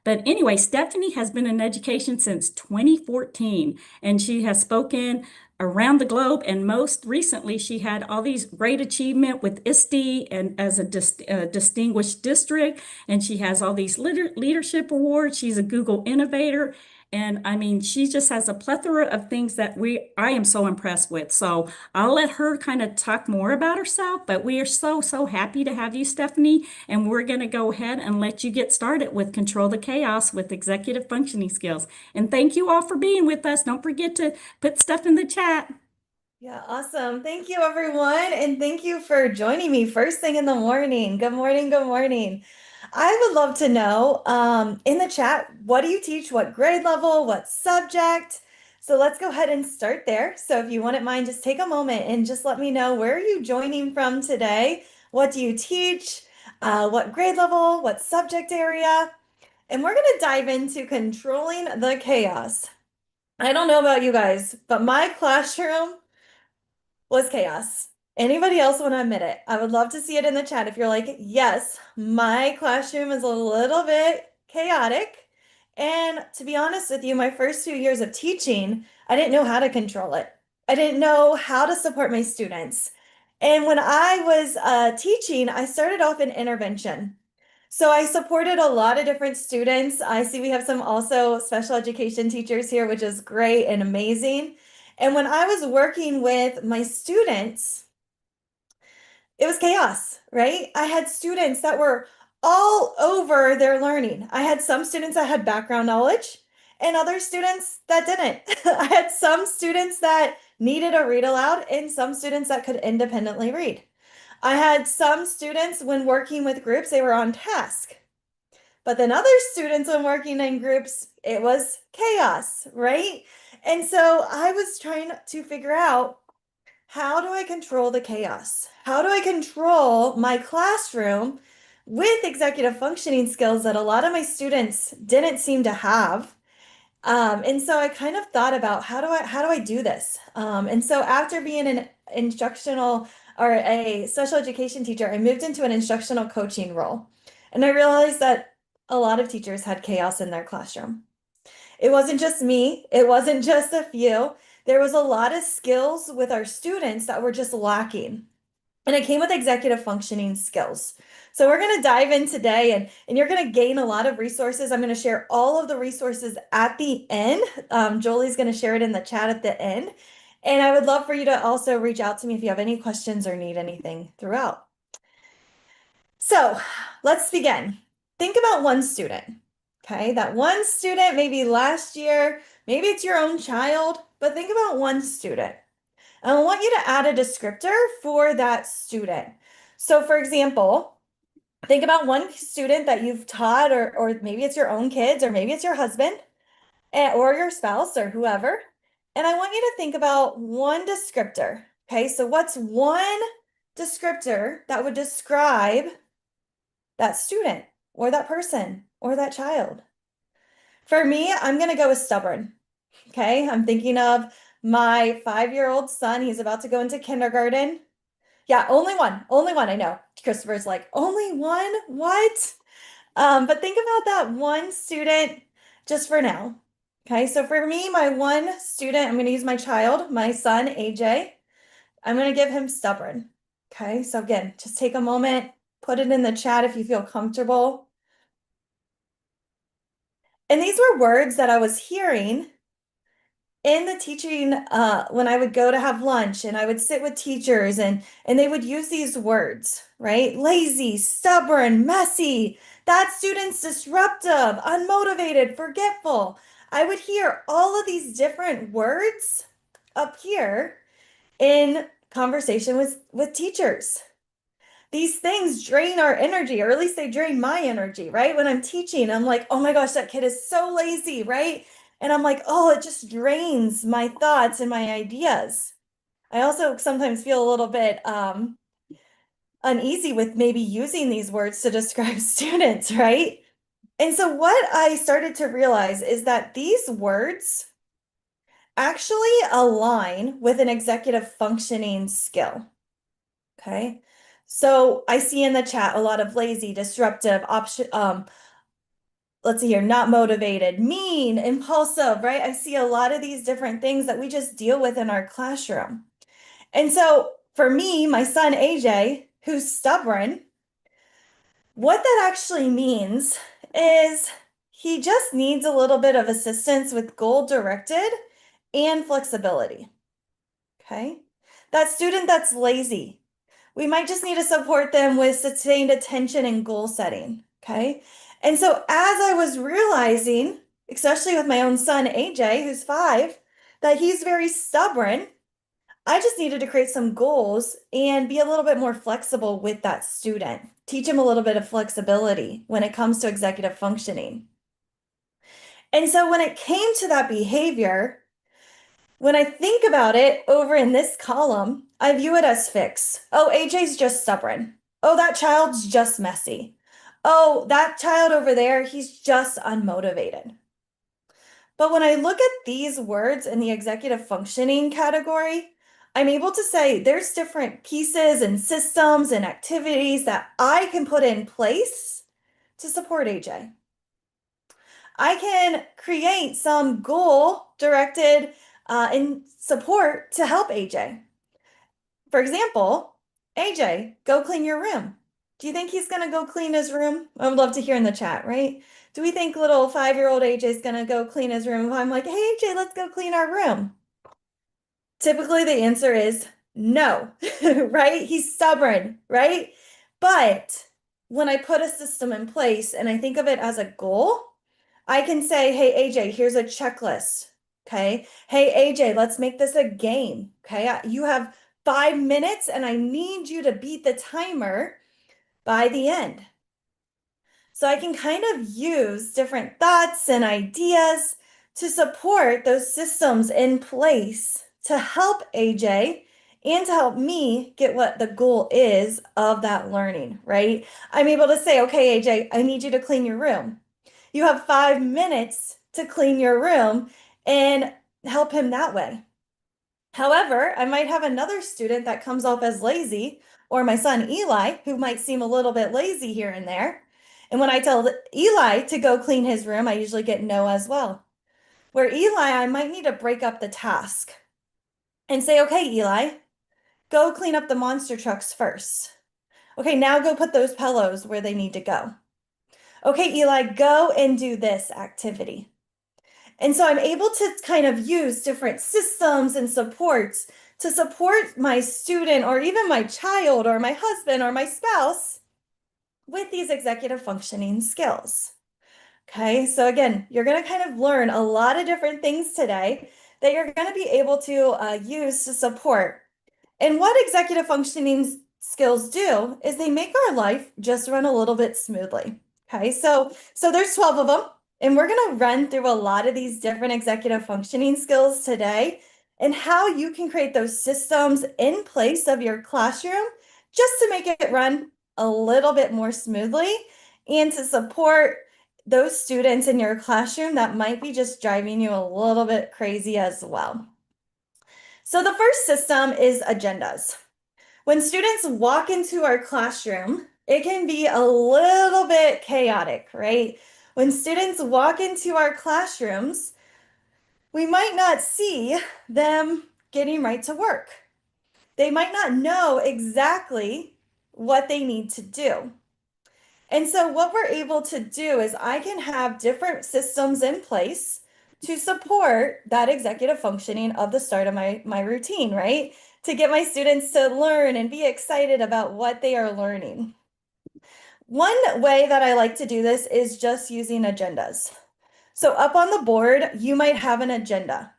But anyway, Stephanie has been in education since 2014, and she has spoken around the globe. And most recently, she had all these great achievement with ISD and as a distinguished district. And she has all these leadership awards. She's a Google innovator. And I mean, she just has a plethora of things that I am so impressed with. So I'll let her kind of talk more about herself, but we are so happy to have you, Stephanie. And we're going to go ahead and let you get started with Control the Chaos with Executive Functioning Skills. And thank you all for being with us. Don't forget to put stuff in the chat. Yeah, awesome. Thank you, everyone. And thank you for joining me first thing in the morning. Good morning. Good morning. I would love to know in the chat, what do you teach? What grade level? What subject? So let's go ahead and start there. So if you wouldn't mind, just take a moment and just let me know, where are you joining from today? What do you teach? What grade level? What subject area? And we're going to dive into controlling the chaos. I don't know about you guys, but my classroom was chaos. Anybody else want to admit it? I would love to see it in the chat if you're like, yes, my classroom is a little bit chaotic. And to be honest with you, my first 2 years of teaching, I didn't know how to control it. I didn't know how to support my students. And when I was teaching, I started off in intervention. So I supported a lot of different students. I see we have some also special education teachers here, which is great and amazing. And when I was working with my students, it was chaos, right? I had students that were all over their learning. I had some students that had background knowledge and other students that didn't. I had some students that needed a read aloud and some students that could independently read. I had some students, when working with groups, they were on task. But then other students, when working in groups, it was chaos, right? And so I was trying to figure out, how do I control the chaos? How do I control my classroom with executive functioning skills that a lot of my students didn't seem to have? And so I kind of thought about, how do I do this? And so after being an instructional or a special education teacher, I moved into an instructional coaching role. And I realized that a lot of teachers had chaos in their classroom. It wasn't just me, it wasn't just a few. There was a lot of skills with our students that were just lacking. And it came with executive functioning skills. So we're going to dive in today, and you're going to gain a lot of resources. I'm going to share all of the resources at the end. Jolie's going to share it in the chat at the end. And I would love for you to also reach out to me if you have any questions or need anything throughout. So let's begin. Think about one student. Okay, that one student, maybe last year, maybe it's your own child, but think about one student. And I want you to add a descriptor for that student. So for example, think about one student that you've taught, or maybe it's your own kids, or maybe it's your husband, or your spouse, or whoever. And I want you to think about one descriptor. Okay, so what's one descriptor that would describe that student, or that person, or that child? For me, I'm going to go with stubborn. Okay, I'm thinking of my 5-year-old son. He's about to go into kindergarten. Yeah, only one. Only one. I know. Christopher's like, only one? What? But think about that one student just for now. Okay, so for me, my one student, I'm going to use my child, my son, AJ. I'm going to give him stubborn. Okay, so again, just take a moment, put it in the chat if you feel comfortable. And these were words that I was hearing in the teaching when I would go to have lunch and I would sit with teachers, and they would use these words, right? Lazy, stubborn, messy, that student's disruptive, unmotivated, forgetful. I would hear all of these different words up here in conversation with teachers. These things drain our energy, or at least they drain my energy, right? When I'm teaching, I'm like, oh my gosh, that kid is so lazy, right? And I'm like, oh, it just drains my thoughts and my ideas. I also sometimes feel a little bit uneasy with maybe using these words to describe students, right? And so what I started to realize is that these words actually align with an executive functioning skill. Okay. So I see in the chat a lot of lazy, disruptive, let's see here, not motivated, mean, impulsive, right? I see a lot of these different things that we just deal with in our classroom. And so for me, my son AJ, who's stubborn, what that actually means is he just needs a little bit of assistance with goal directed and flexibility. Okay. That student that's lazy, we might just need to support them with sustained attention and goal setting. Okay. And so as I was realizing, especially with my own son, AJ, who's 5, that he's very stubborn, I just needed to create some goals and be a little bit more flexible with that student. Teach him a little bit of flexibility when it comes to executive functioning. And so when it came to that behavior, when I think about it over in this column, I view it as fixed. Oh, AJ's just stubborn. Oh, that child's just messy. Oh, that child over there, he's just unmotivated. But when I look at these words in the executive functioning category, I'm able to say there's different pieces and systems and activities that I can put in place to support AJ. I can create some goal directed in support to help AJ. For example, AJ, go clean your room. Do you think he's going to go clean his room? I would love to hear in the chat, right? Do we think little 5-year-old AJ is going to go clean his room if I'm like, hey, AJ, let's go clean our room? Typically, the answer is no, right? He's stubborn, right? But when I put a system in place and I think of it as a goal, I can say, hey, AJ, here's a checklist. Okay. Hey, AJ, let's make this a game. Okay. You have 5 minutes and I need you to beat the timer by the end. So I can kind of use different thoughts and ideas to support those systems in place to help AJ and to help me get what the goal is of that learning, right? I'm able to say, okay, AJ, I need you to clean your room. You have 5 minutes to clean your room and help him that way. However, I might have another student that comes off as lazy, or my son Eli, who might seem a little bit lazy here and there. And when I tell Eli to go clean his room, I usually get no as well. Where Eli, I might need to break up the task and say, okay, Eli, go clean up the monster trucks first. Okay, now go put those pillows where they need to go. Okay, Eli, go and do this activity. And so I'm able to kind of use different systems and supports to support my student or even my child or my husband or my spouse with these executive functioning skills. Okay, so again, you're going to kind of learn a lot of different things today that you're going to be able to use to support. And what executive functioning skills do is they make our life just run a little bit smoothly. Okay, so there's 12 of them. And we're going to run through a lot of these different executive functioning skills today and how you can create those systems in place of your classroom just to make it run a little bit more smoothly and to support those students in your classroom that might be just driving you a little bit crazy as well. So the first system is agendas. When students walk into our classroom, it can be a little bit chaotic, right? When students walk into our classrooms, we might not see them getting right to work. They might not know exactly what they need to do. And so what we're able to do is I can have different systems in place to support that executive functioning of the start of my routine, right? To get my students to learn and be excited about what they are learning. One way that I like to do this is just using agendas. So up on the board, you might have an agenda.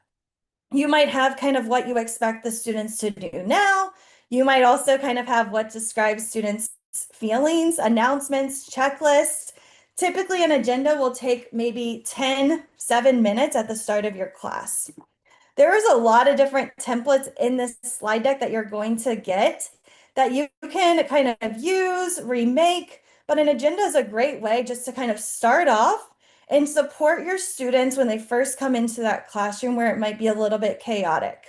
You might have kind of what you expect the students to do now. You might also kind of have what describes students' feelings, announcements, checklists. Typically, an agenda will take maybe 7 minutes at the start of your class. There is a lot of different templates in this slide deck that you're going to get that you can kind of use, remake, but an agenda is a great way just to kind of start off and support your students when they first come into that classroom where it might be a little bit chaotic.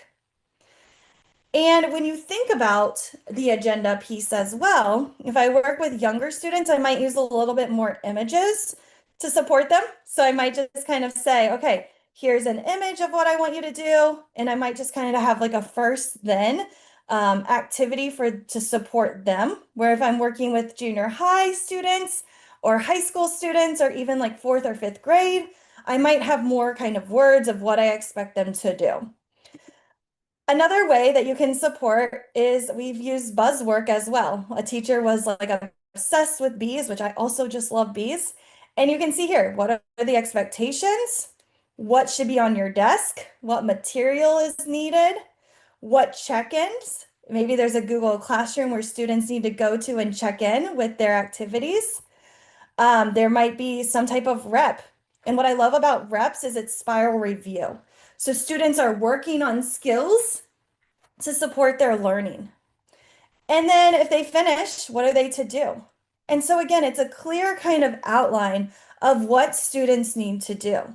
And when you think about the agenda piece as well, if I work with younger students, I might use a little bit more images to support them. So I might just kind of say, okay, here's an image of what I want you to do. And I might just kind of have like a first then activity to support them. Where if I'm working with junior high students or high school students or even like fourth or fifth grade, I might have more kind of words of what I expect them to do. Another way that you can support is we've used buzzwork as well. A teacher was like obsessed with bees, which I also just love bees. And you can see here, what are the expectations? What should be on your desk? What material is needed? What check-ins? Maybe there's a Google Classroom where students need to go to and check in with their activities. There might be some type of rep. And what I love about reps is it's spiral review. So students are working on skills to support their learning. And then if they finish, what are they to do? And so again, it's a clear kind of outline of what students need to do.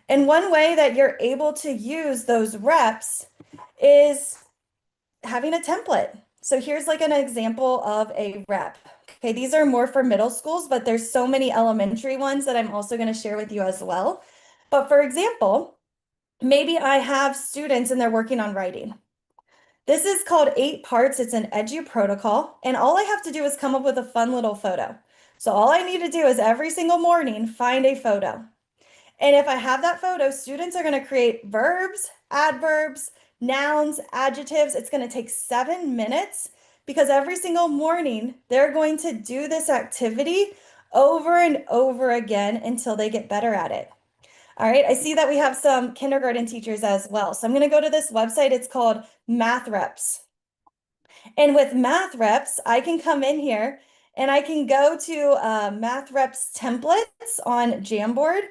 And one way that you're able to use those reps is having a template. So here's like an example of a rep. Okay, these are more for middle schools, but there's so many elementary ones that I'm also going to share with you as well. But for example, maybe I have students and they're working on writing. This is called 8 Parts. It's an Edu protocol, and all I have to do is come up with a fun little photo. So all I need to do is every single morning find a photo. And if I have that photo, students are going to create verbs, adverbs, nouns, adjectives. It's going to take 7 minutes because every single morning they're going to do this activity over and over again until they get better at it. All right, I see that we have some kindergarten teachers as well. So I'm going to go to this website. It's called Math Reps. And with Math Reps, I can come in here and I can go to Math Reps templates on Jamboard.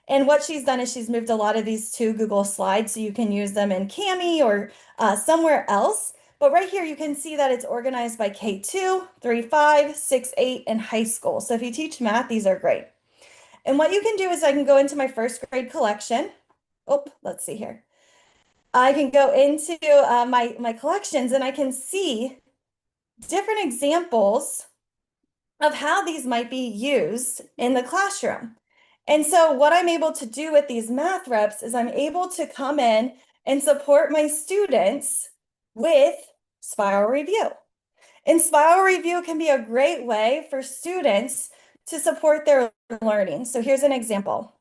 And what she's done is she's moved a lot of these to Google Slides so you can use them in Kami or somewhere else. But right here, you can see that it's organized by K2, 3, 5, 6, 8, and high school. So if you teach math, these are great. And what you can do is I can go into my first grade collection. Oh, let's see here. I can go into my collections and I can see different examples of how these might be used in the classroom. And so what I'm able to do with these math reps is I'm able to come in and support my students with spiral review. And spiral review can be a great way for students to support their learning. So here's an example.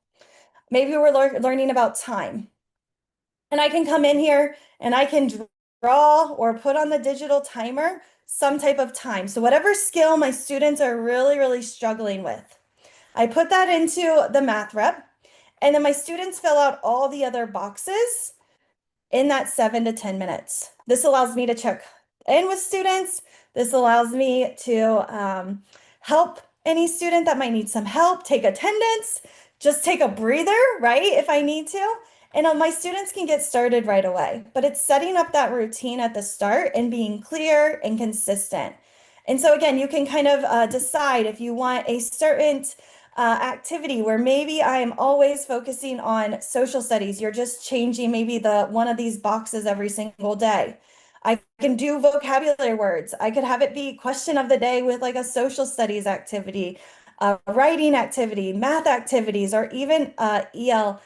Maybe we're learning about time. And I can come in here and I can draw or put on the digital timer some type of time. So whatever skill my students are really, really struggling with, I put that into the math rep, and then my students fill out all the other boxes in that 7 to 10 minutes. This allows me to check in with students. This allows me to help any student that might need some help, take attendance, just take a breather, right, if I need to. And my students can get started right away. But it's setting up that routine at the start and being clear and consistent. And so again, you can kind of decide if you want a certain activity where maybe I'm always focusing on social studies. You're just changing maybe one of these boxes every single day. I can do vocabulary words. I could have it be question of the day with like a social studies activity, writing activity, math activities, or even SEL.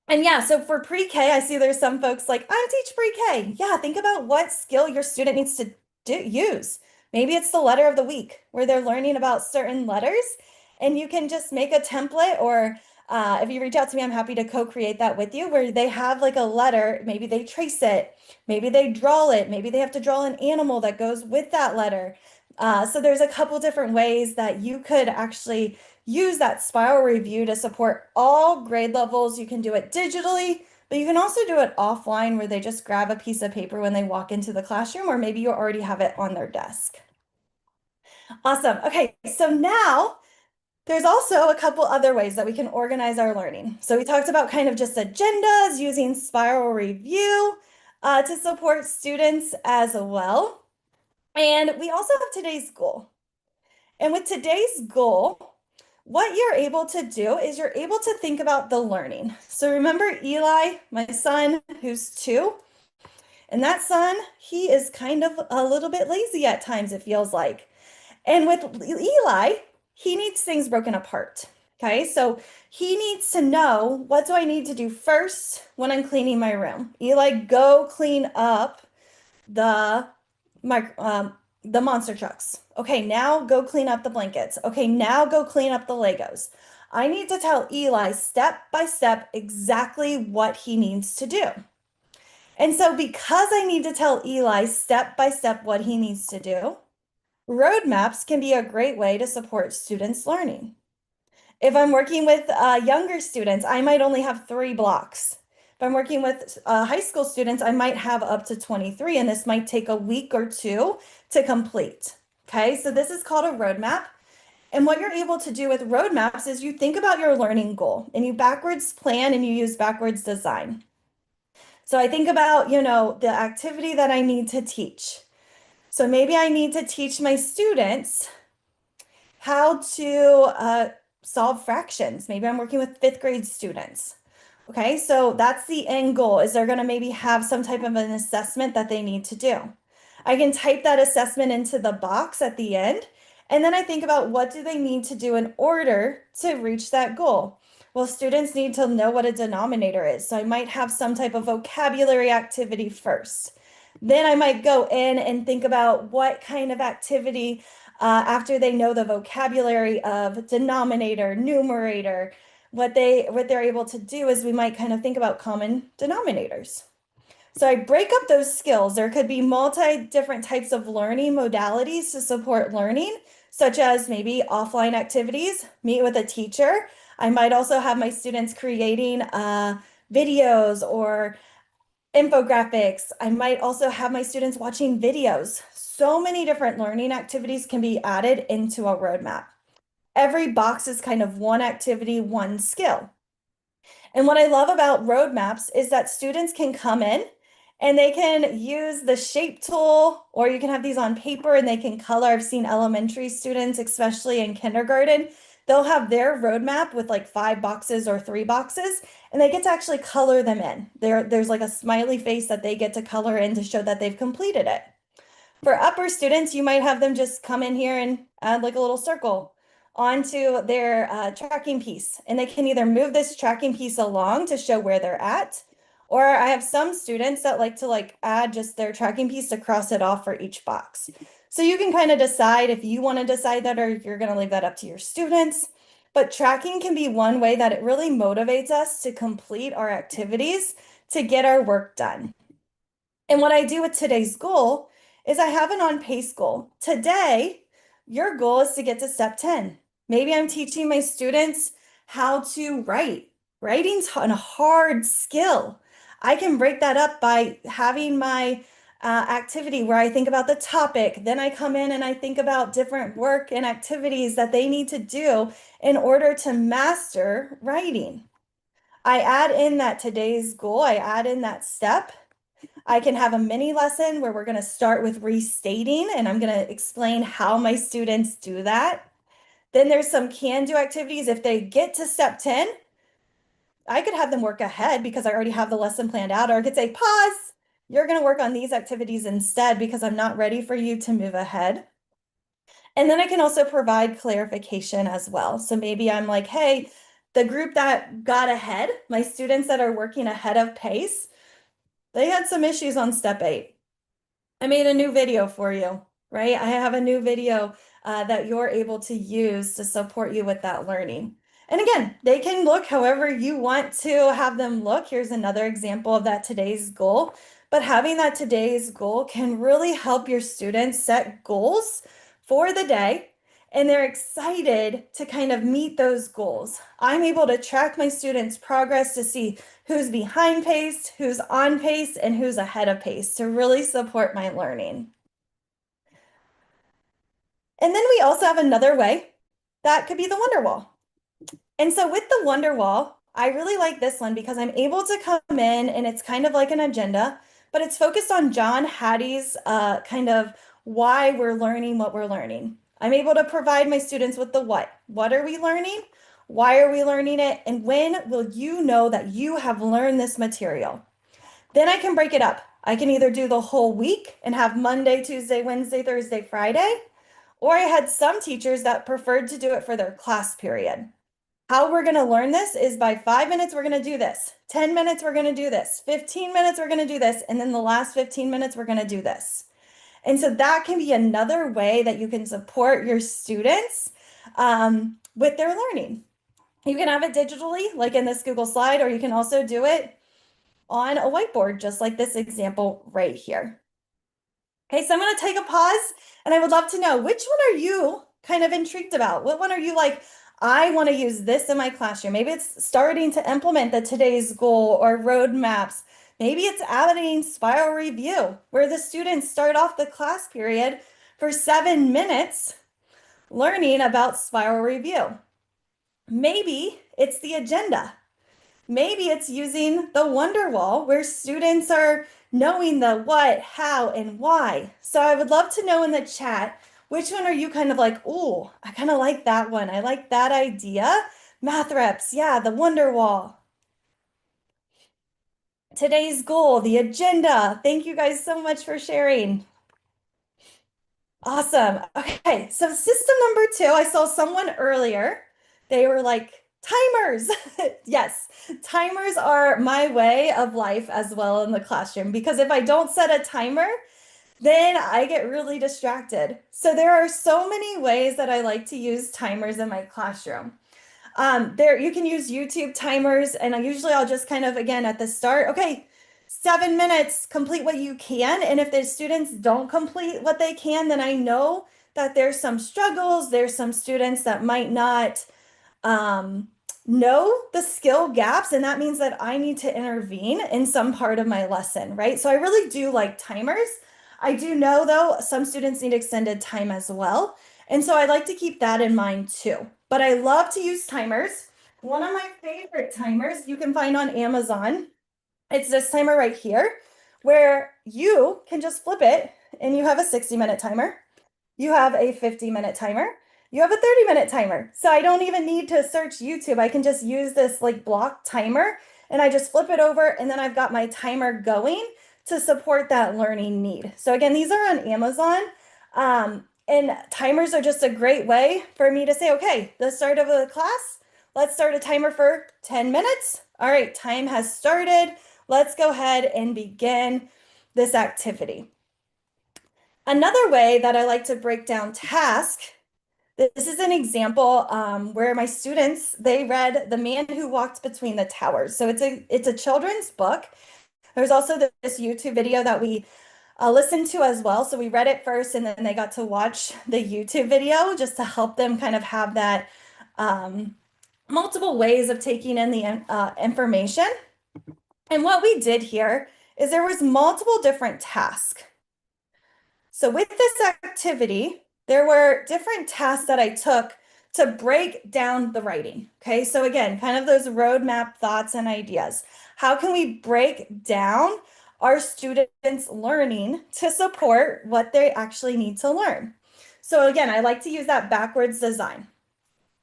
And yeah, so for pre-K, I see there's some folks like, I teach pre-K. Yeah, think about what skill your student needs to use. Maybe it's the letter of the week where they're learning about certain letters, and you can just make a template, or if you reach out to me, I'm happy to co-create that with you, where they have like a letter, maybe they trace it, maybe they draw it, maybe they have to draw an animal that goes with that letter. So there's a couple different ways that you could actually use that spiral review to support all grade levels. You can do it digitally, but you can also do it offline where they just grab a piece of paper when they walk into the classroom, or maybe you already have it on their desk. Awesome. Okay, so now there's also a couple other ways that we can organize our learning. So we talked about kind of just agendas, using spiral review to support students as well. And we also have today's goal. And with today's goal, what you're able to do is you're able to think about the learning. So remember Eli, my son, who's 2, and that son, he is kind of a little bit lazy at times, it feels like. And with Eli, he needs things broken apart. Okay, so he needs to know, what do I need to do first when I'm cleaning my room? Eli, go clean up the my the monster trucks. Okay, now go clean up the blankets. Okay, now go clean up the Legos. I need to tell Eli step by step exactly what he needs to do. And so because I need to tell Eli step by step what he needs to do, roadmaps can be a great way to support students' learning. If I'm working with younger students, I might only have 3 blocks. If I'm working with high school students, I might have up to 23, and this might take a week or two to complete. Okay, so this is called a roadmap. And what you're able to do with roadmaps is you think about your learning goal and you backwards plan and you use backwards design. So I think about, the activity that I need to teach. So maybe I need to teach my students how to solve fractions. Maybe I'm working with 5th grade students. Okay, so that's the end goal, is they're going to maybe have some type of an assessment that they need to do. I can type that assessment into the box at the end, and then I think about what do they need to do in order to reach that goal. Well, students need to know what a denominator is, so I might have some type of vocabulary activity first. Then I might go in and think about what kind of activity after they know the vocabulary of denominator, numerator, what they're able to do is we might kind of think about common denominators. So I break up those skills. There could be different types of learning modalities to support learning, such as maybe offline activities, meet with a teacher. I might also have my students creating videos or infographics. I might also have my students watching videos. So many different learning activities can be added into a roadmap. Every box is kind of one activity, one skill. And what I love about roadmaps is that students can come in and they can use the shape tool, or you can have these on paper and they can color. I've seen elementary students, especially in kindergarten, they'll have their roadmap with like 5 boxes or 3 boxes, and they get to actually color them in. There's like a smiley face that they get to color in to show that they've completed it. For upper students, you might have them just come in here and add like a little circle onto their tracking piece. And they can either move this tracking piece along to show where they're at, or I have some students that like to add just their tracking piece to cross it off for each box. So you can kind of decide if you want to decide that, or you're going to leave that up to your students. But tracking can be one way that it really motivates us to complete our activities to get our work done. And what I do with today's goal is I have an on-pace goal. Today, your goal is to get to step 10. Maybe I'm teaching my students how to write. Writing's a hard skill. I can break that up by having my activity where I think about the topic. Then I come in and I think about different work and activities that they need to do in order to master writing. I add in that today's goal, I add in that step. I can have a mini lesson where we're going to start with restating, and I'm going to explain how my students do that. Then there's some can-do activities. If they get to step 10, I could have them work ahead because I already have the lesson planned out, or I could say, pause, you're going to work on these activities instead because I'm not ready for you to move ahead. And then I can also provide clarification as well. So maybe I'm like, hey, the group that got ahead, my students that are working ahead of pace, they had some issues on step 8. I made a new video for you, right? I have a new video that you're able to use to support you with that learning. And again, they can look however you want to have them look. Here's another example of that today's goal. But having that today's goal can really help your students set goals for the day, and they're excited to kind of meet those goals. I'm able to track my students' progress to see who's behind pace, who's on pace, and who's ahead of pace to really support my learning. And then we also have another way that could be the Wonder Wall. And so with the Wonder Wall, I really like this one because I'm able to come in and it's kind of like an agenda, but it's focused on John Hattie's kind of why we're learning what we're learning. I'm able to provide my students with the what. What are we learning? Why are we learning it? And when will you know that you have learned this material? Then I can break it up. I can either do the whole week and have Monday, Tuesday, Wednesday, Thursday, Friday, Or I had some teachers that preferred to do it for their class period. How we're going to learn this is by 5 minutes, we're going to do this. 10 minutes, we're going to do this. 15 minutes, we're going to do this. And then the last 15 minutes, we're going to do this. And so that can be another way that you can support your students with their learning. You can have it digitally, like in this Google slide, or you can also do it on a whiteboard, just like this example right here. Okay, so I'm going to take a pause, and I would love to know, which one are you kind of intrigued about? What one are you like, I want to use this in my classroom? Maybe it's starting to implement the today's goal or roadmaps. Maybe it's adding spiral review, where the students start off the class period for 7 minutes learning about spiral review. Maybe it's the agenda. Maybe it's using the Wonder Wall, where students are knowing the what, how, and why. So I would love to know in the chat, which one are you kind of like, oh, I kind of like that one. I like that idea. Math reps, yeah, the Wonder Wall. Today's goal, the agenda. Thank you guys so much for sharing. Awesome. Okay, so system number 2, I saw someone earlier. They were like, timers. Yes, timers are my way of life as well in the classroom, because if I don't set a timer, then I get really distracted. So there are so many ways that I like to use timers in my classroom. There you can use YouTube timers, and I'll just kind of, again, at the start, okay, 7 minutes, complete what you can. And if the students don't complete what they can, then I know that there's some struggles. There's some students that might not know the skill gaps, and that means that I need to intervene in some part of my lesson, right? So I really do like timers. I do know, though, some students need extended time as well. And so I like to keep that in mind too. But I love to use timers. One of my favorite timers you can find on Amazon. It's this timer right here, where you can just flip it and you have a 60-minute timer. You have a 50-minute timer. You have a 30-minute timer. So I don't even need to search YouTube. I can just use this like block timer, and I just flip it over, and then I've got my timer going to support that learning need. So again, these are on Amazon. And timers are just a great way for me to say, okay, the start of the class, let's start a timer for 10 minutes. All right, time has started. Let's go ahead and begin this activity. Another way that I like to break down tasks, this is an example where my students, they read The Man Who Walked Between the Towers. So it's a children's book. There's also this YouTube video that we listened to as well. So we read it first, and then they got to watch the YouTube video just to help them kind of have that multiple ways of taking in the information. And what we did here is there was multiple different tasks. So with this activity, there were different tasks that I took to break down the writing. Okay, so again, kind of those roadmap thoughts and ideas. How can we break down our students' learning to support what they actually need to learn? So again, I like to use that backwards design.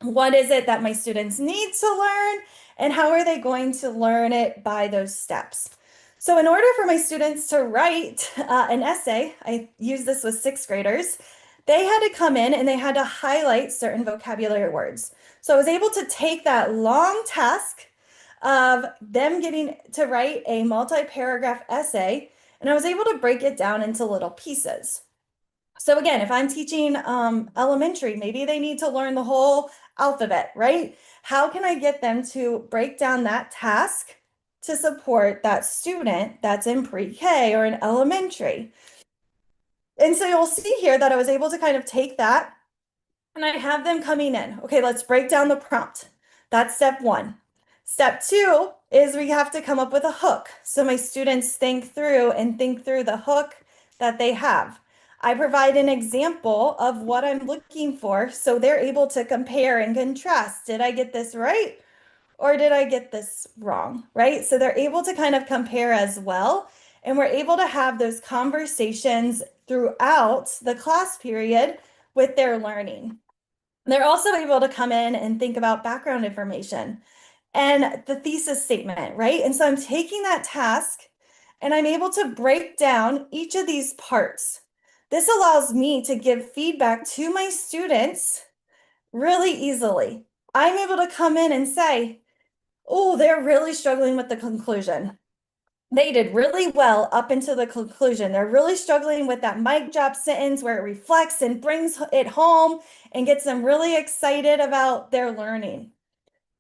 What is it that my students need to learn, and how are they going to learn it by those steps? So in order for my students to write an essay, I use this with 6th graders, they had to come in and they had to highlight certain vocabulary words. So I was able to take that long task of them getting to write a multi-paragraph essay, and I was able to break it down into little pieces. So again, if I'm teaching elementary, maybe they need to learn the whole alphabet, right? How can I get them to break down that task to support that student that's in pre-K or in elementary? And so you'll see here that I was able to kind of take that, and I have them coming in. Okay, let's break down the prompt. That's step 1. Step 2 is we have to come up with a hook. So my students think through the hook that they have. I provide an example of what I'm looking for, so they're able to compare and contrast. Did I get this right, or did I get this wrong, right? So they're able to kind of compare as well, and we're able to have those conversations throughout the class period with their learning. They're also able to come in and think about background information and the thesis statement, right? And so I'm taking that task and I'm able to break down each of these parts. This allows me to give feedback to my students really easily. I'm able to come in and say, oh, they're really struggling with the conclusion. They did really well up into the conclusion. They're really struggling with that mic drop sentence where it reflects and brings it home and gets them really excited about their learning.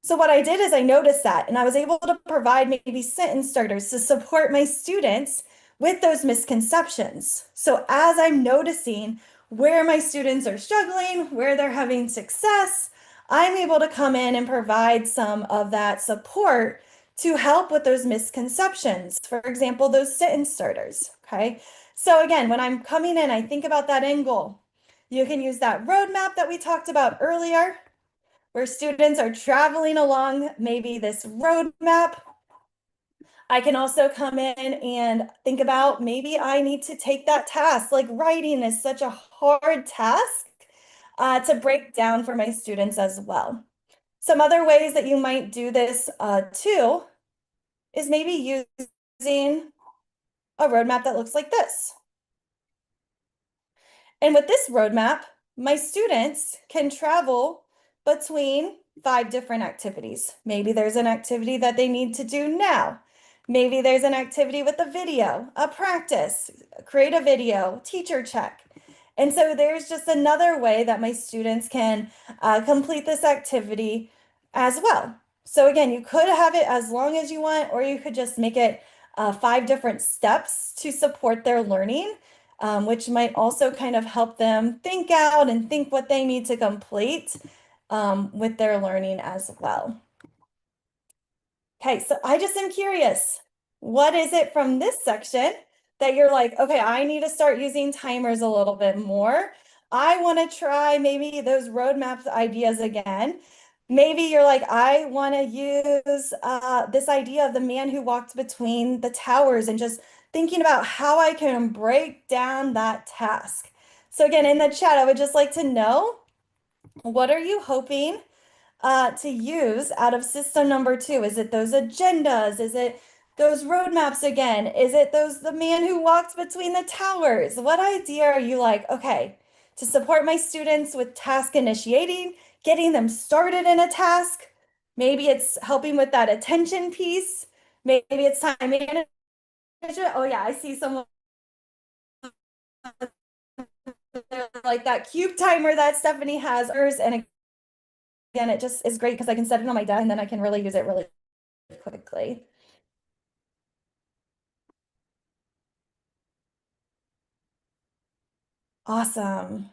So what I did is I noticed that, and I was able to provide maybe sentence starters to support my students with those misconceptions. So as I'm noticing where my students are struggling, where they're having success, I'm able to come in and provide some of that support to help with those misconceptions. For example, those sentence starters, okay? So again, when I'm coming in, I think about that end goal. You can use that roadmap that we talked about earlier, where students are traveling along maybe this roadmap. I can also come in and think about maybe I need to take that task. Like writing is such a hard task to break down for my students as well. Some other ways that you might do this too is maybe using a roadmap that looks like this. And with this roadmap, my students can travel between 5 different activities. Maybe there's an activity that they need to do now. Maybe there's an activity with a video, a practice, create a video, teacher check. And so there's just another way that my students can complete this activity as well. So again, you could have it as long as you want, or you could just make it 5 different steps to support their learning, which might also kind of help them think out and think what they need to complete with their learning as well. Okay, so I just am curious, what is it from this section that you're like, okay, I need to start using timers a little bit more. I want to try maybe those roadmaps ideas again. Maybe you're like, I want to use this idea of the man who walked between the towers and just thinking about how I can break down that task. So again, in the chat, I would just like to know, what are you hoping to use out of system number 2? Is it those agendas? Is it those roadmaps again? Is it the man who walked between the towers? What idea are you like, okay, to support my students with task initiating, getting them started in a task? Maybe it's helping with that attention piece. Maybe it's time management. Oh yeah, I see someone like that cube timer that Stephanie has. And again, it just is great because I can set it on my desk and then I can really use it really quickly. Awesome.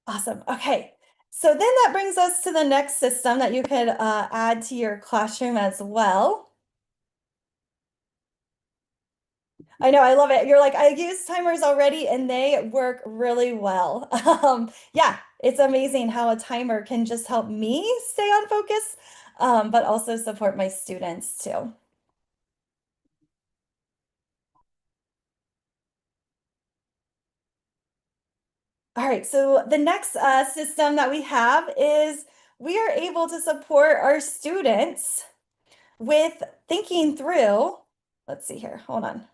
Awesome. Okay. So then that brings us to the next system that you could add to your classroom as well. I know, I love it. You're like, I use timers already and they work really well. Yeah, it's amazing how a timer can just help me stay on focus, but also support my students too. All right, so the next system that we have is we are able to support our students with thinking through, let's see here, hold on.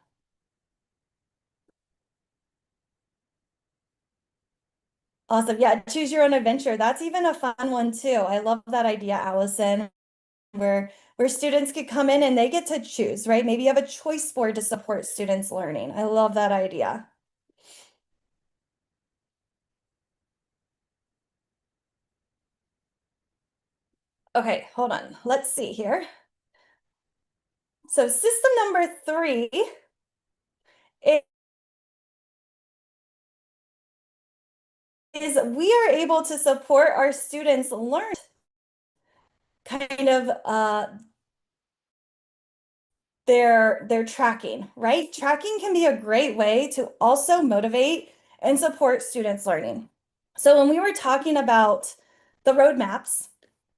Awesome. Yeah, choose your own adventure. That's even a fun one too. I love that idea, Allison, where students could come in and they get to choose, right? Maybe you have a choice board to support students learning. I love that idea. Okay, hold on. Let's see here. So system number 3 is we are able to support our students learn kind of their tracking, right? Tracking can be a great way to also motivate and support students learning. So when we were talking about the roadmaps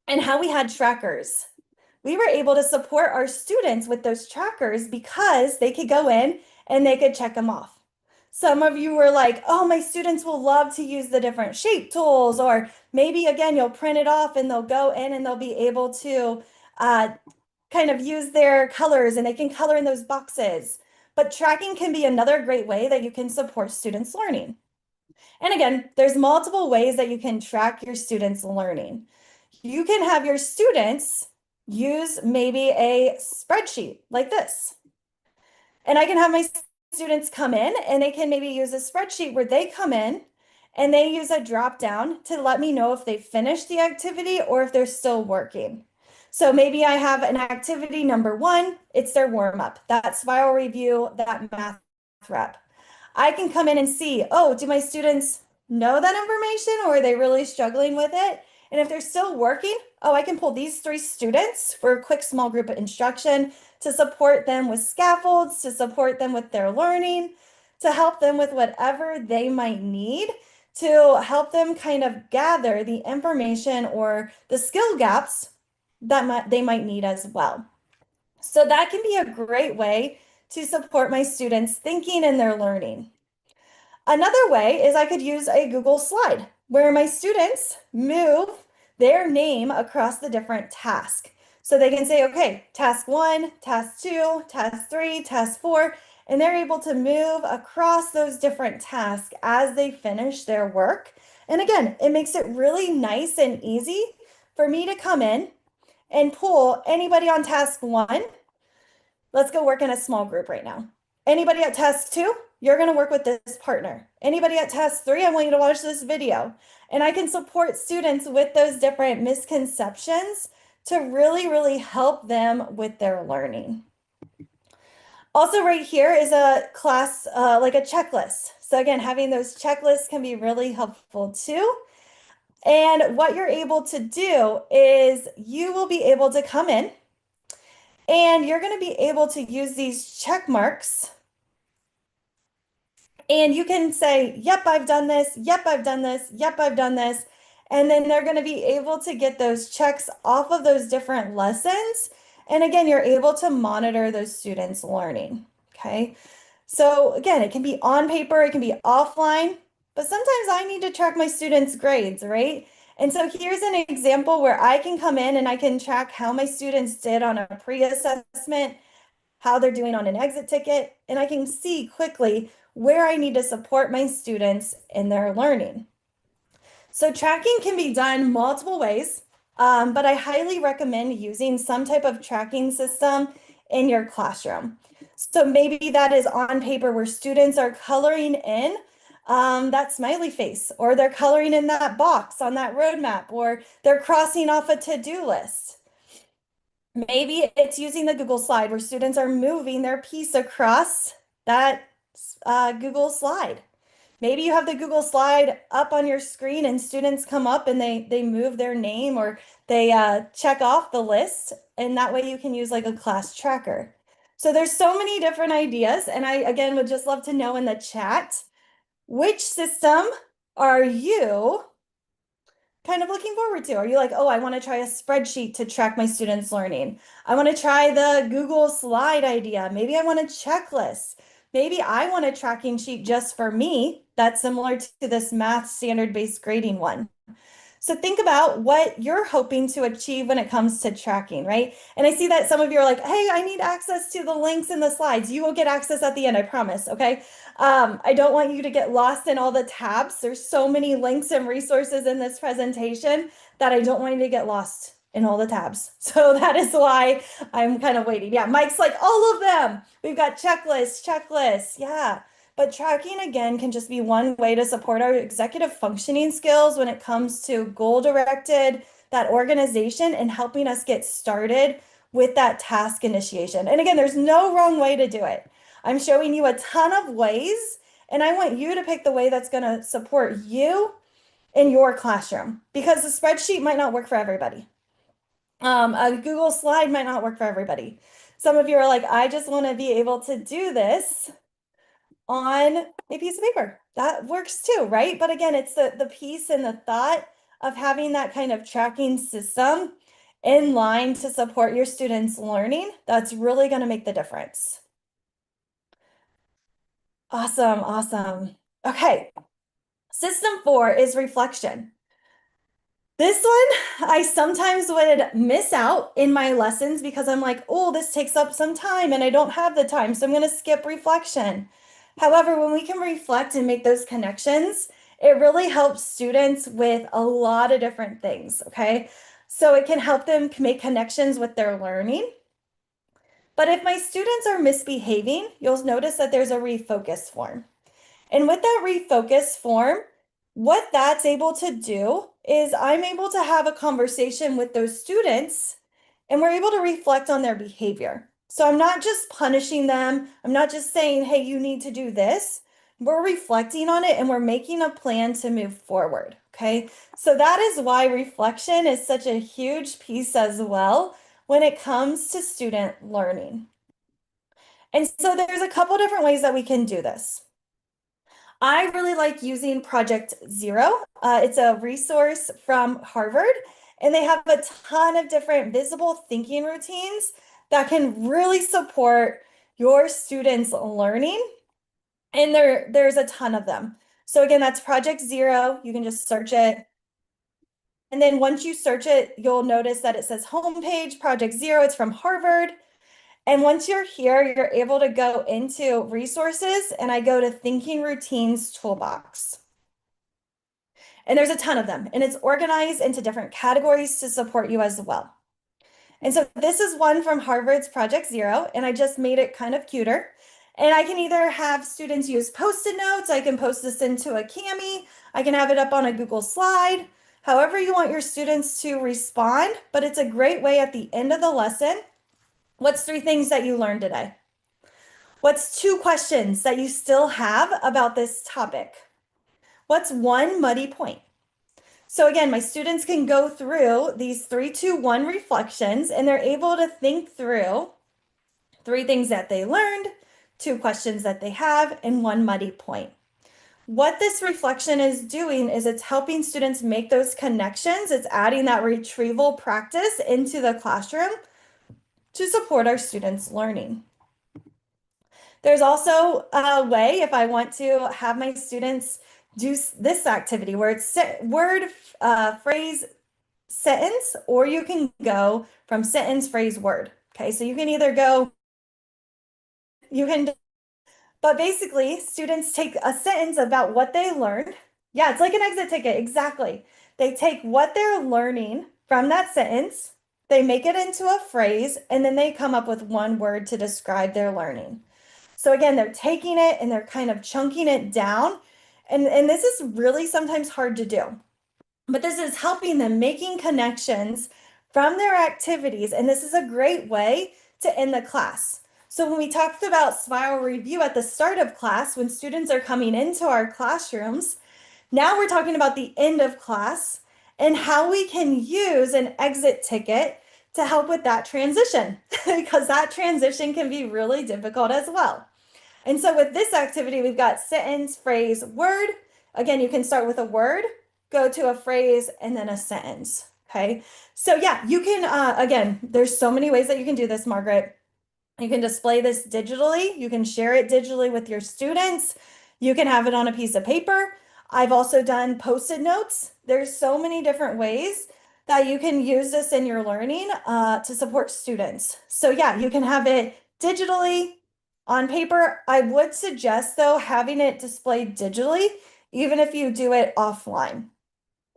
and how we had trackers, we were able to support our students with those trackers because they could go in and they could check them off. Some of you were like, oh, my students will love to use the different shape tools, or maybe again, you'll print it off and they'll go in and they'll be able to kind of use their colors and they can color in those boxes. But tracking can be another great way that you can support students' learning. And again, there's multiple ways that you can track your students' learning. You can have your students use maybe a spreadsheet like this. And I can have my students come in and they can maybe use a spreadsheet where they come in and they use a drop down to let me know if they finished the activity or if they're still working. So maybe I have an activity number 1, it's their warm up. That's spiral review, that math rep. I can come in and see, oh, do my students know that information or are they really struggling with it? And if they're still working, oh, I can pull these 3 students for a quick small group instruction to support them with scaffolds, to support them with their learning, to help them with whatever they might need to help them kind of gather the information or the skill gaps that they might need as well. So that can be a great way to support my students' thinking and their learning. Another way is I could use a Google slide where my students move their name across the different tasks. So they can say, okay, task 1, task 2, task 3, task 4, and they're able to move across those different tasks as they finish their work. And again, it makes it really nice and easy for me to come in and pull anybody on task 1. Let's go work in a small group right now. Anybody at task 2, you're going to work with this partner. Anybody at task 3, I want you to watch this video. And I can support students with those different misconceptions to really, really help them with their learning. Also right here is a class, like a checklist. So again, having those checklists can be really helpful too. And what you're able to do is you will be able to come in and you're going to be able to use these check marks. And you can say, yep, I've done this. Yep, I've done this. Yep, I've done this. And then they're going to be able to get those checks off of those different lessons. And again, you're able to monitor those students' learning. Okay. So again, it can be on paper, it can be offline, but sometimes I need to track my students' grades, right? And so here's an example where I can come in and I can track how my students did on a pre-assessment, how they're doing on an exit ticket, and I can see quickly where I need to support my students in their learning. So tracking can be done multiple ways, but I highly recommend using some type of tracking system in your classroom. So maybe that is on paper where students are coloring in that smiley face, or they're coloring in that box on that roadmap, or they're crossing off a to-do list. Maybe it's using the Google slide where students are moving their piece across that Google slide. Maybe you have the Google slide up on your screen and students come up and they move their name or they check off the list, and that way you can use like a class tracker. So there's so many different ideas, and I again would just love to know in the chat, which system are you kind of looking forward to? Are you like, oh, I want to try a spreadsheet to track my students' learning. I want to try the Google slide idea. Maybe I want a checklist. Maybe I want a tracking sheet just for me that's similar to this math standard-based grading one. So think about what you're hoping to achieve when it comes to tracking, right? And I see that some of you are like, hey, I need access to the links in the slides. You will get access at the end, I promise, okay? I don't want you to get lost in all the tabs. There's so many links and resources in this presentation that I don't want you to get lost in all the tabs. So that is why I'm kind of waiting. Yeah, Mike's like, all of them. We've got checklists. Yeah. But tracking, again, can just be one way to support our executive functioning skills when it comes to goal-directed, that organization, and helping us get started with that task initiation. And again, there's no wrong way to do it. I'm showing you a ton of ways, and I want you to pick the way that's going to support you in your classroom, because the spreadsheet might not work for everybody. A Google slide might not work for everybody. Some of you are like, I just want to be able to do this on a piece of paper. That works too, right? But again, it's the piece and the thought of having that kind of tracking system in line to support your students' learning that's really going to make the difference. Awesome. Okay. System 4 is reflection. This one, I sometimes would miss out in my lessons because I'm like, oh, this takes up some time and I don't have the time, so I'm going to skip reflection. However, when we can reflect and make those connections, it really helps students with a lot of different things, okay? So it can help them make connections with their learning. But if my students are misbehaving, you'll notice that there's a refocus form. And with that refocus form, what that's able to do is I'm able to have a conversation with those students and we're able to reflect on their behavior. So I'm not just punishing them. I'm not just saying, hey, you need to do this. We're reflecting on it and we're making a plan to move forward. Okay. So that is why reflection is such a huge piece as well when it comes to student learning. And so there's a couple different ways that we can do this. I really like using Project Zero. It's a resource from Harvard, and they have a ton of different visible thinking routines that can really support your students' learning. And there's a ton of them. So again, that's Project Zero. You can just search it. And then once you search it, you'll notice that it says homepage, Project Zero. It's from Harvard. And once you're here, you're able to go into resources and I go to thinking routines toolbox. And there's a ton of them and it's organized into different categories to support you as well. And so this is one from Harvard's Project Zero and I just made it kind of cuter. And I can either have students use Post-it notes, I can post this into a Cami, I can have it up on a Google slide, however you want your students to respond, but it's a great way at the end of the lesson. What's 3 things that you learned today? What's 2 questions that you still have about this topic? What's 1 muddy point? So again, my students can go through these 3, 2, 1 reflections and they're able to think through 3 things that they learned, 2 questions that they have, and 1 muddy point. What this reflection is doing is it's helping students make those connections. It's adding that retrieval practice into the classroom to support our students' learning. There's also a way if I want to have my students do this activity where it's word, phrase, sentence, or you can go from sentence, phrase, word. Okay, so you can either go, but basically students take a sentence about what they learned. Yeah, it's like an exit ticket, exactly. They take what they're learning from that sentence, they make it into a phrase, and then they come up with 1 word to describe their learning. So again, they're taking it and they're kind of chunking it down. And this is really sometimes hard to do. But this is helping them making connections from their activities. And this is a great way to end the class. So when we talked about spiral review at the start of class, when students are coming into our classrooms, now we're talking about the end of class and how we can use an exit ticket to help with that transition because that transition can be really difficult as well. And so with this activity, we've got sentence, phrase, word. Again, you can start with a word, go to a phrase, and then a sentence. Okay. So yeah, you can, again, there's so many ways that you can do this, Margaret. You can display this digitally. You can share it digitally with your students. You can have it on a piece of paper. I've also done Post-it notes. There's so many different ways that you can use this in your learning to support students. So yeah, you can have it digitally on paper. I would suggest though, having it displayed digitally, even if you do it offline.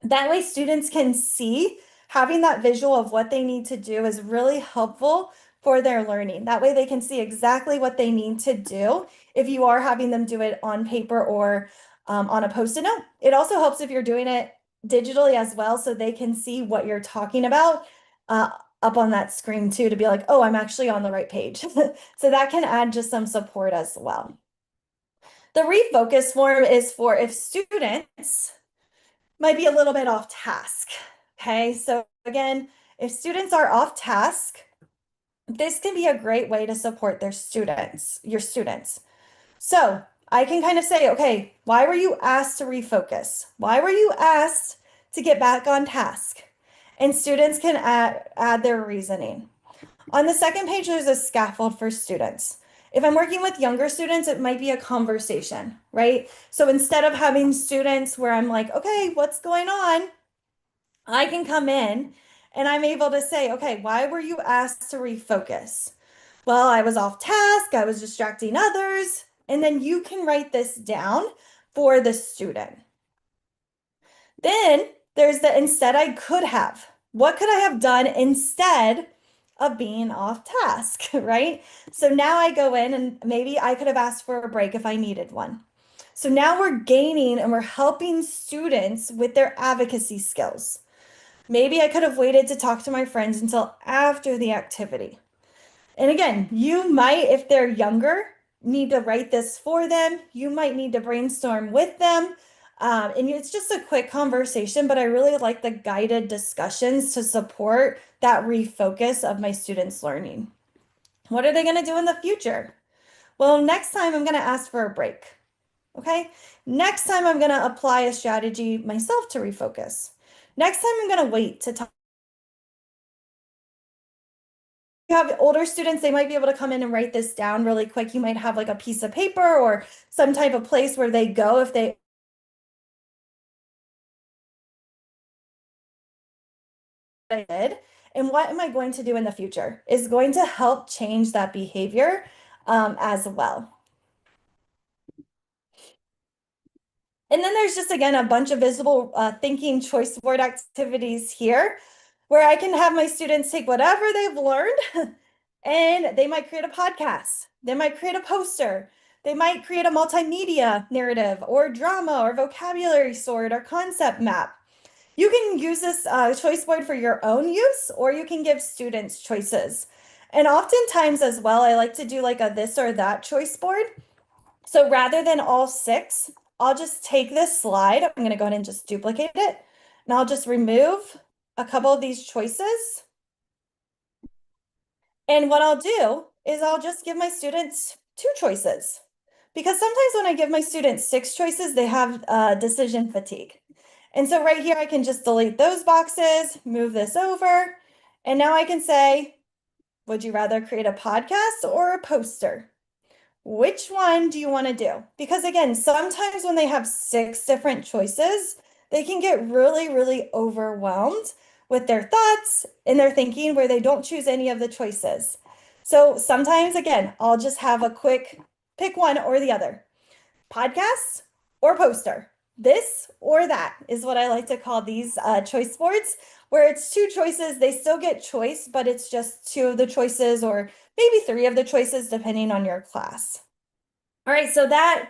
That way students can see, having that visual of what they need to do is really helpful for their learning. That way they can see exactly what they need to do if you are having them do it on paper or on a Post-it note. It also helps if you're doing it digitally as well, so they can see what you're talking about up on that screen too, to be like, oh, I'm actually on the right page. So that can add just some support as well. The refocus form is for if students might be a little bit off task. Okay, so again, if students are off task, this can be a great way to support their students, your students. So I can kind of say, okay, why were you asked to refocus? Why were you asked to get back on task? And students can add their reasoning. On the second page, there's a scaffold for students. If I'm working with younger students, it might be a conversation, right? So instead of having students where I'm like, okay, what's going on? I can come in and I'm able to say, okay, why were you asked to refocus? Well, I was off task, I was distracting others, and then you can write this down for the student. Then there's the instead I could have. What could I have done instead of being off task, right? So now I go in and maybe I could have asked for a break if I needed one. So now we're gaining and we're helping students with their advocacy skills. Maybe I could have waited to talk to my friends until after the activity. And again, you might, if they're younger, need to write this for them. You might need to brainstorm with them. And it's just a quick conversation, but I really like the guided discussions to support that refocus of my students' learning. What are they going to do in the future? Well, next time I'm going to ask for a break. Okay. Next time I'm going to apply a strategy myself to refocus. Next time I'm going to wait to talk. You have older students, they might be able to come in and write this down really quick. You might have like a piece of paper or some type of place where they go if they did. And what am I going to do in the future is going to help change that behavior as well. And then there's just, again, a bunch of visible thinking choice word activities here where I can have my students take whatever they've learned and they might create a podcast. They might create a poster. They might create a multimedia narrative or drama or vocabulary sword or concept map. You can use this choice board for your own use, or you can give students choices. And oftentimes as well, I like to do like a this or that choice board. So rather than all 6, I'll just take this slide. I'm going to go ahead and just duplicate it. And I'll just remove a couple of these choices. And what I'll do is I'll just give my students 2 choices. Because sometimes when I give my students 6 choices, they have decision fatigue. And so right here, I can just delete those boxes, move this over, and now I can say, would you rather create a podcast or a poster? Which one do you want to do? Because again, sometimes when they have 6 different choices, they can get really, really overwhelmed with their thoughts and their thinking where they don't choose any of the choices. So sometimes, again, I'll just have a quick pick one or the other. Podcast or poster. This or that is what I like to call these choice boards, where it's 2 choices. They still get choice, but it's just 2 of the choices or maybe 3 of the choices, depending on your class. All right, so that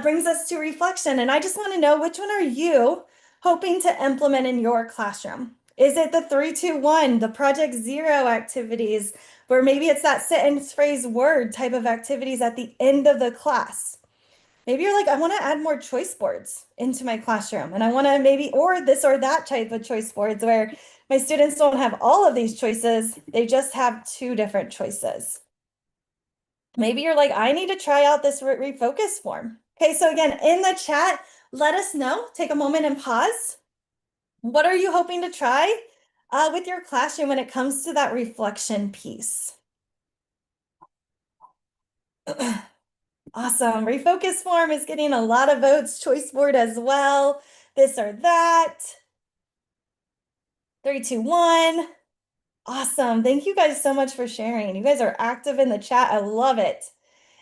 brings us to reflection. And I just want to know, which one are you hoping to implement in your classroom? Is it the 3, 2, 1, the Project Zero activities, where maybe it's that sentence, phrase, word type of activities at the end of the class? Maybe you're like, I want to add more choice boards into my classroom, and I want to maybe, or this or that type of choice boards where my students don't have all of these choices, they just have 2 different choices. Maybe you're like, I need to try out this refocus form. Okay, so again, in the chat, let us know. Take a moment and pause. What are you hoping to try with your classroom when it comes to that reflection piece? Awesome. Refocus form is getting a lot of votes. Choice board as well. This or that. 3, 2, 1. Awesome. Thank you guys so much for sharing. You guys are active in the chat. I love it.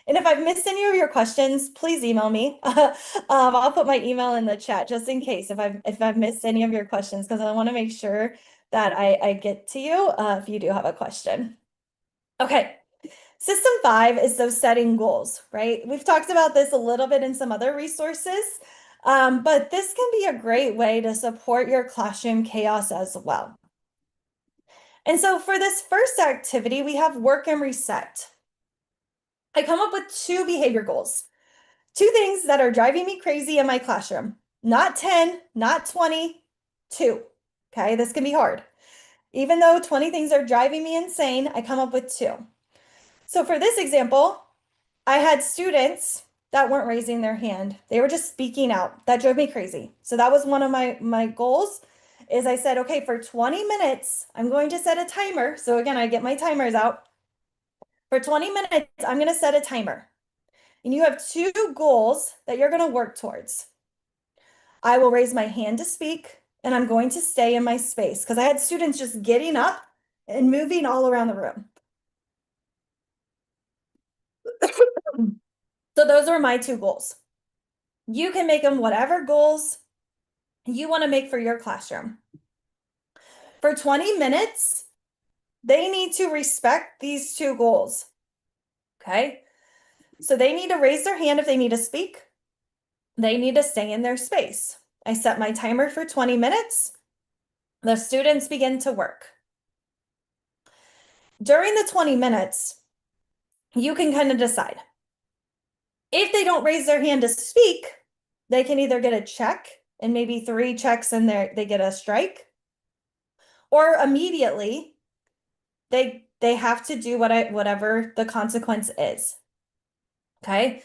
And if I've missed any of your questions, please email me. I'll put my email in the chat just in case if I've missed any of your questions, because I want to make sure that I get to you if you do have a question. Okay. System 5 is those setting goals, right? We've talked about this a little bit in some other resources, but this can be a great way to support your classroom chaos as well. And so for this first activity, we have work and reset. I come up with 2 behavior goals, 2 things that are driving me crazy in my classroom. Not 10, not 20, 2. Okay, this can be hard. Even though 20 things are driving me insane, I come up with 2. So for this example, I had students that weren't raising their hand. They were just speaking out. That drove me crazy. So that was one of my goals is I said, okay, for 20 minutes, I'm going to set a timer. So again, I get my timers out. For 20 minutes, I'm going to set a timer. And you have 2 goals that you're going to work towards. I will raise my hand to speak, and I'm going to stay in my space because I had students just getting up and moving all around the room. So those are my two goals. You can make them whatever goals you want to make for your classroom. For 20 minutes, they need to respect these two goals. Okay? So they need to raise their hand if they need to speak. They need to stay in their space. I set my timer for 20 minutes. The students begin to work. During the 20 minutes, you can kind of decide. If they don't raise their hand to speak, they can either get a check and maybe 3 checks and they get a strike, or immediately they have to do whatever the consequence is. Okay?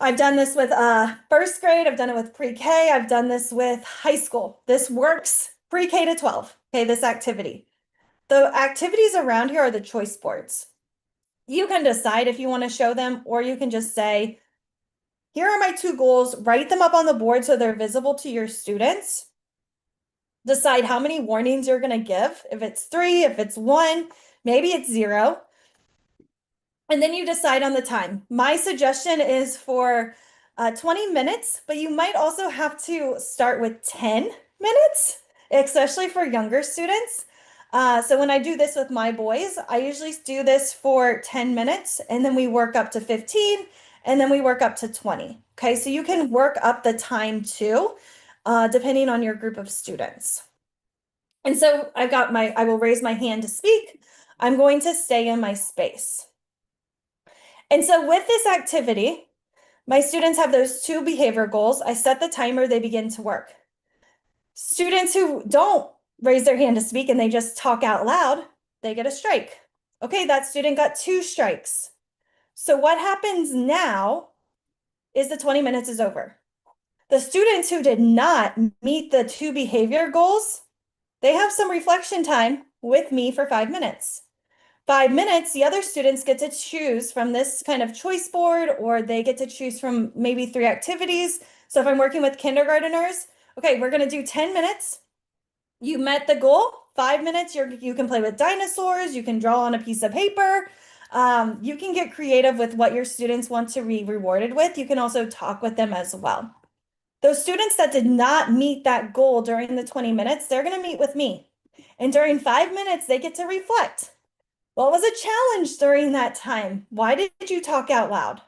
I've done this with first grade, I've done it with pre-K, I've done this with high school. This works pre-K to 12. Okay, this activity. The activities around here are the choice boards. You can decide if you want to show them, or you can just say, here are my 2 goals, write them up on the board so they're visible to your students. Decide how many warnings you're going to give. If it's 3, if it's 1, maybe it's 0. And then you decide on the time. My suggestion is for 20 minutes, but you might also have to start with 10 minutes, especially for younger students. So when I do this with my boys, I usually do this for 10 minutes, and then we work up to 15, and then we work up to 20. Okay, so you can work up the time too, depending on your group of students. And so I will raise my hand to speak. I'm going to stay in my space. And so with this activity, my students have those 2 behavior goals. I set the timer, they begin to work. Students who don't raise their hand to speak and they just talk out loud, they get a strike. Okay, that student got 2 strikes. So what happens now is the 20 minutes is over. The students who did not meet the 2 behavior goals, they have some reflection time with me for 5 minutes. 5 minutes, the other students get to choose from this kind of choice board, or they get to choose from maybe 3 activities. So if I'm working with kindergarteners, okay, we're going to do 10 minutes. You met the goal. 5 minutes, you can play with dinosaurs. You can draw on a piece of paper. You can get creative with what your students want to be rewarded with. You can also talk with them as well. Those students that did not meet that goal during the 20 minutes, they're going to meet with me. And during 5 minutes, they get to reflect. What was a challenge during that time? Why did you talk out loud?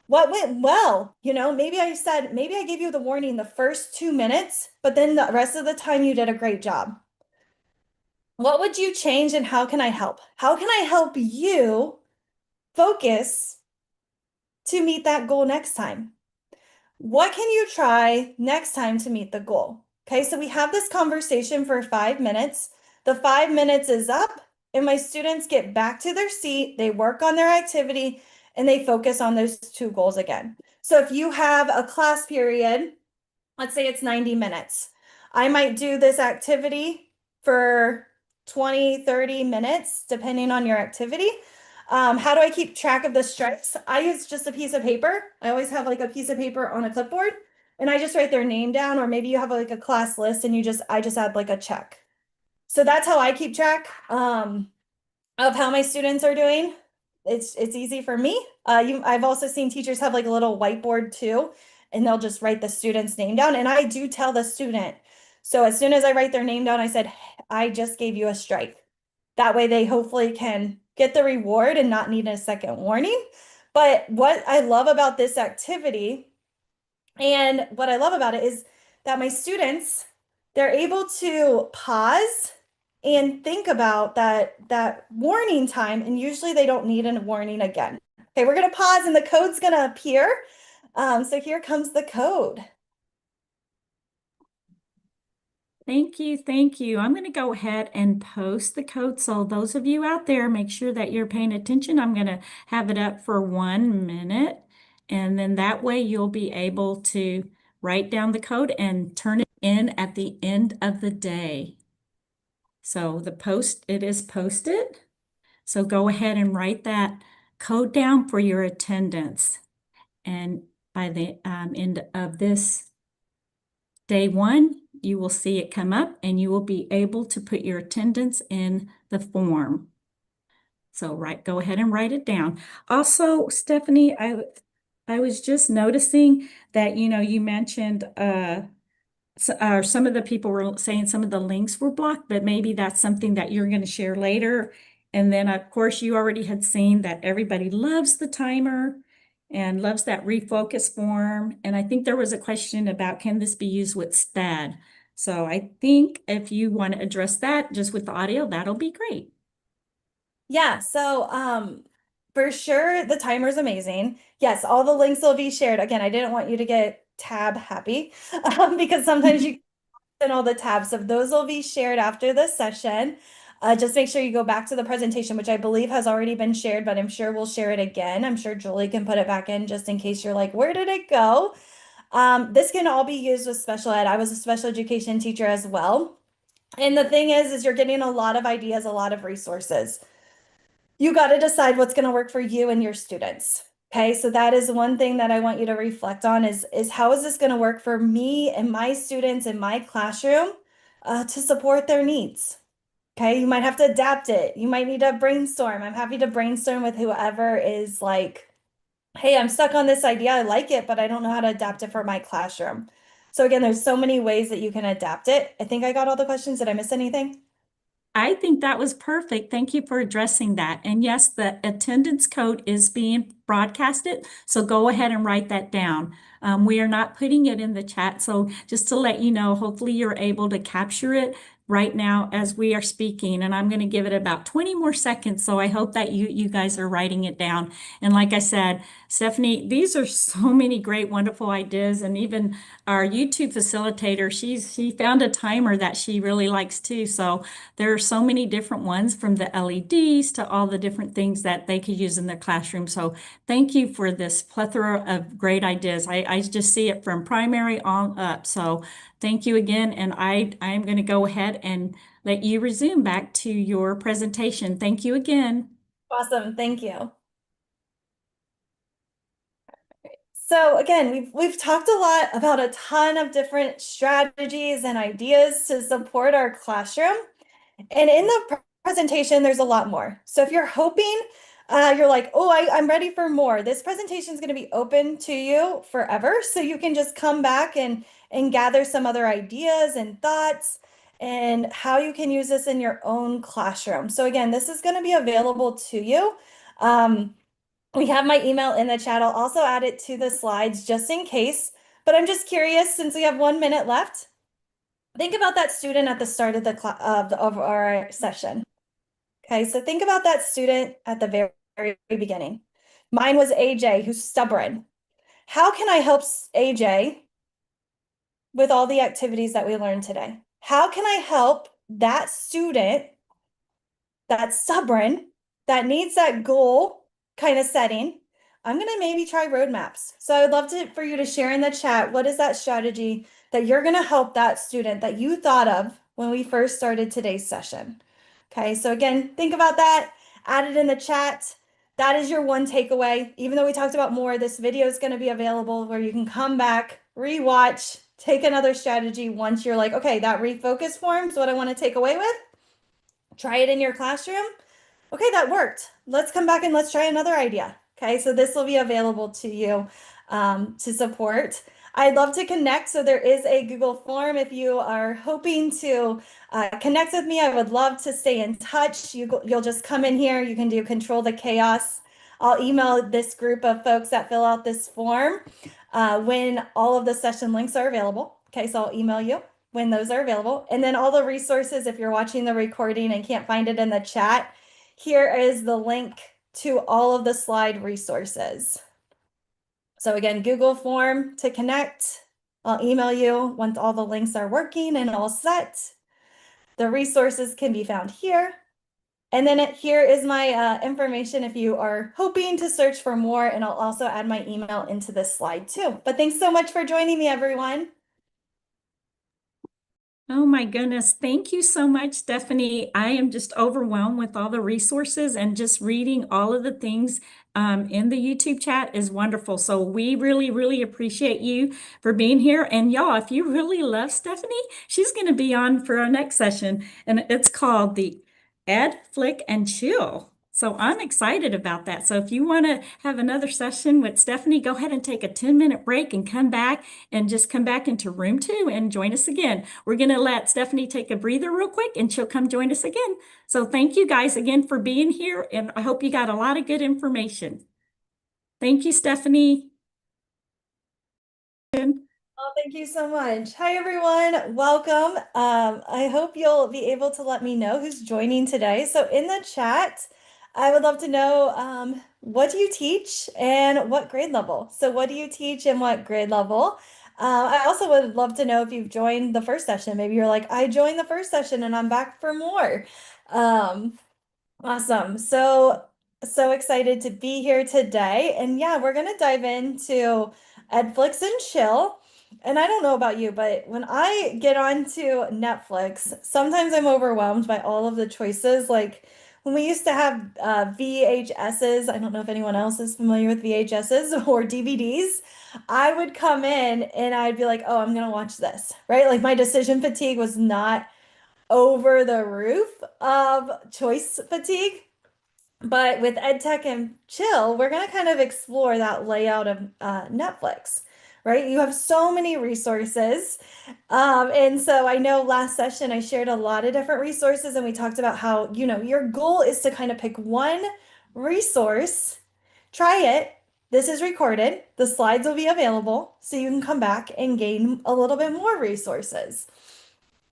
What went well? You know, maybe I gave you the warning the first 2 minutes, but then the rest of the time you did a great job. What would you change, and how can I help? How can I help you focus to meet that goal next time? What can you try next time to meet the goal? Okay, so we have this conversation for 5 minutes. The 5 minutes is up, and my students get back to their seat, they work on their activity, and they focus on those 2 goals again. So if you have a class period, let's say it's 90 minutes, I might do this activity for 20, 30 minutes, depending on your activity. How do I keep track of the stripes? I use just a piece of paper. I always have like a piece of paper on a clipboard, and I just write their name down, or maybe you have like a class list and I just add like a check. So that's how I keep track of how my students are doing. It's easy for me. I've also seen teachers have like a little whiteboard too, and they'll just write the student's name down. And I do tell the student. So as soon as I write their name down, I said, I just gave you a strike. That way they hopefully can get the reward and not need a second warning. But what I love about this activity, and what I love about it, is that my students, they're able to pause and think about that warning time, and usually they don't need a warning again. Okay, we're going to pause and the code's going to appear. So here comes the code. Thank you. Thank you. I'm going to go ahead and post the code. So those of you out there, make sure that you're paying attention. I'm going to have it up for 1 minute. And then that way you'll be able to write down the code and turn it in at the end of the day. So it is posted. So go ahead and write that code down for your attendance. And by the end of this day 1, you will see it come up and you will be able to put your attendance in the form. So go ahead and write it down. Also, Stephanie, I was just noticing that, you mentioned some of the people were saying some of the links were blocked, but maybe that's something that you're going to share later. And then, of course, you already had seen that everybody loves the timer and loves that refocus form. And I think there was a question about, can this be used with STAD? So I think if you want to address that just with the audio, that'll be great. Yeah, so for sure the timer is amazing. Yes, all the links will be shared. Again, I didn't want you to get tab happy because sometimes you and all the tabs. So those will be shared after this session. Just make sure you go back to the presentation, which I believe has already been shared, but I'm sure we'll share it again. I'm sure Julie can put it back in just in case you're like, where did it go? This can all be used with special ed. I was a special education teacher as well. And the thing is you're getting a lot of ideas, a lot of resources. You got to decide what's going to work for you and your students. Okay, so that is one thing that I want you to reflect on is how is this going to work for me and my students in my classroom to support their needs? Okay, you might have to adapt it. You might need to brainstorm. I'm happy to brainstorm with whoever is like, hey, I'm stuck on this idea. I like it, but I don't know how to adapt it for my classroom. So again, there's so many ways that you can adapt it. I think I got all the questions. Did I miss anything? I think that was perfect. Thank you for addressing that. And yes, the attendance code is being broadcasted, so go ahead and write that down. We are not putting it in the chat, so just to let you know, hopefully you're able to capture it right now as we are speaking. And I'm going to give it about 20 more seconds, so I hope that you guys are writing it down. And like I said, Stephanie, these are so many great, wonderful ideas. And even our YouTube facilitator, she found a timer that she really likes too. So there are so many different ones, from the LEDs to all the different things that they could use in their classroom. So thank you for this plethora of great ideas. I just see it from primary on up. So thank you again. And I'm going to go ahead and let you resume back to your presentation. Thank you again. Awesome. Thank you. So again, we've talked a lot about a ton of different strategies and ideas to support our classroom. And in the presentation, there's a lot more. So if you're hoping, you're like, oh, I'm ready for more, this presentation is going to be open to you forever. So you can just come back and gather some other ideas and thoughts and how you can use this in your own classroom. So again, this is going to be available to you. We have my email in the chat. I'll also add it to the slides just in case. But I'm just curious, since we have 1 minute left, think about that student at the start of of our session. Okay, so think about that student at the very beginning. Mine was AJ, who's stubborn. How can I help AJ with all the activities that we learned today? How can I help that student that's stubborn, that needs that goal kind of setting? I'm going to maybe try roadmaps. So I would love for you to share in the chat, what is that strategy that you're going to help that student that you thought of when we first started today's session? Okay, so again, think about that, add it in the chat. That is your one takeaway. Even though we talked about more, this video is going to be available where you can come back, rewatch, take another strategy once you're like, okay, that refocus form is what I want to take away with. Try it in your classroom. Okay, that worked. Let's come back and let's try another idea. Okay, so this will be available to you to support. I'd love to connect. So there is a Google form if you are hoping to connect with me. I would love to stay in touch. You'll just come in here. You can do Control the Chaos. I'll email this group of folks that fill out this form when all of the session links are available. Okay, so I'll email you when those are available. And then all the resources, if you're watching the recording and can't find it in the chat, here is the link to all of the slide resources. So again, Google form to connect. I'll email you once all the links are working and all set. The resources can be found here. And then here is my information if you are hoping to search for more, and I'll also add my email into this slide too. But thanks so much for joining me, everyone. Oh my goodness. Thank you so much, Stephanie. I am just overwhelmed with all the resources and just reading all of the things in the YouTube chat is wonderful. So we really, really appreciate you for being here. And y'all, if you really love Stephanie, she's going to be on for our next session, and it's called the Ed, Flick, and Chill. So I'm excited about that. So if you want to have another session with Stephanie, go ahead and take a 10-minute break and come back and just come back into room 2 and join us again. We're going to let Stephanie take a breather real quick and she'll come join us again. So thank you guys again for being here, and I hope you got a lot of good information. Thank you, Stephanie. Oh, thank you so much. Hi, everyone. Welcome. I hope you'll be able to let me know who's joining today. So in the chat, I would love to know what do you teach and what grade level? So what do you teach and what grade level? I also would love to know if you've joined the first session. Maybe you're like, I joined the first session and I'm back for more. Awesome. So excited to be here today. And yeah, we're gonna dive into Edflix and chill. And I don't know about you, but when I get onto Netflix, sometimes I'm overwhelmed by all of the choices. Like when we used to have VHSs, I don't know if anyone else is familiar with VHSs or DVDs. I would come in and I'd be like, oh, I'm gonna watch this, right? Like my decision fatigue was not over the roof of choice fatigue. But with EdTech and Chill, we're going to kind of explore that layout of Netflix, right? You have so many resources. And so I know last session I shared a lot of different resources, and we talked about how, your goal is to kind of pick one resource, try it. This is recorded. The slides will be available so you can come back and gain a little bit more resources.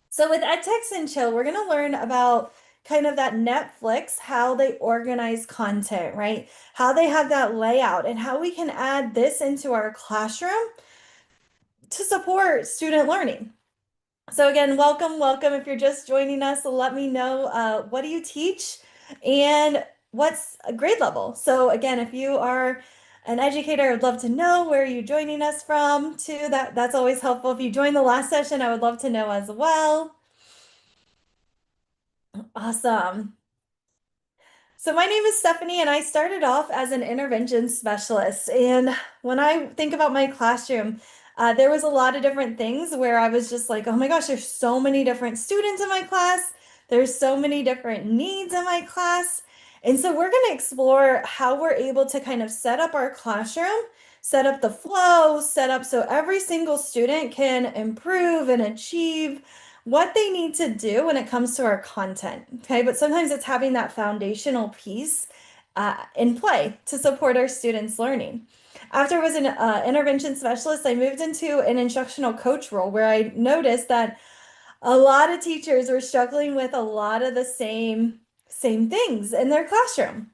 So with EdTech and Chill, we're going to learn about kind of that Netflix, how they organize content, right? How they have that layout and how we can add this into our classroom to support student learning. So again, welcome, welcome. If you're just joining us, let me know what do you teach and what's a grade level. So again, if you are an educator, I'd love to know where you're joining us from too. That's always helpful. If you joined the last session, I would love to know as well. Awesome. So my name is Stephanie, and I started off as an intervention specialist. And when I think about my classroom, there was a lot of different things where I was just like, oh my gosh, there's so many different students in my class. There's so many different needs in my class. And so we're going to explore how we're able to kind of set up our classroom, set up the flow, set up so every single student can improve and achieve what they need to do when it comes to our content. Okay, but sometimes it's having that foundational piece in play to support our students' learning. After I was an intervention specialist, I moved into an instructional coach role where I noticed that a lot of teachers were struggling with a lot of the same things in their classroom.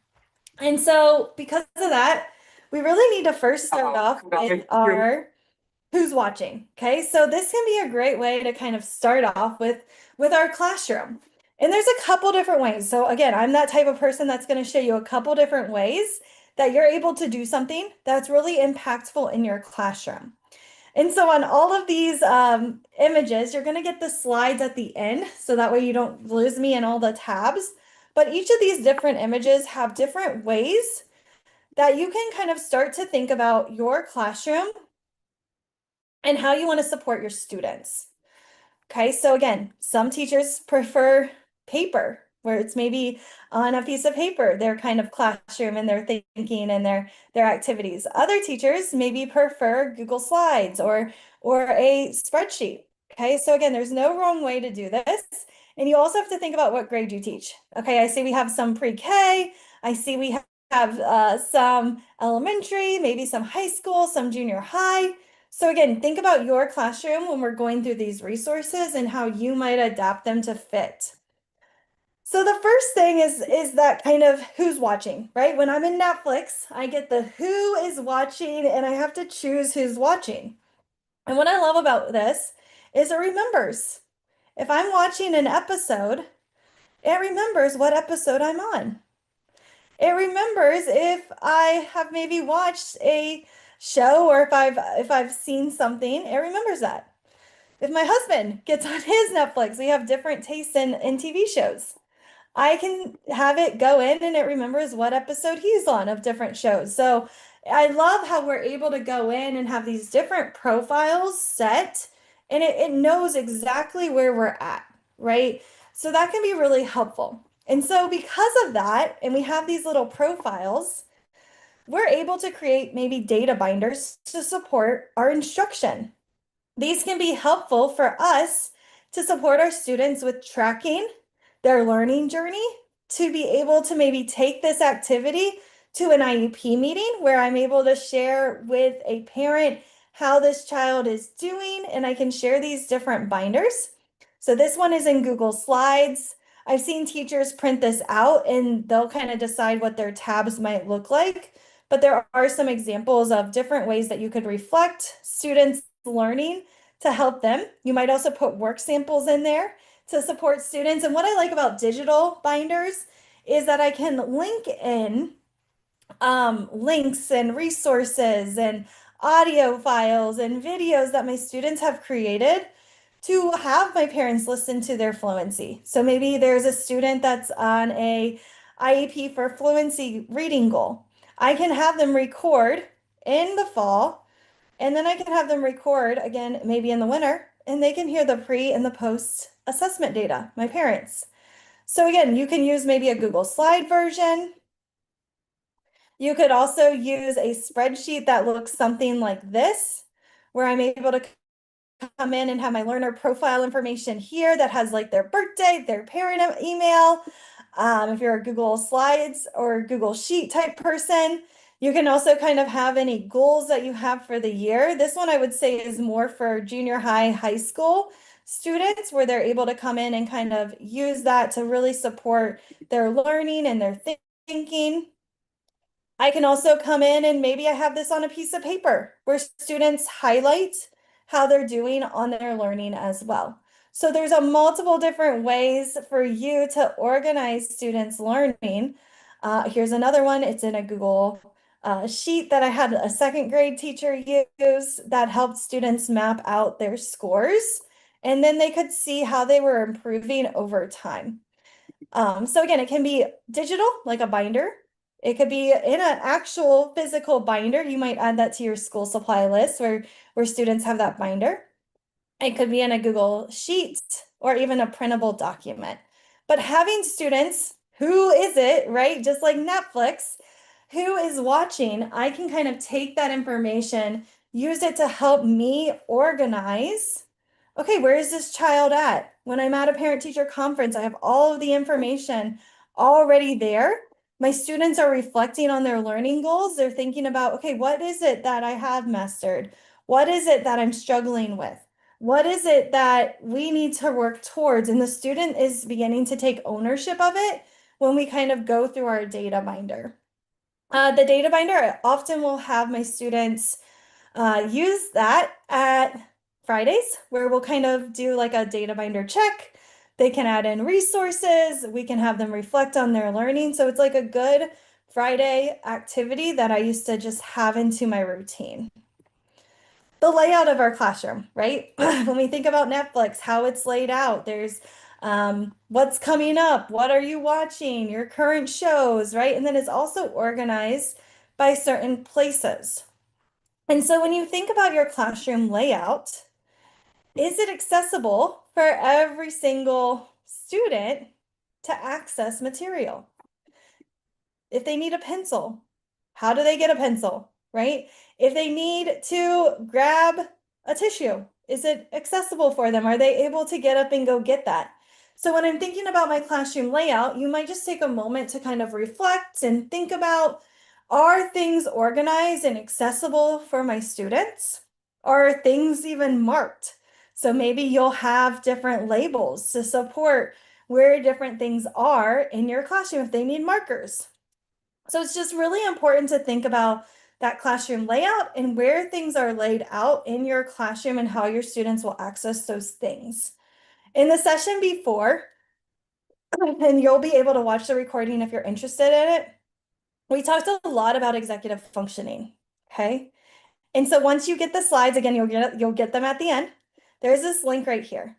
And so because of that, we really need to first start off with our who's watching. Okay, so this can be a great way to kind of start off with our classroom. And there's a couple different ways. So again, I'm that type of person that's going to show you a couple different ways that you're able to do something that's really impactful in your classroom. And so on all of these images, you're going to get the slides at the end, so that way you don't lose me in all the tabs. But each of these different images have different ways that you can kind of start to think about your classroom and how you want to support your students. Okay, so again, some teachers prefer paper, where it's maybe on a piece of paper, their kind of classroom and their thinking and their activities. Other teachers maybe prefer Google Slides or a spreadsheet. Okay, so again, there's no wrong way to do this. And you also have to think about what grade you teach. Okay, I see we have some pre-K. I see we have some elementary, maybe some high school, some junior high. So again, think about your classroom when we're going through these resources and how you might adapt them to fit. So the first thing is that kind of who's watching, right? When I'm in Netflix, I get the who is watching and I have to choose who's watching. And what I love about this is it remembers. If I'm watching an episode, it remembers what episode I'm on. It remembers if I have maybe watched a show or if I've seen something, it remembers that. If my husband gets on his Netflix, we have different tastes in TV shows. I can have it go in and it remembers what episode he's on of different shows. So I love how we're able to go in and have these different profiles set and it knows exactly where we're at, right? So that can be really helpful. And so because of that, and we have these little profiles, we're able to create maybe data binders to support our instruction. These can be helpful for us to support our students with tracking their learning journey, to be able to maybe take this activity to an IEP meeting where I'm able to share with a parent how this child is doing, and I can share these different binders. So this one is in Google Slides. I've seen teachers print this out and they'll kind of decide what their tabs might look like, but there are some examples of different ways that you could reflect students' learning to help them. You might also put work samples in there to support students. And what I like about digital binders is that I can link in links and resources and audio files and videos that my students have created to have my parents listen to their fluency. So maybe there's a student that's on a IEP for fluency reading goal. I can have them record in the fall, and then I can have them record again, maybe in the winter, and they can hear the pre and the post assessment data, my parents. So again, you can use maybe a Google Slide version. You could also use a spreadsheet that looks something like this, where I'm able to come in and have my learner profile information here that has like their birthday, their parent email. If you're a Google Slides or Google Sheet type person, you can also kind of have any goals that you have for the year. This one I would say is more for junior high, high school students, where they're able to come in and kind of use that to really support their learning and their thinking. I can also come in and maybe I have this on a piece of paper where students highlight how they're doing on their learning as well. So there's a multiple different ways for you to organize students' learning. Here's another one. It's in a Google sheet that I had a second grade teacher use that helped students map out their scores. And then they could see how they were improving over time. So again, it can be digital, like a binder. It could be in an actual physical binder. You might add that to your school supply list where students have that binder. It could be in a Google Sheet or even a printable document. But having students, who is it, right? Just like Netflix, who is watching, I can kind of take that information, use it to help me organize. Okay, where is this child at? When I'm at a parent-teacher conference, I have all of the information already there. My students are reflecting on their learning goals. They're thinking about, okay, what is it that I have mastered? What is it that I'm struggling with? What is it that we need to work towards? And the student is beginning to take ownership of it when we kind of go through our data binder. The data binder, I often will have my students use that at Fridays, where we'll kind of do like a data binder check. They can add in resources. We can have them reflect on their learning. So it's like a good Friday activity that I used to just have into my routine. The layout of our classroom, right? When we think about Netflix, how it's laid out, there's what's coming up, what are you watching, your current shows, right? And then it's also organized by certain places. And so when you think about your classroom layout, is it accessible for every single student to access material? If they need a pencil, how do they get a pencil, right? If they need to grab a tissue, is it accessible for them? Are they able to get up and go get that? So when I'm thinking about my classroom layout, you might just take a moment to kind of reflect and think about, are things organized and accessible for my students? Are things even marked? So maybe you'll have different labels to support where different things are in your classroom if they need markers. So it's just really important to think about that classroom layout and where things are laid out in your classroom and how your students will access those things. In the session before, and you'll be able to watch the recording if you're interested in it, we talked a lot about executive functioning, okay? And so once you get the slides, again, you'll get them at the end. there's this link right here.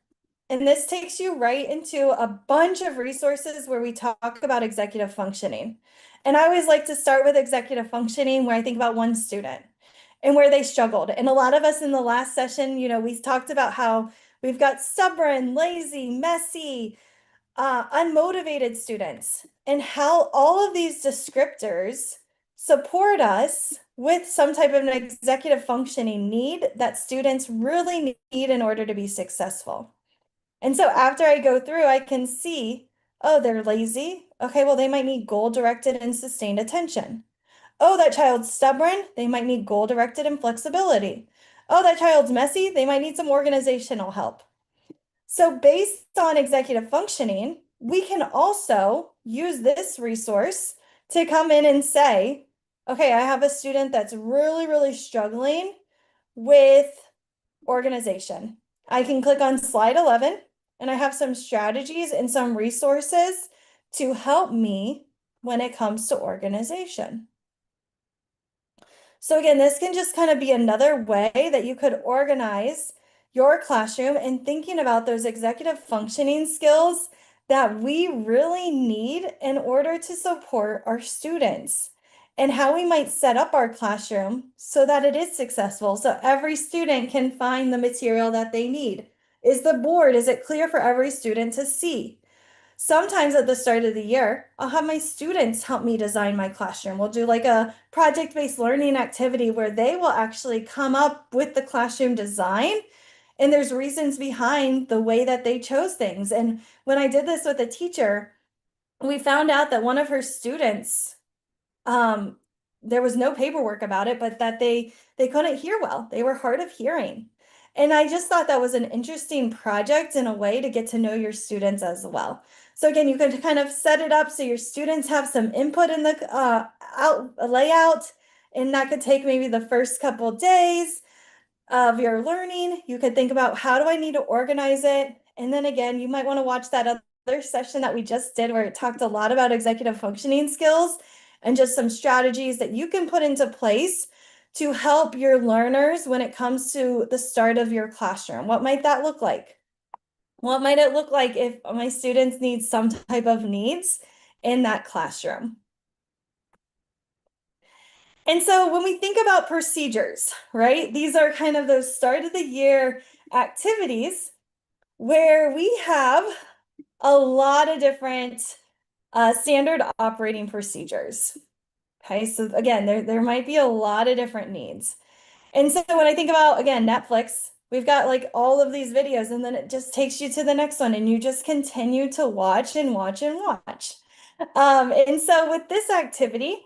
And this takes you right into a bunch of resources where we talk about executive functioning. And I always like to start with executive functioning where I think about one student and where they struggled. And a lot of us in the last session, we talked about how we've got stubborn, lazy, messy, unmotivated students, and how all of these descriptors support us with some type of an executive functioning need that students really need in order to be successful. And so after I go through, I can see, oh, they're lazy. Okay, well, they might need goal-directed and sustained attention. Oh, that child's stubborn. They might need goal-directed and flexibility. Oh, that child's messy. They might need some organizational help. So based on executive functioning, we can also use this resource to come in and say, okay, I have a student that's really, really struggling with organization. I can click on slide 11 and I have some strategies and some resources to help me when it comes to organization. So again, this can just kind of be another way that you could organize your classroom and thinking about those executive functioning skills that we really need in order to support our students and how we might set up our classroom so that it is successful, so every student can find the material that they need. Is it clear for every student to see? Sometimes at the start of the year, I'll have my students help me design my classroom. We'll do like a project-based learning activity where they will actually come up with the classroom design. And there's reasons behind the way that they chose things. And when I did this with a teacher, we found out that one of her students, there was no paperwork about it, but that they couldn't hear well. They were hard of hearing. And I just thought that was an interesting project and a way to get to know your students as well. So again, you can kind of set it up so your students have some input in the layout, and that could take maybe the first couple days of your learning. You could think about, how do I need to organize it? And then again, you might want to watch that other session that we just did where it talked a lot about executive functioning skills and just some strategies that you can put into place to help your learners when it comes to the start of your classroom. What might that look like? What might it look like if my students need some type of needs in that classroom? And so when we think about procedures, right, these are kind of those start of the year activities where we have a lot of different standard operating procedures. Okay, so again, there might be a lot of different needs. And so when I think about, again, Netflix, we've got like all of these videos, and then it just takes you to the next one, and you just continue to watch and watch and watch. And so with this activity,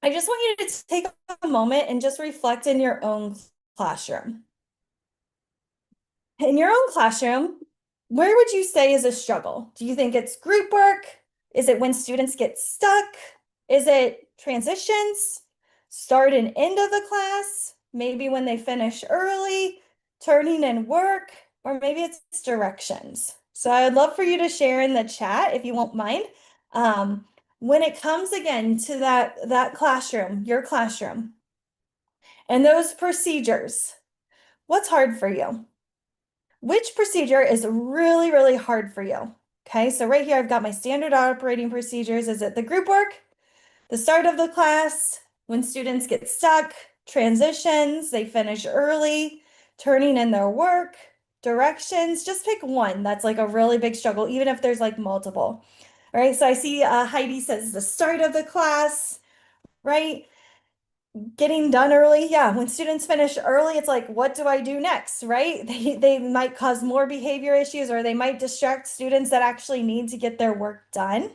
I just want you to take a moment and just reflect in your own classroom. In your own classroom, where would you say is a struggle? Do you think it's group work? Is it when students get stuck? Is it transitions? Start and end of the class? Maybe when they finish early, turning in work, or maybe it's directions. So I would love for you to share in the chat if you won't mind. When it comes again to that classroom, your classroom, and those procedures, what's hard for you? Which procedure is really, really hard for you? Okay, so right here, I've got my standard operating procedures. Is it the group work, the start of the class, when students get stuck, transitions, they finish early, turning in their work, directions? Just pick one that's like a really big struggle, even if there's like multiple. All right, so I see Heidi says the start of the class, right? Getting done early. Yeah, when students finish early, it's like, what do I do next, right? They might cause more behavior issues, or they might distract students that actually need to get their work done.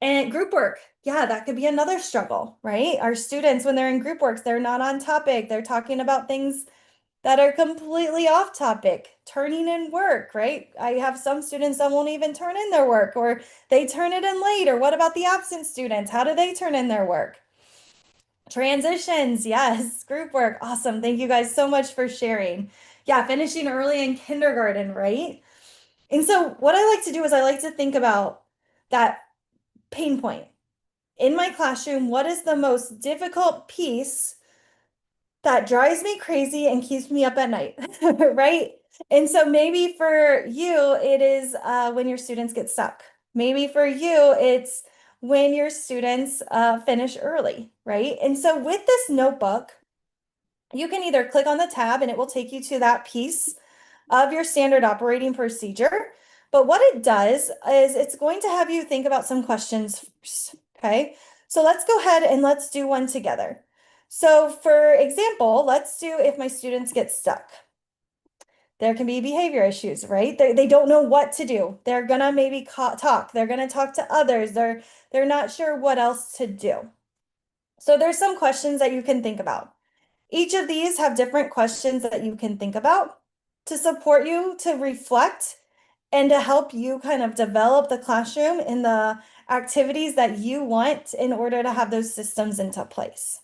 And group work, yeah, that could be another struggle, right? Our students, when they're in group works, they're not on topic. They're talking about things that are completely off topic, turning in work, right? I have some students that won't even turn in their work, or they turn it in late. Or what about the absent students? How do they turn in their work? Transitions, yes, group work. Awesome. Thank you guys so much for sharing. Yeah, finishing early in kindergarten, right? And so what I like to do is I like to think about that pain point. In my classroom, what is the most difficult piece that drives me crazy and keeps me up at night, right? And so maybe for you, it is when your students get stuck. Maybe for you, it's when your students finish early, right? And so with this notebook, you can either click on the tab and it will take you to that piece of your standard operating procedure. But what it does is it's going to have you think about some questions first, okay? So let's go ahead and let's do one together. So for example, let's do if my students get stuck. There can be behavior issues, right? They don't know what to do. They're gonna maybe talk. They're gonna talk to others. They're not sure what else to do. So there's some questions that you can think about. Each of these have different questions that you can think about to support you to reflect and to help you kind of develop the classroom in the activities that you want in order to have those systems into place.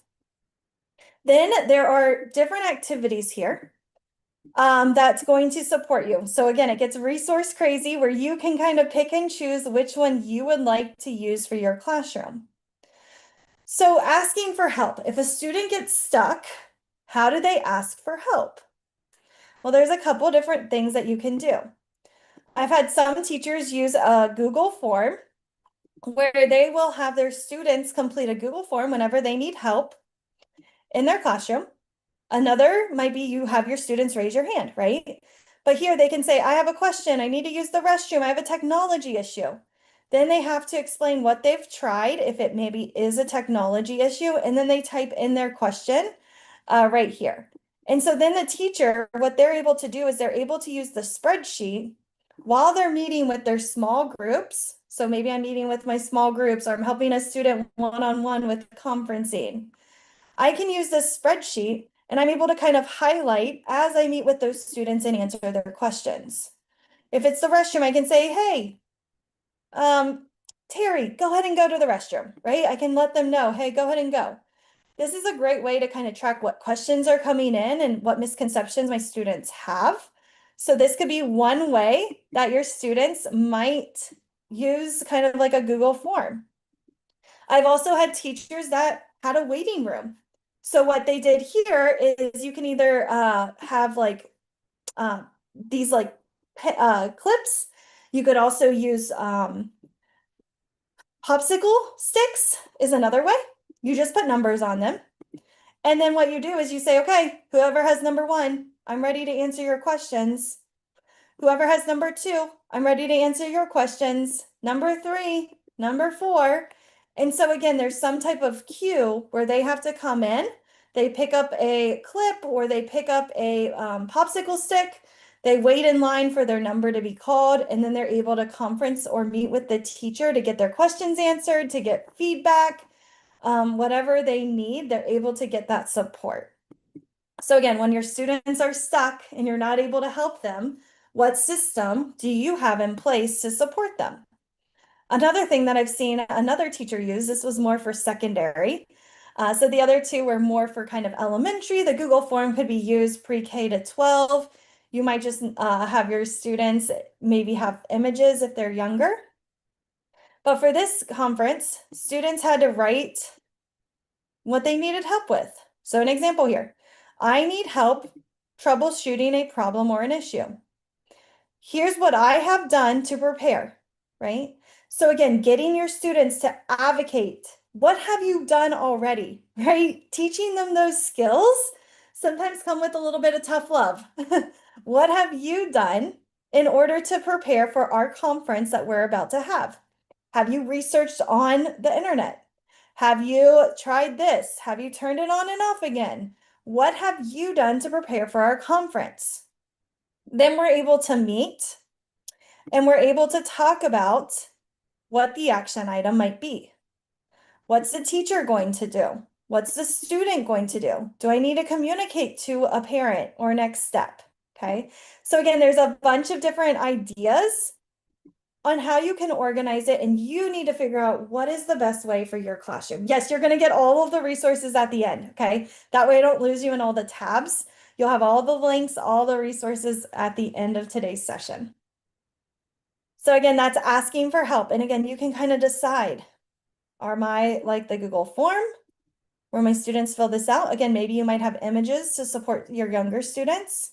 Then there are different activities here that's going to support you. So again, it gets resource crazy where you can kind of pick and choose which one you would like to use for your classroom. So asking for help. If a student gets stuck, how do they ask for help? Well, there's a couple different things that you can do. I've had some teachers use a Google form where they will have their students complete a Google form whenever they need help in their classroom. Another might be you have your students raise your hand, right? But here they can say, I have a question. I need to use the restroom. I have a technology issue. Then they have to explain what they've tried, if it maybe is a technology issue, and then they type in their question right here. And so then the teacher, what they're able to do is they're able to use the spreadsheet while they're meeting with their small groups. So maybe I'm meeting with my small groups or I'm helping a student one-on-one with conferencing. I can use this spreadsheet and I'm able to kind of highlight as I meet with those students and answer their questions. If it's the restroom, I can say, hey, Terry, go ahead and go to the restroom, right? I can let them know, hey, go ahead and go. This is a great way to kind of track what questions are coming in and what misconceptions my students have. So this could be one way that your students might use kind of like a Google form. I've also had teachers that had a waiting room. So what they did here is you can either have like these like clips. You could also use popsicle sticks is another way. You just put numbers on them. And then what you do is you say, okay, whoever has number 1, I'm ready to answer your questions. Whoever has number 2, I'm ready to answer your questions. Number 3, number 4. And so again, there's some type of cue where they have to come in, they pick up a clip or they pick up a popsicle stick, they wait in line for their number to be called, and then they're able to conference or meet with the teacher to get their questions answered, to get feedback. Whatever they need, they're able to get that support. So again, when your students are stuck and you're not able to help them, what system do you have in place to support them? Another thing that I've seen another teacher use, this was more for secondary. So the other two were more for kind of elementary. The Google form could be used pre-K to 12. You might just have your students maybe have images if they're younger. But for this conference, students had to write what they needed help with. So an example here, I need help troubleshooting a problem or an issue. Here's what I have done to prepare, right? So again, getting your students to advocate. What have you done already, right? Teaching them those skills sometimes come with a little bit of tough love. What have you done in order to prepare for our conference that we're about to have? Have you researched on the internet? Have you tried this? Have you turned it on and off again? What have you done to prepare for our conference? Then we're able to meet and we're able to talk about what the action item might be. What's the teacher going to do? What's the student going to do? Do I need to communicate to a parent or next step? Okay. So again, there's a bunch of different ideas on how you can organize it, and you need to figure out what is the best way for your classroom. Yes, you're going to get all of the resources at the end, okay? That way I don't lose you in all the tabs. You'll have all the links, all the resources at the end of today's session. So again, that's asking for help. And again, you can kind of decide, am I like the Google form? where my students fill this out. Again, maybe you might have images to support your younger students.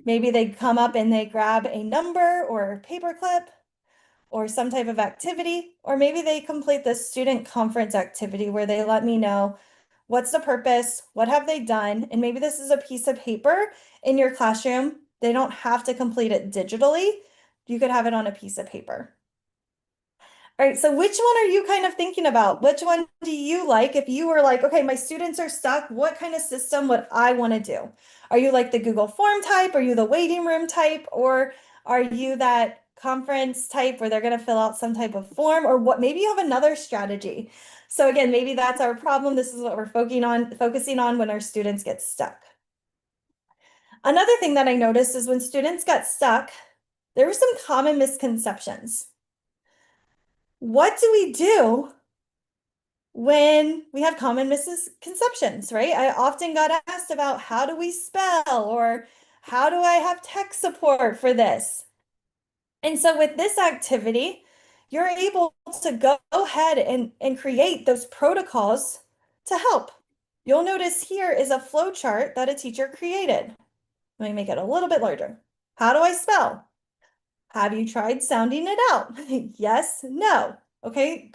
Maybe they come up and they grab a number or a paperclip or some type of activity, or maybe they complete the student conference activity where they let me know what's the purpose, what have they done, and maybe this is a piece of paper in your classroom. They don't have to complete it digitally. You could have it on a piece of paper. All right, so which one are you kind of thinking about? Which one do you like? If you were like, okay, my students are stuck, what kind of system would I want to do? Are you like the Google Form type? Are you the waiting room type? Or are you that conference type where they're going to fill out some type of form? Or what? Maybe you have another strategy. So again, maybe that's our problem. This is what we're focusing on when our students get stuck. Another thing that I noticed is when students got stuck, there were some common misconceptions. What do we do when we have common misconceptions, right? I often got asked about how do we spell or how do I have tech support for this? And so with this activity, you're able to go ahead and create those protocols to help. You'll notice here is a flow chart that a teacher created. Let me make it a little bit larger. How do I spell? Have you tried sounding it out? Yes, no. Okay,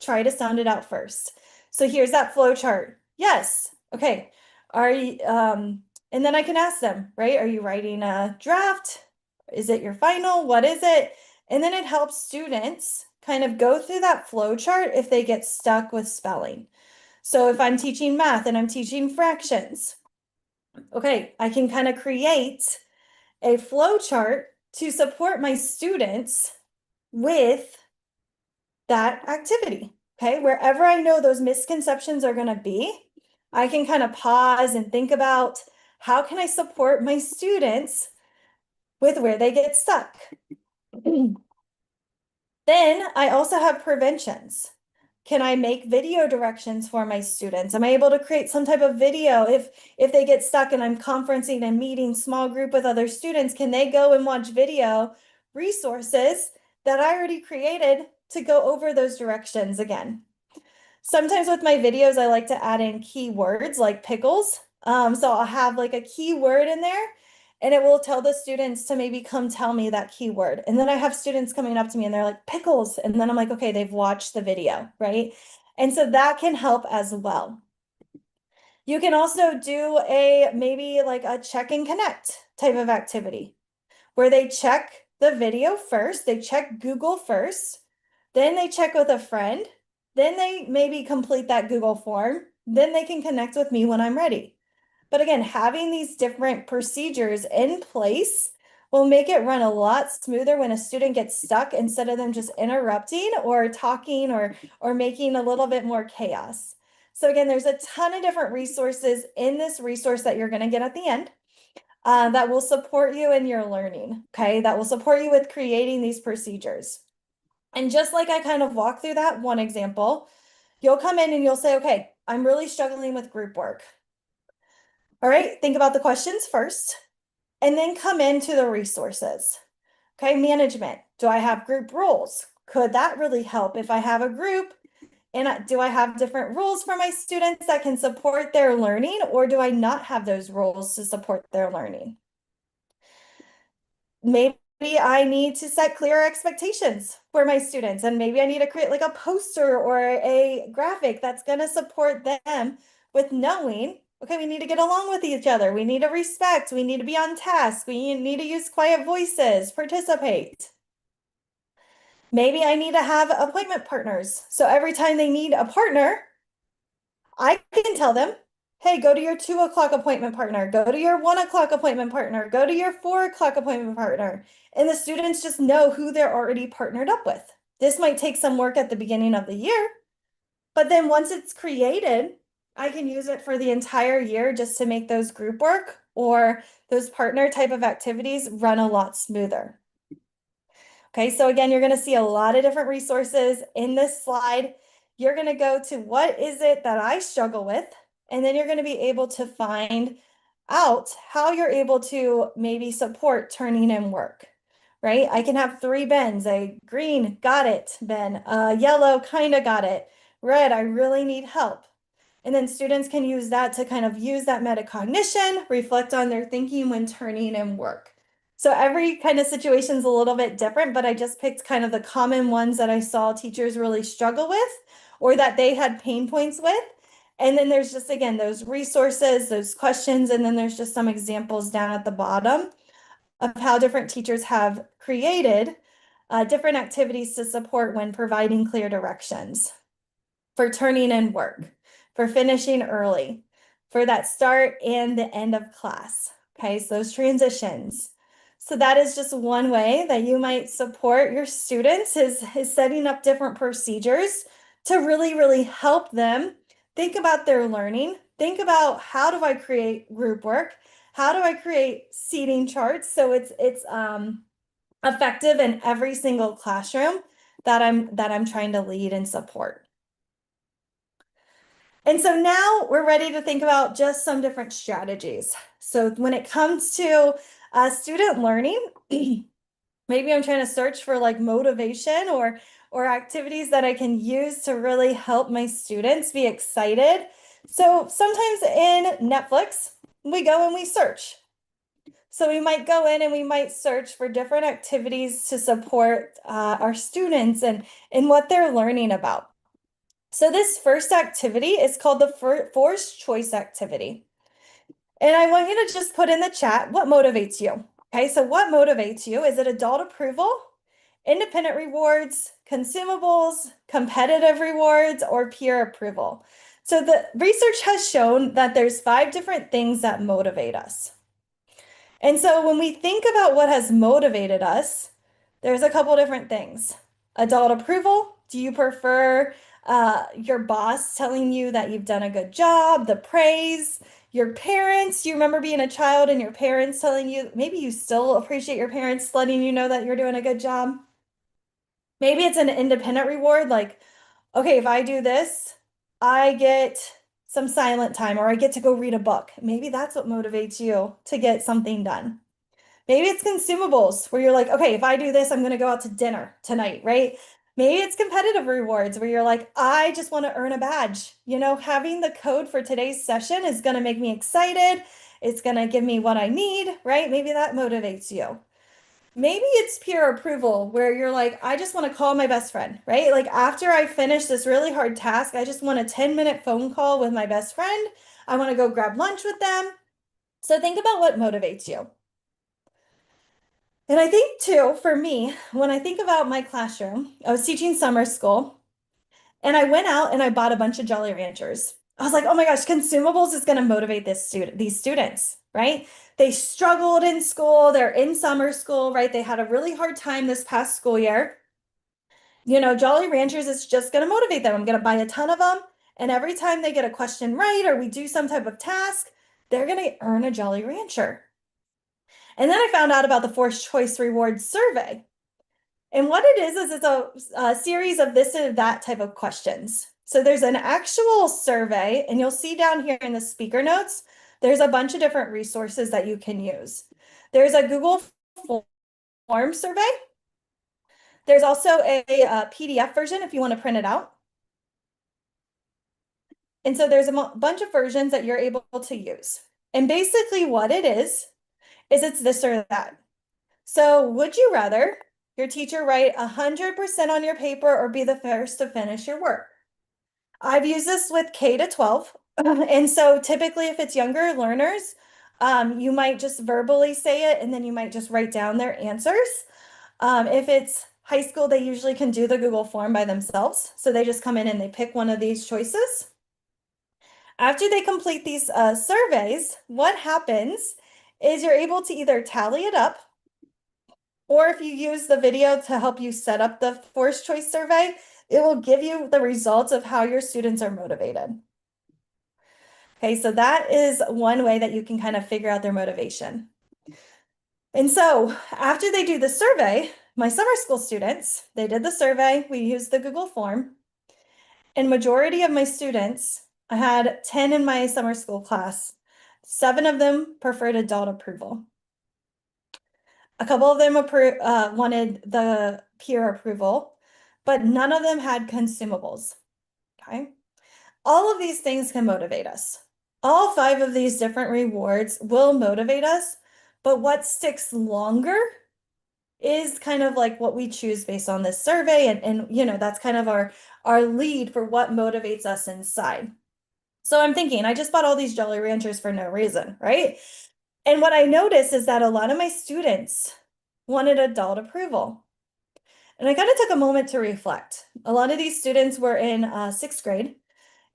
try to sound it out first. So here's that flow chart. Yes. Okay. Are you, and then I can ask them, right? Are you writing a draft? Is it your final? What is it? And then it helps students kind of go through that flow chart if they get stuck with spelling. So if I'm teaching math and I'm teaching fractions, okay, I can kind of create a flow chart to support my students with that activity. Okay, wherever I know those misconceptions are going to be, I can kind of pause and think about how can I support my students with where they get stuck. Then I also have preventions. Can I make video directions for my students? Am I able to create some type of video if they get stuck and I'm conferencing and meeting small group with other students, can they go and watch video resources that I already created to go over those directions again? Sometimes with my videos, I like to add in keywords like pickles. So I'll have like a keyword in there and it will tell the students to maybe come tell me that keyword. And then I have students coming up to me and they're like, pickles. And then I'm like, okay, they've watched the video, right? And so that can help as well. You can also do maybe like a check and connect type of activity where they check the video first, they check Google first, then they check with a friend, then they maybe complete that Google form, then they can connect with me when I'm ready. But again, having these different procedures in place will make it run a lot smoother when a student gets stuck instead of them just interrupting or talking or making a little bit more chaos. So again, there's a ton of different resources in this resource that you're going to get at the end that will support you in your learning, okay? That will support you with creating these procedures. And just like I kind of walked through that one example, you'll come in and you'll say, okay, I'm really struggling with group work. All right, think about the questions first, and then come into the resources. Okay, management. Do I have group rules? Could that really help if I have a group? And do I have different rules for my students that can support their learning, or do I not have those rules to support their learning? Maybe I need to set clear expectations for my students, and maybe I need to create like a poster or a graphic that's going to support them with knowing, okay, we need to get along with each other. We need to respect. We need to be on task. We need to use quiet voices, participate. Maybe I need to have appointment partners. So every time they need a partner, I can tell them, hey, go to your 2 o'clock appointment partner, go to your 1 o'clock appointment partner, go to your 4 o'clock appointment partner. And the students just know who they're already partnered up with. This might take some work at the beginning of the year, but then once it's created, I can use it for the entire year just to make those group work or those partner type of activities run a lot smoother. Okay, so again, you're going to see a lot of different resources in this slide. You're going to go to what is it that I struggle with, and then you're going to be able to find out how you're able to maybe support turning in work, right? I can have 3 bins, a green, got it, bin, a yellow, kind of got it, red, I really need help. And then students can use that to kind of use that metacognition, reflect on their thinking when turning in work. So every kind of situation is a little bit different, but I just picked kind of the common ones that I saw teachers really struggle with or that they had pain points with. And then there's just, again, those resources, those questions, and then there's just some examples down at the bottom of how different teachers have created different activities to support when providing clear directions for turning in work, for finishing early, for that start and the end of class. Okay, so those transitions. So that is just one way that you might support your students is setting up different procedures to really, really help them think about their learning. Think about how do I create group work? How do I create seating charts so it's effective in every single classroom that I'm trying to lead and support. And so now we're ready to think about just some different strategies. So when it comes to student learning, maybe I'm trying to search for like motivation or activities that I can use to really help my students be excited. So sometimes in Netflix, we go and we search. So we might go in and we might search for different activities to support our students and what they're learning about. So this first activity is called the forced choice activity. And I want you to just put in the chat what motivates you. Okay, so what motivates you? Is it adult approval, independent rewards, consumables, competitive rewards, or peer approval? So the research has shown that there's 5 different things that motivate us. And so when we think about what has motivated us, there's a couple different things. Adult approval. Do you prefer your boss telling you that you've done a good job, the praise? Your parents, you remember being a child and your parents telling you, maybe you still appreciate your parents letting you know that you're doing a good job. Maybe it's an independent reward, like, okay, if I do this, I get some silent time or I get to go read a book. Maybe that's what motivates you to get something done. Maybe it's consumables where you're like, okay, if I do this, I'm going to go out to dinner tonight, right? Maybe it's competitive rewards where you're like, I just want to earn a badge. You know, having the code for today's session is going to make me excited. It's going to give me what I need, right? Maybe that motivates you. Maybe it's peer approval where you're like, I just want to call my best friend, right? Like after I finish this really hard task, I just want a 10-minute phone call with my best friend. I want to go grab lunch with them. So think about what motivates you. And I think too, for me, when I think about my classroom, I was teaching summer school and I went out and I bought a bunch of Jolly Ranchers. I was like, oh my gosh, consumables is going to motivate these students, right? They struggled in school, they're in summer school, right? They had a really hard time this past school year. You know, Jolly Ranchers is just going to motivate them. I'm going to buy a ton of them. And every time they get a question right or we do some type of task, they're going to earn a Jolly Rancher. And then I found out about the forced choice rewards survey. And what it is it's a series of this and that type of questions. So there's an actual survey, and you'll see down here in the speaker notes, there's a bunch of different resources that you can use. There's a Google form survey. There's also a PDF version if you want to print it out. And so there's a bunch of versions that you're able to use. And basically what it is it's this or that. So would you rather your teacher write 100% on your paper or be the first to finish your work? I've used this with K to 12. And so typically if it's younger learners, you might just verbally say it and then you might just write down their answers. If it's high school, they usually can do the Google form by themselves. So they just come in and they pick one of these choices. After they complete these surveys, what happens is you're able to either tally it up, or if you use the video to help you set up the forced choice survey, it will give you the results of how your students are motivated. Okay, so that is one way that you can kind of figure out their motivation. And so after they do the survey, my summer school students, they did the survey, we used the Google form, and majority of my students, I had 10 in my summer school class, 7 of them preferred adult approval. A couple of them wanted the peer approval, but none of them had consumables. Okay. All of these things can motivate us. All five of these different rewards will motivate us, but what sticks longer is kind of like what we choose based on this survey. And that's kind of our lead for what motivates us inside. So I'm thinking, I just bought all these Jolly Ranchers for no reason, right? And what I noticed is that a lot of my students wanted adult approval. And I kind of took a moment to reflect. A lot of these students were in sixth grade,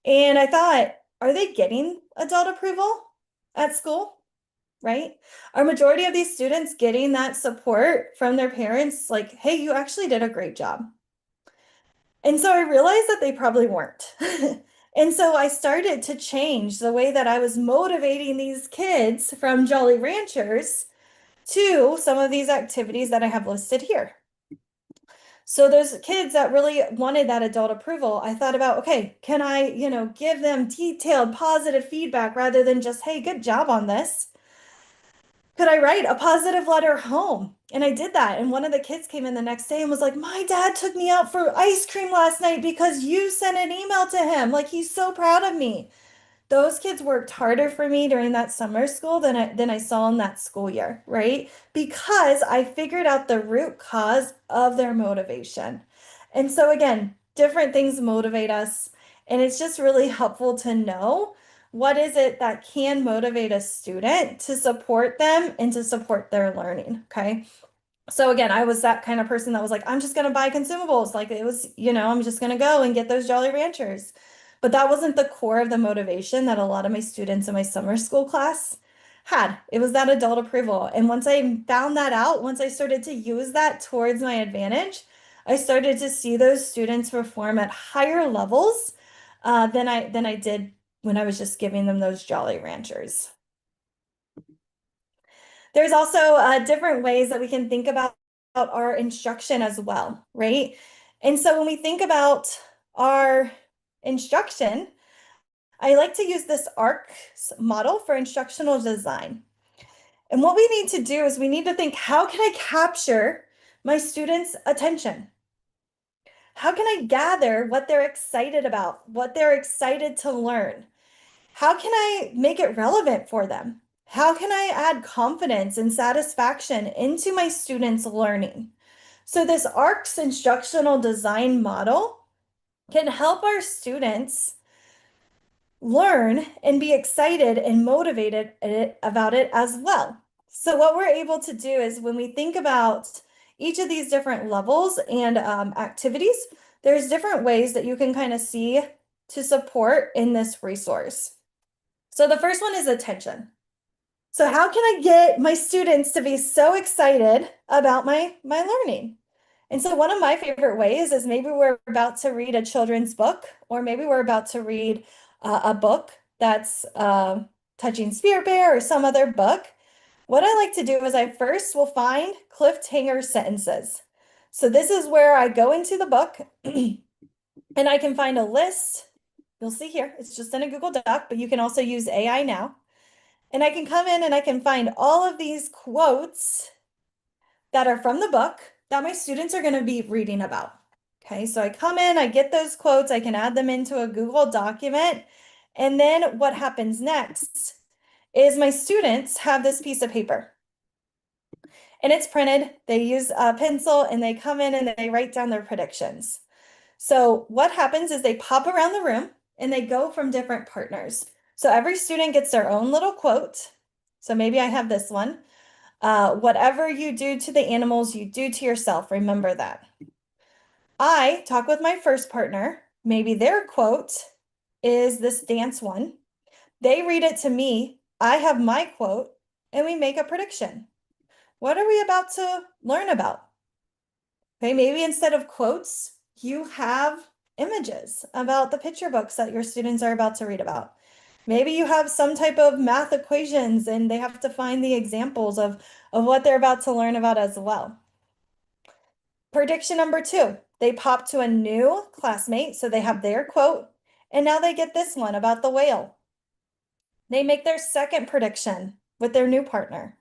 and I thought, are they getting adult approval at school? Right? Are majority of these students getting that support from their parents? Like, hey, you actually did a great job. And so I realized that they probably weren't. And so I started to change the way that I was motivating these kids from Jolly Ranchers to some of these activities that I have listed here. So those kids that really wanted that adult approval, I thought about, okay, can I, give them detailed positive feedback rather than just, hey, good job on this? Could I write a positive letter home? And I did that. And one of the kids came in the next day and was like, my dad took me out for ice cream last night because you sent an email to him. Like, he's so proud of me. Those kids worked harder for me during that summer school than I saw in that school year, right? Because I figured out the root cause of their motivation. And so again, different things motivate us, and it's just really helpful to know what is it that can motivate a student to support them and to support their learning, okay? So again, I was that kind of person that was like, I'm just going to buy consumables. Like it was, I'm just going to go and get those Jolly Ranchers. But that wasn't the core of the motivation that a lot of my students in my summer school class had. It was that adult approval. And once I found that out, once I started to use that towards my advantage, I started to see those students perform at higher levels than I did when I was just giving them those Jolly Ranchers. There's also different ways that we can think about our instruction as well, right? And so when we think about our instruction, I like to use this ARC model for instructional design. And what we need to do is we need to think, how can I capture my students' attention? How can I gather what they're excited about, what they're excited to learn? How can I make it relevant for them? How can I add confidence and satisfaction into my students' learning? So this ARC's instructional design model can help our students learn and be excited and motivated about it as well. So what we're able to do is when we think about each of these different levels and activities, there's different ways that you can kind of see to support in this resource. So the first one is attention. So how can I get my students to be so excited about my learning? And so one of my favorite ways is maybe we're about to read a children's book, or maybe we're about to read a book that's Touching Spirit Bear or some other book. What I like to do is I first will find cliffhanger sentences. So this is where I go into the book and I can find a list. You'll see here, it's just in a Google Doc, but you can also use AI now. And I can come in and I can find all of these quotes that are from the book that my students are going to be reading about. Okay, so I come in, I get those quotes, I can add them into a Google document. And then what happens next is my students have this piece of paper. And it's printed, they use a pencil, and they come in and they write down their predictions. So what happens is they pop around the room and they go from different partners. So every student gets their own little quote. So maybe I have this one. Whatever you do to the animals, you do to yourself. Remember that. I talk with my first partner. Maybe their quote is this dance one. They read it to me. I have my quote, and we make a prediction. What are we about to learn about? Okay, maybe instead of quotes, you have images about the picture books that your students are about to read about. Maybe you have some type of math equations and they have to find the examples of what they're about to learn about as well. Prediction number 2, they pop to a new classmate, so they have their quote, and now they get this one about the whale. They make their second prediction with their new partner.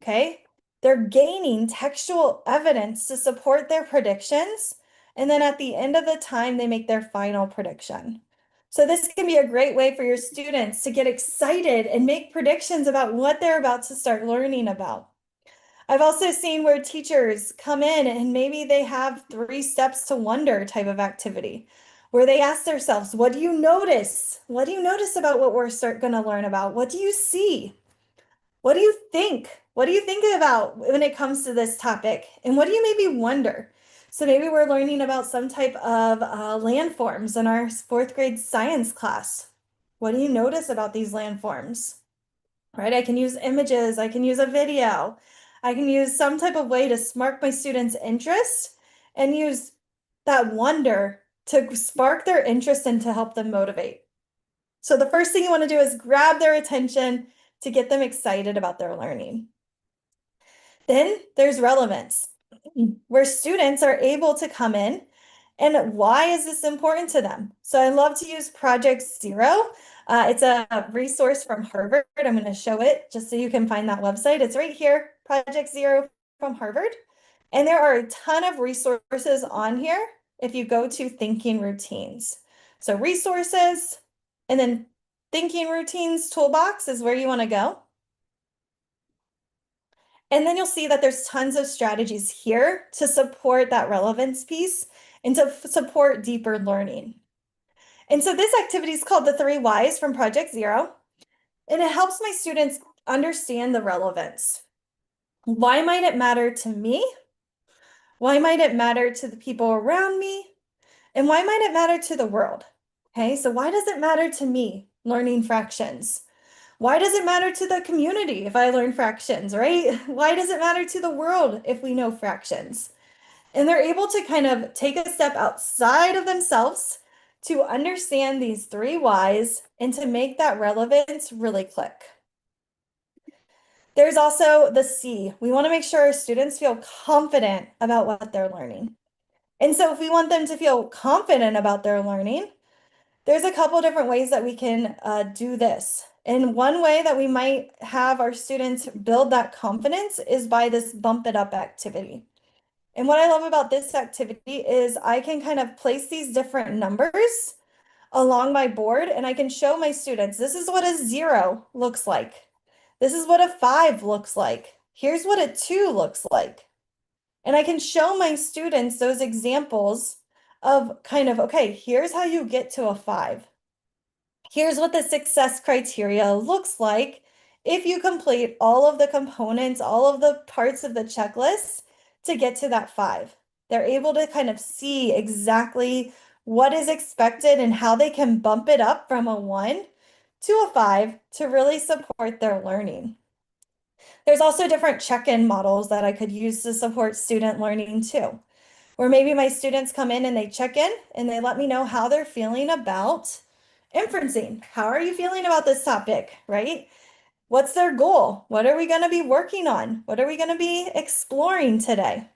Okay, they're gaining textual evidence to support their predictions. And then at the end of the time, they make their final prediction. So this can be a great way for your students to get excited and make predictions about what they're about to start learning about. I've also seen where teachers come in and maybe they have 3 steps to wonder type of activity, where they ask themselves, what do you notice? What do you notice about what we're going to learn about? What do you see? What do you think? What do you think about when it comes to this topic? And what do you maybe wonder? So maybe we're learning about some type of landforms in our 4th grade science class. What do you notice about these landforms? Right? I can use images, I can use a video, I can use some type of way to spark my students' interest and use that wonder to spark their interest and to help them motivate. So the first thing you want to do is grab their attention to get them excited about their learning. Then there's relevance, where students are able to come in and why is this important to them? So I love to use Project Zero. It's a resource from Harvard. I'm going to show it just so you can find that website. It's right here, Project Zero from Harvard. And there are a ton of resources on here if you go to Thinking Routines. So resources and then Thinking Routines toolbox is where you want to go. And then you'll see that there's tons of strategies here to support that relevance piece and to support deeper learning. And so this activity is called the 3 Whys from Project Zero, and it helps my students understand the relevance. Why might it matter to me? Why might it matter to the people around me? And why might it matter to the world? Okay, so why does it matter to me learning fractions? Why does it matter to the community if I learn fractions, right? Why does it matter to the world if we know fractions? And they're able to kind of take a step outside of themselves to understand these 3 whys and to make that relevance really click. There's also the C. We want to make sure our students feel confident about what they're learning. And so if we want them to feel confident about their learning, there's a couple different ways that we can do this. And one way that we might have our students build that confidence is by this bump it up activity. And what I love about this activity is I can kind of place these different numbers along my board and I can show my students, this is what a 0 looks like. This is what a 5 looks like. Here's what a 2 looks like. And I can show my students those examples of kind of, okay, here's how you get to a 5. Here's what the success criteria looks like if you complete all of the components, all of the parts of the checklist to get to that 5. They're able to kind of see exactly what is expected and how they can bump it up from a 1 to a 5 to really support their learning. There's also different check-in models that I could use to support student learning too, where maybe my students come in and they check in and they let me know how they're feeling about inferencing. How are you feeling about this topic, right? What's their goal? What are we going to be working on? What are we going to be exploring today?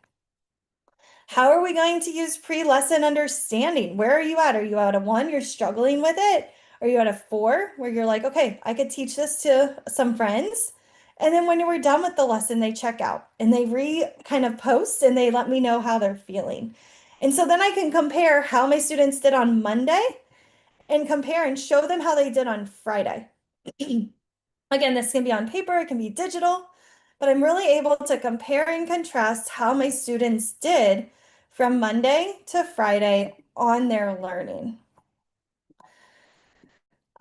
How are we going to use pre-lesson understanding? Where are you at? Are you at a 1, you're struggling with it? Are you at a 4, where you're like, okay, I could teach this to some friends? And then when we're done with the lesson, they check out and they kind of post and they let me know how they're feeling. And so then I can compare how my students did on Monday and compare and show them how they did on Friday. Again, this can be on paper, it can be digital, but I'm really able to compare and contrast how my students did from Monday to Friday on their learning.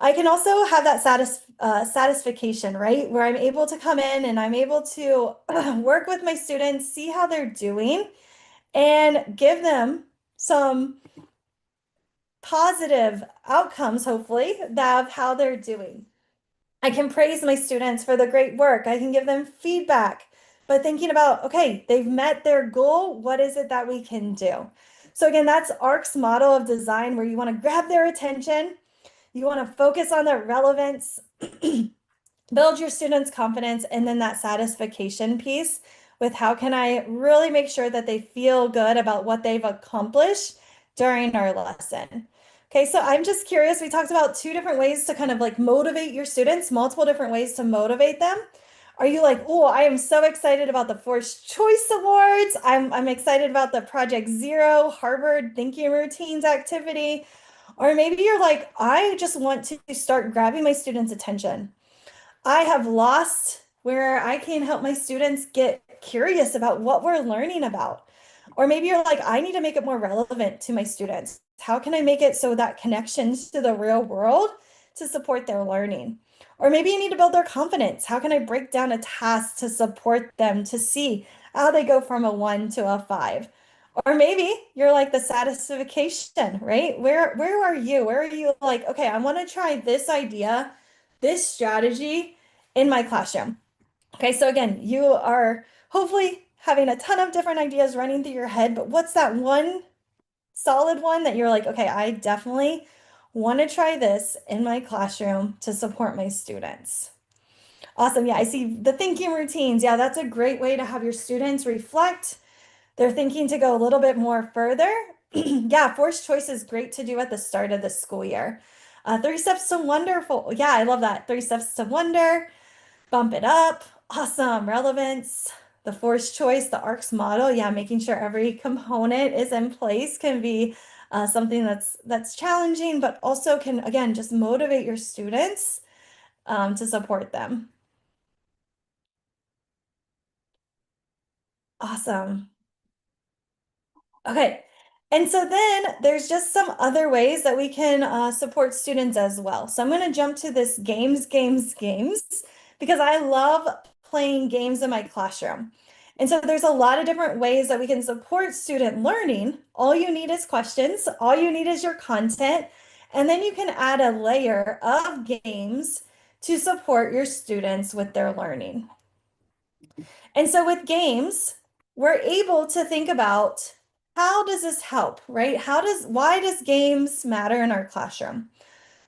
I can also have that satisfaction, right? Where I'm able to come in and I'm able to work with my students, see how they're doing, and give them some positive outcomes, hopefully, of how they're doing. I can praise my students for the great work. I can give them feedback, but thinking about, okay, they've met their goal. What is it that we can do? So again, that's ARC's model of design, where you want to grab their attention. You want to focus on their relevance, build your students' confidence, and then that satisfaction piece with how can I really make sure that they feel good about what they've accomplished during our lesson. Okay, so I'm just curious, we talked about 2 different ways to kind of like motivate your students, multiple different ways to motivate them. Are you like, oh, I am so excited about the Forced Choice Awards. I'm excited about the Project Zero Harvard Thinking Routines activity. Or maybe you're like, I just want to start grabbing my students' attention. I have lost where I can help my students get curious about what we're learning about. Or maybe you're like, I need to make it more relevant to my students. How can I make it so that connections to the real world to support their learning? Or maybe you need to build their confidence. How can I break down a task to support them to see how they go from a 1 to a 5? Or maybe you're like the satisfaction, right? Where are you? Where are you like, okay, I want to try this idea, this strategy in my classroom. Okay, so again, you are hopefully having a ton of different ideas running through your head, but what's that one solid one that you're like, okay, I definitely want to try this in my classroom to support my students? Awesome. Yeah, I see the thinking routines. Yeah, that's a great way to have your students reflect. They're thinking to go a little bit more further. Yeah, forced choice is great to do at the start of the school year. 3 steps to wonderful. Yeah, I love that. 3 steps to wonder, bump it up. Awesome. Relevance, the forced choice, the ARCS model. Yeah, making sure every component is in place can be something that's challenging, but also can, again, just motivate your students to support them. Awesome. Okay. And so then there's just some other ways that we can support students as well. So I'm going to jump to this games, because I love playing games in my classroom. And so there's a lot of different ways that we can support student learning. All you need is questions, all you need is your content, and then you can add a layer of games to support your students with their learning. And so with games, we're able to think about how does this help, right? Why does games matter in our classroom?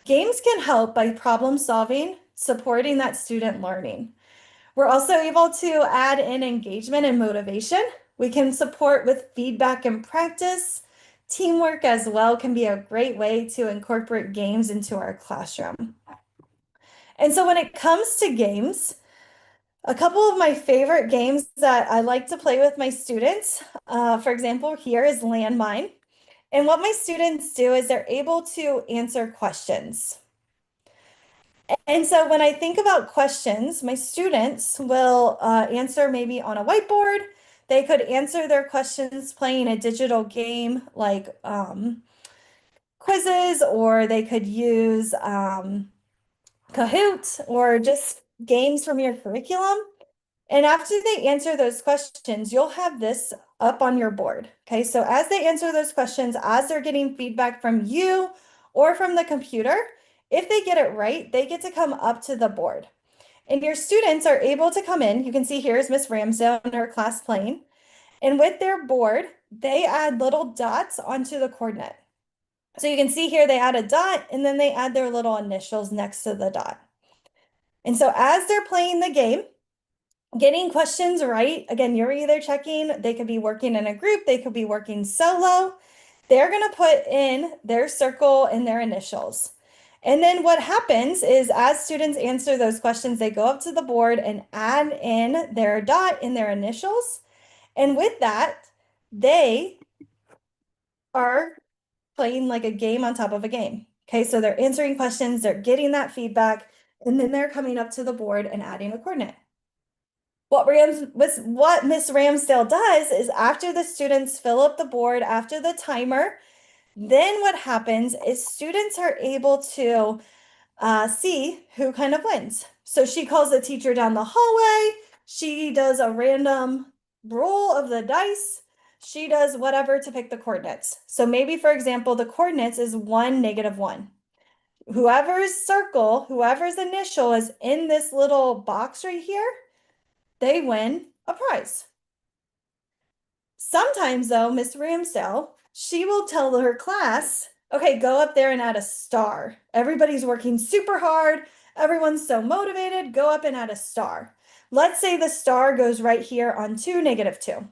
Games can help by problem solving, supporting that student learning. We're also able to add in engagement and motivation. We can support with feedback and practice. Teamwork as well can be a great way to incorporate games into our classroom. And so when it comes to games, a couple of my favorite games that I like to play with my students, for example, here is Landmine. And what my students do is they're able to answer questions. And so when I think about questions, my students will answer maybe on a whiteboard. They could answer their questions playing a digital game like quizzes, or they could use Kahoot, or just games from your curriculum. And after they answer those questions, you'll have this up on your board. Okay, so as they answer those questions, as they're getting feedback from you or from the computer, if they get it right, they get to come up to the board. And your students are able to come in. You can see here's Miss Ramsdale in her class playing. And with their board, they add little dots onto the coordinate. So you can see here they add a dot and then they add their little initials next to the dot. And so as they're playing the game, getting questions right, again, you're either checking, they could be working in a group, they could be working solo. They're going to put in their circle and their initials. And then what happens is as students answer those questions, they go up to the board and add in their dot in their initials. And with that, they are playing like a game on top of a game. Okay, so they're answering questions, they're getting that feedback, and then they're coming up to the board and adding a coordinate. What Miss Ramsdale does is after the students fill up the board, after the timer, then what happens is students are able to see who kind of wins. So she calls the teacher down the hallway. She does a random roll of the dice. She does whatever to pick the coordinates. So maybe, for example, the coordinates is 1, -1. Whoever's circle, whoever's initial is in this little box right here, they win a prize. Sometimes, though, Miss Ramsdale, she will tell her class, okay, go up there and add a star. Everybody's working super hard. Everyone's so motivated. Go up and add a star. Let's say the star goes right here on 2, -2.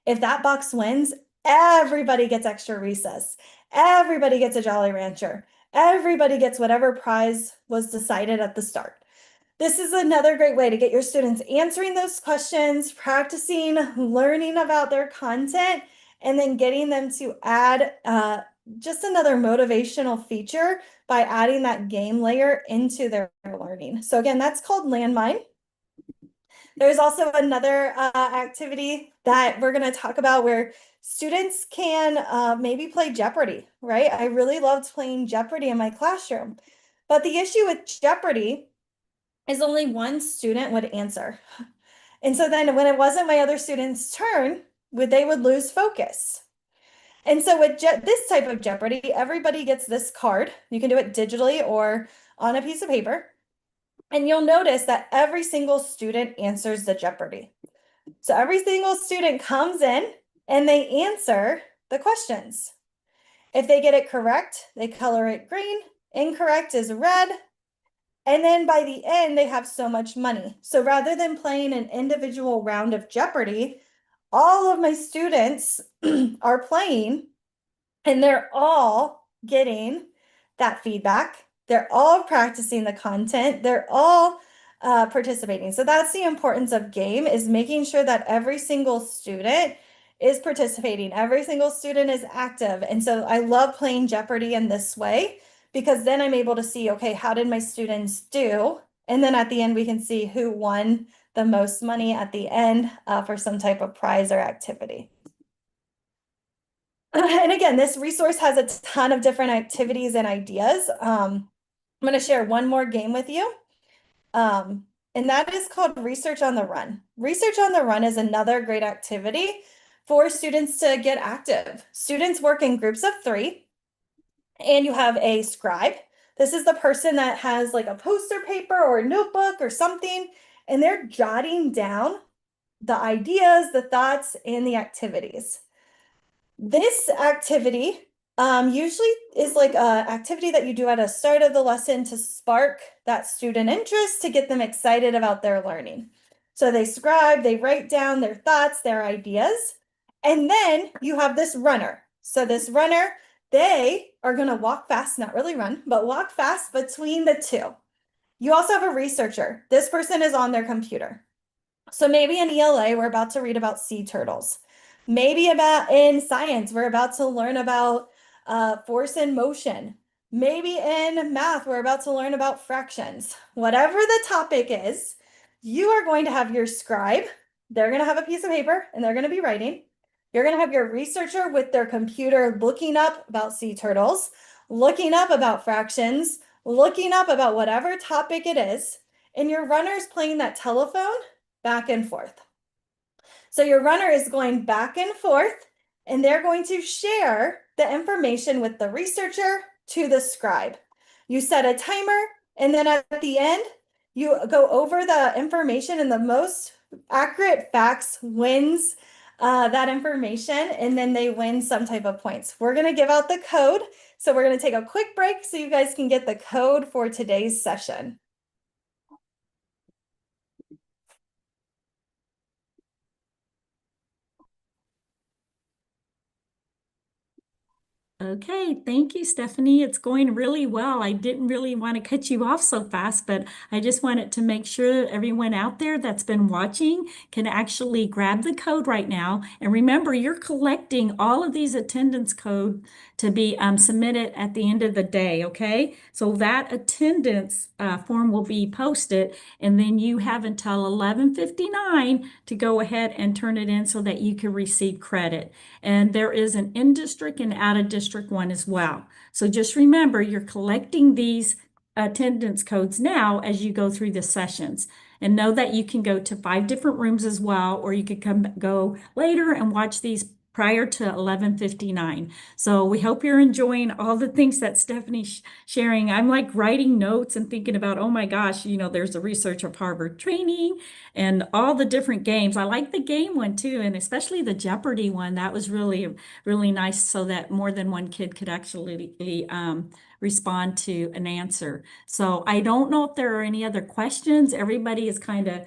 If that box wins, everybody gets extra recess. Everybody gets a Jolly Rancher. Everybody gets whatever prize was decided at the start. This is another great way to get your students answering those questions, practicing, learning about their content, and then getting them to add just another motivational feature by adding that game layer into their learning. So again, that's called Landmine. There's also another activity that we're going to talk about where students can maybe play Jeopardy, right? I really loved playing Jeopardy in my classroom. But the issue with Jeopardy is only one student would answer. And so then when it wasn't my other student's turn, they would lose focus. And so with this type of Jeopardy, everybody gets this card. You can do it digitally or on a piece of paper. And you'll notice that every single student answers the Jeopardy. So every single student comes in and they answer the questions. If they get it correct, they color it green. Incorrect is red. And then by the end, they have so much money. So rather than playing an individual round of Jeopardy, all of my students are playing and they're all getting that feedback. They're all practicing the content. They're all participating. So that's the importance of game, is making sure that every single student is participating. Every single student is active. And so I love playing Jeopardy in this way, because then I'm able to see, okay, how did my students do? And then at the end, we can see who won the most money at the end for some type of prize or activity. And again, this resource has a ton of different activities and ideas. I'm going to share one more game with you. And that is called Research on the Run. Research on the Run is another great activity for students to get active. Students work in groups of 3, and you have a scribe. This is the person that has like a poster paper or a notebook or something, and they're jotting down the ideas, the thoughts, and the activities. This activity usually is like an activity that you do at the start of the lesson to spark that student interest, to get them excited about their learning. So they scribe, they write down their thoughts, their ideas, and then you have this runner. So this runner, they are going to walk fast, not really run, but walk fast between the two. You also have a researcher. This person is on their computer. So maybe in ELA, we're about to read about sea turtles. Maybe in science, we're about to learn about force and motion. Maybe in math, we're about to learn about fractions. Whatever the topic is, you are going to have your scribe. They're going to have a piece of paper and they're going to be writing. You're going to have your researcher with their computer looking up about sea turtles, looking up about fractions, looking up about whatever topic it is. And your runner's playing that telephone back and forth. So your runner is going back and forth, and they're going to share the information with the researcher to the scribe. You set a timer, and then at the end, you go over the information, and the most accurate facts wins that information, and then they win some type of points. We're going to give out the code. So we're going to take a quick break so you guys can get the code for today's session. Okay, thank you, Stephanie. It's going really well. I didn't really want to cut you off so fast, but I just wanted to make sure everyone out there that's been watching can actually grab the code right now. And remember, you're collecting all of these attendance code to be submitted at the end of the day, okay? So that attendance form will be posted, and then you have until 11:59 to go ahead and turn it in so that you can receive credit. And there is an in-district and out-of-district one as well. So just remember, you're collecting these attendance codes now as you go through the sessions. And know that you can go to 5 different rooms as well, or you could go later and watch these prior to 11:59. So we hope you're enjoying all the things that Stephanie's sharing. I'm like writing notes and thinking about, oh my gosh, there's a research of Harvard training and all the different games. I like the game one too, and especially the Jeopardy one. That was really, really nice, so that more than one kid could actually respond to an answer. So I don't know if there are any other questions. Everybody is kind of,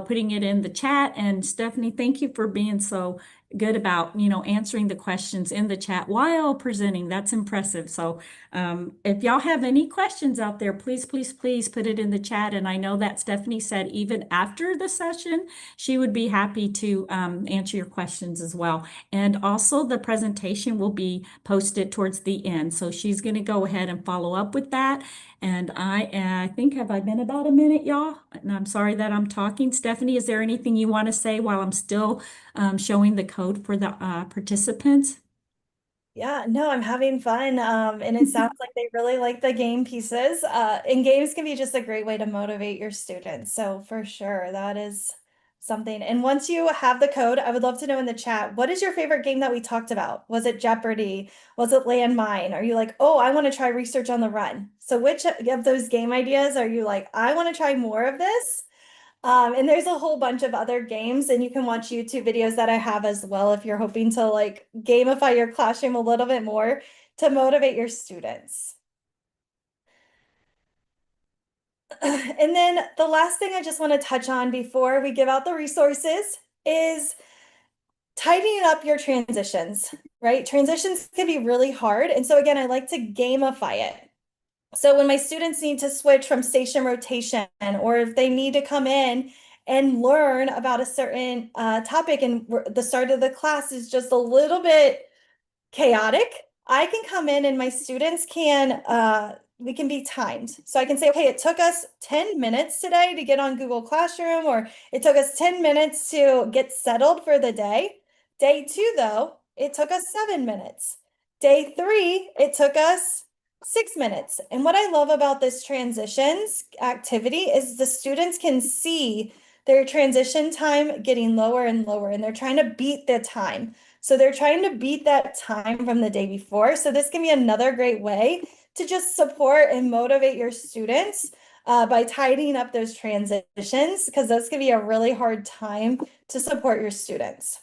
putting it in the chat. And Stephanie, thank you for being so good about, answering the questions in the chat while presenting. That's impressive. So if y'all have any questions out there, please, please, please put it in the chat. And I know that Stephanie said even after the session, she would be happy to answer your questions as well. And also the presentation will be posted towards the end. So she's going to go ahead and follow up with that. And I think, have I been about a minute, y'all? And I'm sorry that I'm talking. Stephanie, is there anything you want to say while I'm still showing the code for the participants? Yeah, no, I'm having fun. And it sounds like they really like the game pieces. And games can be just a great way to motivate your students. So for sure, that is something. And once you have the code, I would love to know in the chat, what is your favorite game that we talked about? Was it Jeopardy? Was it Landmine? Are you like, oh, I want to try Research on the Run? So which of those game ideas are you like, I want to try more of this? And there's a whole bunch of other games, and you can watch YouTube videos that I have as well if you're hoping to like gamify your classroom a little bit more to motivate your students. And then the last thing I just want to touch on before we give out the resources is tidying up your transitions, right? Transitions can be really hard. And so again, I like to gamify it. So when my students need to switch from station rotation, or if they need to come in and learn about a certain topic and the start of the class is just a little bit chaotic, I can come in and my students can, we can be timed. So I can say, okay, it took us 10 minutes today to get on Google Classroom, or it took us 10 minutes to get settled for the day. Day 2, though, it took us 7 minutes. Day 3, it took us 6 minutes. And what I love about this transitions activity is the students can see their transition time getting lower and lower, and they're trying to beat the time. So they're trying to beat that time from the day before. So this can be another great way to just support and motivate your students by tidying up those transitions, because that's going to be a really hard time to support your students.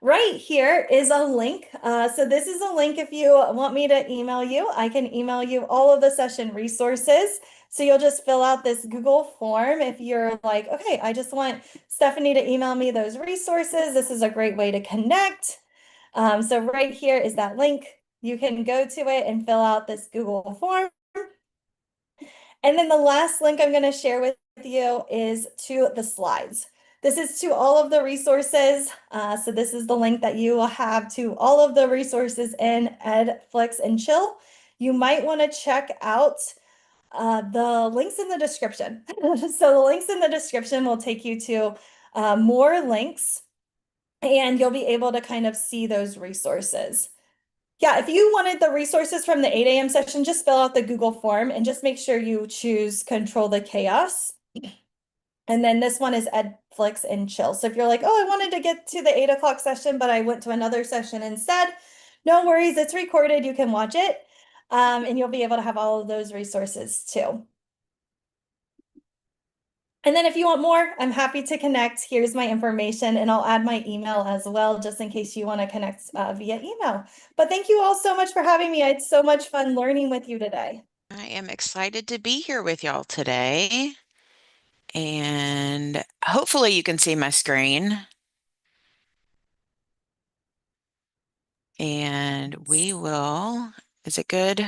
Right here is a link. So this is a link if you want me to email you. I can email you all of the session resources. So you'll just fill out this Google form if you're like, okay, I just want Stephanie to email me those resources. This is a great way to connect. So right here is that link. You can go to it and fill out this Google form. And then the last link I'm going to share with you is to the slides. This is to all of the resources. So this is the link that you will have to all of the resources in EdFlix and Chill. You might want to check out the links in the description. So the links in the description will take you to more links, and you'll be able to kind of see those resources. Yeah, if you wanted the resources from the 8 a.m. session, just fill out the Google form and just make sure you choose Control the Chaos. And then this one is EdFlix and Chill. So if you're like, oh, I wanted to get to the 8 o'clock session, but I went to another session instead, no worries, it's recorded, you can watch it. And you'll be able to have all of those resources too. And then if you want more, I'm happy to connect. Here's my information, and I'll add my email as well, just in case you want to connect via email. But thank you all so much for having me. I had so much fun learning with you today. I am excited to be here with y'all today. And hopefully you can see my screen. And we will, is it good?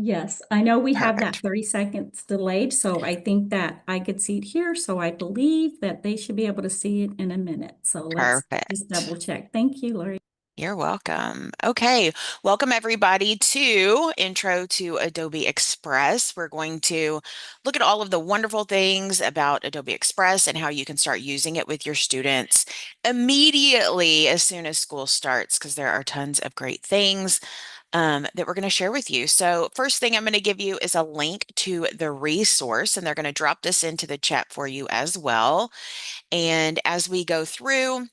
Yes, I know we have that Perfect. 30 seconds delayed, so I think that I could see it here. So I believe that they should be able to see it in a minute. So let's just Perfect. double check. Thank you, Lori. You're welcome. Okay, welcome everybody to Intro to Adobe Express. We're going to look at all of the wonderful things about Adobe Express and how you can start using it with your students immediately as soon as school starts, because there are tons of great things that we're going to share with you. So first thing I'm going to give you is a link to the resource, and they're going to drop this into the chat for you as well. And as we go through,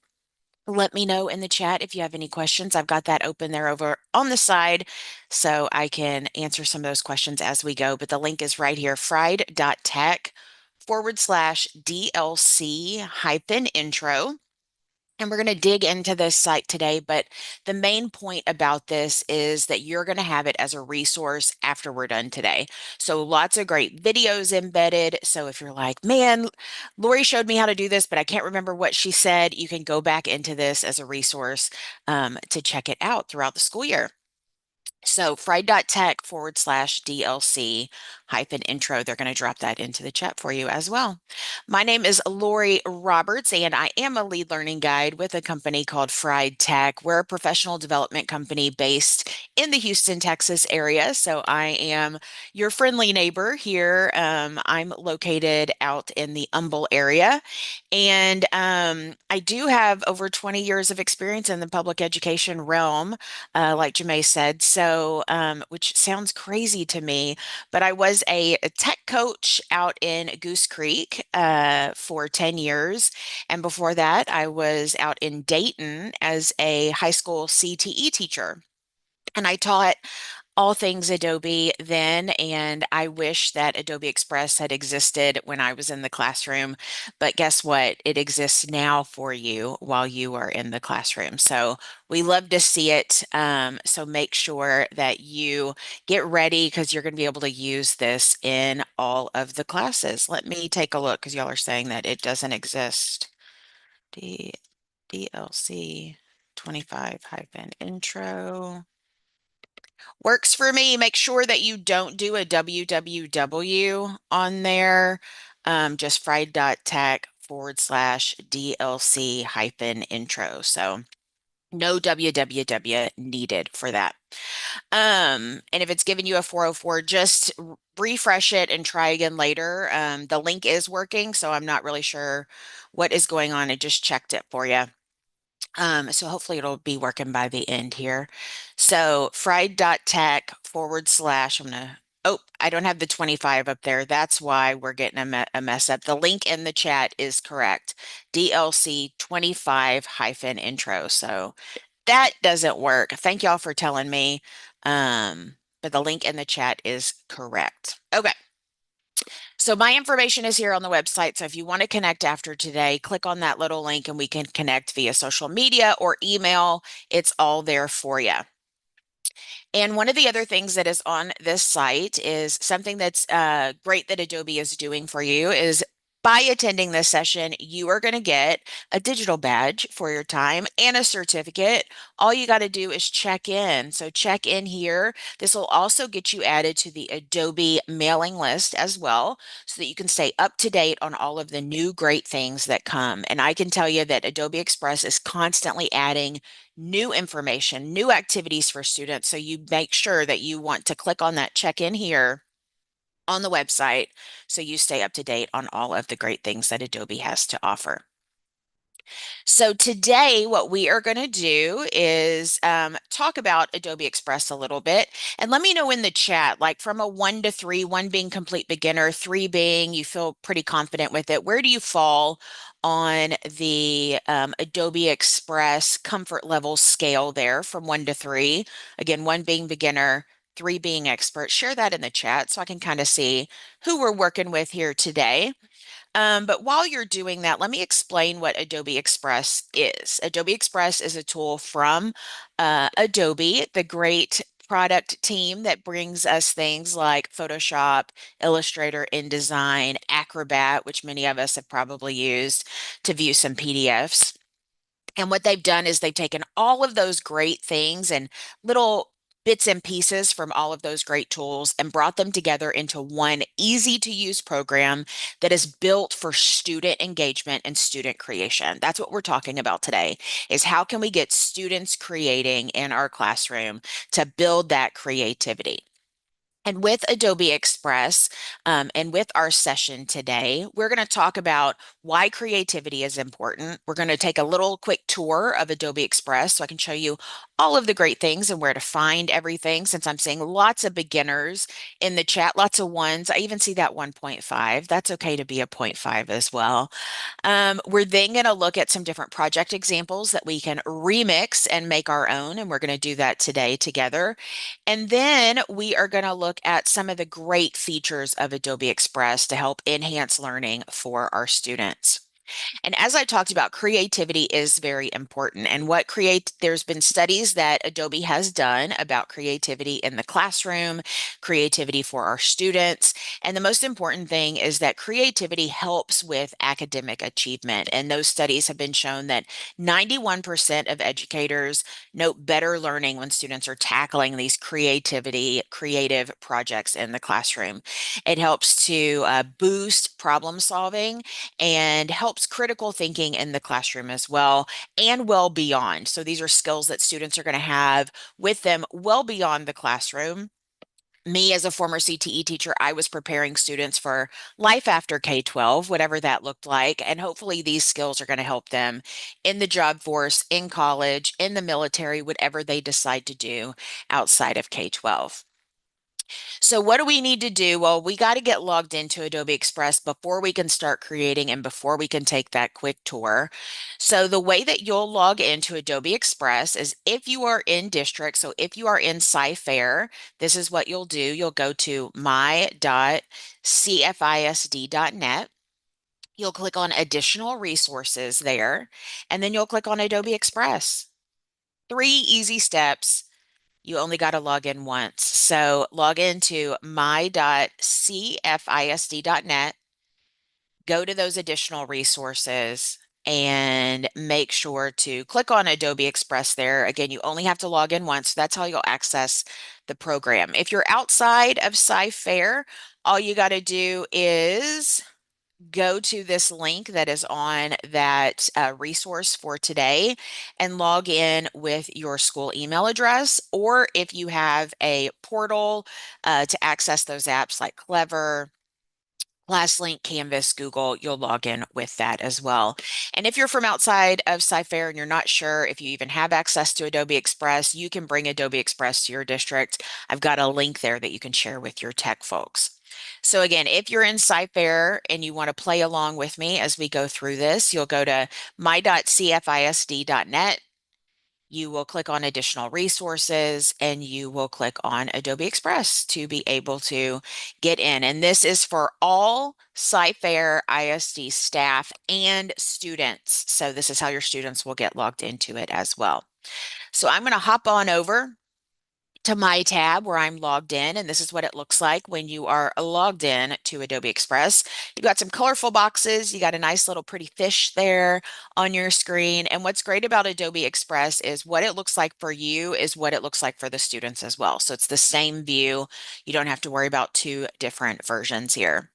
let me know in the chat if you have any questions. I've got that open there over on the side, so I can answer some of those questions as we go. But the link is right here, fried.tech/DLC-intro. And we're going to dig into this site today, but the main point about this is that you're going to have it as a resource after we're done today. So lots of great videos embedded. So if you're like, man, Lori showed me how to do this, but I can't remember what she said, you can go back into this as a resource to check it out throughout the school year. So fried.tech/DLC hyphen intro, they're going to drop that into the chat for you as well. My name is Lori Roberts, and I am a lead learning guide with a company called Fried Tech. We're a professional development company based in the Houston, Texas area. So I am your friendly neighbor here. I'm located out in the Humble area. And I do have over 20 years of experience in the public education realm, like Jemay said. So, which sounds crazy to me, but I was a tech coach out in Goose Creek for 10 years. And before that, I was out in Dayton as a high school CTE teacher. And I taught all things Adobe then, and I wish that Adobe Express had existed when I was in the classroom. But guess what? It exists now for you while you are in the classroom. So we love to see it. So make sure that you get ready because you're going to be able to use this in all of the classes. Let me take a look because y'all are saying that it doesn't exist. D DLC 25 hyphen intro. Works for me. Make sure that you don't do a www on there. Just fried.tech/DLC hyphen intro. So no www needed for that. And if it's giving you a 404, just refresh it and try again later. The link is working, so I'm not really sure what is going on. I just checked it for you. So hopefully it'll be working by the end here. So fried.tech/, oh, I don't have the 25 up there. That's why we're getting a mess up. The link in the chat is correct. DLC 25 hyphen intro. So that doesn't work. Thank y'all for telling me. But the link in the chat is correct. Okay. So my information is here on the website. So if you want to connect after today, click on that little link and we can connect via social media or email. It's all there for you. And one of the other things that is on this site is something that's great that Adobe is doing for you is by attending this session, you are going to get a digital badge for your time and a certificate. All you got to do is check in. So check in here. This will also get you added to the Adobe mailing list as well, so that you can stay up to date on all of the new great things that come. And I can tell you that Adobe Express is constantly adding new information, new activities for students. So you make sure that you want to click on that check in here on the website so you stay up to date on all of the great things that Adobe has to offer. So today, what we are going to do is talk about Adobe Express a little bit. And let me know in the chat, like from a 1 to 3, 1 being complete beginner, 3 being you feel pretty confident with it. Where do you fall on the Adobe Express comfort level scale there from 1 to 3? Again, 1 being beginner, 3 being expert. Share that in the chat so I can kind of see who we're working with here today. But while you're doing that, let me explain what Adobe Express is. Adobe Express is a tool from Adobe, the great product team that brings us things like Photoshop, Illustrator, InDesign, Acrobat, which many of us have probably used to view some PDFs. And what they've done is they've taken all of those great things and little bits and pieces from all of those great tools and brought them together into one easy to use program that is built for student engagement and student creation. That's what we're talking about today, is how can we get students creating in our classroom to build that creativity. And with Adobe Express, and with our session today, we're going to talk about why creativity is important. We're going to take a little quick tour of Adobe Express so I can show you all of the great things and where to find everything, since I'm seeing lots of beginners in the chat, lots of ones. I even see that 1.5. That's okay to be a 0.5 as well. We're then going to look at some different project examples that we can remix and make our own, and we're going to do that today together. And then we are going to look at some of the great features of Adobe Express to help enhance learning for our students. And as I talked about, creativity is very important. And there's been studies that Adobe has done about creativity in the classroom, creativity for our students. And the most important thing is that creativity helps with academic achievement. And those studies have been shown that 91% of educators note better learning when students are tackling these creative projects in the classroom. It helps to boost problem solving and helps critical thinking in the classroom as well, and well beyond. So these are skills that students are going to have with them well beyond the classroom. Me, as a former CTE teacher, I was preparing students for life after K-12, whatever that looked like. And hopefully these skills are going to help them in the job force, in college, in the military, whatever they decide to do outside of K-12. So what do we need to do? Well, we got to get logged into Adobe Express before we can start creating and before we can take that quick tour. So the way that you'll log into Adobe Express is if you are in district. So if you are in Sci-Fair, this is what you'll do. You'll go to my.cfisd.net. You'll click on additional resources there, and then you'll click on Adobe Express. 3 easy steps. You only got to log in once. So log into my.cfisd.net, go to those additional resources, and make sure to click on Adobe Express there. Again, you only have to log in once. So that's how you'll access the program. If you're outside of Sci-Fair, all you got to do is go to this link that is on that resource for today and log in with your school email address. Or if you have a portal to access those apps like Clever, ClassLink, Canvas, Google, you'll log in with that as well. And if you're from outside of Sci-Fair and you're not sure if you even have access to Adobe Express, you can bring Adobe Express to your district. I've got a link there that you can share with your tech folks. So again, if you're in Sci-Fair and you want to play along with me as we go through this, you'll go to my.cfisd.net. You will click on additional resources and you will click on Adobe Express to be able to get in. And this is for all Sci-Fair ISD staff and students. So this is how your students will get logged into it as well. So I'm going to hop on over to my tab where I'm logged in, and this is what it looks like when you are logged in to Adobe Express. You've got some colorful boxes. You got a nice little pretty fish there on your screen. And what's great about Adobe Express is what it looks like for you is what it looks like for the students as well. So it's the same view. You don't have to worry about two different versions here.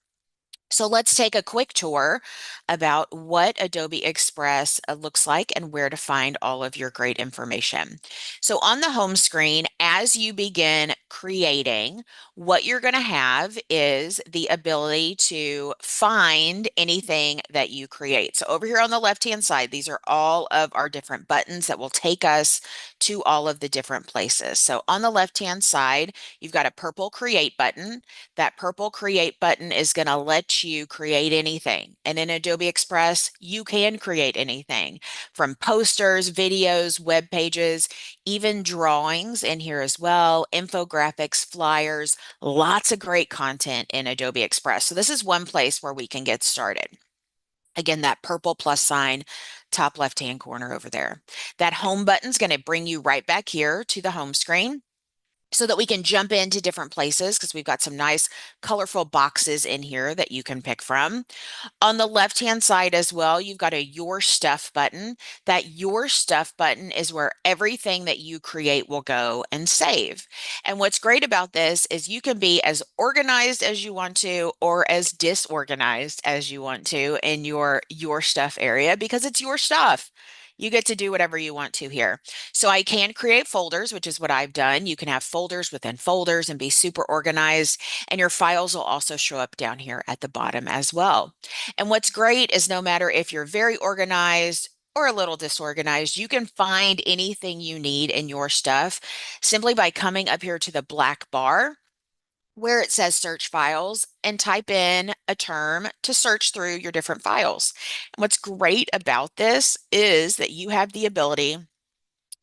So let's take a quick tour about what Adobe Express looks like and where to find all of your great information. So on the home screen, as you begin creating, what you're going to have is the ability to find anything that you create. So over here on the left-hand side, these are all of our different buttons that will take us to all of the different places. So on the left-hand side, you've got a purple Create button. That purple Create button is going to let you create anything. And in Adobe Express, you can create anything from posters, videos, web pages, even drawings in here as well, infographics, flyers, lots of great content in Adobe Express. So this is one place where we can get started. Again, that purple plus sign, top left-hand corner over there. That home button is going to bring you right back here to the home screen, so that we can jump into different places because we've got some nice colorful boxes in here that you can pick from. On the left-hand side as well, you've got a Your Stuff button. That Your Stuff button is where everything that you create will go and save. And what's great about this is you can be as organized as you want to or as disorganized as you want to in your stuff area because it's your stuff. You get to do whatever you want to here. So I can create folders, which is what I've done. You can have folders within folders and be super organized, and your files will also show up down here at the bottom as well. And what's great is no matter if you're very organized or a little disorganized, you can find anything you need in your stuff simply by coming up here to the black bar where it says search files and type in a term to search through your different files. And what's great about this is that you have the ability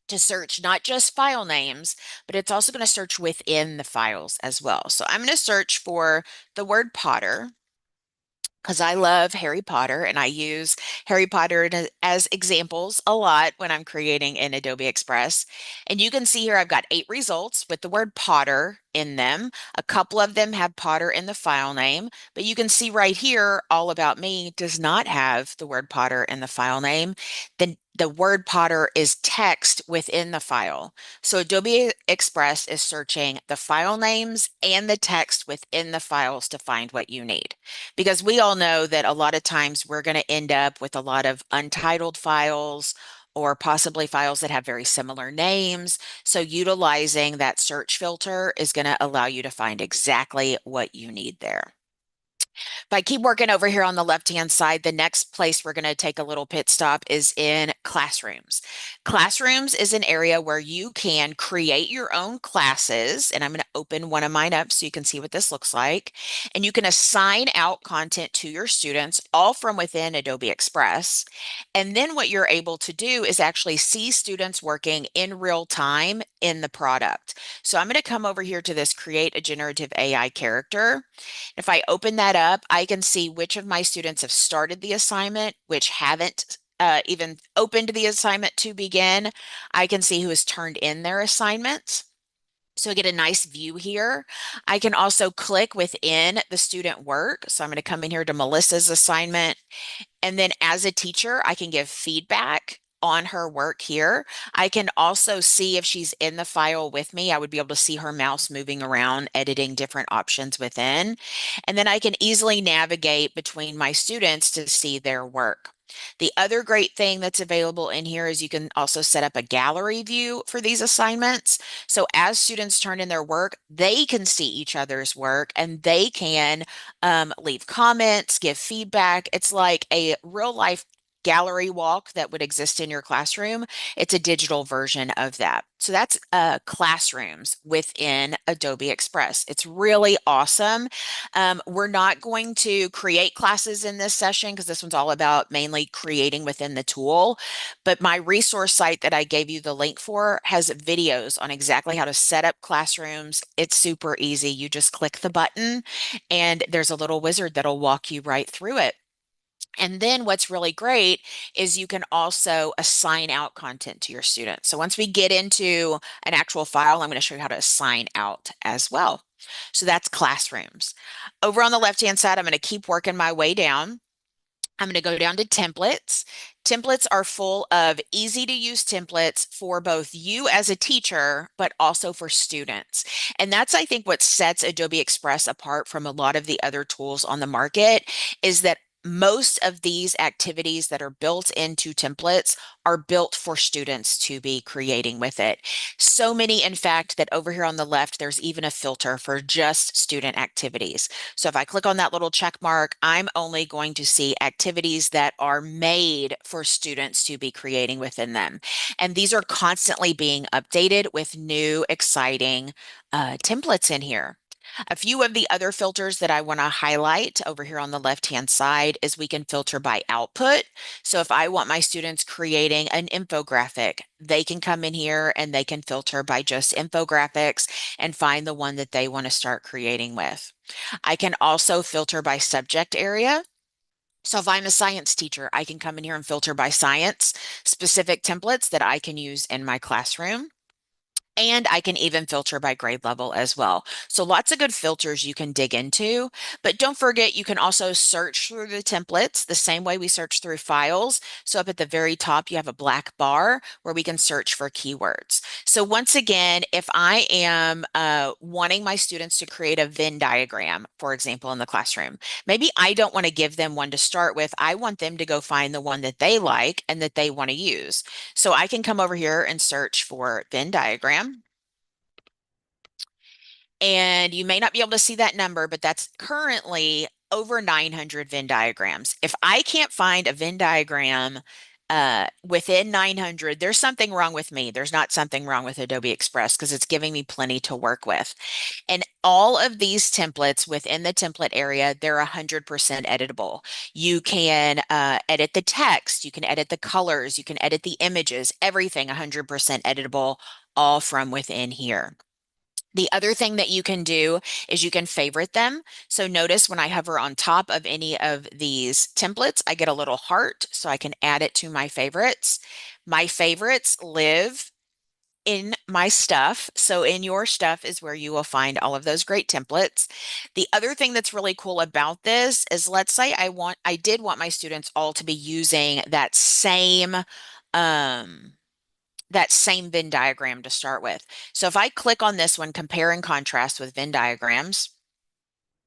to search not just file names, but it's also going to search within the files as well. So I'm going to search for the word Potter. because I love Harry Potter and I use Harry Potter as examples a lot when I'm creating in Adobe Express. And you can see here I've got 8 results with the word Potter in them. A couple of them have Potter in the file name, but you can see right here, All About Me does not have the word Potter in the file name. Then the word Potter is text within the file. So Adobe Express is searching the file names and the text within the files to find what you need. Because we all know that a lot of times we're going to end up with a lot of untitled files or possibly files that have very similar names. So utilizing that search filter is going to allow you to find exactly what you need there. If I keep working over here on the left-hand side, the next place we're going to take a little pit stop is in classrooms. Classrooms is an area where you can create your own classes, and I'm going to open one of mine up so you can see what this looks like. And you can assign out content to your students all from within Adobe Express. And then what you're able to do is actually see students working in real time in the product. So I'm going to come over here to this Create a Generative AI Character. If I open that up, I can see which of my students have started the assignment, which haven't even opened the assignment to begin. I can see who has turned in their assignments. So I get a nice view here. I can also click within the student work. So I'm going to come in here to Melissa's assignment. And then as a teacher, I can give feedback on her work here. I can also see if she's in the file with me. I would be able to see her mouse moving around, editing different options within. And then I can easily navigate between my students to see their work. The other great thing that's available in here is you can also set up a gallery view for these assignments. So as students turn in their work, they can see each other's work and they can leave comments, give feedback. It's like a real life gallery walk that would exist in your classroom. It's a digital version of that. So that's classrooms within Adobe Express. It's really awesome. We're not going to create classes in this session because this one's all about mainly creating within the tool. But my resource site that I gave you the link for has videos on exactly how to set up classrooms. It's super easy. You just click the button and there's a little wizard that'll walk you right through it. And then what's really great is you can also assign out content to your students. So once we get into an actual file, I'm going to show you how to assign out as well. So that's classrooms. Over on the left-hand side, I'm going to keep working my way down. I'm going to go down to templates. Templates are full of easy to use templates for both you as a teacher, but also for students. And that's, I think, what sets Adobe Express apart from a lot of the other tools on the market is that most of these activities that are built into templates are built for students to be creating with it. So many, in fact, that over here on the left, there's even a filter for just student activities. So if I click on that little check mark, I'm only going to see activities that are made for students to be creating within them. And these are constantly being updated with new, exciting templates in here. A few of the other filters that I want to highlight over here on the left-hand side is we can filter by output. So if I want my students creating an infographic, they can come in here and they can filter by just infographics and find the one that they want to start creating with. I can also filter by subject area. So if I'm a science teacher, I can come in here and filter by science, specific templates that I can use in my classroom. And I can even filter by grade level as well. So lots of good filters you can dig into, but don't forget you can also search through the templates the same way we search through files. So up at the very top, you have a black bar where we can search for keywords. So once again, if I am wanting my students to create a Venn diagram, for example, in the classroom, maybe I don't want to give them one to start with. I want them to go find the one that they like and that they want to use. So I can come over here and search for Venn diagram. And you may not be able to see that number, but that's currently over 900 Venn diagrams. If I can't find a Venn diagram within 900, there's something wrong with me. There's not something wrong with Adobe Express because it's giving me plenty to work with. And all of these templates within the template area, they're 100% editable. You can edit the text, you can edit the colors, you can edit the images, everything 100% editable, all from within here. The other thing that you can do is you can favorite them. So notice when I hover on top of any of these templates, I get a little heart, so I can add it to my favorites. My favorites live in my stuff. So in your stuff is where you will find all of those great templates. The other thing that's really cool about this is, let's say I did want my students all to be using um that same Venn diagram to start with. So if I click on this one, compare and contrast with Venn diagrams,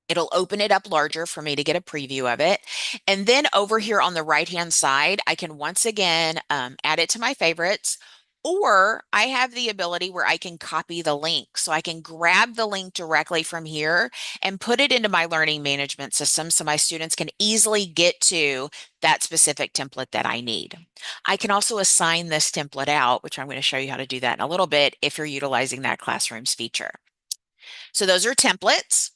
it'll open it up larger for me to get a preview of it. And then over here on the right-hand side, I can once again add it to my favorites, or I have the ability where I can copy the link. So I can grab the link directly from here and put it into my learning management system so my students can easily get to that specific template that I need. I can also assign this template out, which I'm going to show you how to do that in a little bit if you're utilizing that Classrooms feature. So those are templates.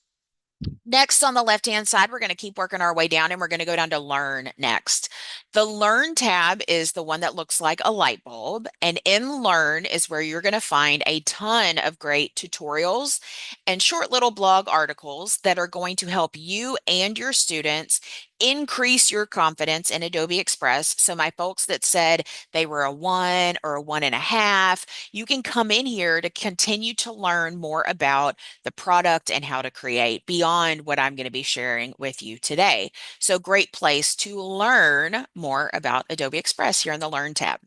Next, on the left-hand side, we're going to keep working our way down and we're going to go down to Learn next. The Learn tab is the one that looks like a light bulb. And in Learn is where you're going to find a ton of great tutorials and short little blog articles that are going to help you and your students increase your confidence in Adobe Express. So my folks that said they were a 1 or a 1.5, you can come in here to continue to learn more about the product and how to create beyond what I'm going to be sharing with you today. So great place to learn more about Adobe Express here in the Learn tab.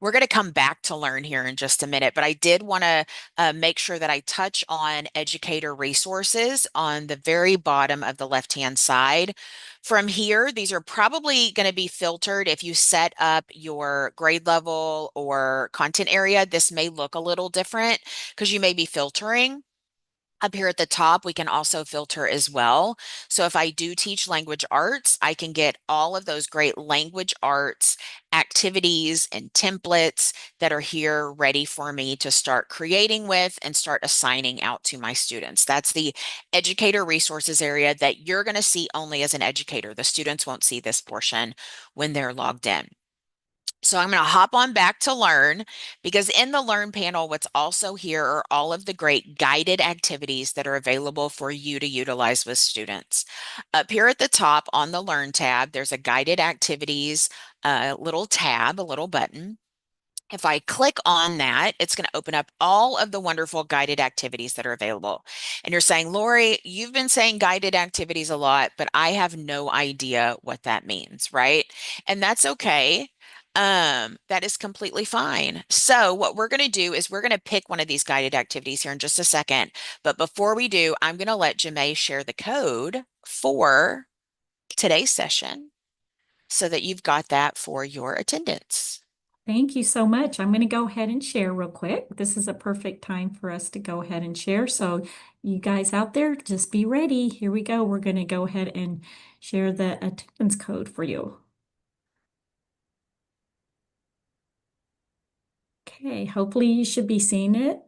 We're going to come back to Learn here in just a minute, but I did want to make sure that I touch on educator resources on the very bottom of the left-hand side. From here, these are probably going to be filtered. If you set up your grade level or content area, this may look a little different because you may be filtering. Up here at the top, we can also filter as well. So if I do teach language arts, I can get all of those great language arts activities and templates that are here ready for me to start creating with and start assigning out to my students. That's the educator resources area that you're going to see only as an educator. The students won't see this portion when they're logged in. So I'm going to hop on back to Learn, because in the Learn panel, what's also here are all of the great guided activities that are available for you to utilize with students. Up here at the top on the Learn tab, there's a guided activities little tab, a little button. If I click on that, it's going to open up all of the wonderful guided activities that are available. And you're saying, Lori, you've been saying guided activities a lot, but I have no idea what that means, right? And that's okay. That is completely fine. So what we're going to do is we're going to pick one of these guided activities here in just a second. But before we do, I'm going to let Jamae share the code for today's session so that you've got that for your attendance. Thank you so much. I'm going to go ahead and share real quick. This is a perfect time for us to go ahead and share. So you guys out there, just be ready. Here we go. We're going to go ahead and share the attendance code for you. Okay, hopefully you should be seeing it.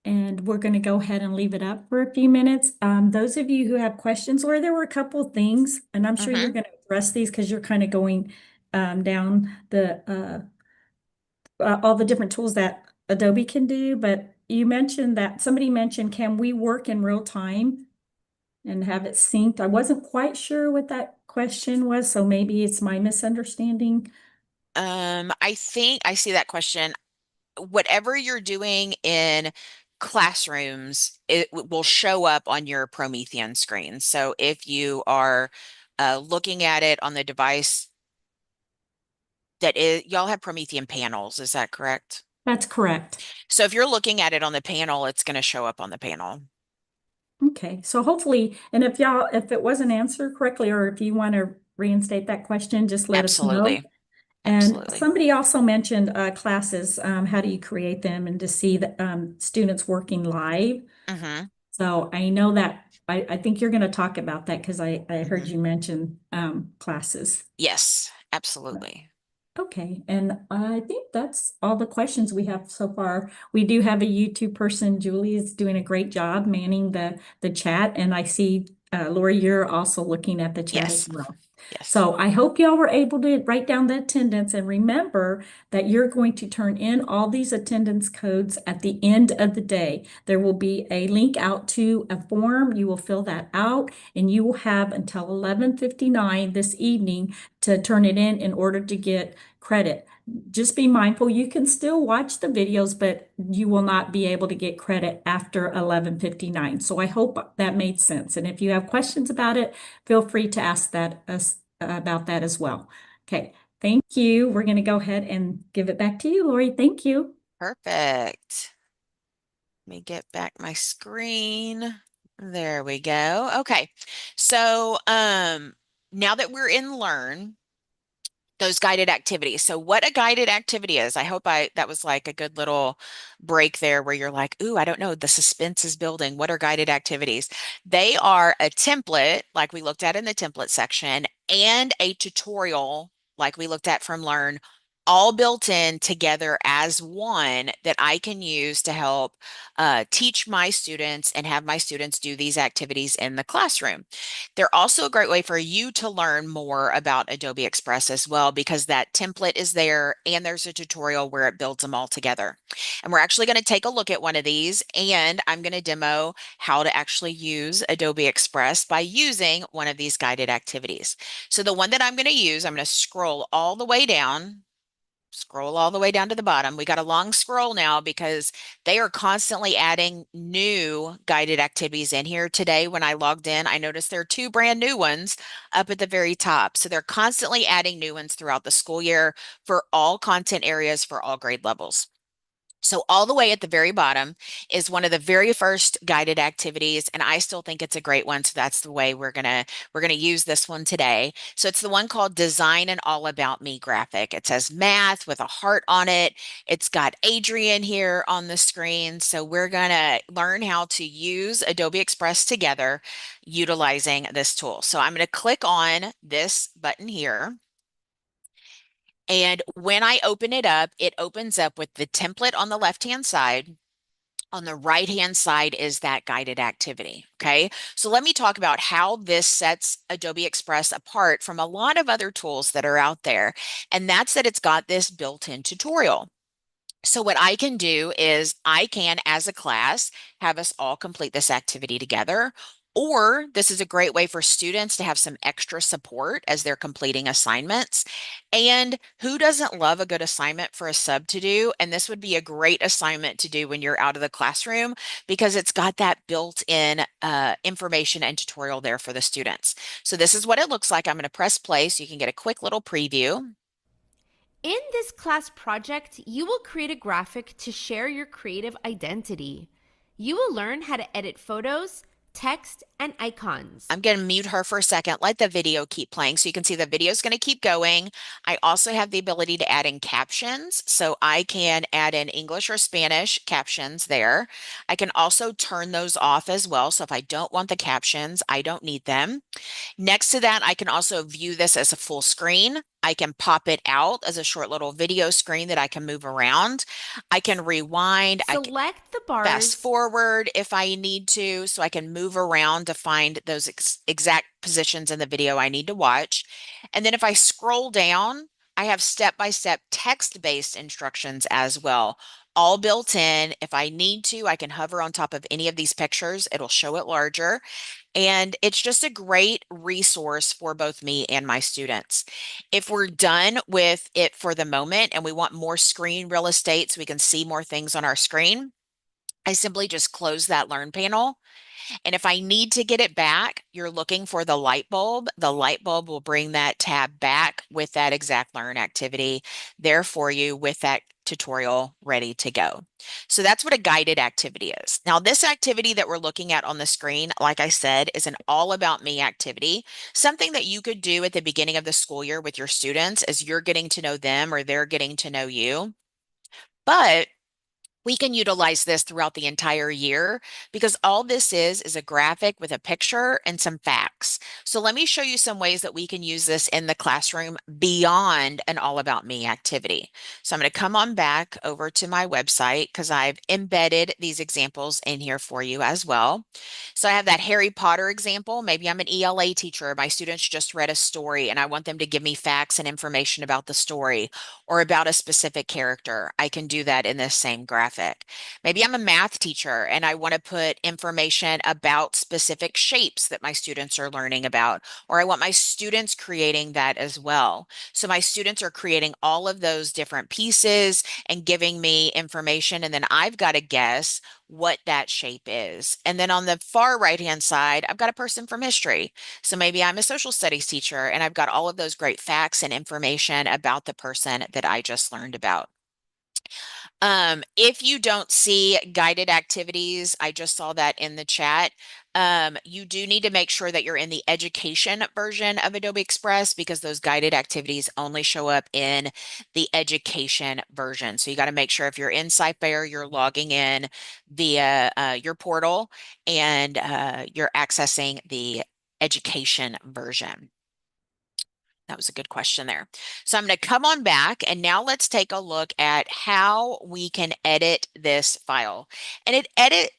And we're going to go ahead and leave it up for a few minutes. Those of you who have questions, or there were a couple of things, and I'm sure you're going to address these because you're kind of going down the all the different tools that Adobe can do. But you mentioned that somebody mentioned, can we work in real time and have it synced? I wasn't quite sure what that question was, so maybe it's my misunderstanding. I think I see that question. Whatever you're doing in classrooms, it will show up on your Promethean screen. So if you are looking at it on the device that is, y'all have Promethean panels, is that correct? That's correct. So if you're looking at it on the panel, it's going to show up on the panel. Okay, so hopefully, and if it wasn't answered correctly, or if you want to reinstate that question, just let us know. Absolutely. And Absolutely. somebody also mentioned classes. How do you create them and to see the students working live? So I know that I think you're going to talk about that because I heard you mention classes. Yes, absolutely. Okay, and I think that's all the questions we have so far. We do have a YouTube person. Julie is doing a great job manning the chat, and I see Lori, you're also looking at the chat as well. Yes. So I hope y'all were able to write down the attendance, and remember that you're going to turn in all these attendance codes at the end of the day. There will be a link out to a form. You will fill that out, and you will have until 11:59 this evening to turn it in order to get credit. Just be mindful, you can still watch the videos, but you will not be able to get credit after 11:59. So I hope that made sense. And if you have questions about it, feel free to ask us about that as well. Okay, thank you. We're going to go ahead and give it back to you, Lori. Thank you. Perfect. Let me get back my screen. There we go. Okay. So, now that we're in Learn, those guided activities. So what a guided activity is, I hope that was like a good little break there where you're like, ooh, I don't know, the suspense is building. What are guided activities? They are a template, like we looked at in the template section, and a tutorial, like we looked at from Learn, all built in together as one that I can use to help teach my students and have my students do these activities in the classroom. They're also a great way for you to learn more about Adobe Express as well, because that template is there and there's a tutorial where it builds them all together. And we're actually going to take a look at one of these, and I'm going to demo how to actually use Adobe Express by using one of these guided activities. So the one that I'm going to use, I'm going to scroll all the way down to the bottom. We got a long scroll now because they are constantly adding new guided activities in here. Today, when I logged in, I noticed there are two brand new ones up at the very top. So they're constantly adding new ones throughout the school year for all content areas for all grade levels. So all the way at the very bottom is one of the very first guided activities, and I still think it's a great one. So that's the way we're gonna use this one today. So it's the one called Design an All About Me graphic. It says math with a heart on it. It's got Adrian here on the screen. So we're gonna learn how to use Adobe Express together utilizing this tool. So I'm gonna click on this button here. And when I open it up, it opens up with the template on the left-hand side. On the right-hand side is that guided activity, okay? So let me talk about how this sets Adobe Express apart from a lot of other tools that are out there, and that's that it's got this built-in tutorial. So what I can do is I can, as a class, have us all complete this activity together. Or this is a great way for students to have some extra support as they're completing assignments. And who doesn't love a good assignment for a sub to do? And this would be a great assignment to do when you're out of the classroom because it's got that built-in information and tutorial there for the students. So this is what it looks like. I'm going to press play so you can get a quick little preview. In this class project, you will create a graphic to share your creative identity. You will learn how to edit photos, text, and icons. I'm going to mute her for a second. Let the video keep playing so you can see the video is going to keep going. I also have the ability to add in captions, so I can add in English or Spanish captions there. I can also turn those off as well, so if I don't want the captions, I don't need them. Next to that, I can also view this as a full screen. I can pop it out as a short little video screen that I can move around. I can rewind. I can Select the fast bars. forward if I need to, so I can move around to find those exact positions in the video I need to watch. And then if I scroll down, I have step-by-step text-based instructions as well, all built in. If I need to, I can hover on top of any of these pictures. It'll show it larger. And it's just a great resource for both me and my students. If we're done with it for the moment and we want more screen real estate so we can see more things on our screen, I simply just close that Learn panel. And if I need to get it back, you're looking for the light bulb. The light bulb will bring that tab back with that exact Learn activity there for you with that tutorial ready to go. So that's what a guided activity is. Now, this activity that we're looking at on the screen, like I said, is an all about me activity, something that you could do at the beginning of the school year with your students as you're getting to know them or they're getting to know you. But we can utilize this throughout the entire year because all this is a graphic with a picture and some facts. So let me show you some ways that we can use this in the classroom beyond an All About Me activity. So I'm going to come on back over to my website because I've embedded these examples in here for you as well. So I have that Harry Potter example. Maybe I'm an ELA teacher. My students just read a story and I want them to give me facts and information about the story or about a specific character. I can do that in this same graphic. Maybe I'm a math teacher and I want to put information about specific shapes that my students are learning about, or I want my students creating that as well. So my students are creating all of those different pieces and giving me information, and then I've got to guess what that shape is. And then on the far right-hand side, I've got a person from history. So maybe I'm a social studies teacher and I've got all of those great facts and information about the person that I just learned about. If you don't see guided activities, I just saw that in the chat. You do need to make sure that you're in the education version of Adobe Express because those guided activities only show up in the education version. So you got to make sure if you're in SciFair, you're logging in via your portal and you're accessing the education version. That was a good question there. So I'm going to come on back and now let's take a look at how we can edit this file. And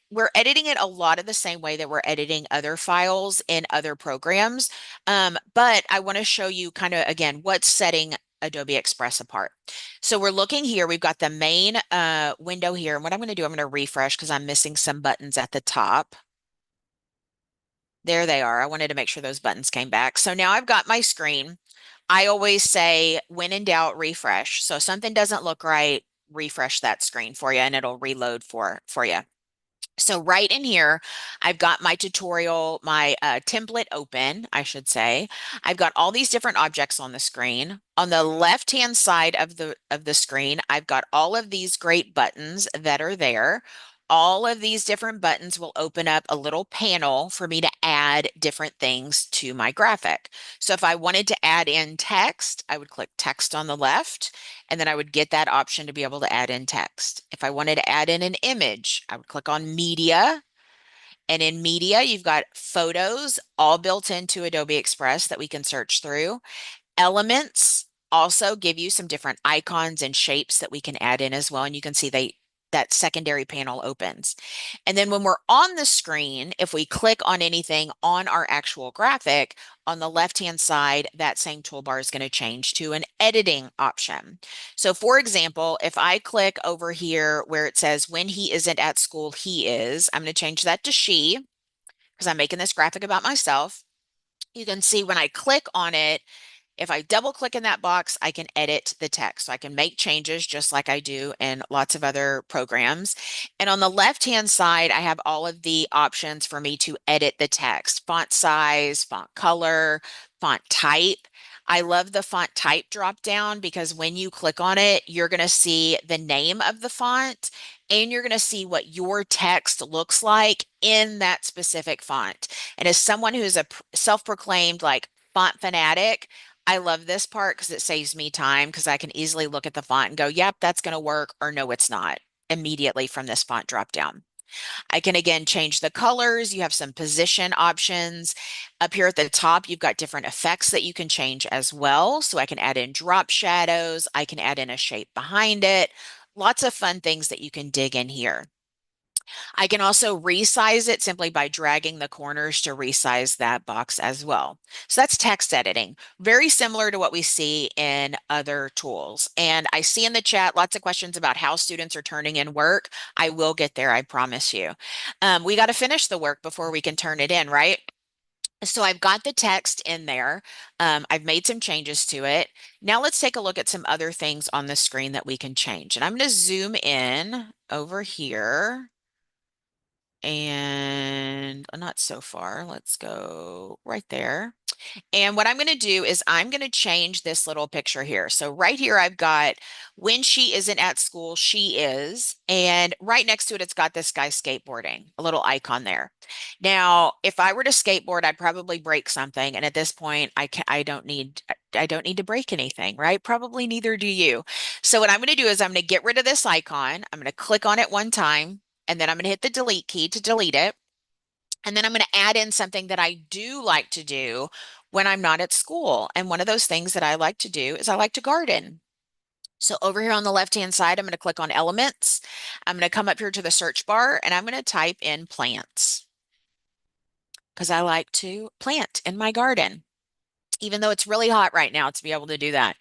we're editing it a lot of the same way that we're editing other files in other programs. But I want to show you kind of, again, what's setting Adobe Express apart. So we're looking here, we've got the main window here. And what I'm going to do, I'm going to refresh because I'm missing some buttons at the top. There they are. I wanted to make sure those buttons came back. So now I've got my screen. I always say, when in doubt, refresh. So if something doesn't look right, refresh that screen for you and it'll reload for you. So right in here, I've got my tutorial, my template open, I should say. I've got all these different objects on the screen. On the left-hand side of the screen, I've got all of these great buttons that are there. All of these different buttons will open up a little panel for me to add different things to my graphic. So if I wanted to add in text, I would click text on the left, and then I would get that option to be able to add in text. If I wanted to add in an image, I would click on media. And in media, you've got photos all built into Adobe Express that we can search through. Elements also give you some different icons and shapes that we can add in as well. And you can see that secondary panel opens. And then when we're on the screen, if we click on anything on our actual graphic, on the left-hand side, that same toolbar is going to change to an editing option. So for example, if I click over here where it says when he isn't at school, he is, I'm going to change that to she because I'm making this graphic about myself. You can see when I click on it, if I double click in that box, I can edit the text. So I can make changes just like I do in lots of other programs. And on the left-hand side, I have all of the options for me to edit the text: font size, font color, font type. I love the font type drop down because when you click on it, you're going to see the name of the font and you're going to see what your text looks like in that specific font. And as someone who's a self-proclaimed like font fanatic, I love this part because it saves me time because I can easily look at the font and go, yep, that's going to work, or no, it's not, immediately from this font drop down. I can again change the colors. You have some position options. Up here at the top, you've got different effects that you can change as well. So I can add in drop shadows. I can add in a shape behind it. Lots of fun things that you can dig in here. I can also resize it simply by dragging the corners to resize that box as well. So that's text editing, very similar to what we see in other tools. And I see in the chat lots of questions about how students are turning in work. I will get there, I promise you. We got to finish the work before we can turn it in, right? So I've got the text in there. I've made some changes to it. Now let's take a look at some other things on the screen that we can change. And I'm going to zoom in over here. And not so far. Let's go right there. And what I'm going to do is I'm going to change this little picture here. So right here, I've got when she isn't at school, she is. And right next to it, it's got this guy skateboarding, a little icon there. Now, if I were to skateboard, I'd probably break something. And at this point, I don't need to break anything, right? Probably neither do you. So what I'm going to do is I'm going to get rid of this icon. I'm going to click on it one time, and then I'm going to hit the delete key to delete it. And then I'm going to add in something that I do like to do when I'm not at school. And one of those things that I like to do is I like to garden. So over here on the left-hand side, I'm going to click on elements. I'm going to come up here to the search bar and I'm going to type in plants because I like to plant in my garden, even though it's really hot right now to be able to do that.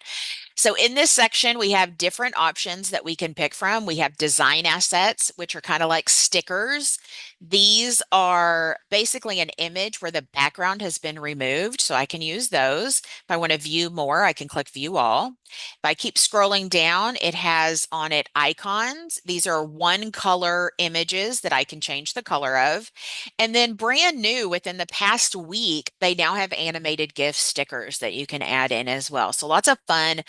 So in this section, we have different options that we can pick from. We have design assets, which are kind of like stickers. These are basically an image where the background has been removed, so I can use those. If I want to view more, I can click view all. If I keep scrolling down, it has on it icons. These are one color images that I can change the color of. And then brand new within the past week, they now have animated GIF stickers that you can add in as well. So lots of fun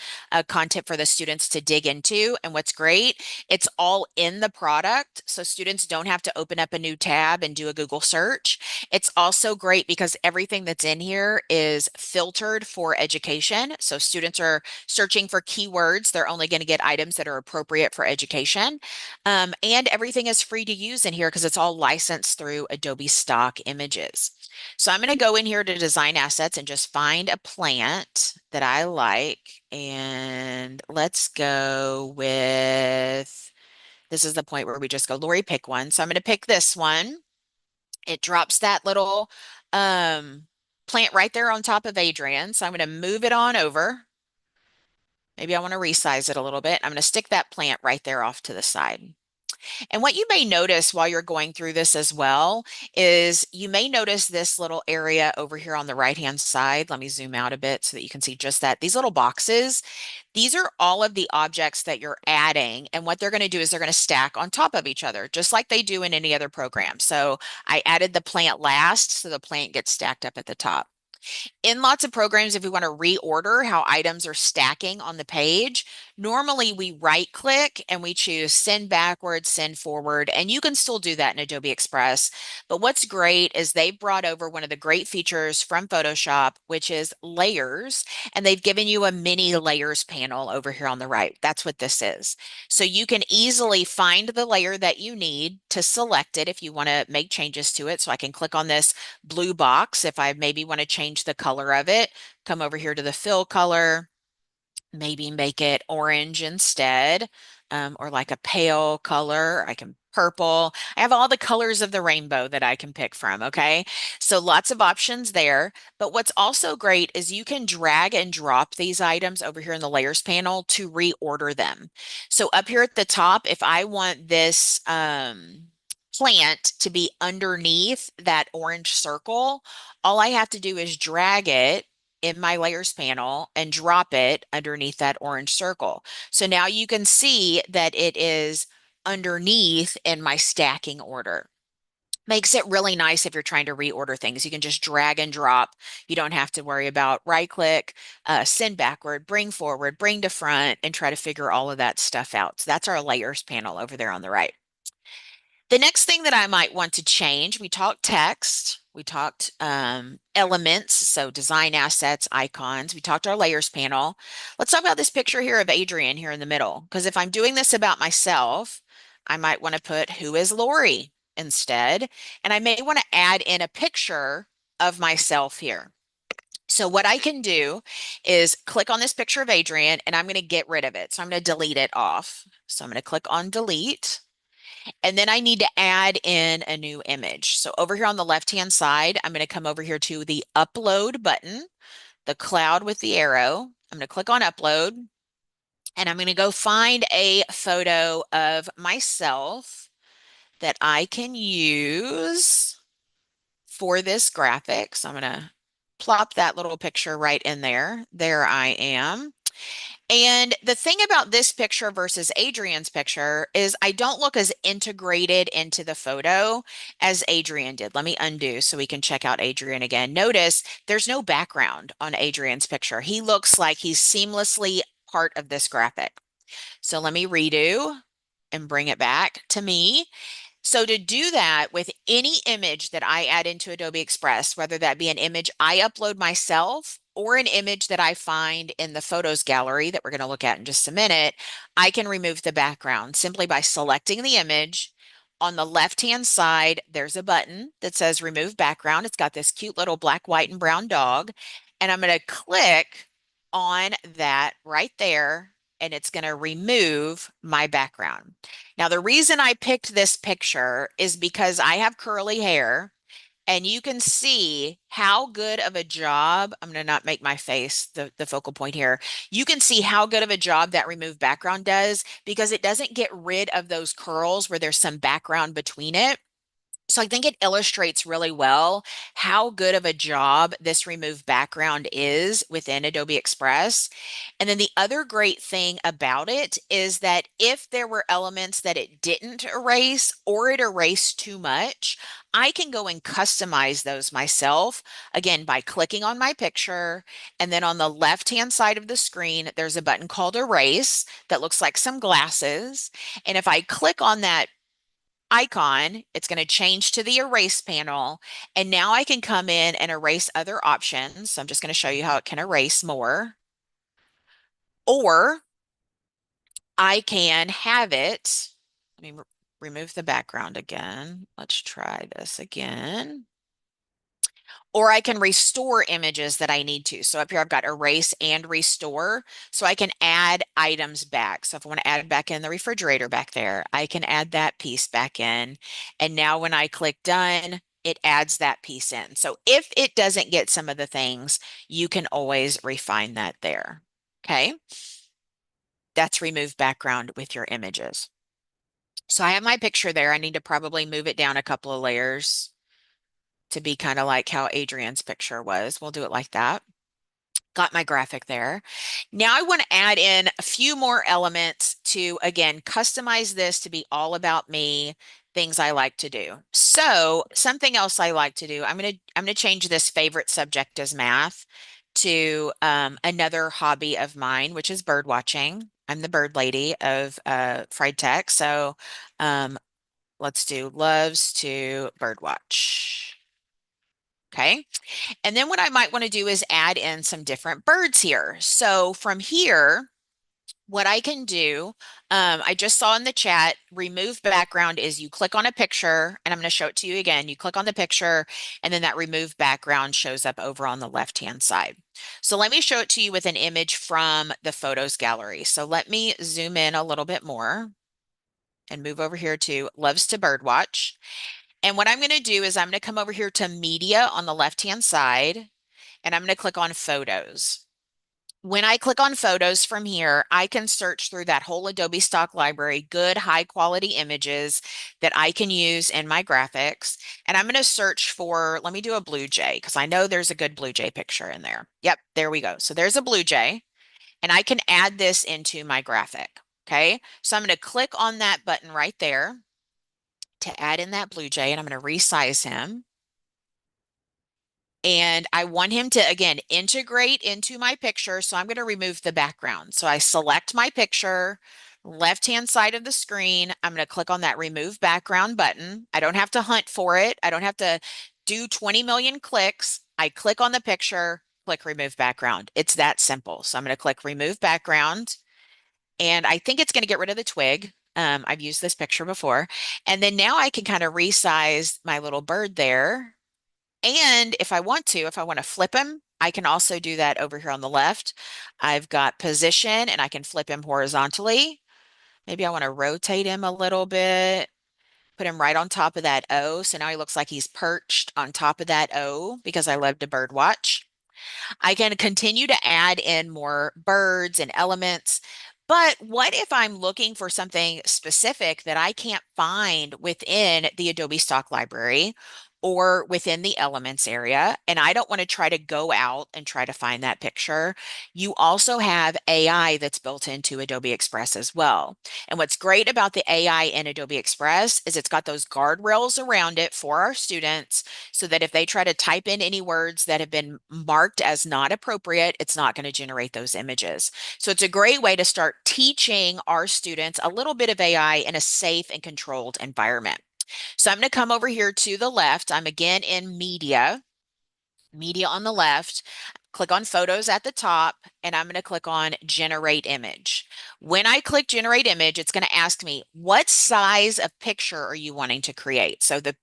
content for the students to dig into. And what's great, it's all in the product. So students don't have to open up a new tab and do a Google search. It's also great because everything that's in here is filtered for education. So students are searching for keywords. They're only going to get items that are appropriate for education. And everything is free to use in here because it's all licensed through Adobe stock images. So I'm going to go in here to design assets and just find a plant that I like. And let's go with, this is the point where we just go, Lori, pick one. So I'm going to pick this one. It drops that little plant right there on top of Adrian. So I'm going to move it on over. Maybe I want to resize it a little bit. I'm going to stick that plant right there off to the side. And what you may notice while you're going through this as well is you may notice this little area over here on the right-hand side. Let me zoom out a bit so that you can see just that. These little boxes, these are all of the objects that you're adding. And what they're going to do is they're going to stack on top of each other, just like they do in any other program. So I added the plant last, so the plant gets stacked up at the top. In lots of programs, if we want to reorder how items are stacking on the page, normally we right click and we choose send backwards, send forward, and you can still do that in Adobe Express. But what's great is they've brought over one of the great features from Photoshop, which is layers, and they've given you a mini layers panel over here on the right. That's what this is. So you can easily find the layer that you need to select it if you want to make changes to it. So I can click on this blue box if I maybe want to change the color of it, come over here to the fill color, maybe make it orange instead, or like a pale color. I can purple. I have all the colors of the rainbow that I can pick from, okay? So lots of options there. But what's also great is you can drag and drop these items over here in the layers panel to reorder them. So up here at the top, if I want this plant to be underneath that orange circle, all I have to do is drag it in my layers panel and drop it underneath that orange circle. So now you can see that it is underneath in my stacking order. Makes it really nice if you're trying to reorder things. You can just drag and drop. You don't have to worry about right click, send backward, bring forward, bring to front, and try to figure all of that stuff out. So that's our layers panel over there on the right. The next thing that I might want to change, we talked text, we talked elements, so design assets, icons, we talked our layers panel. Let's talk about this picture here of Adrian here in the middle, because if I'm doing this about myself, I might want to put who is Lori instead, and I may want to add in a picture of myself here. So what I can do is click on this picture of Adrian and I'm going to get rid of it. So I'm going to delete it off. So I'm going to click on delete. And then I need to add in a new image. So over here on the left-hand side, I'm going to come over here to the upload button, the cloud with the arrow. I'm going to click on upload and I'm going to go find a photo of myself that I can use for this graphic. So I'm going to plop that little picture right in there. There I am. And the thing about this picture versus Adrian's picture is I don't look as integrated into the photo as Adrian did. Let me undo so we can check out Adrian again. Notice there's no background on Adrian's picture. He looks like he's seamlessly part of this graphic. So let me redo and bring it back to me. So to do that with any image that I add into Adobe Express, whether that be an image I upload myself or an image that I find in the photos gallery that we're going to look at in just a minute, I can remove the background simply by selecting the image. On the left-hand side, there's a button that says remove background. It's got this cute little black, white, and brown dog. And I'm going to click on that right there, and it's going to remove my background. Now, the reason I picked this picture is because I have curly hair, and you can see how good of a job, I'm going to not make my face the focal point here. You can see how good of a job that remove background does because it doesn't get rid of those curls where there's some background between it. So I think it illustrates really well how good of a job this remove background is within Adobe Express. And then the other great thing about it is that if there were elements that it didn't erase or it erased too much, I can go and customize those myself, again, by clicking on my picture. And then on the left-hand side of the screen, there's a button called Erase that looks like some glasses. And if I click on that icon, it's going to change to the erase panel. And now I can come in and erase other options. So I'm just going to show you how it can erase more. Or I can have it, let me remove the background again. Let's try this again. Or I can restore images that I need to. So up here, I've got erase and restore. So I can add items back. So if I want to add back in the refrigerator back there, I can add that piece back in. And now when I click done, it adds that piece in. So if it doesn't get some of the things, you can always refine that there. Okay. That's remove background with your images. So I have my picture there. I need to probably move it down a couple of layers to be kind of like how Adrian's picture was. We'll do it like that. Got my graphic there. Now I want to add in a few more elements to, again, customize this to be all about me, things I like to do. So something else I like to do, I'm gonna change this favorite subject as math to another hobby of mine, which is bird watching. I'm the bird lady of Fried Tech. So let's do loves to bird watch. Okay. And then what I might want to do is add in some different birds here. So from here, what I can do, I just saw in the chat, remove background is you click on a picture, and I'm going to show it to you again. You click on the picture, and then that remove background shows up over on the left-hand side. So let me show it to you with an image from the photos gallery. So let me zoom in a little bit more and move over here to loves to birdwatch. And what I'm going to do is I'm going to come over here to media on the left-hand side, and I'm going to click on photos. When I click on photos from here, I can search through that whole Adobe stock library, good high quality images that I can use in my graphics. And I'm going to search for, let me do a blue jay, because I know there's a good blue jay picture in there. Yep, there we go. So there's a blue jay, and I can add this into my graphic. Okay, so I'm going to click on that button right there to add in that blue jay, and I'm going to resize him. And I want him to, again, integrate into my picture. So I'm going to remove the background. So I select my picture, left-hand side of the screen. I'm going to click on that remove background button. I don't have to hunt for it. I don't have to do 20 million clicks. I click on the picture, click remove background. It's that simple. So I'm going to click remove background. And I think it's going to get rid of the twig. I've used this picture before. And then now I can kind of resize my little bird there. And if I want to flip him, I can also do that over here on the left. I've got position, and I can flip him horizontally. Maybe I want to rotate him a little bit, put him right on top of that O. So now he looks like he's perched on top of that O because I love to bird watch. I can continue to add in more birds and elements. But what if I'm looking for something specific that I can't find within the Adobe stock library? or within the elements area, and I don't want to try to go out and try to find that picture, you also have AI that's built into Adobe Express as well. And what's great about the AI in Adobe Express is it's got those guardrails around it for our students so that if they try to type in any words that have been marked as not appropriate, it's not going to generate those images. So it's a great way to start teaching our students a little bit of AI in a safe and controlled environment. So I'm going to come over here to the left. I'm again in media on the left. Click on photos at the top, and I'm going to click on generate image. When I click generate image, it's going to ask me, what size of picture are you wanting to create? So the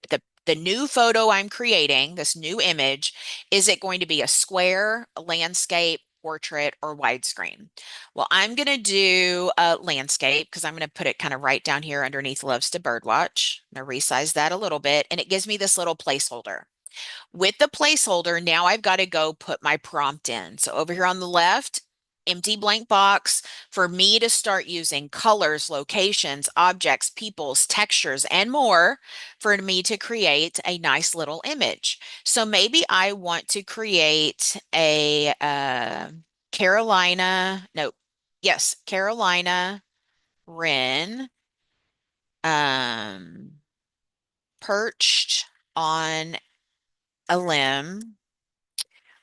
new photo I'm creating, this new image, is it going to be a square, a landscape, portrait, or widescreen? Well, I'm going to do a landscape because I'm going to put it kind of right down here underneath loves to birdwatch. I'm going to resize that a little bit, and it gives me this little placeholder. With the placeholder, now I've got to go put my prompt in. So over here on the left, empty blank box for me to start using colors, locations, objects, peoples, textures, and more for me to create a nice little image. So maybe I want to create a Carolina, no, yes, Carolina wren perched on a limb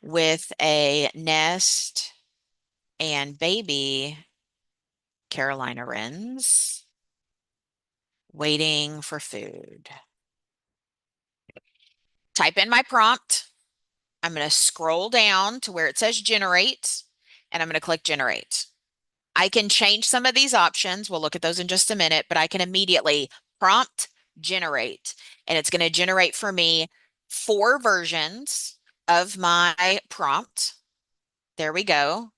with a nest and baby Carolina wrens waiting for food. Type in my prompt. I'm going to scroll down to where it says generate, and I'm going to click generate. I can change some of these options. We'll look at those in just a minute, but I can immediately prompt generate, and it's going to generate for me 4 versions of my prompt. There we go.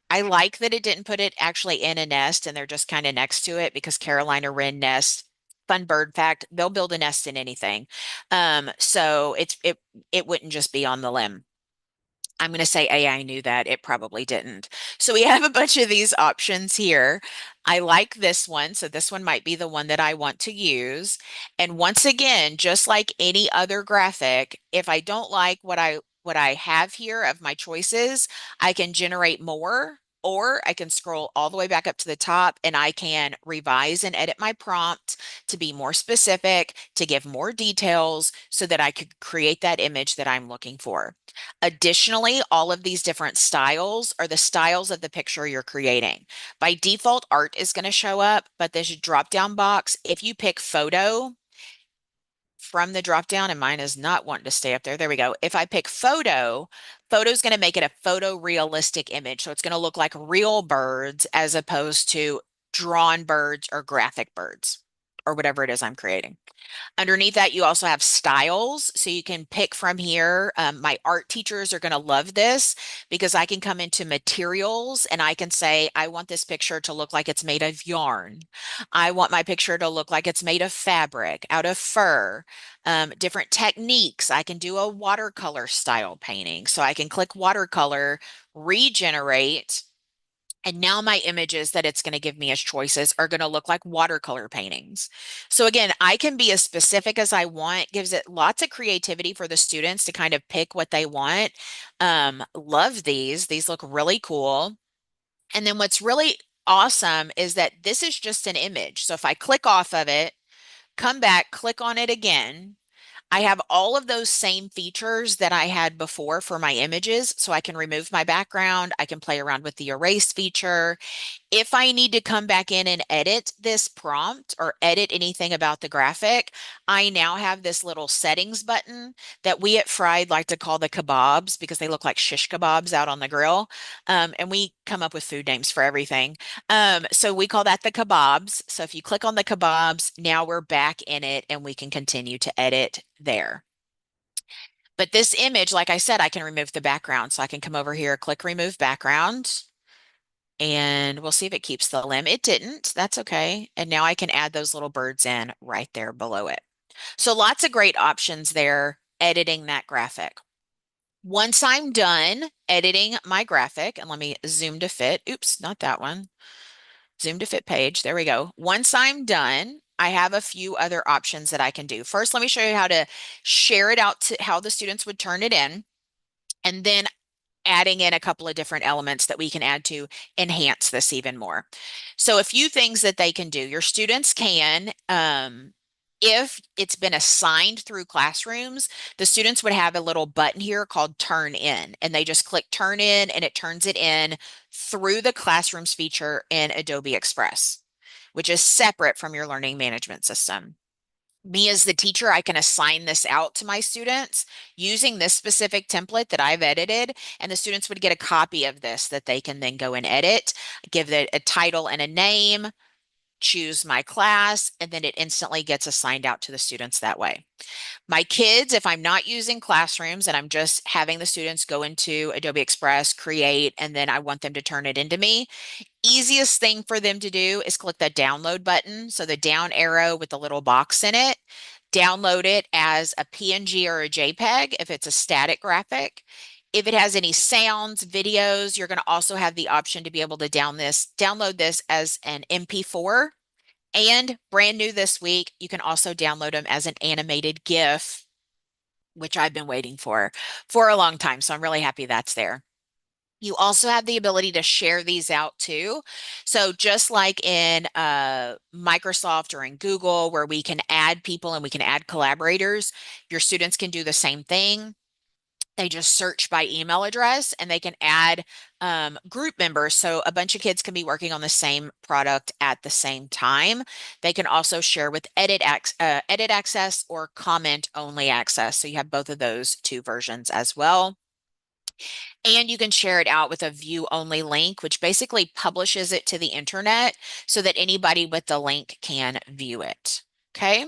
I like that it didn't put it actually in a nest and they're just kind of next to it because Carolina wren nest, fun bird fact, they'll build a nest in anything. So it wouldn't just be on the limb. I'm going to say AI knew that. It probably didn't. So we have a bunch of these options here. I like this one. So this one might be the one that I want to use. And once again, just like any other graphic, if I don't like what I have here of my choices, I can generate more, or I can scroll all the way back up to the top and I can revise and edit my prompt to be more specific, to give more details so that I could create that image that I'm looking for. Additionally, all of these different styles are the styles of the picture you're creating. By default, art is going to show up, but this drop-down box, if you pick photo from the drop-down, and mine is not wanting to stay up there. There we go. If I pick photo, photo is going to make it a photorealistic image. So it's going to look like real birds as opposed to drawn birds or graphic birds or whatever it is I'm creating. Underneath that, you also have styles. So you can pick from here. My art teachers are going to love this because I can come into materials and I can say, I want this picture to look like it's made of yarn. I want my picture to look like it's made of fabric, out of fur. Different techniques. I can do a watercolor style painting. So I can click watercolor, regenerate. And now my images that it's going to give me as choices are going to look like watercolor paintings. So again, I can be as specific as I want. Gives it lots of creativity for the students to kind of pick what they want. Love these. These look really cool. And then what's really awesome is that this is just an image. So if I click off of it, come back, click on it again, I have all of those same features that I had before for my images. So I can remove my background. I can play around with the erase feature. If I need to come back in and edit this prompt or edit anything about the graphic, I now have this little settings button that we at Fried like to call the kebabs because they look like shish kebabs out on the grill. And we come up with food names for everything. So we call that the kebabs. So if you click on the kebabs, now we're back in it and we can continue to edit there. But this image, like I said, I can remove the background. So I can come over here, click remove background. And we'll see if it keeps the limb. It didn't. That's okay. And now I can add those little birds in right there below it. So lots of great options there, editing that graphic. Once I'm done editing my graphic, and let me zoom to fit. Oops, not that one. Zoom to fit page. There we go. Once I'm done, I have a few other options that I can do. First, let me show you how to share it out to how the students would turn it in, and then adding in a couple of different elements that we can add to enhance this even more. So a few things that they can do. Your students can, if it's been assigned through classrooms, the students would have a little button here called Turn In, and they just click Turn In, and it turns it in through the Classrooms feature in Adobe Express, which is separate from your learning management system. Me as the teacher, I can assign this out to my students using this specific template that I've edited, and the students would get a copy of this that they can then go and edit, give it a title and a name, choose my class, and then it instantly gets assigned out to the students that way. My kids, if I'm not using classrooms and I'm just having the students go into Adobe Express, create, and then I want them to turn it into me, easiest thing for them to do is click the download button. So the down arrow with the little box in it, download it as a PNG or a JPEG if it's a static graphic. If it has any sounds, videos, you're going to also have the option to be able to download this as an MP4. And brand new this week, you can also download them as an animated GIF, which I've been waiting for a long time. So I'm really happy that's there. You also have the ability to share these out too. So just like in Microsoft or in Google, where we can add people and we can add collaborators, your students can do the same thing. They just search by email address and they can add group members. So a bunch of kids can be working on the same product at the same time. They can also share with edit access or comment only access. So you have both of those two versions as well. And you can share it out with a view only link, which basically publishes it to the internet so that anybody with the link can view it. Okay.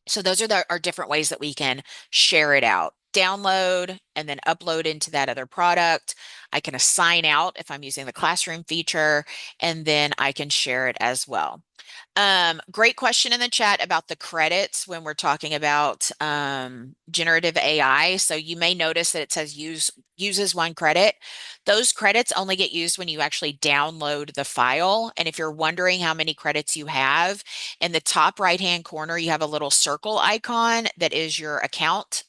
So those are our different ways that we can share it out. Download and then upload into that other product. I can assign out if I'm using the classroom feature, and then I can share it as well. Great question in the chat about the credits when we're talking about generative AI. So you may notice that it says uses 1 credit. Those credits only get used when you actually download the file. And if you're wondering how many credits you have, in the top right-hand corner, you have a little circle icon that is your account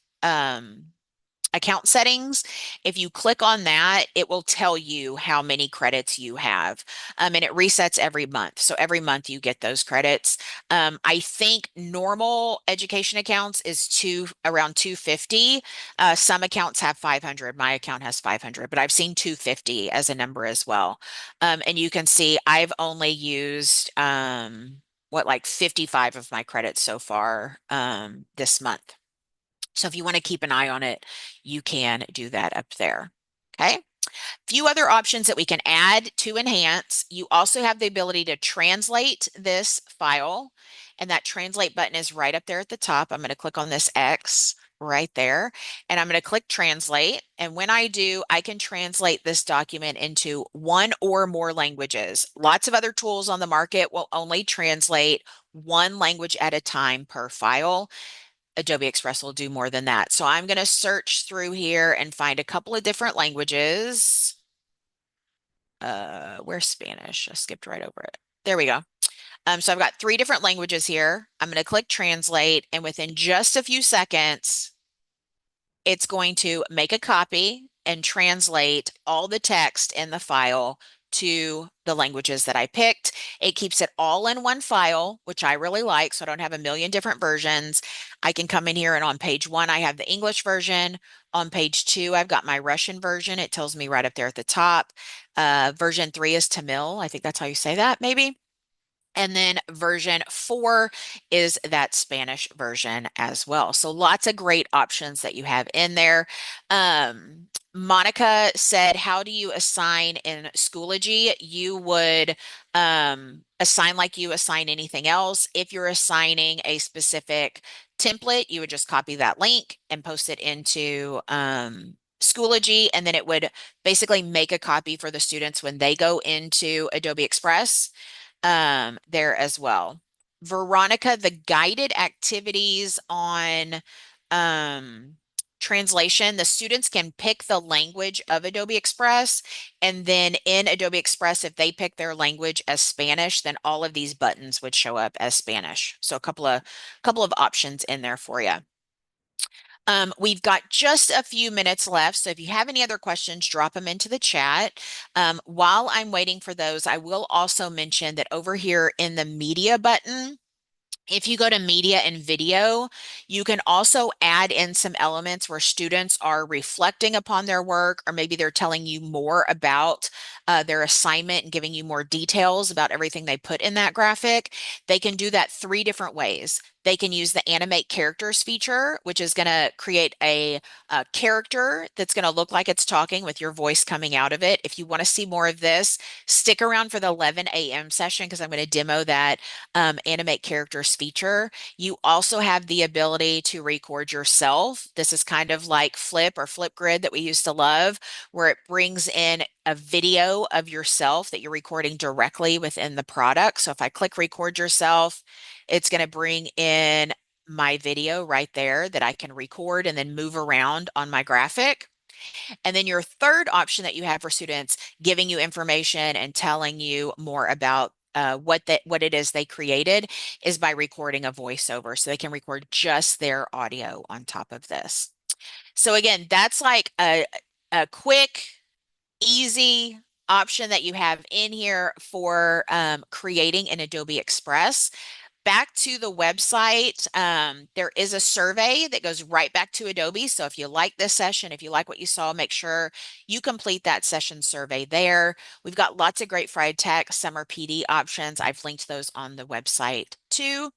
settings. If you click on that, it will tell you how many credits you have. And it resets every month. So every month you get those credits. I think normal education accounts is around 250. Some accounts have 500. My account has 500, but I've seen 250 as a number as well. And you can see I've only used like 55 of my credits so far this month. So if you want to keep an eye on it, you can do that up there. Okay. Few other options that we can add to enhance. You also have the ability to translate this file, and that translate button is right up there at the top. I'm going to click on this X right there, and I'm going to click translate. And when I do, I can translate this document into 1 or more languages. Lots of other tools on the market will only translate 1 language at a time per file. Adobe Express will do more than that. So I'm going to search through here and find a couple of different languages. Where's Spanish? I skipped right over it. There we go. So I've got 3 different languages here. I'm going to click translate, and within just a few seconds, it's going to make a copy and translate all the text in the file to the languages that I picked. It keeps it all in one file, which I really like, so I don't have a million different versions. I can come in here and on page 1, I have the English version. On page 2, I've got my Russian version. It tells me right up there at the top. Version 3 is Tamil. I think that's how you say that, maybe. And then version 4 is that Spanish version as well. So lots of great options that you have in there. Monica said, how do you assign in Schoology? You would assign like you assign anything else. If you're assigning a specific template, you would just copy that link and post it into Schoology, and then it would basically make a copy for the students when they go into Adobe Express there as well. Veronica, the guided activities on translation, the students can pick the language of Adobe Express. And then in Adobe Express, if they pick their language as Spanish, then all of these buttons would show up as Spanish. So a couple of options in there for you. We've got just a few minutes left, so if you have any other questions, drop them into the chat. While I'm waiting for those, I will also mention that over here in the media button, if you go to media and video, you can also add in some elements where students are reflecting upon their work, or maybe they're telling you more about their assignment and giving you more details about everything they put in that graphic. They can do that 3 different ways. They can use the animate characters feature, which is going to create a character that's going to look like it's talking with your voice coming out of it. If you want to see more of this, stick around for the 11 a.m. session because I'm going to demo that animate characters feature. You also have the ability to record yourself. This is kind of like Flip or Flipgrid that we used to love, where it brings in a video of yourself that you're recording directly within the product. So if I click record yourself, it's going to bring in my video right there that I can record and then move around on my graphic. And then your third option that you have for students, giving you information and telling you more about what it is they created, is by recording a voiceover. So they can record just their audio on top of this. So again, that's like a quick, easy option that you have in here for creating in Adobe Express. Back to the website, there is a survey that goes right back to Adobe. So if you like this session, if you like what you saw, make sure you complete that session survey there. We've got lots of great Fried Tech summer PD options. I've linked those on the website too.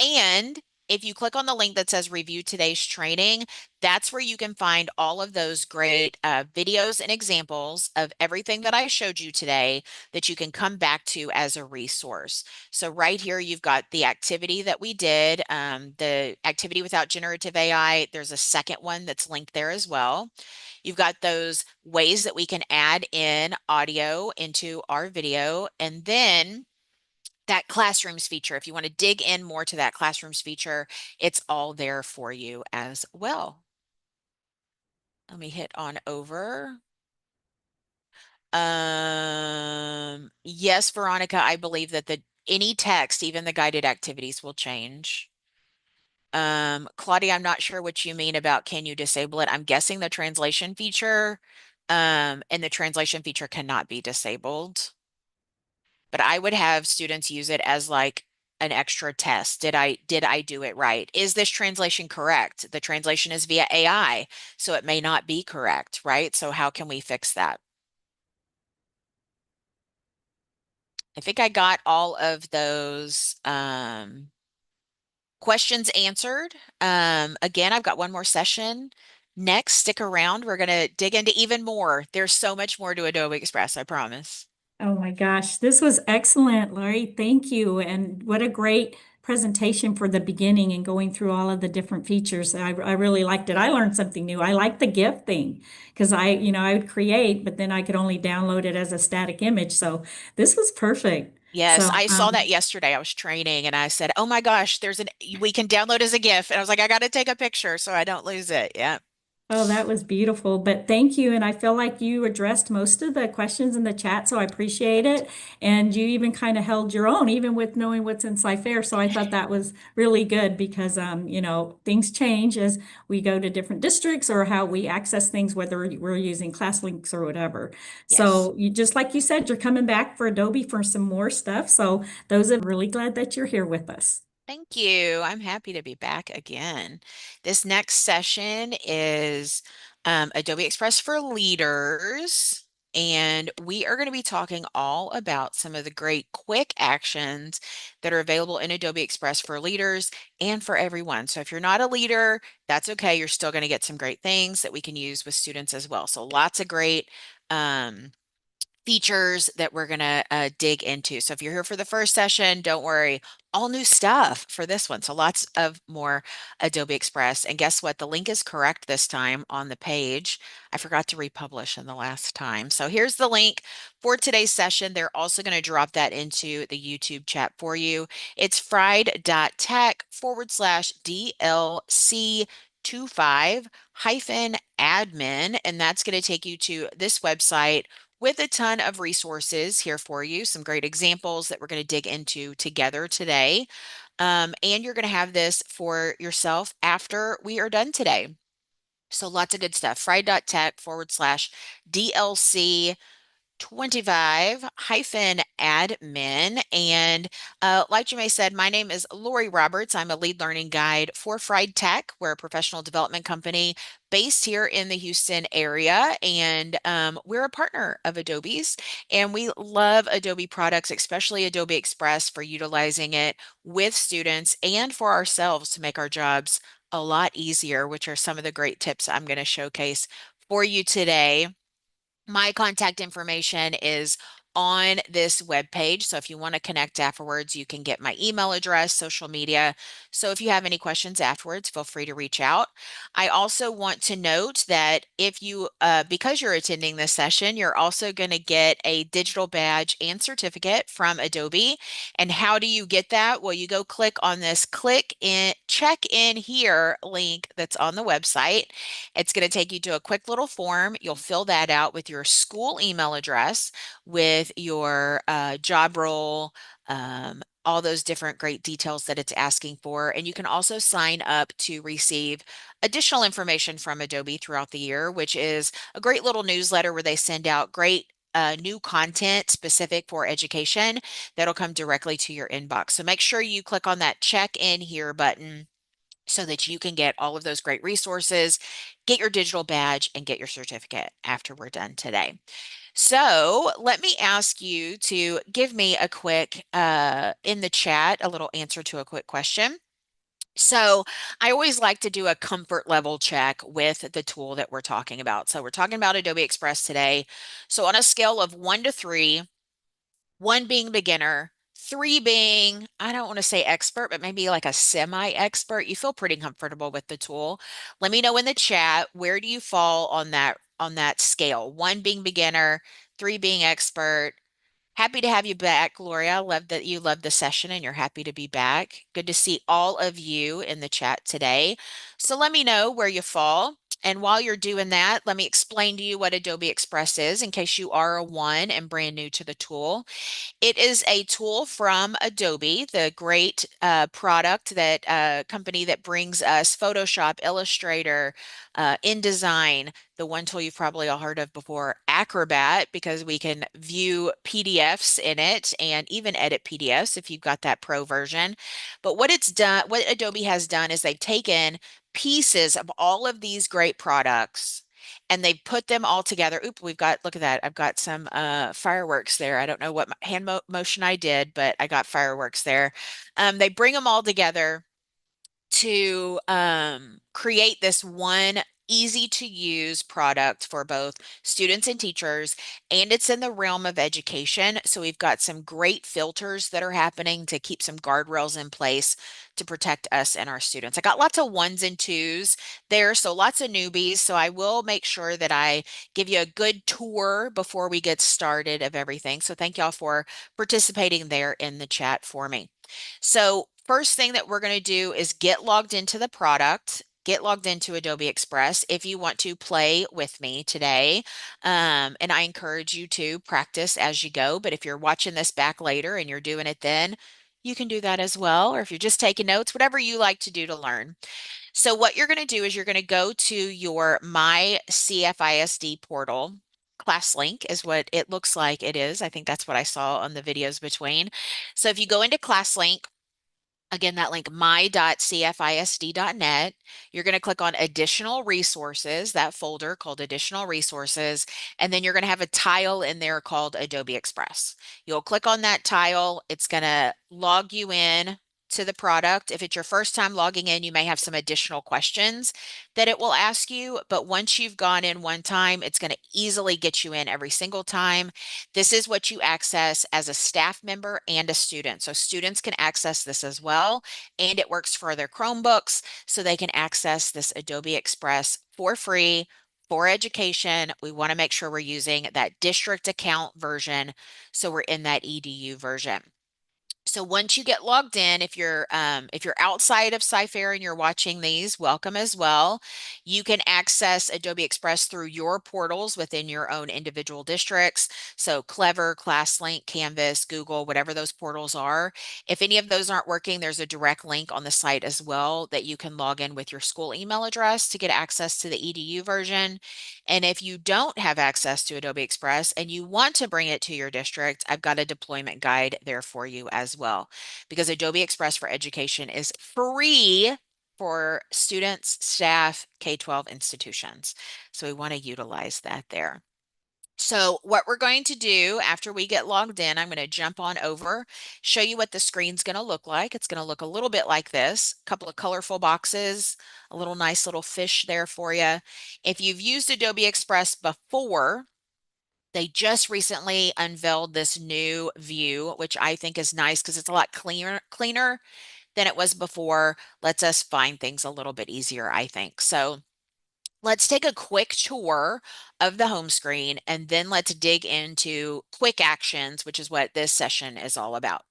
And if you click on the link that says review today's training, that's where you can find all of those great videos and examples of everything that I showed you today that you can come back to as a resource. So right here, you've got the activity that we did, the activity without generative AI. There's a second one that's linked there as well. You've got those ways that we can add in audio into our video, and then that classrooms feature. If you want to dig in more to that classrooms feature, it's all there for you as well. Let me hit on over. Yes, Veronica, I believe that any text, even the guided activities, will change. Claudia, I'm not sure what you mean about can you disable it? I'm guessing the translation feature, and the translation feature cannot be disabled. But I would have students use it as like an extra test. Did I do it right? Is this translation correct? The translation is via AI, so it may not be correct, right? So how can we fix that? I think I got all of those questions answered. Again, I've got one more session next. Stick around. We're going to dig into even more. There's so much more to Adobe Express, I promise. Oh my gosh, this was excellent, Laurie. Thank you. And what a great presentation for the beginning and going through all of the different features. I really liked it. I learned something new. I like the GIF thing because I would create, but then I could only download it as a static image. So this was perfect. Yes, So, I saw that yesterday. I was training and I said, "Oh my gosh, we can download as a GIF." And I was like, "I got to take a picture so I don't lose it." Yeah. oh, that was beautiful. But thank you. And I feel like you addressed most of the questions in the chat, so I appreciate it. And you even kind of held your own, even with knowing what's in Cyfair. So I thought that was really good because, things change as we go to different districts or how we access things, whether we're using class links or whatever. Yes. So you just like you said, you're coming back for Adobe for some more stuff. So those are really glad that you're here with us. Thank you. I'm happy to be back again. This next session is Adobe Express for Leaders, and we are going to be talking all about some of the great quick actions that are available in Adobe Express for Leaders and for everyone. So if you're not a leader, that's okay. You're still going to get some great things that we can use with students as well. So lots of great features that we're going to dig into. So if you're here for the first session, don't worry, all new stuff for this one. So lots of more Adobe Express. And guess what? The link is correct this time on the page. I forgot to republish in the last time. So here's the link for today's session. They're also going to drop that into the YouTube chat for you. It's fried.tech/DLC 25-admin, and that's going to take you to this website with a ton of resources here for you, some great examples that we're going to dig into together today. And you're going to have this for yourself after we are done today. So lots of good stuff. fried.tech/DLC 25-admin. And like Jemay said, my name is Lori Roberts. I'm a lead learning guide for Fried Tech. We're a professional development company based here in the Houston area. And we're a partner of Adobe's. And we love Adobe products, especially Adobe Express, for utilizing it with students and for ourselves to make our jobs a lot easier, which are some of the great tips I'm going to showcase for you today. My contact information is on this webpage. So if you want to connect afterwards, you can get my email address, social media. So if you have any questions afterwards, feel free to reach out. I also want to note that if you, because you're attending this session, you're also going to get a digital badge and certificate from Adobe. And how do you get that? Well, you go click on this check in here link that's on the website. It's going to take you to a quick little form. You'll fill that out with your school email address, with your job role, all those different great details that it's asking for. And you can also sign up to receive additional information from Adobe throughout the year, which is a great little newsletter where they send out great new content specific for education that'll come directly to your inbox. So make sure you click on that check in here button so that you can get all of those great resources, get your digital badge, and get your certificate after we're done today. So let me ask you to give me a quick, in the chat, a little answer to a quick question. So I always like to do a comfort level check with the tool that we're talking about. So we're talking about Adobe Express today. So on a scale of 1 to 3, 1 being beginner, 3 being, I don't want to say expert, but maybe like a semi-expert, you feel pretty comfortable with the tool. Let me know in the chat, where do you fall on that scale? 1 being beginner, 3 being expert. Happy to have you back, Gloria. Love that you love the session and you're happy to be back. Good to see all of you in the chat today. So let me know where you fall. And while you're doing that, let me explain to you what Adobe Express is in case you are a 1 and brand new to the tool. It is a tool from Adobe, the great product, that company that brings us Photoshop, Illustrator, InDesign, the one tool you've probably all heard of before, Acrobat, because we can view PDFs in it and even edit PDFs if you've got that pro version. But what it's done, what Adobe has done, is they've taken pieces of all of these great products and they put them all together. Oop, look at that. I've got some fireworks there. I don't know what hand motion I did, but I got fireworks there. They bring them all together to create this one easy to use product for both students and teachers, and it's in the realm of education. So we've got some great filters that are happening to keep some guardrails in place to protect us and our students. I got lots of 1s and 2s there, so lots of newbies. So I will make sure that I give you a good tour before we get started of everything. So thank y'all for participating there in the chat for me. So first thing that we're going to do is get logged into the product, get logged into Adobe Express if you want to play with me today. And I encourage you to practice as you go. But if you're watching this back later and you're doing it then, you can do that as well. Or if you're just taking notes, whatever you like to do to learn. So what you're going to do is you're going to go to your My CFISD portal. Class link is what it looks like it is. I think that's what I saw on the videos between. So if you go into class link, again, that link, my.cfisd.net, you're going to click on additional resources, that folder called additional resources, and then you're going to have a tile in there called Adobe Express. You'll click on that tile. It's going to log you in to the product. If it's your first time logging in, you may have some additional questions that it will ask you, but once you've gone in one time, it's going to easily get you in every single time. This is what you access as a staff member and a student. So students can access this as well, and it works for their Chromebooks, so they can access this Adobe Express for free for education. We want to make sure we're using that district account version, so we're in that EDU version. So once you get logged in, if you're outside of Sci-Fair and you're watching these, welcome as well. You can access Adobe Express through your portals within your own individual districts. So Clever, ClassLink, Canvas, Google, whatever those portals are. If any of those aren't working, there's a direct link on the site as well that you can log in with your school email address to get access to the EDU version. And if you don't have access to Adobe Express and you want to bring it to your district, I've got a deployment guide there for you as well, because Adobe Express for Education is free for students, staff, K-12 institutions. So we want to utilize that there. So what we're going to do after we get logged in, I'm going to jump on over, show you what the screen's going to look like. It's going to look a little bit like this, a couple of colorful boxes, a little nice little fish there for you. If you've used Adobe Express before, they just recently unveiled this new view, which I think is nice because it's a lot cleaner than it was before. Lets us find things a little bit easier, I think. So let's take a quick tour of the home screen, and then let's dig into quick actions, which is what this session is all about.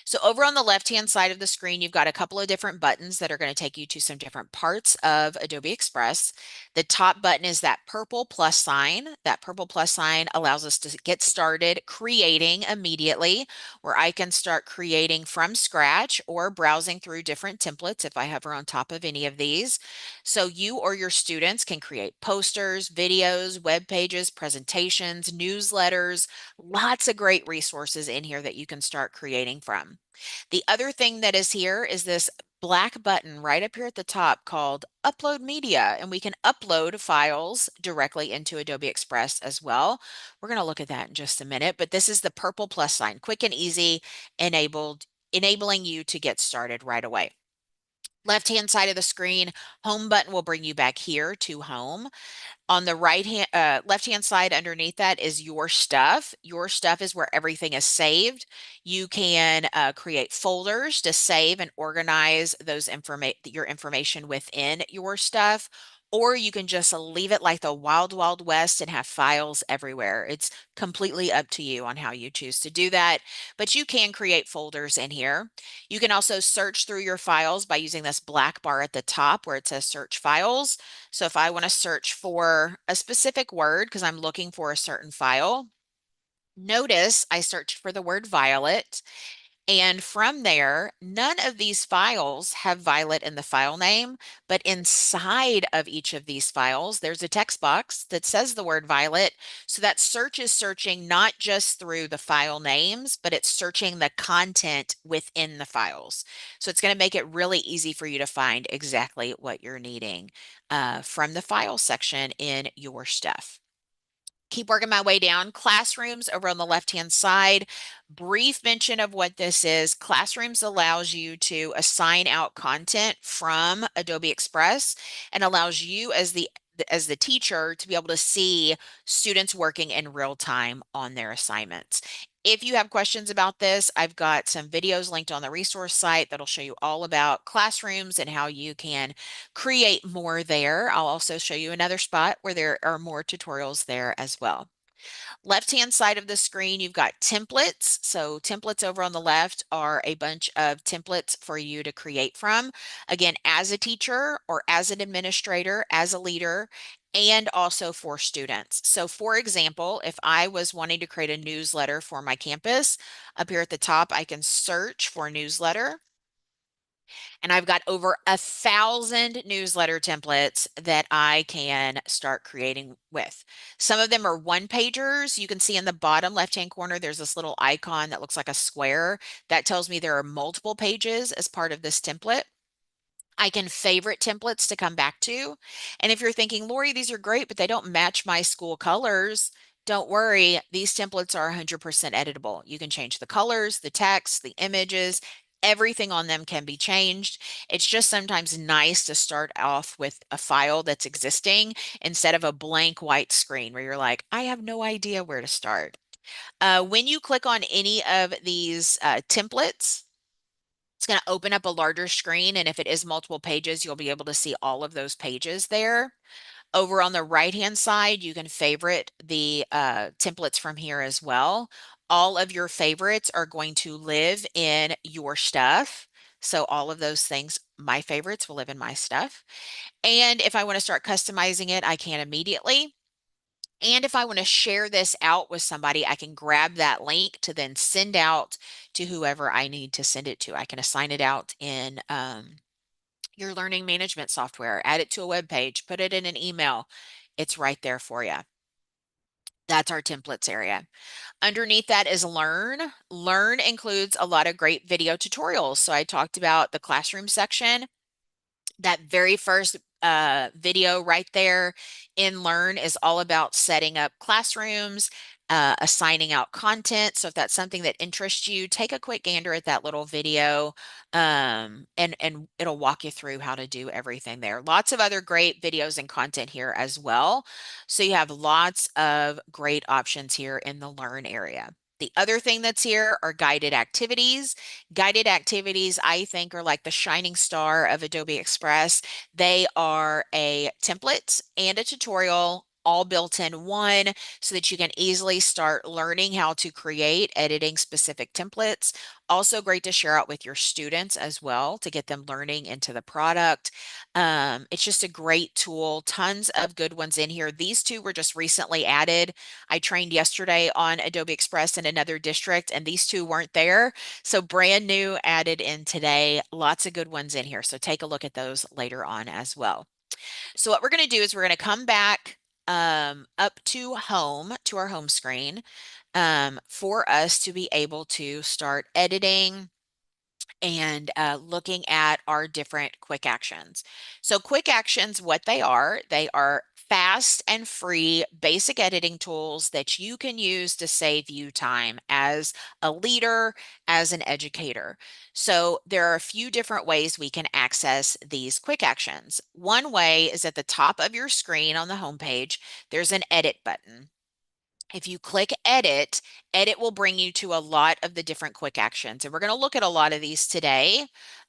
So over on the left-hand side of the screen, you've got a couple of different buttons that are going to take you to some different parts of Adobe Express. The top button is that purple plus sign. That purple plus sign allows us to get started creating immediately, where I can start creating from scratch or browsing through different templates if I hover on top of any of these. So you or your students can create posters, videos, web pages, presentations, newsletters, lots of great resources in here that you can start creating from. The other thing that is here is this black button right up here at the top called Upload Media, and we can upload files directly into Adobe Express as well. We're going to look at that in just a minute, but this is the purple plus sign, quick and easy, enabling you to get started right away. Left-hand side of the screen, home button will bring you back here to home. On the left-hand side underneath that is your stuff. Your stuff is where everything is saved. You can create folders to save and organize your information within your stuff, or you can just leave it like the wild, wild west and have files everywhere. It's completely up to you on how you choose to do that, but you can create folders in here. You can also search through your files by using this black bar at the top where it says search files. So if I want to search for a specific word because I'm looking for a certain file, notice I searched for the word violet. And from there, none of these files have violet in the file name, but inside of each of these files, there's a text box that says the word violet. So that search is searching not just through the file names, but it's searching the content within the files. So it's going to make it really easy for you to find exactly what you're needing from the file section in your stuff. Keep working my way down. Classrooms over on the left-hand side. Brief mention of what this is. Classrooms allows you to assign out content from Adobe Express and allows you as the teacher to be able to see students working in real time on their assignments. If you have questions about this, I've got some videos linked on the resource site that'll show you all about classrooms and how you can create more there. I'll also show you another spot where there are more tutorials there as well. Left-hand side of the screen, you've got templates. So templates over on the left are a bunch of templates for you to create from. Again, as a teacher or as an administrator, as a leader, and also for students. So for example, if I was wanting to create a newsletter for my campus, up here at the top, I can search for newsletter. And I've got over 1,000 newsletter templates that I can start creating with. Some of them are one-pagers. You can see in the bottom left-hand corner, there's this little icon that looks like a square. That tells me there are multiple pages as part of this template. I can favorite templates to come back to. And if you're thinking, Lori, these are great, but they don't match my school colors, don't worry, these templates are 100% editable. You can change the colors, the text, the images, everything on them can be changed. It's just sometimes nice to start off with a file that's existing instead of a blank white screen where you're like, I have no idea where to start. When you click on any of these templates, it's going to open up a larger screen, and if it is multiple pages, you'll be able to see all of those pages there. Over on the right-hand side, you can favorite the templates from here as well. all of your favorites are going to live in your stuff. So all of those things, my favorites will live in my stuff. And if I want to start customizing it, I can immediately. And if I want to share this out with somebody, I can grab that link to then send out to whoever I need to send it to. I can assign it out in your learning management software, add it to a web page, put it in an email. It's right there for you. That's our templates area. Underneath that is Learn. Learn includes a lot of great video tutorials. So I talked about the classroom section. That very first video right there in Learn is all about setting up classrooms, assigning out content. So if that's something that interests you, take a quick gander at that little video, and it'll walk you through how to do everything there. Lots of other great videos and content here as well. So you have lots of great options here in the Learn area. The other thing that's here are guided activities. Guided activities, I think, are like the shining star of Adobe Express. They are a template and a tutorial all built in one so that you can easily start learning how to create editing specific templates. Also great to share out with your students as well to get them learning into the product. It's just a great tool. Tons of good ones in here. These two were just recently added. I trained yesterday on Adobe Express in another district, and these two weren't there. So brand new added in today. Lots of good ones in here. So take a look at those later on as well. So what we're going to do is we're going to come back up to home, to our home screen, for us to be able to start editing and looking at our different quick actions. So quick actions, what they are fast and free basic editing tools that you can use to save you time as a leader, as an educator. So there are a few different ways we can access these quick actions. One way is at the top of your screen on the homepage, there's an edit button. If you click edit, edit will bring you to a lot of the different quick actions. And we're going to look at a lot of these today,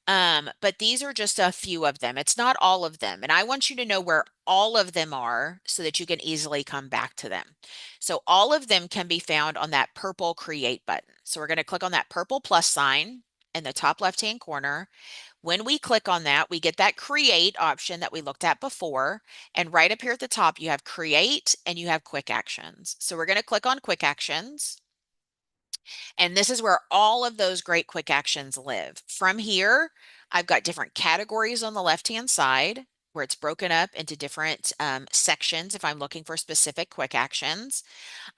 but these are just a few of them. It's not all of them. And I want you to know where all of them are so that you can easily come back to them. So all of them can be found on that purple create button. So we're going to click on that purple plus sign in the top left-hand corner. When we click on that, we get that create option that we looked at before. And right up here at the top, you have create and you have quick actions. So we're going to click on quick actions. And this is where all of those great quick actions live. From here, I've got different categories on the left-hand side where it's broken up into different sections if I'm looking for specific quick actions.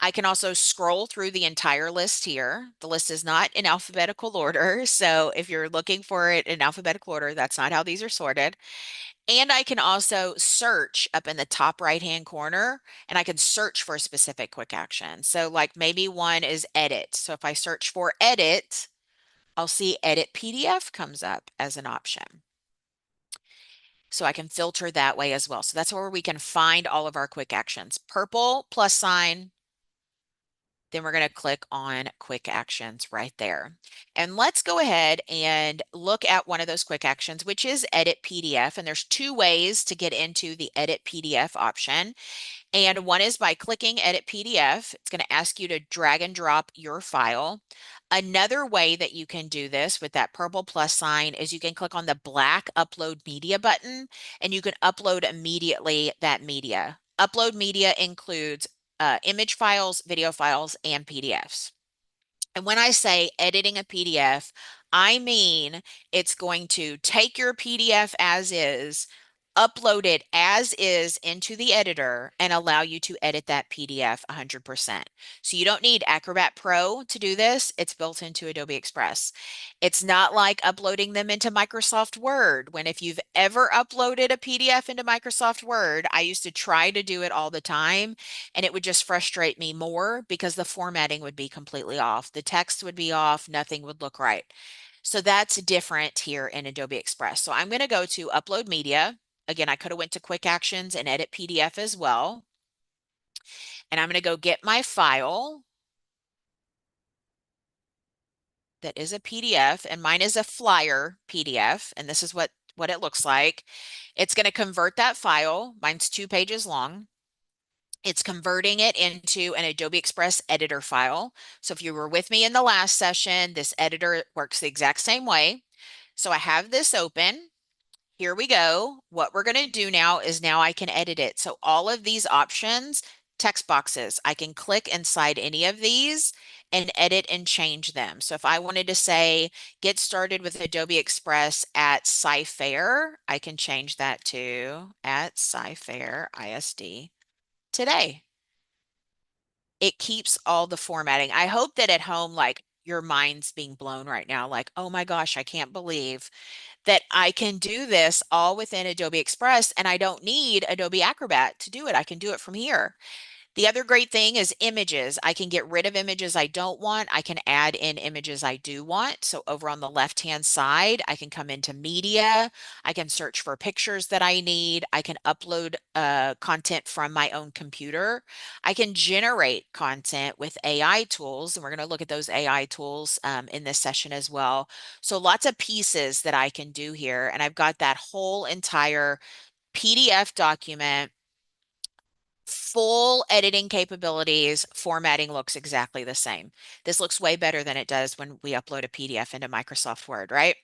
I can also scroll through the entire list here. The list is not in alphabetical order. So if you're looking for it in alphabetical order, that's not how these are sorted. And I can also search up in the top right-hand corner, and I can search for a specific quick action. So like maybe one is edit. So if I search for edit, I'll see edit PDF comes up as an option. So I can filter that way as well. So that's where we can find all of our quick actions. Purple plus sign, then we're going to click on quick actions right there. And let's go ahead and look at one of those quick actions, which is edit PDF. And there's two ways to get into the edit PDF option. And one is by clicking edit PDF. It's going to ask you to drag and drop your file. Another way that you can do this with that purple plus sign is you can click on the black upload media button and you can upload immediately that media. Upload media includes image files, video files, and PDFs. And when I say editing a PDF, I mean it's going to take your PDF as is, upload it as is into the editor, and allow you to edit that PDF 100%. So you don't need Acrobat Pro to do this. It's built into Adobe Express. It's not like uploading them into Microsoft Word, when if you've ever uploaded a PDF into Microsoft Word, I used to try to do it all the time, and it would just frustrate me more because the formatting would be completely off. The text would be off. Nothing would look right. So that's different here in Adobe Express. So I'm going to go to Upload Media. Again, I could have went to Quick Actions and Edit PDF as well. And I'm going to go get my file that is a PDF, and mine is a flyer PDF, and this is what it looks like. It's going to convert that file. Mine's 2 pages long. It's converting it into an Adobe Express editor file. So if you were with me in the last session, this editor works the exact same way. So I have this open. Here we go. What we're going to do now is now I can edit it. So all of these options, text boxes, I can click inside any of these and edit and change them. So if I wanted to say, get started with Adobe Express at Sci-Fair, I can change that to at Sci-Fair ISD today. It keeps all the formatting. I hope that at home, like your mind's being blown right now, like, oh my gosh, I can't believe that I can do this all within Adobe Express and I don't need Adobe Acrobat to do it. I can do it from here. The other great thing is images. I can get rid of images I don't want. I can add in images I do want. So over on the left-hand side, I can come into media. I can search for pictures that I need. I can upload content from my own computer. I can generate content with AI tools, and we're going to look at those AI tools in this session as well. So lots of pieces that I can do here. And I've got that whole entire PDF document, full editing capabilities. Formatting looks exactly the same. This looks way better than it does when we upload a PDF into Microsoft Word, right?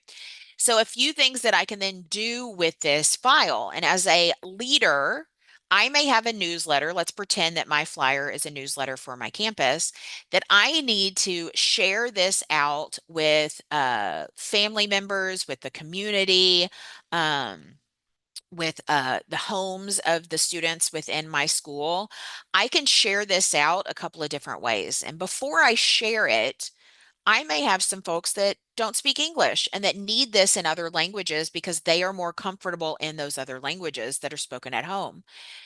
So a few things that I can then do with this file. And as a leader, I may have a newsletter. Let's pretend that my flyer is a newsletter for my campus, that I need to share this out with family members, with the community, with the homes of the students within my school. I can share this out a couple of different ways. And before I share it, I may have some folks that don't speak English and that need this in other languages because they are more comfortable in those other languages that are spoken at home.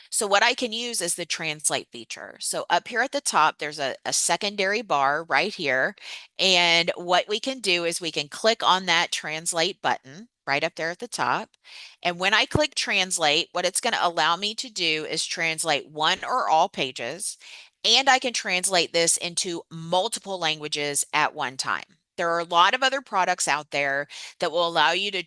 So what I can use is the translate feature. So up here at the top, there's a secondary bar right here. And what we can do is we can click on that translate button right up there at the top. And when I click translate, what it's going to allow me to do is translate one or all pages. And I can translate this into multiple languages at one time. There are a lot of other products out there that will allow you to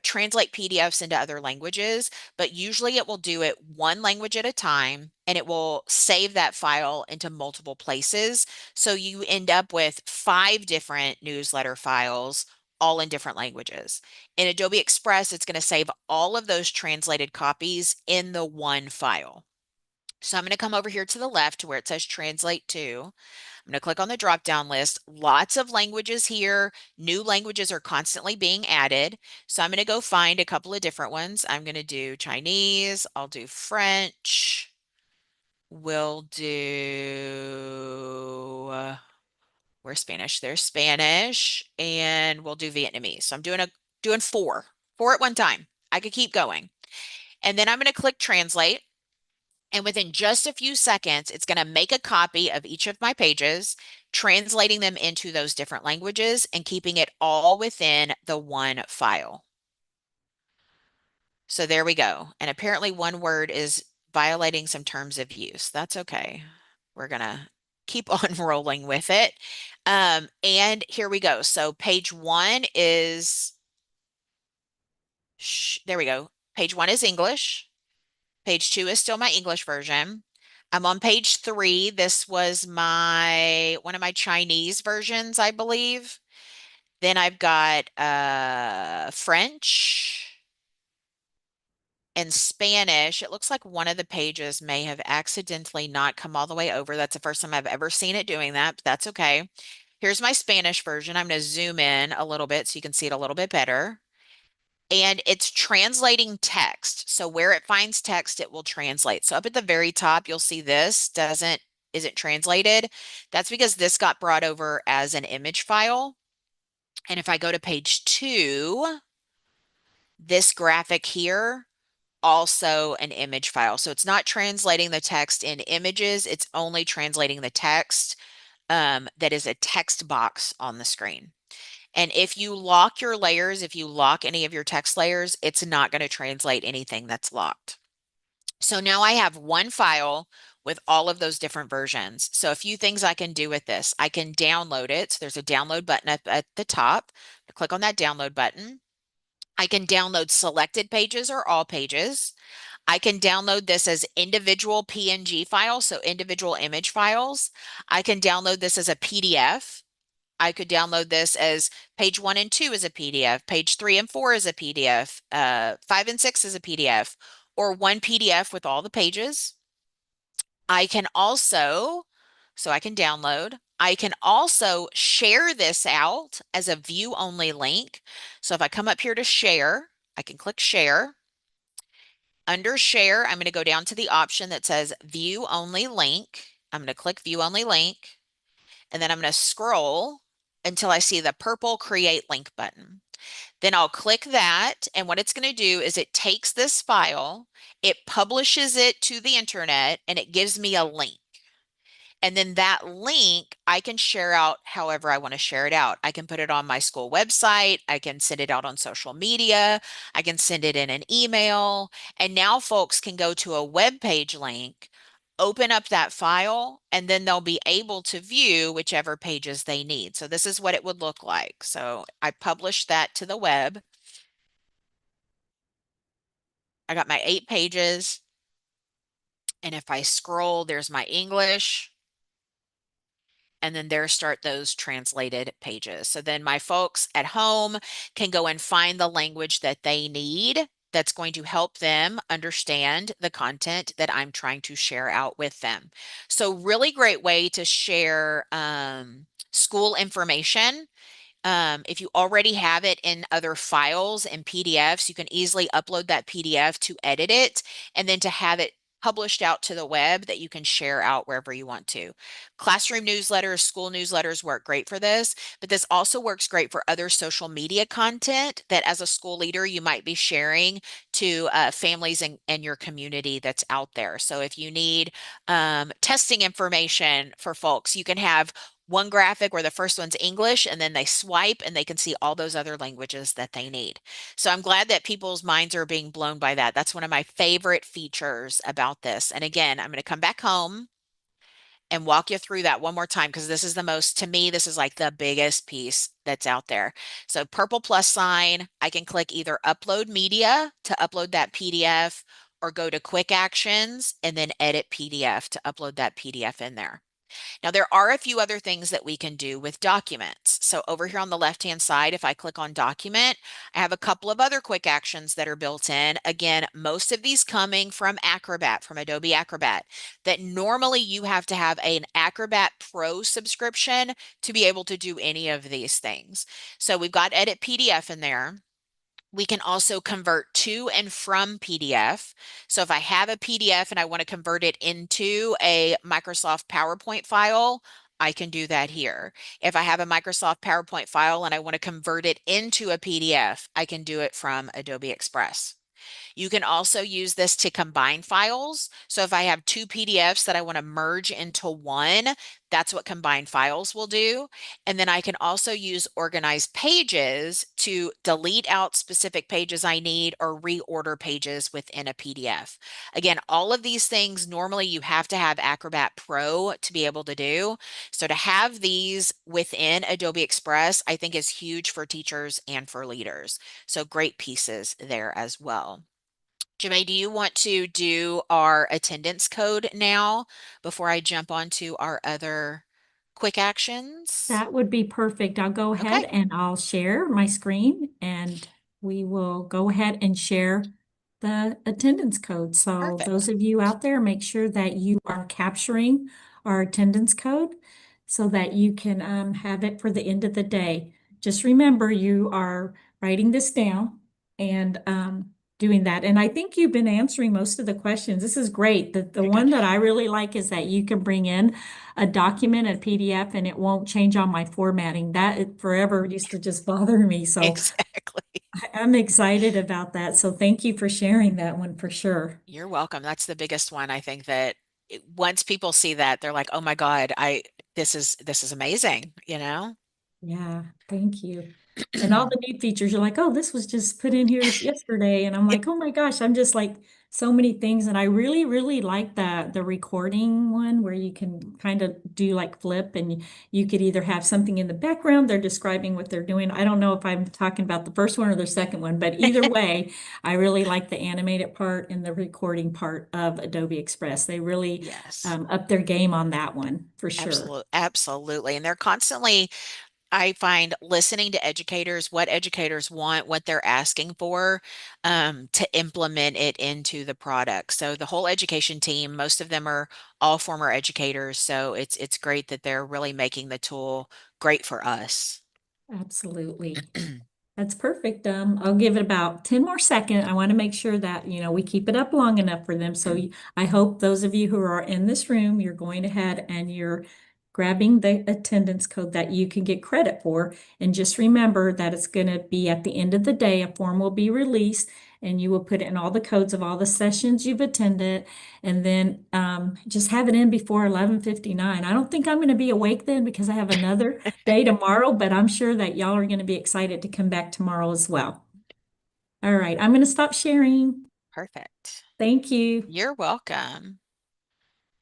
translate PDFs into other languages, but usually it will do it one language at a time and it will save that file into multiple places. So you end up with 5 different newsletter files all in different languages. In Adobe Express, it's going to save all of those translated copies in the one file. So I'm going to come over here to the left to where it says translate to. I'm going to click on the drop down list. Lots of languages here. New languages are constantly being added. So I'm going to go find a couple of different ones. I'm going to do Chinese. I'll do French. We'll do, where's Spanish? There's Spanish. And we'll do Vietnamese. So I'm doing four at one time. I could keep going. And then I'm going to click translate. And within just a few seconds, it's going to make a copy of each of my pages, translating them into those different languages and keeping it all within the one file. So there we go. And apparently one word is violating some terms of use. That's okay. We're going to keep on rolling with it. And here we go. So page 1 is, there we go. Page 1 is English. Page 2 is still my English version. I'm on page 3. This was one of my Chinese versions, I believe. Then I've got French and Spanish. It looks like one of the pages may have accidentally not come all the way over. That's the first time I've ever seen it doing that, but that's okay. Here's my Spanish version. I'm going to zoom in a little bit so you can see it a little bit better. And it's translating text. So where it finds text, it will translate. So up at the very top, you'll see this isn't translated. That's because this got brought over as an image file. And if I go to page 2, this graphic here, also an image file. So it's not translating the text in images. It's only translating the text that is a text box on the screen. And if you lock your layers, if you lock any of your text layers, it's not going to translate anything that's locked. So now I have one file with all of those different versions. So a few things I can do with this. I can download it. So there's a download button up at the top. I click on that download button. I can download selected pages or all pages. I can download this as individual PNG files, so individual image files. I can download this as a PDF. I could download this as page 1 and 2 as a PDF, page 3 and 4 as a PDF, 5 and 6 as a PDF, or one PDF with all the pages. I can also, so I can download, I can also share this out as a view only link. So if I come up here to share, I can click share. Under share, I'm going to go down to the option that says view only link. I'm going to click view only link, and then I'm going to scroll until I see the purple create link button. Then I'll click that, and what it's going to do is it takes this file, it publishes it to the internet, and it gives me a link. And then that link, I can share out however I want to share it out. I can put it on my school website. I can send it out on social media. I can send it in an email. And now folks can go to a web page link, open up that file, and then they'll be able to view whichever pages they need. So this is what it would look like. So I published that to the web. I got my 8 pages. And if I scroll, there's my English. And then there start those translated pages. So then my folks at home can go and find the language that they need that's going to help them understand the content that I'm trying to share out with them. So really great way to share school information. If you already have it in other files and PDFs, you can easily upload that PDF to edit it and then to have it published out to the web that you can share out wherever you want to. Classroom newsletters, school newsletters work great for this, but this also works great for other social media content that as a school leader, you might be sharing to families and your community that's out there. So if you need testing information for folks, you can have one graphic where the first one's English and then they swipe and they can see all those other languages that they need. So I'm glad that people's minds are being blown by that. That's one of my favorite features about this. And again, I'm going to come back home and walk you through that one more time because this is the most, to me, this is like the biggest piece that's out there. So purple plus sign, I can click either upload media to upload that PDF or go to quick actions and then edit PDF to upload that PDF in there. Now, there are a few other things that we can do with documents. So over here on the left-hand side, if I click on document, I have a couple of other quick actions that are built in. Again, most of these coming from Acrobat, from Adobe Acrobat, that normally you have to have an Acrobat Pro subscription to be able to do any of these things. So we've got Edit PDF in there. We can also convert to and from PDF. So if I have a PDF and I want to convert it into a Microsoft PowerPoint file, I can do that here. If I have a Microsoft PowerPoint file and I want to convert it into a PDF, I can do it from Adobe Express. You can also use this to combine files. So if I have 2 PDFs that I want to merge into one, that's what combined files will do. And then I can also use organized pages to delete out specific pages I need or reorder pages within a PDF. Again, all of these things, normally you have to have Acrobat Pro to be able to do. So to have these within Adobe Express, I think is huge for teachers and for leaders. So great pieces there as well. Jemay, do you want to do our attendance code now before I jump on to our other quick actions? That would be perfect. I'll go ahead Okay. and I'll share my screen and we will go ahead and share the attendance code. So Perfect. those of you out there, make sure that you are capturing our attendance code so that you can have it for the end of the day. Just remember you are writing this down and doing that. And I think you've been answering most of the questions. This is great. The Very one good. that I really like is that you can bring in a document, a PDF, and it won't change on my formatting. That it forever used to just bother me. So Exactly. I'm excited about that. So thank you for sharing that one for sure. You're welcome. That's the biggest one. I think that once people see that, they're like, "Oh my God, this is amazing," you know? Yeah, thank you. And all the new features, you're like, oh, this was just put in here yesterday. And I'm Yeah, like, oh my gosh, I'm just like so many things. And I really, really like the recording one where you can kind of do like flip, and you could either have something in the background, they're describing what they're doing. I don't know if I'm talking about the first one or the second one, but either way, I really like the animated part and the recording part of Adobe Express. They really Yes, up their game on that one for sure. absolutely, absolutely. And they're constantly, I find, listening to educators, what educators want, what they're asking for, to implement it into the product. So the whole education team, most of them are all former educators. So it's great that they're really making the tool great for us. Absolutely. That's perfect. I'll give it about 10 more seconds. I want to make sure that, we keep it up long enough for them. So I hope those of you who are in this room, you're going ahead and you're grabbing the attendance code that you can get credit for. And just remember that it's going to be at the end of the day, a form will be released, and you will put in all the codes of all the sessions you've attended, and then just have it in before 11:59. I don't think I'm going to be awake then because I have another day tomorrow, but I'm sure that y'all are going to be excited to come back tomorrow as well. All right, I'm going to stop sharing. Perfect. Thank you. You're welcome.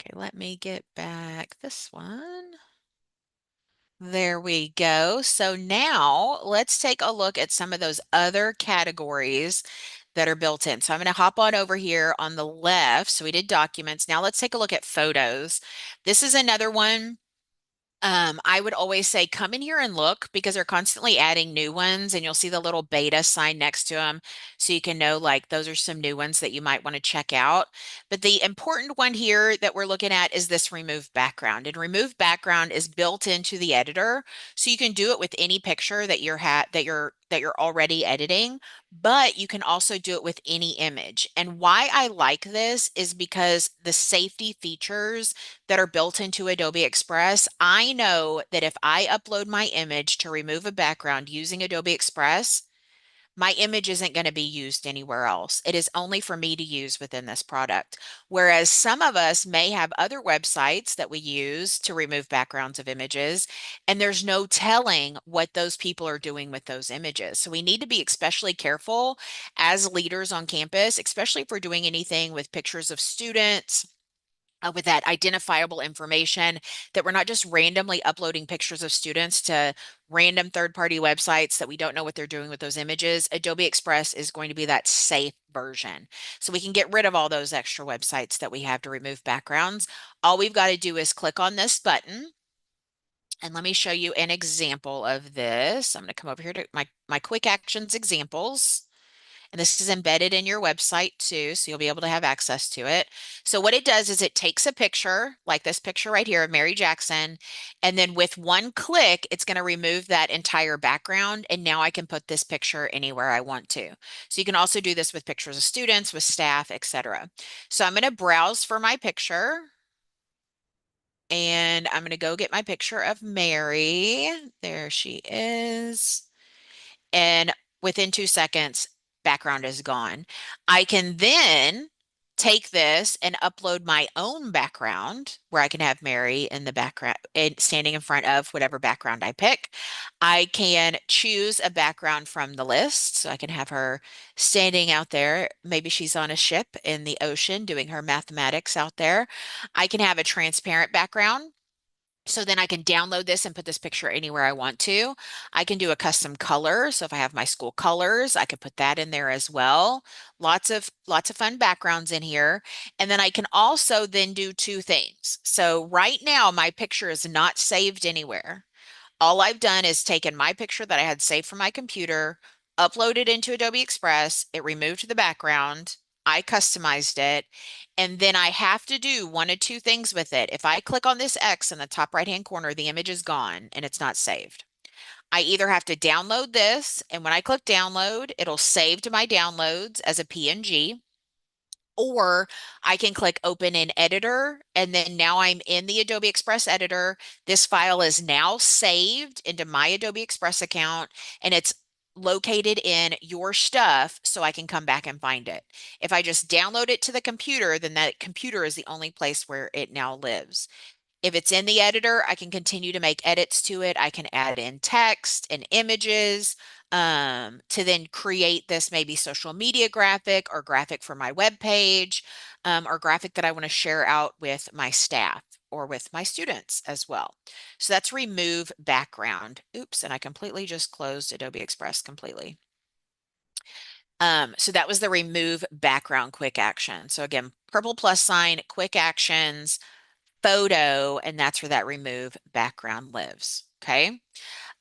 Okay, let me get back this one. There we go. So now let's take a look at some of those other categories that are built in. So I'm going to hop on over here on the left. So we did documents. Now let's take a look at photos. This is another one. I would always say come in here and look, because they're constantly adding new ones, and you'll see the little beta sign next to them. So you can know, like, those are some new ones that you might want to check out. But the important one here that we're looking at is this remove background. And remove background is built into the editor. So you can do it with any picture that you're already editing, but you can also do it with any image. And why I like this is because the safety features that are built into Adobe Express, I know that if I upload my image to remove a background using Adobe Express, my image isn't going to be used anywhere else. It is only for me to use within this product. Whereas some of us may have other websites that we use to remove backgrounds of images, and there's no telling what those people are doing with those images. So we need to be especially careful as leaders on campus, especially if we're doing anything with pictures of students, with that identifiable information, that we're not just randomly uploading pictures of students to random third-party websites that we don't know what they're doing with those images. Adobe Express is going to be that safe version. So we can get rid of all those extra websites that we have to remove backgrounds. All we've got to do is click on this button. And let me show you an example of this. I'm going to come over here to my quick actions examples. And this is embedded in your website too, so you'll be able to have access to it. So what it does is it takes a picture, like this picture right here of Mary Jackson, and then with one click, it's going to remove that entire background. And now I can put this picture anywhere I want to. So you can also do this with pictures of students, with staff, etc. So I'm going to browse for my picture. And I'm going to go get my picture of Mary. There she is. And within 2 seconds, background is gone. I can then take this and upload my own background, where I can have Mary in the background and standing in front of whatever background I pick. I can choose a background from the list. So I can have her standing out there. Maybe she's on a ship in the ocean doing her mathematics out there. I can have a transparent background. So then I can download this and put this picture anywhere I want to. I can do a custom color. So if I have my school colors, I could put that in there as well. Lots of fun backgrounds in here. And then I can also then do two things. So right now my picture is not saved anywhere. All I've done is taken my picture that I had saved from my computer, uploaded into Adobe Express, it removed the background, I customized it, and then I have to do one of two things with it. If I click on this X in the top right-hand corner, the image is gone and it's not saved. I either have to download this, and when I click download, it'll save to my downloads as a PNG, or I can click open in editor, and then now I'm in the Adobe Express editor. This file is now saved into my Adobe Express account, and it's located in your stuff, so I can come back and find it. If I just download it to the computer, then that computer is the only place where it now lives. If it's in the editor, I can continue to make edits to it. I can add in text and images. to then create this maybe social media graphic or graphic for my web page, or graphic that I want to share out with my staff or with my students as well. So that's remove background. Oops, and I completely just closed Adobe Express completely. So that was the remove background quick action. So again, purple plus sign, quick actions, photo, and that's where that remove background lives. Okay.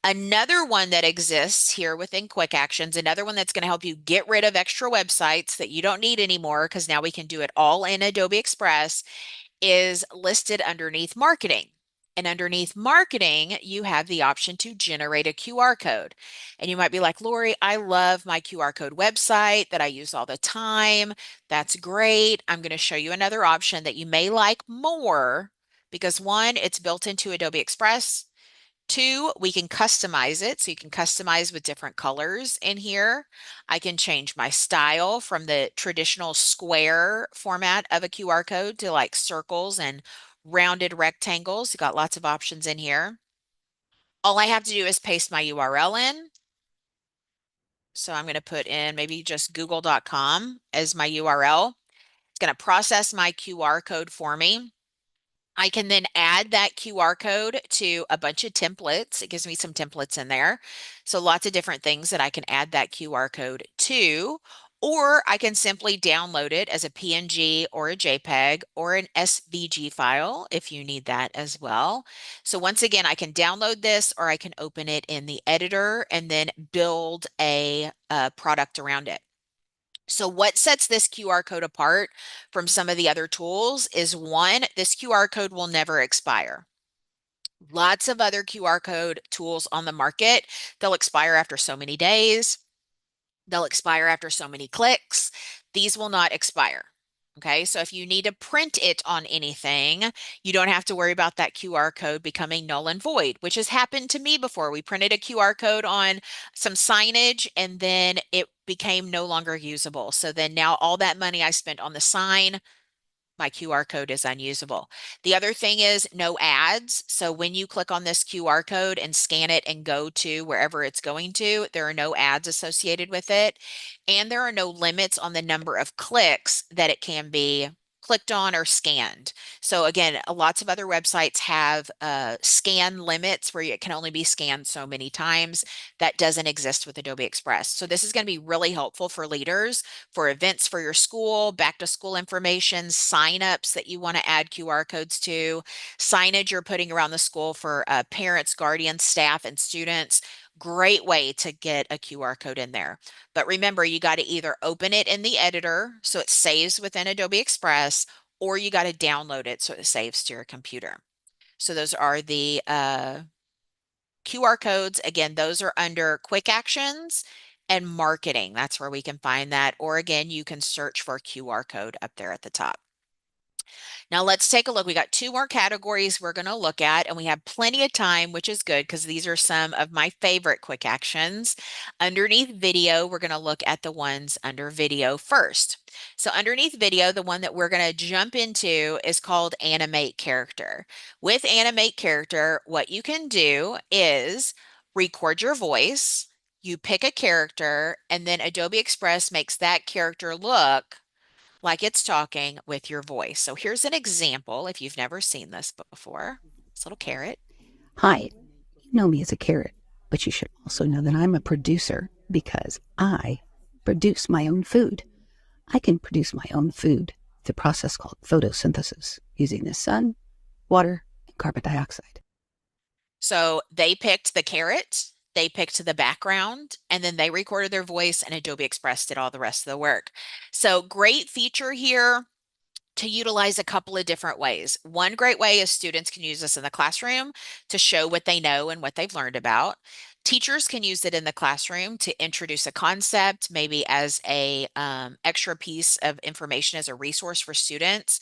Another one that exists here within quick actions, another one that's going to help you get rid of extra websites that you don't need anymore, because now we can do it all in Adobe Express, is listed underneath marketing. And underneath marketing, you have the option to generate a QR code. And you might be like, Lori, I love my QR code website that I use all the time. That's great. I'm going to show you another option that you may like more because one, it's built into Adobe Express. Two, we can customize it. So you can customize with different colors in here. I can change my style from the traditional square format of a QR code to like circles and rounded rectangles. You got lots of options in here. All I have to do is paste my URL in. So I'm going to put in maybe just google.com as my URL. It's going to process my QR code for me. I can then add that QR code to a bunch of templates. It gives me some templates in there. So lots of different things that I can add that QR code to, or I can simply download it as a PNG or a JPEG or an SVG file if you need that as well. So once again, I can download this or I can open it in the editor and then build a product around it. So what sets this QR code apart from some of the other tools is one, this QR code will never expire. Lots of other QR code tools on the market, they'll expire after so many days. They'll expire after so many clicks. These will not expire. Okay, so if you need to print it on anything, you don't have to worry about that QR code becoming null and void, which has happened to me before. We printed a QR code on some signage and then it became no longer usable. So then now all that money I spent on the sign, my QR code is unusable. The other thing is no ads. So when you click on this QR code and scan it and go to wherever it's going to, there are no ads associated with it. And there are no limits on the number of clicks that it can be clicked on or scanned. So again, lots of other websites have scan limits where it can only be scanned so many times. That doesn't exist with Adobe Express. So this is going to be really helpful for leaders, for events for your school, back to school information, signups that you want to add QR codes to, signage you're putting around the school for parents, guardians, staff, and students. Great way to get a QR code in there. But remember, you got to either open it in the editor so it saves within Adobe Express, or you got to download it so it saves to your computer. So those are the QR codes. Again, those are under quick actions and marketing. That's where we can find that. Or again, you can search for QR code up there at the top. Now let's take a look. We got two more categories we're going to look at, and we have plenty of time, which is good because these are some of my favorite quick actions. Underneath video, we're going to look at the ones under video first. So underneath video, the one that we're going to jump into is called animate character. With animate character, what you can do is record your voice, you pick a character, and then Adobe Express makes that character look like it's talking with your voice. So here's an example if you've never seen this before. This little carrot. Hi, you know me as a carrot, but you should also know that I'm a producer because I produce my own food. I can produce my own food through a process called photosynthesis using the sun, water, and carbon dioxide. So they picked the carrot, they picked the background, and then they recorded their voice, and Adobe Express did all the rest of the work. So great feature here to utilize a couple of different ways. One great way is students can use this in the classroom to show what they know and what they've learned about. Teachers can use it in the classroom to introduce a concept, maybe as a extra piece of information as a resource for students.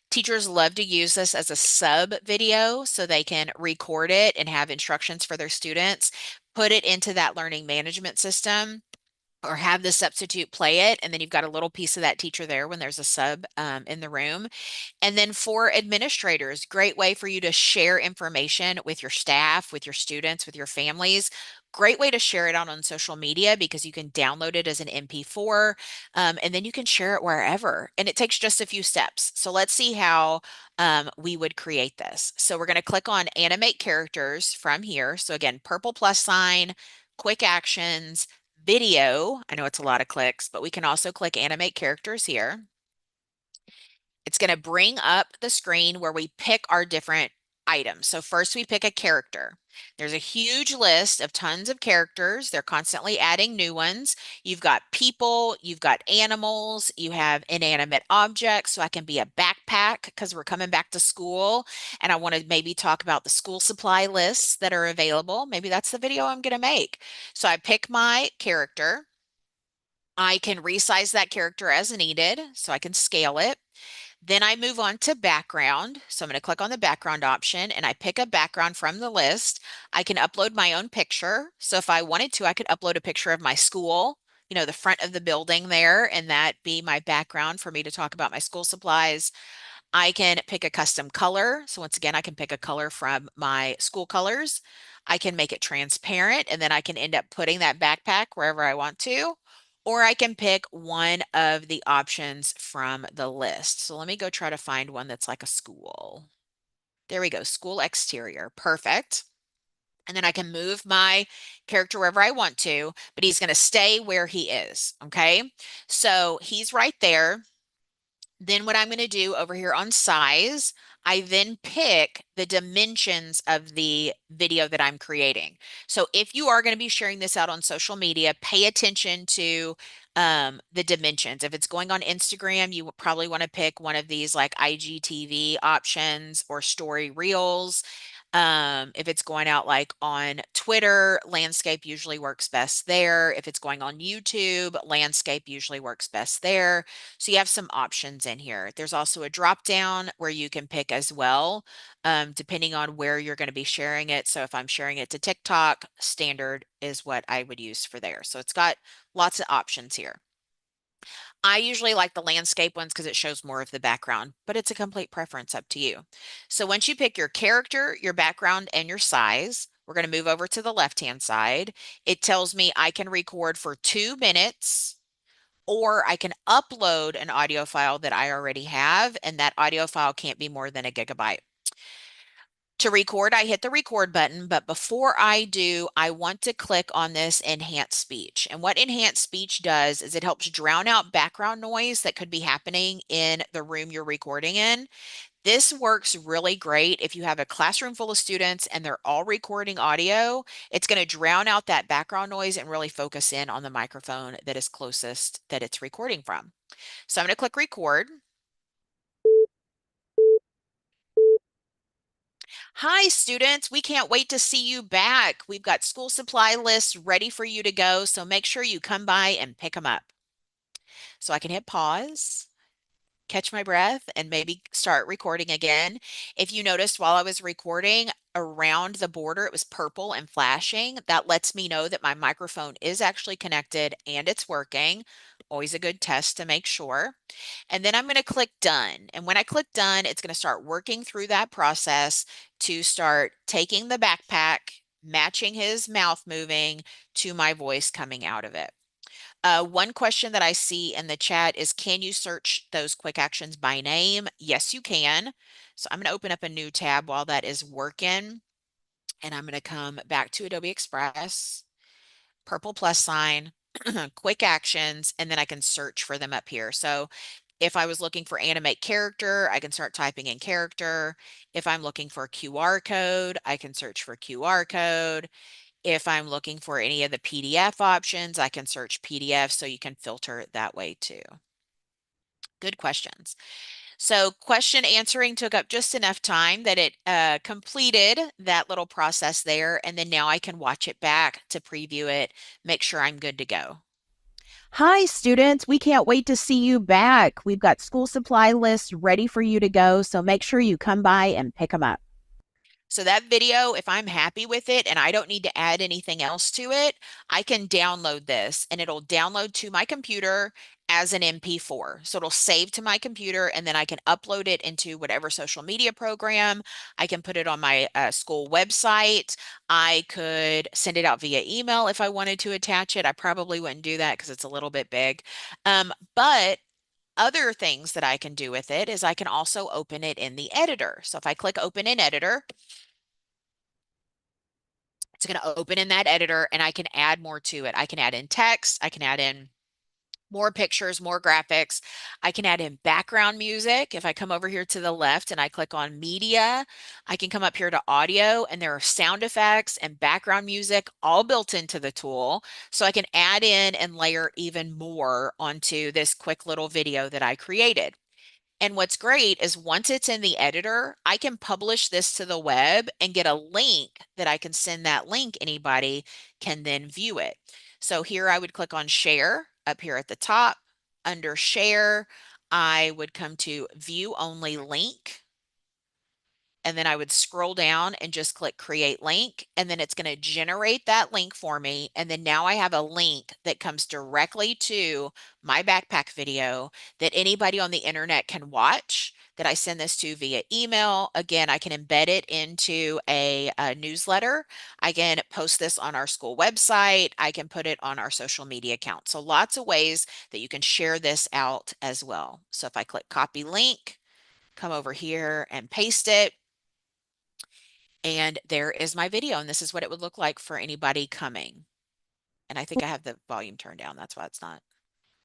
Teachers love to use this as a sub video so they can record it and have instructions for their students, put it into that learning management system, or have the substitute play it, and then you've got a little piece of that teacher there when there's a sub in the room. And then for administrators, great way for you to share information with your staff, with your students, with your families. Great way to share it out on social media because you can download it as an MP4 and then you can share it wherever. And it takes just a few steps. So let's see how we would create this. So we're going to click on animate characters from here. So again, purple plus sign, quick actions, video. I know it's a lot of clicks, but we can also click animate characters here. It's going to bring up the screen where we pick our different items. So first we pick a character. There's a huge list of tons of characters. They're constantly adding new ones. You've got people, you've got animals, you have inanimate objects. So I can be a backpack because we're coming back to school and I want to maybe talk about the school supply lists that are available. Maybe that's the video I'm going to make. So I pick my character. I can resize that character as needed, so I can scale it. Then I move on to background. So I'm going to click on the background option and I pick a background from the list. I can upload my own picture. So if I wanted to, I could upload a picture of my school, you know, the front of the building there, and that be my background for me to talk about my school supplies. I can pick a custom color. So once again, I can pick a color from my school colors. I can make it transparent and then I can end up putting that backpack wherever I want to. Or I can pick one of the options from the list. So let me go try to find one that's like a school. There we go, school exterior, perfect. And then I can move my character wherever I want to, but he's gonna stay where he is, okay? So he's right there. Then what I'm going to do over here on size, I then pick the dimensions of the video that I'm creating. So if you are going to be sharing this out on social media, pay attention to the dimensions. If it's going on Instagram, you probably want to pick one of these like IGTV options or story reels. If it's going out like on Twitter, landscape usually works best there. If it's going on YouTube, landscape usually works best there. So you have some options in here. There's also a drop down where you can pick as well, depending on where you're going to be sharing it. So if I'm sharing it to TikTok, standard is what I would use for there. So it's got lots of options here. I usually like the landscape ones because it shows more of the background, but it's a complete preference up to you. So once you pick your character, your background, and your size, we're going to move over to the left-hand side. It tells me I can record for 2 minutes or I can upload an audio file that I already have, and that audio file can't be more than a gigabyte. To record, I hit the record button, but before I do, I want to click on this enhanced speech. And what enhanced speech does is it helps drown out background noise that could be happening in the room you're recording in. This works really great if you have a classroom full of students and they're all recording audio. It's going to drown out that background noise and really focus in on the microphone that is closest that it's recording from. So I'm going to click record. Hi, students. We can't wait to see you back. We've got school supply lists ready for you to go, so make sure you come by and pick them up. So I can hit pause, catch my breath, and maybe start recording again. If you noticed while I was recording, around the border, it was purple and flashing. That lets me know that my microphone is actually connected and it's working. Always a good test to make sure. And then I'm going to click done. And when I click done, it's going to start working through that process to start taking the backpack, matching his mouth moving to my voice coming out of it. One question that I see in the chat is, can you search those quick actions by name? Yes, you can. So I'm going to open up a new tab while that is working. And I'm going to come back to Adobe Express, purple plus sign, quick actions, and then I can search for them up here. So if I was looking for animate character, I can start typing in character. If I'm looking for QR code, I can search for QR code. If I'm looking for any of the PDF options, I can search PDF, so you can filter it that way too. Good questions. So question answering took up just enough time that it completed that little process there, and then now I can watch it back to preview it, make sure I'm good to go. Hi, students. We can't wait to see you back. We've got school supply lists ready for you to go, so make sure you come by and pick them up. So that video, if I'm happy with it and I don't need to add anything else to it, I can download this and it'll download to my computer as an MP4. So it'll save to my computer and then I can upload it into whatever social media program. I can put it on my school website. I could send it out via email if I wanted to attach it. I probably wouldn't do that because it's a little bit big. But other things that I can do with it is I can also open it in the editor. So if I click open in editor, it's going to open in that editor and I can add more to it. I can add in text. I can add in more pictures, more graphics. I can add in background music. If I come over here to the left and I click on media, I can come up here to audio and there are sound effects and background music all built into the tool. So I can add in and layer even more onto this quick little video that I created. And what's great is once it's in the editor, I can publish this to the web and get a link that I can send that link. Anybody can then view it. So here I would click on share up here at the top. Under share, I would come to view only link. And then I would scroll down and just click create link. And then it's going to generate that link for me. And then now I have a link that comes directly to my backpack video that anybody on the internet can watch, that I send this to via email. Again, I can embed it into a newsletter. I can post this on our school website. I can put it on our social media account. So lots of ways that you can share this out as well. So if I click copy link, come over here and paste it. And there is my video, and this is what it would look like for anybody coming. And I think I have the volume turned down. That's why it's not.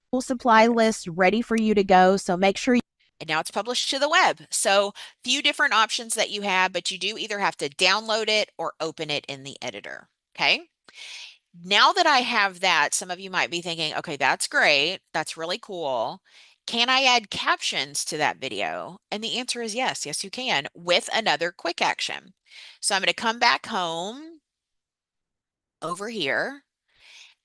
School supply list ready for you to go. So make sure And now it's published to the web. So few different options that you have, but you do either have to download it or open it in the editor. Okay. Now that I have that, some of you might be thinking, okay, that's great. That's really cool. Can I add captions to that video? And the answer is yes. Yes, you can, with another quick action. So I'm going to come back home over here.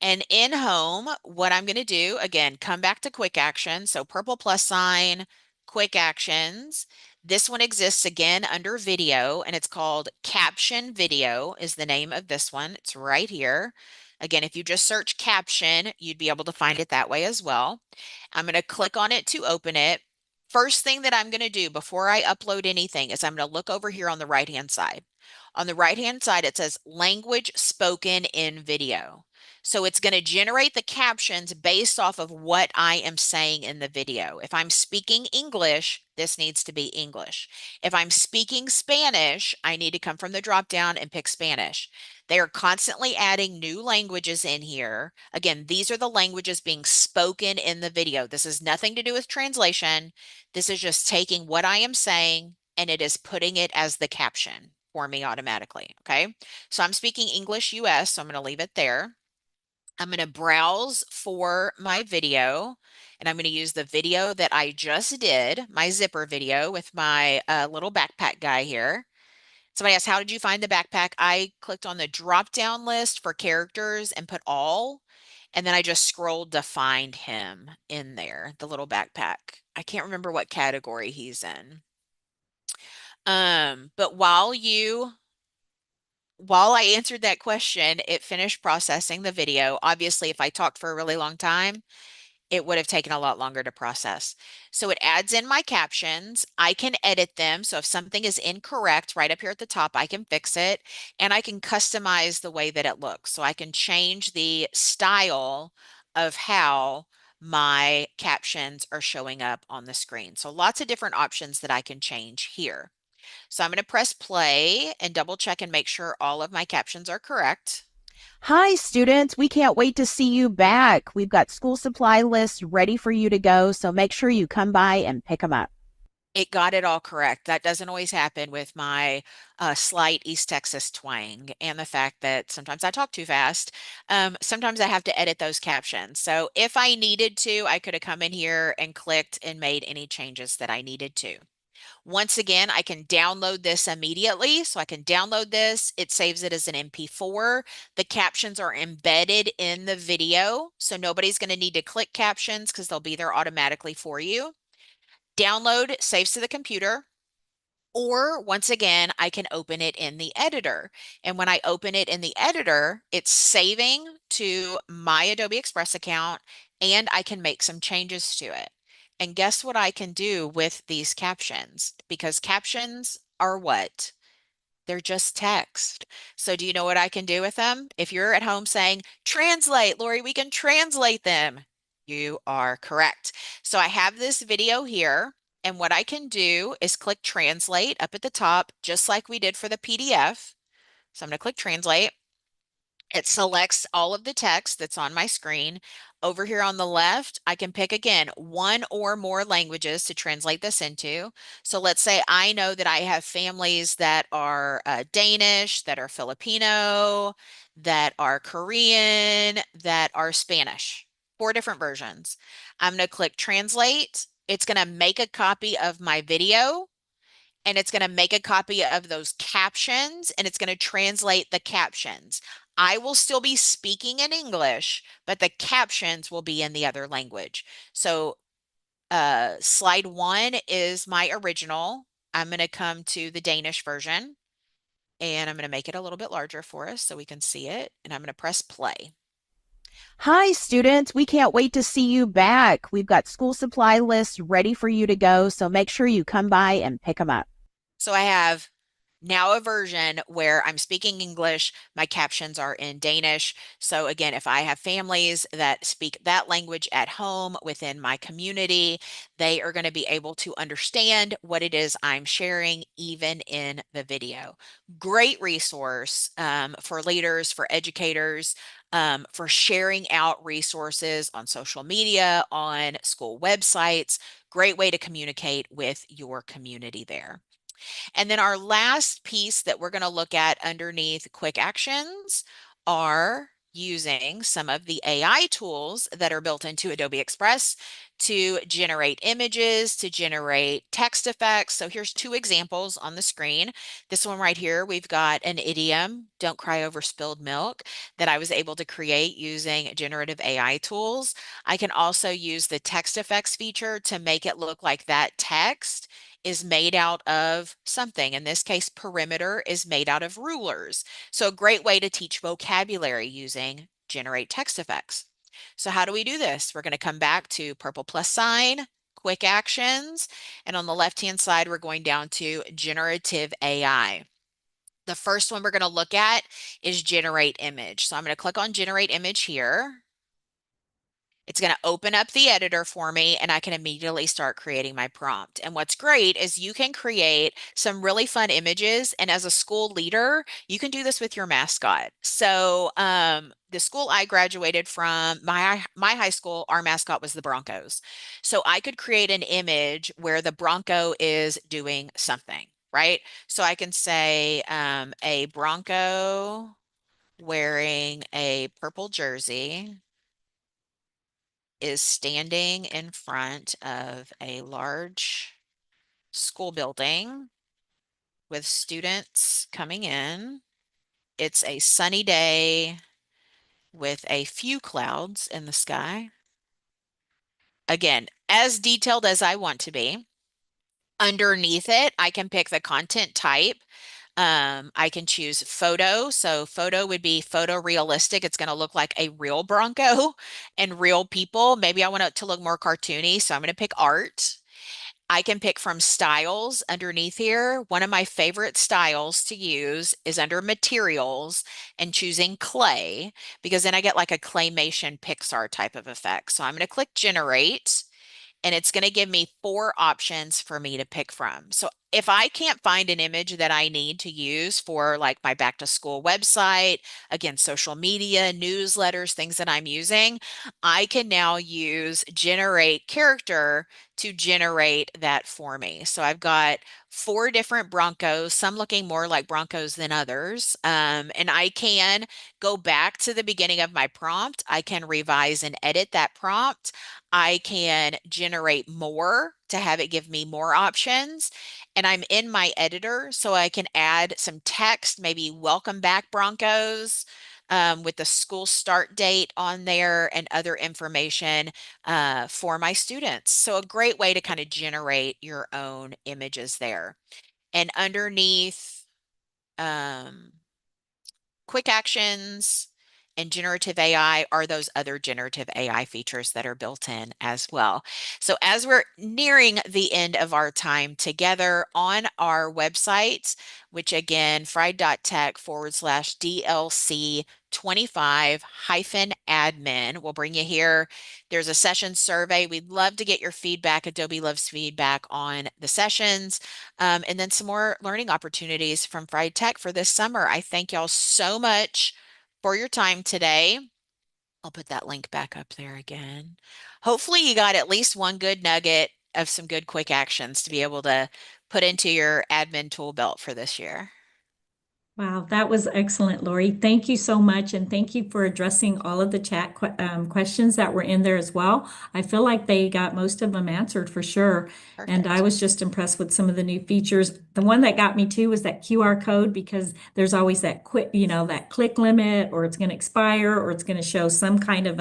And in home, what I'm going to do, again, come back to quick action. So purple plus sign, quick actions. This one exists again under video, and it's called caption video is the name of this one. It's right here. Again, if you just search caption, you'd be able to find it that way as well. I'm going to click on it to open it. First thing that I'm going to do before I upload anything is I'm going to look over here on the right-hand side. On the right-hand side, it says language spoken in video. So it's going to generate the captions based off of what I am saying in the video. If I'm speaking English, this needs to be English. If I'm speaking Spanish, I need to come from the drop down and pick Spanish. They are constantly adding new languages in here. Again, these are the languages being spoken in the video. This has nothing to do with translation. This is just taking what I am saying and it is putting it as the caption for me automatically. Okay. So I'm speaking English US, so I'm going to leave it there. I'm going to browse for my video and I'm going to use the video that I just did, my zipper video with my little backpack guy here. Somebody asked, how did you find the backpack? I clicked on the drop down list for characters and put all, and then I just scrolled to find him in there, the little backpack. I can't remember what category he's in. But while I answered that question, it finished processing the video. Obviously, if I talked for a really long time, it would have taken a lot longer to process. So it adds in my captions. I can edit them. So if something is incorrect right up here at the top, I can fix it and I can customize the way that it looks. So I can change the style of how my captions are showing up on the screen. So lots of different options that I can change here. So I'm going to press play and double check and make sure all of my captions are correct. Hi, students. We can't wait to see you back. We've got school supply lists ready for you to go. So make sure you come by and pick them up. It got it all correct. That doesn't always happen with my slight East Texas twang and the fact that sometimes I talk too fast. Sometimes I have to edit those captions. So if I needed to, I could have come in here and clicked and made any changes that I needed to. Once again, I can download this immediately. So I can download this. It saves it as an MP4. The captions are embedded in the video. So nobody's going to need to click captions because they'll be there automatically for you. Download, saves to the computer. Or once again, I can open it in the editor. And when I open it in the editor, it's saving to my Adobe Express account and I can make some changes to it. And guess what I can do with these captions? Because captions are what? They're just text. So do you know what I can do with them? If you're at home saying, translate, Lori, we can translate them. You are correct. So I have this video here, and what I can do is click translate up at the top, just like we did for the PDF. So I'm going to click translate. It selects all of the text that's on my screen. Over here on the left, I can pick again one or more languages to translate this into. So let's say I know that I have families that are Danish, that are Filipino, that are Korean, that are Spanish. 4 different versions. I'm going to click translate. It's going to make a copy of my video and it's going to make a copy of those captions and it's going to translate the captions. I will still be speaking in English, but the captions will be in the other language. So slide 1 is my original. I'm going to come to the Danish version and I'm going to make it a little bit larger for us so we can see it. And I'm going to press play. Hi, students. We can't wait to see you back. We've got school supply lists ready for you to go, so make sure you come by and pick them up. So I have now a version where I'm speaking English, my captions are in Danish. So again, if I have families that speak that language at home within my community, they are going to be able to understand what it is I'm sharing even in the video. Great resource for leaders, for educators, for sharing out resources on social media, on school websites. Great way to communicate with your community there. And then our last piece that we're going to look at underneath quick actions are using some of the AI tools that are built into Adobe Express to generate images, to generate text effects. So here's 2 examples on the screen. This one right here, we've got an idiom, don't cry over spilled milk, that I was able to create using generative AI tools. I can also use the text effects feature to make it look like that text is made out of something. In this case, perimeter is made out of rulers. So a great way to teach vocabulary using generate text effects. So how do we do this? We're going to come back to purple plus sign, quick actions, and on the left-hand side, we're going down to generative AI. The first one we're going to look at is generate image. So I'm going to click on generate image here. It's going to open up the editor for me and I can immediately start creating my prompt. And what's great is you can create some really fun images. And as a school leader, you can do this with your mascot. So the school I graduated from, my high school, our mascot was the Broncos. So I could create an image where the Bronco is doing something, right? So I can say a Bronco wearing a purple jersey is standing in front of a large school building with students coming in. It's a sunny day with a few clouds in the sky. Again, as detailed as I want to be. Underneath it, I can pick the content type. I can choose photo. So photo would be photorealistic. It's going to look like a real Bronco and real people. Maybe I want it to look more cartoony. So I'm going to pick art. I can pick from styles underneath here. One of my favorite styles to use is under materials and choosing clay because then I get like a claymation Pixar type of effect. So I'm going to click generate and it's going to give me 4 options for me to pick from. So if I can't find an image that I need to use for like my back to school website, again, social media, newsletters, things that I'm using, I can now use generate character to generate that for me. So I've got 4 different Broncos, some looking more like Broncos than others. And I can go back to the beginning of my prompt. I can revise and edit that prompt. I can generate more to have it give me more options. And I'm in my editor, so I can add some text, maybe welcome back Broncos, with the school start date on there and other information for my students. So a great way to kind of generate your own images there. And underneath quick actions and generative AI are those other generative AI features that are built in as well. So as we're nearing the end of our time together on our website, which again, fried.tech/DLC 25-admin will bring you here. There's a session survey. We'd love to get your feedback. Adobe loves feedback on the sessions. And then some more learning opportunities from Fried Tech for this summer. I thank y'all so much for your time today. I'll put that link back up there again. Hopefully you got at least one good nugget of some good quick actions to be able to put into your admin tool belt for this year. Wow, that was excellent, Lori. Thank you so much. And thank you for addressing all of the chat questions that were in there as well. I feel like they got most of them answered for sure. And I Perfect. was just impressed with some of the new features. The one that got me too was that QR code, because there's always that that click limit, or it's going to expire, or it's going to show some kind of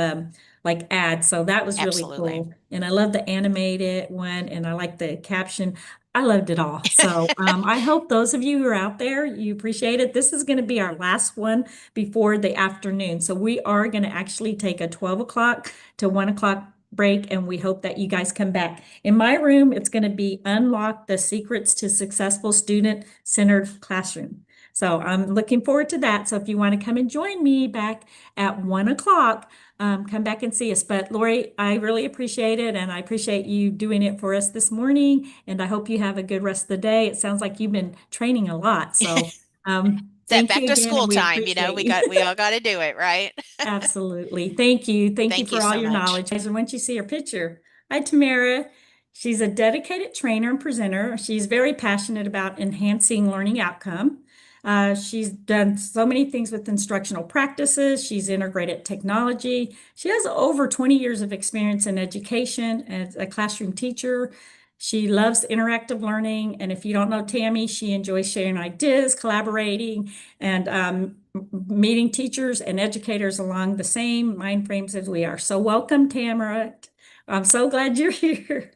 like ad. So that was really Absolutely. cool. And I love the animated one, and I like the caption. I loved it all. So I hope those of you who are out there, you appreciate it. This is going to be our last one before the afternoon. So we are going to actually take a 12 o'clock to 1 o'clock break, and we hope that you guys come back. In my room, it's going to be Unlock the Secrets to Successful Student-Centered Classroom. So I'm looking forward to that. So if you want to come and join me back at 1 o'clock, come back and see us. But Lori, I really appreciate it, and I appreciate you doing it for us this morning. And I hope you have a good rest of the day. It sounds like you've been training a lot. So That thank back you to again, school and we time, appreciate we you. all got to do it, right? Absolutely. Thank you. Thank you Thank you for all so your much. knowledge. And once you see her picture, hi, Tamara. She's a dedicated trainer and presenter. She's very passionate about enhancing learning outcome. She's done so many things with instructional practices. She's integrated technology. She has over 20 years of experience in education as a classroom teacher. She loves interactive learning. And if you don't know Tammy, she enjoys sharing ideas, collaborating, and meeting teachers and educators along the same mind frames as we are. So welcome, Tamara. I'm so glad you're here.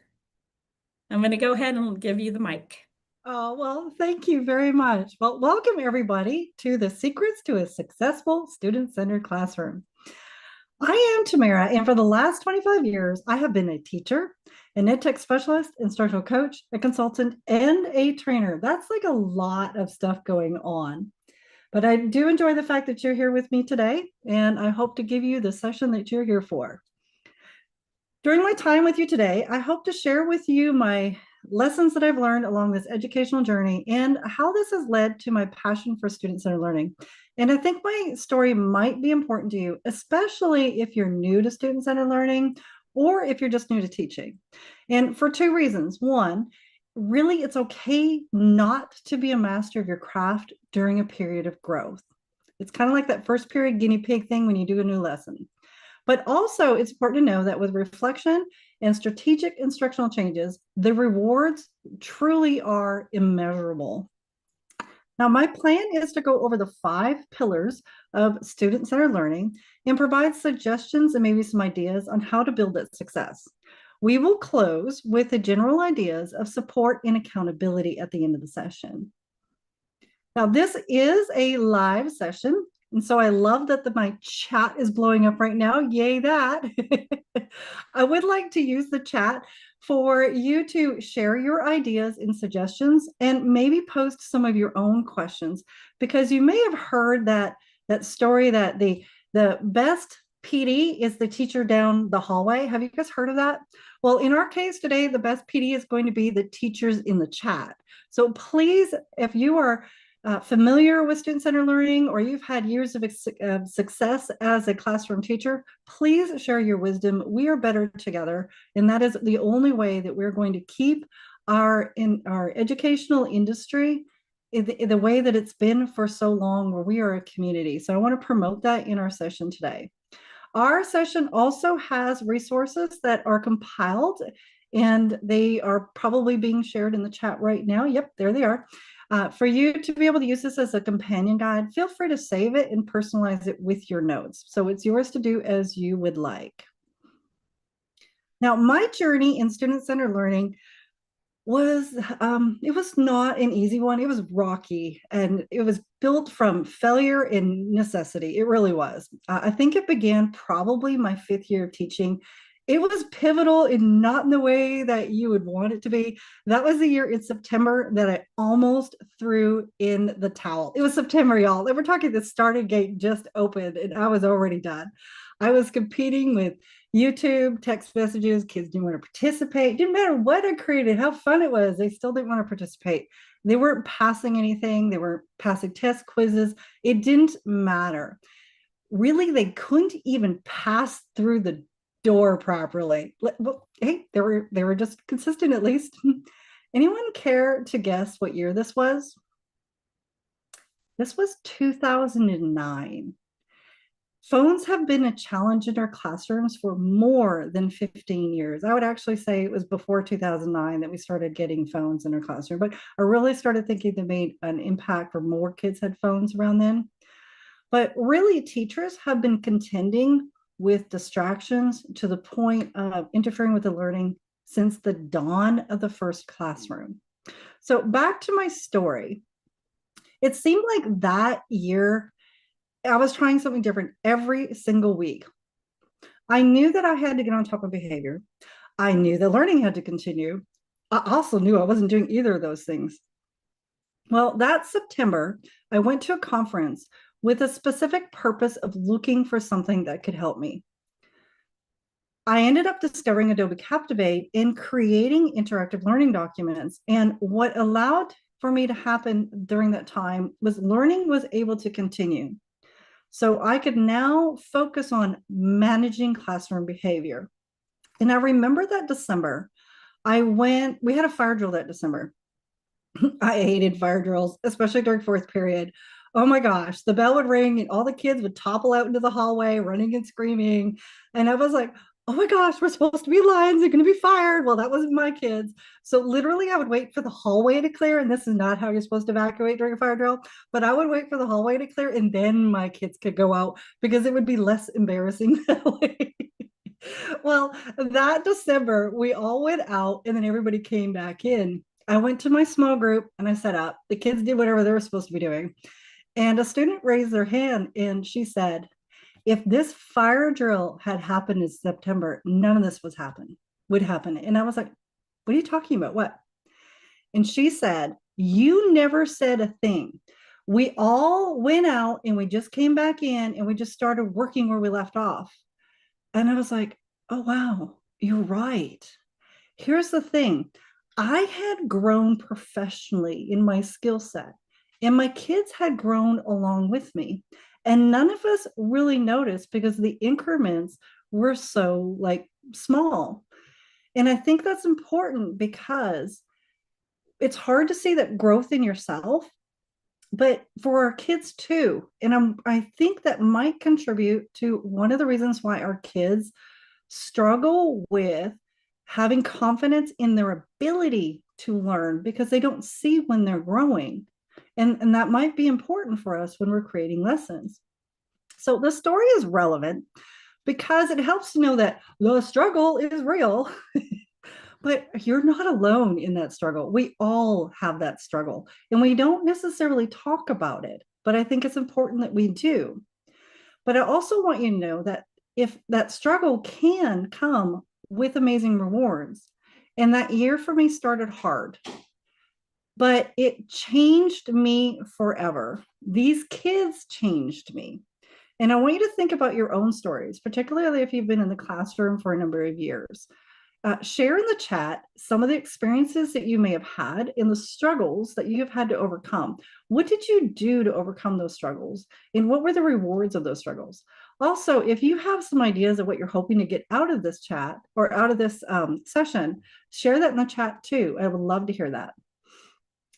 I'm going to go ahead and give you the mic. Oh, well, thank you very much. Well, welcome everybody to the Secrets to a Successful Student-Centered Classroom. I am Tamara, and for the last 25 years, I have been a teacher, an EdTech specialist, instructional coach, a consultant, and a trainer. That's like a lot of stuff going on. But I do enjoy the fact that you're here with me today, and I hope to give you the session that you're here for. During my time with you today, I hope to share with you my lessons that I've learned along this educational journey and how this has led to my passion for student-centered learning. And I think my story might be important to you, especially if you're new to student-centered learning or if you're just new to teaching. And for two reasons. One, really, it's okay not to be a master of your craft during a period of growth. It's kind of like that first period guinea pig thing when you do a new lesson. But also, it's important to know that with reflection and strategic instructional changes, the rewards truly are immeasurable. Now, my plan is to go over the 5 pillars of student-centered learning and provide suggestions and maybe some ideas on how to build that success. We will close with the general ideas of support and accountability at the end of the session. Now, this is a live session, and so I love that my chat is blowing up right now. Yay, that. I would like to use the chat for you to share your ideas and suggestions and maybe post some of your own questions, because you may have heard that story that the best PD is the teacher down the hallway. Have you guys heard of that? Well, in our case today, the best PD is going to be the teachers in the chat. So please, if you are familiar with student-centered learning, or you've had years of success as a classroom teacher, please share your wisdom. We are better together, and that is the only way that we're going to keep our educational industry the way that it's been for so long, where we are a community. So I want to promote that in our session today. Our session also has resources that are compiled, and they are probably being shared in the chat right now. Yep, there they are. For you to be able to use this as a companion guide, feel free to save it and personalize it with your notes. So it's yours to do as you would like. Now, my journey in student-centered learning was it was not an easy one. It was rocky, and it was built from failure and necessity. It really was. I think it began probably my 5th year of teaching. It was pivotal and not in the way that you would want it to be. That was the year in September that I almost threw in the towel. It was September, y'all. And we're talking the starting gate just opened and I was already done. I was competing with YouTube, text messages. Kids didn't want to participate. Didn't matter what I created, how fun it was. They still didn't want to participate. They weren't passing anything. They weren't passing test quizzes. It didn't matter. Really, they couldn't even pass through the door properly. Well, hey, they were just consistent at least. Anyone care to guess what year this was? This was 2009. Phones have been a challenge in our classrooms for more than 15 years. I would actually say it was before 2009 that we started getting phones in our classroom, but I really started thinking they made an impact for more kids had phones around then. But really, teachers have been contending with distractions to the point of interfering with the learning since the dawn of the first classroom. So back to my story. It seemed like that year I was trying something different every single week. I knew that I had to get on top of behavior. I knew the learning had to continue. I also knew I wasn't doing either of those things. Well, that September, I went to a conference with a specific purpose of looking for something that could help me. I ended up discovering Adobe Captivate and creating interactive learning documents. And what allowed for me to happen during that time was learning was able to continue. So I could now focus on managing classroom behavior. And I remember that December, we had a fire drill that December. I hated fire drills, especially during 4th period. Oh my gosh, the bell would ring and all the kids would topple out into the hallway, running and screaming. And I was like, oh my gosh, we're supposed to be lions. They're going to be fired. Well, that wasn't my kids. So literally I would wait for the hallway to clear. And this is not how you're supposed to evacuate during a fire drill, but I would wait for the hallway to clear and then my kids could go out because it would be less embarrassing that way. Well, that December, we all went out and then everybody came back in. I went to my small group and I set up. The kids did whatever they were supposed to be doing. And a student raised their hand and she said, if this fire drill had happened in September, none of this would happen. And I was like, what are you talking about? What? And she said, you never said a thing. We all went out and we just came back in and we just started working where we left off. And I was like, oh, wow, you're right. Here's the thing. I had grown professionally in my skill set and my kids had grown along with me. And none of us really noticed because the increments were so small. And I think that's important because it's hard to see that growth in yourself, but for our kids too. And I think that might contribute to one of the reasons why our kids struggle with having confidence in their ability to learn because they don't see when they're growing. And that might be important for us when we're creating lessons. So the story is relevant because it helps to know that the struggle is real, but you're not alone in that struggle. We all have that struggle and we don't necessarily talk about it, but I think it's important that we do. But I also want you to know that if that struggle can come with amazing rewards, and that year for me started hard, but it changed me forever. These kids changed me. And I want you to think about your own stories, particularly if you've been in the classroom for a number of years. Share in the chat some of the experiences that you may have had and the struggles that you have had to overcome. What did you do to overcome those struggles? And what were the rewards of those struggles? Also, if you have some ideas of what you're hoping to get out of this chat or out of this session, share that in the chat too. I would love to hear that.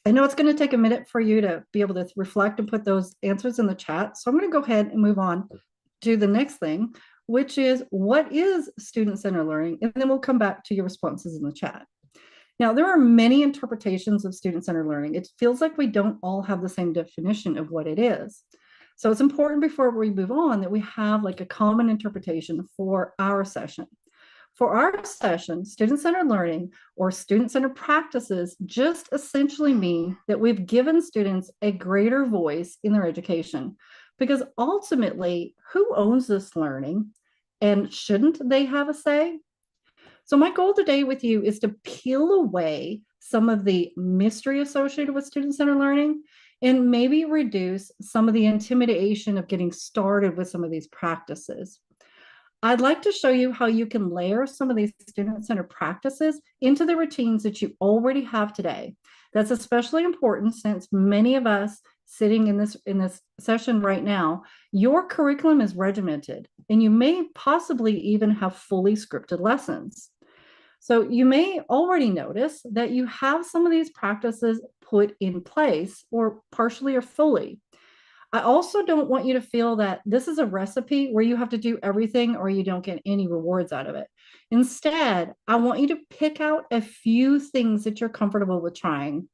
I know it's going to take a minute for you to be able to reflect and put those answers in the chat. So I'm going to go ahead and move on to the next thing, which is what is student-centered learning? And then we'll come back to your responses in the chat. Now, there are many interpretations of student-centered learning. It feels like we don't all have the same definition of what it is. So it's important before we move on that we have a common interpretation for our session. For our session, student-centered learning or student-centered practices just essentially mean that we've given students a greater voice in their education, because ultimately, who owns this learning, and shouldn't they have a say? So my goal today with you is to peel away some of the mystery associated with student-centered learning and maybe reduce some of the intimidation of getting started with some of these practices. I'd like to show you how you can layer some of these student-centered practices into the routines that you already have today. That's especially important since many of us sitting in this session right now, your curriculum is regimented, and you may possibly even have fully scripted lessons. So you may already notice that you have some of these practices put in place, or partially or fully. I also don't want you to feel that this is a recipe where you have to do everything or you don't get any rewards out of it. Instead, I want you to pick out a few things that you're comfortable with trying,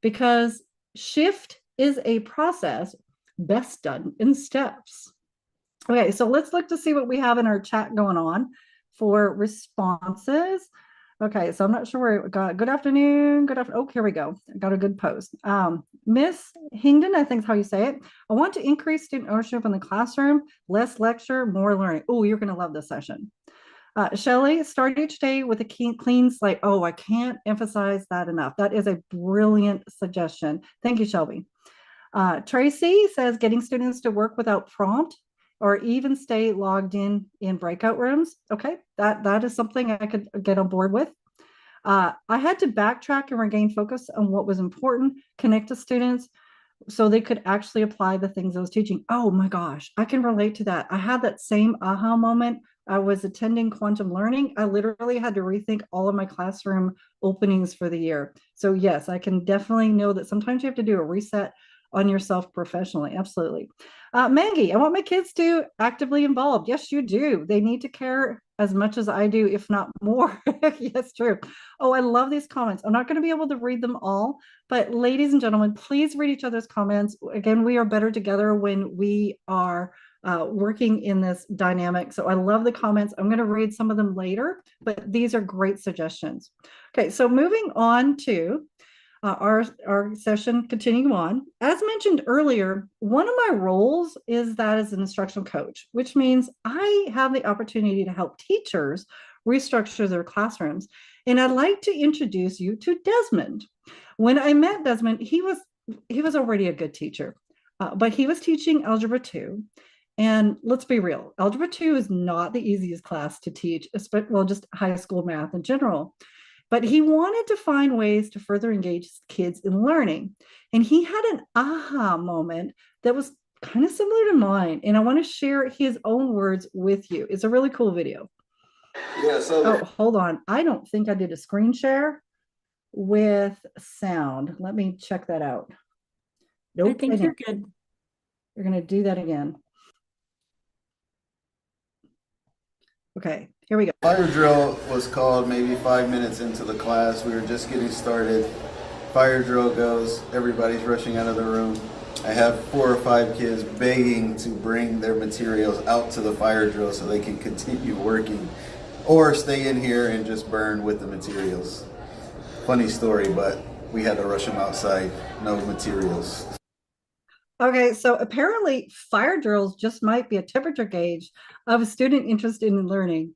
because shift is a process best done in steps. Okay, so let's look to see what we have in our chat going on for responses. Okay, so I'm not sure where it got. Good afternoon. Good afternoon. Oh, here we go. I got a good post. Miss Hingden, I think is how you say it. I want to increase student ownership in the classroom, less lecture, more learning. Oh, you're going to love this session. Shelley, start each day with a clean slate. Oh, I can't emphasize that enough. That is a brilliant suggestion. Thank you, Shelby. Tracy says getting students to work without prompt or even stay logged in breakout rooms. Okay, that is something I could get on board with. I had to backtrack and regain focus on what was important, connect to students so they could actually apply the things I was teaching. Oh my gosh, I can relate to that. I had that same aha moment. I was attending quantum learning. I literally had to rethink all of my classroom openings for the year. So yes, I can definitely know that sometimes you have to do a reset on yourself professionally. Absolutely. Maggie, I want my kids to actively involved. Yes, you do. They need to care as much as I do, if not more. Yes, true. Oh, I love these comments. I'm not going to be able to read them all, but ladies and gentlemen, please read each other's comments. Again, we are better together when we are working in this dynamic. So I love the comments. I'm going to read some of them later, but these are great suggestions. Okay, so moving on to our session, continuing on. As mentioned earlier, one of my roles is that as an instructional coach, which means I have the opportunity to help teachers restructure their classrooms. And I'd like to introduce you to Desmond. When I met Desmond, he was already a good teacher, but he was teaching Algebra 2. And let's be real, Algebra 2 is not the easiest class to teach, well, just high school math in general. But he wanted to find ways to further engage kids in learning. And he had an aha moment that was kind of similar to mine. And I want to share his own words with you. It's a really cool video. Yeah, so oh, hold on. I don't think I did a screen share with sound. Let me check that out. Nope. I think you're good. We're going to do that again. Okay, here we go. Fire drill was called maybe 5 minutes into the class. We were just getting started. Fire drill goes, everybody's rushing out of the room. I have 4 or 5 kids begging to bring their materials out to the fire drill so they can continue working or stay in here and just burn with the materials. Funny story, but we had to rush them outside, no materials. Okay, so apparently fire drills just might be a temperature gauge of a student interested in learning.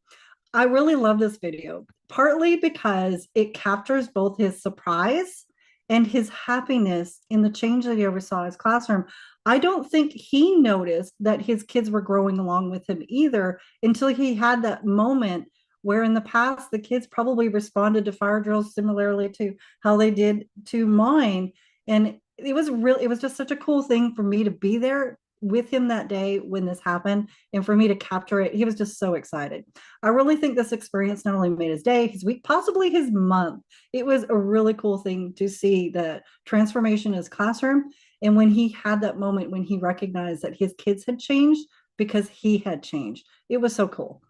I really love this video, partly because it captures both his surprise and his happiness in the change that he oversaw in his classroom. I don't think he noticed that his kids were growing along with him either until he had that moment where in the past the kids probably responded to fire drills similarly to how they did to mine. And it was just such a cool thing for me to be there with him that day when this happened and for me to capture it. He was just so excited. I really think this experience not only made his day, his week, possibly his month. It was a really cool thing to see the transformation in his classroom. And when he had that moment when he recognized that his kids had changed because he had changed, it was so cool.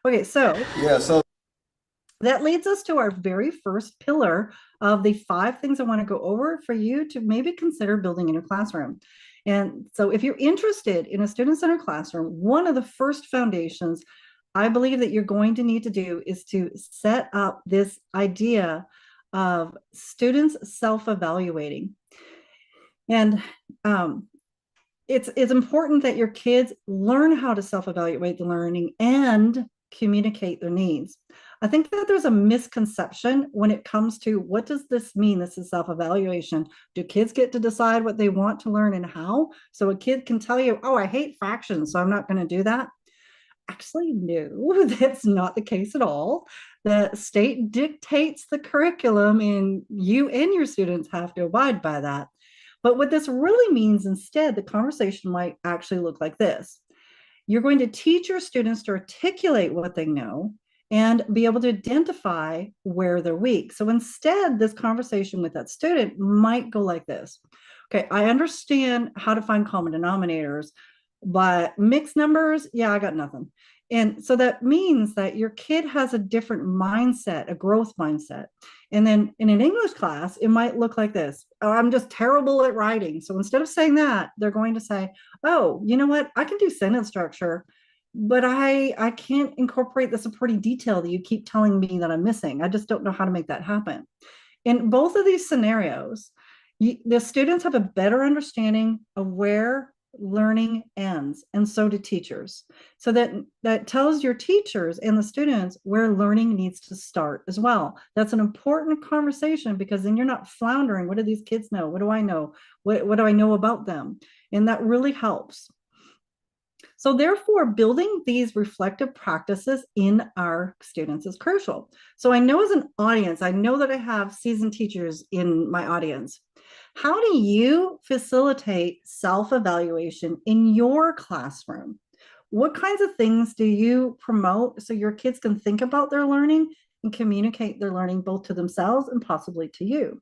Okay, so that leads us to our very first pillar of the 5 things I want to go over for you to maybe consider building in your classroom. And so if you're interested in a student-centered classroom, one of the first foundations I believe that you're going to need to do is to set up this idea of students self-evaluating. And it's important that your kids learn how to self-evaluate the learning and communicate their needs. I think that there's a misconception when it comes to what does this mean? This is self-evaluation. Do kids get to decide what they want to learn and how? So a kid can tell you, oh, I hate fractions, so I'm not going to do that. Actually, no, that's not the case at all. The state dictates the curriculum, and you and your students have to abide by that. But what this really means instead, the conversation might actually look like this. You're going to teach your students to articulate what they know and be able to identify where they're weak. So instead, this conversation with that student might go like this. Okay, I understand how to find common denominators, but mixed numbers, yeah, I got nothing. And so that means that your kid has a different mindset, a growth mindset. And then in an English class, it might look like this. Oh, I'm just terrible at writing. So instead of saying that, they're going to say, oh, you know what? I can do sentence structure, but I can't incorporate the supporting detail that you keep telling me that I'm missing. I just don't know how to make that happen. In both of these scenarios, the students have a better understanding of where learning ends, and so do teachers. So that tells your teachers and the students where learning needs to start as well. That's an important conversation, because then you're not floundering. What do these kids know? What do I know? What do I know about them? And that really helps. So therefore, building these reflective practices in our students is crucial. So I know as an audience, I know that I have seasoned teachers in my audience. How do you facilitate self-evaluation in your classroom? What kinds of things do you promote so your kids can think about their learning and communicate their learning both to themselves and possibly to you?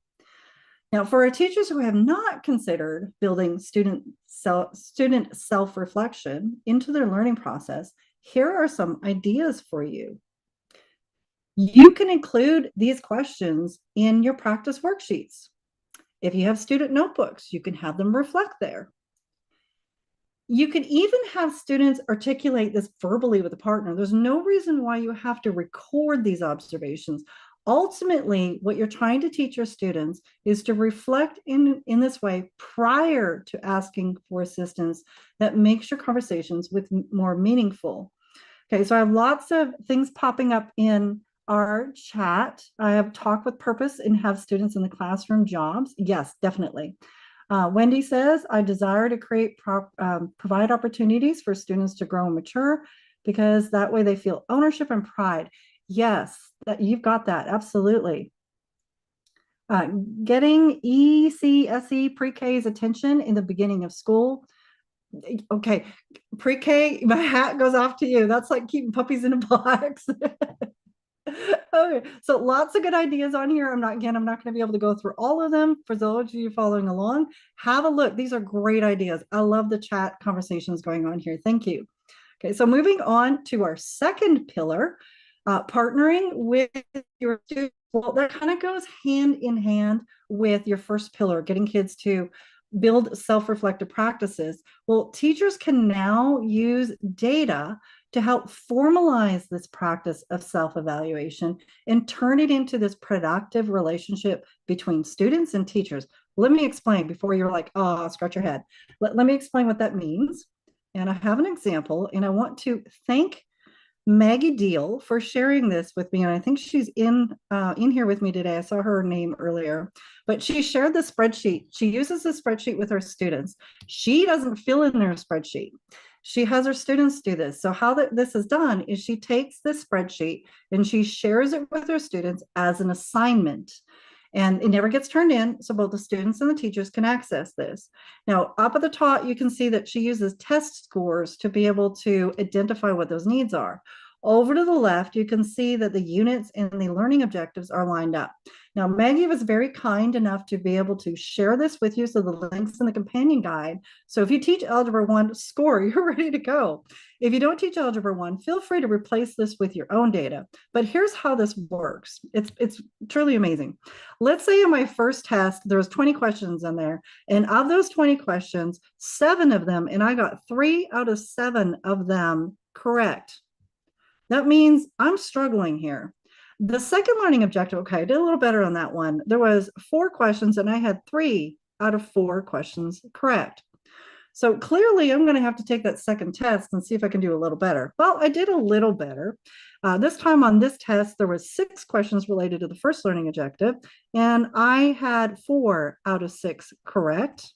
Now, for our teachers who have not considered building student self-reflection into their learning process, here are some ideas for you. You can include these questions in your practice worksheets. If you have student notebooks, you can have them reflect there. You can even have students articulate this verbally with a partner. There's no reason why you have to record these observations. Ultimately, what you're trying to teach your students is to reflect in this way prior to asking for assistance. That makes your conversations more meaningful. Okay, so I have lots of things popping up in our chat. I have talk with purpose and have students in the classroom jobs. Yes, definitely. Wendy says, I desire to provide opportunities for students to grow and mature, because that way they feel ownership and pride. Yes, you've got that. Absolutely. Getting ECSE pre-K's attention in the beginning of school. Okay, pre-K, my hat goes off to you. That's like keeping puppies in a box. Okay, so lots of good ideas on here. I'm not going to be able to go through all of them. For those of you following along, have a look. These are great ideas. I love the chat conversations going on here. Thank you. Okay, so moving on to our second pillar, partnering with your students. Well, that kind of goes hand in hand with your first pillar, getting kids to build self-reflective practices. Well, teachers can now use data to help formalize this practice of self-evaluation and turn it into this productive relationship between students and teachers. Let me explain before you're like, oh, scratch your head. Let me explain what that means. And I have an example, and I want to thank Maggie Deal for sharing this with me. And I think she's in here with me today. I saw her name earlier, but she shared the spreadsheet. She uses the spreadsheet with her students. She doesn't fill in their spreadsheet. She has her students do this. So how this is done is she takes this spreadsheet and she shares it with her students as an assignment. And it never gets turned in, so both the students and the teachers can access this. Now, up at the top, you can see that she uses test scores to be able to identify what those needs are. Over to the left, you can see that the units and the learning objectives are lined up. Now, Maggie was very kind enough to be able to share this with you, so the links in the companion guide. So if you teach Algebra 1, score, you're ready to go. If you don't teach Algebra 1, feel free to replace this with your own data. But here's how this works. It's truly amazing. Let's say in my first test, there's 20 questions in there. And of those 20 questions, 7 of them, and I got 3 out of 7 of them correct. That means I'm struggling here. The second learning objective, okay, I did a little better on that one. There was 4 questions and I had 3 out of 4 questions correct. So clearly I'm going to have to take that second test and see if I can do a little better. Well, I did a little better. This time on this test, there was 6 questions related to the first learning objective, and I had 4 out of 6 correct.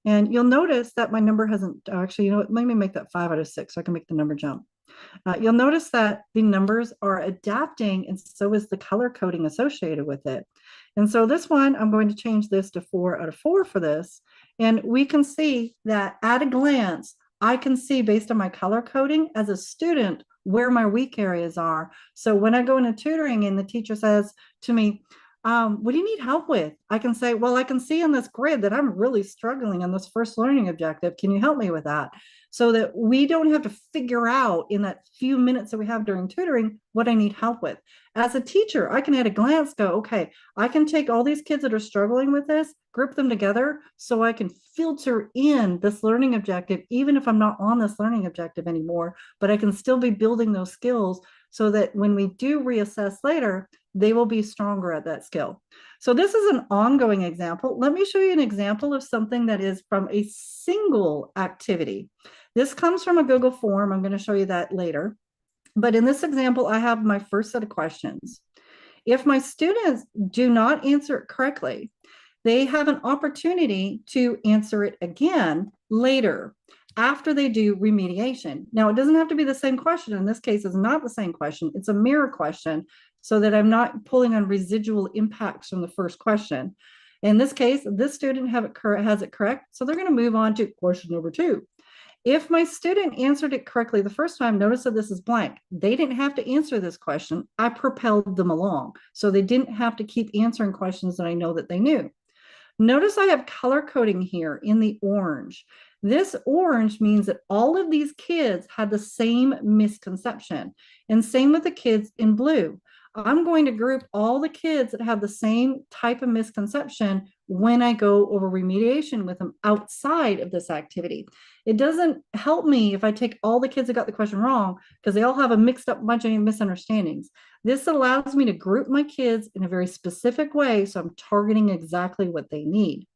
And you'll notice that my number hasn't actually, you know what, let me make that 5 out of 6 so I can make the number jump. You'll notice that the numbers are adapting, and so is the color coding associated with it. And so this one, I'm going to change this to 4 out of 4 for this. And we can see that at a glance, I can see based on my color coding as a student where my weak areas are. So when I go into tutoring and the teacher says to me, what do you need help with? I can say, well, I can see on this grid that I'm really struggling on this first learning objective. Can you help me with that? So that we don't have to figure out in that few minutes that we have during tutoring what I need help with. As a teacher, I can at a glance go, okay, I can take all these kids that are struggling with this, group them together so I can filter in this learning objective, even if I'm not on this learning objective anymore, but I can still be building those skills so that when we do reassess later, they will be stronger at that skill. So this is an ongoing example. Let me show you an example of something that is from a single activity. This comes from a Google form. I'm going to show you that later. But in this example, I have my first set of questions. If my students do not answer it correctly, they have an opportunity to answer it again later after they do remediation. Now, it doesn't have to be the same question. In this case, it's not the same question. It's a mirror question so that I'm not pulling on residual impacts from the first question. In this case, this student has it correct, so they're going to move on to question number 2. If my student answered it correctly the first time, notice that this is blank. They didn't have to answer this question. I propelled them along. So they didn't have to keep answering questions that I know that they knew. Notice I have color coding here in the orange. This orange means that all of these kids had the same misconception, and same with the kids in blue. I'm going to group all the kids that have the same type of misconception when I go over remediation with them outside of this activity. It doesn't help me if I take all the kids that got the question wrong because they all have a mixed up bunch of misunderstandings. This allows me to group my kids in a very specific way, so I'm targeting exactly what they need.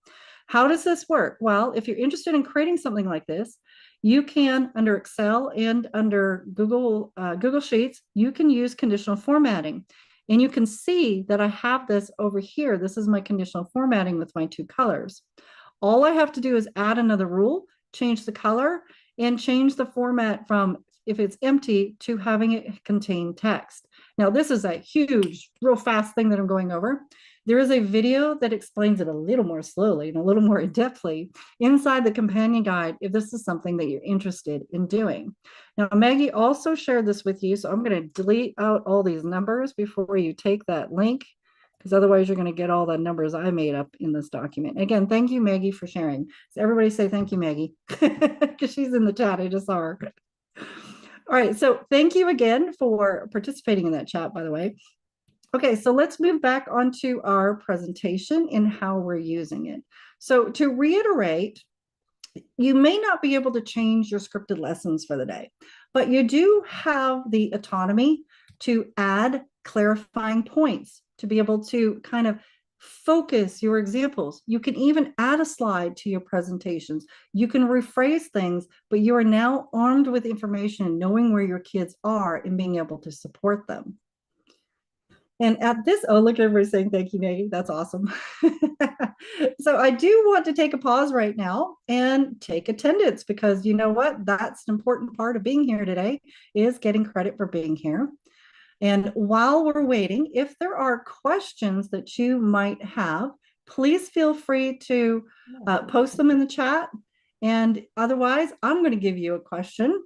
How does this work? Well, if you're interested in creating something like this, you can, under Excel and under Google Sheets, you can use conditional formatting. And you can see that I have this over here. This is my conditional formatting with my 2 colors. All I have to do is add another rule, change the color, and change the format from if it's empty to having it contain text. Now, this is a huge, real fast thing that I'm going over. There is a video that explains it a little more slowly and a little more in-depthly inside the companion guide if this is something that you're interested in doing. Now, Maggie also shared this with you, so I'm going to delete out all these numbers before you take that link, because otherwise you're going to get all the numbers I made up in this document. Again, thank you, Maggie, for sharing. So everybody say thank you, Maggie, because she's in the chat. I just saw her. All right, so thank you again for participating in that chat, by the way. Okay, so let's move back onto our presentation and how we're using it. So to reiterate, you may not be able to change your scripted lessons for the day, but you do have the autonomy to add clarifying points to be able to kind of focus your examples. You can even add a slide to your presentations. You can rephrase things, but you are now armed with information, knowing where your kids are and being able to support them. And at this, oh, look at everybody saying thank you, Maggie. That's awesome. So I do want to take a pause right now and take attendance, because you know what? That's an important part of being here today, is getting credit for being here. And while we're waiting, if there are questions that you might have, please feel free to post them in the chat. And otherwise, I'm going to give you a question.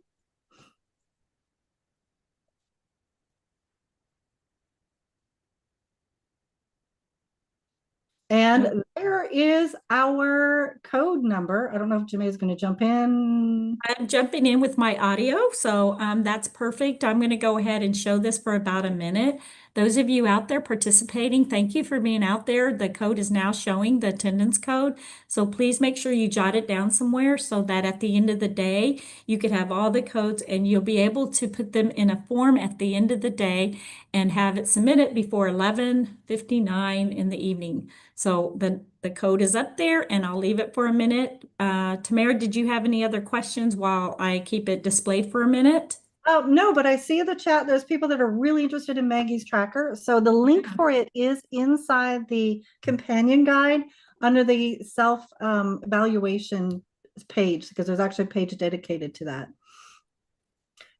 And there here is our code number. I don't know if Janae is going to jump in. I'm jumping in with my audio, so that's perfect. I'm going to go ahead and show this for about a minute. Those of you out there participating, thank you for being out there. The code is now showing the attendance code, so please make sure you jot it down somewhere so that at the end of the day, you could have all the codes and you'll be able to put them in a form at the end of the day and have it submitted before 11:59 in the evening. So the code is up there and I'll leave it for a minute. Tamara, did you have any other questions while I keep it displayed for a minute? Oh, no, but I see in the chat, there's people that are really interested in Maggie's tracker. So the link for it is inside the companion guide under the self-evaluation page, because there's actually a page dedicated to that.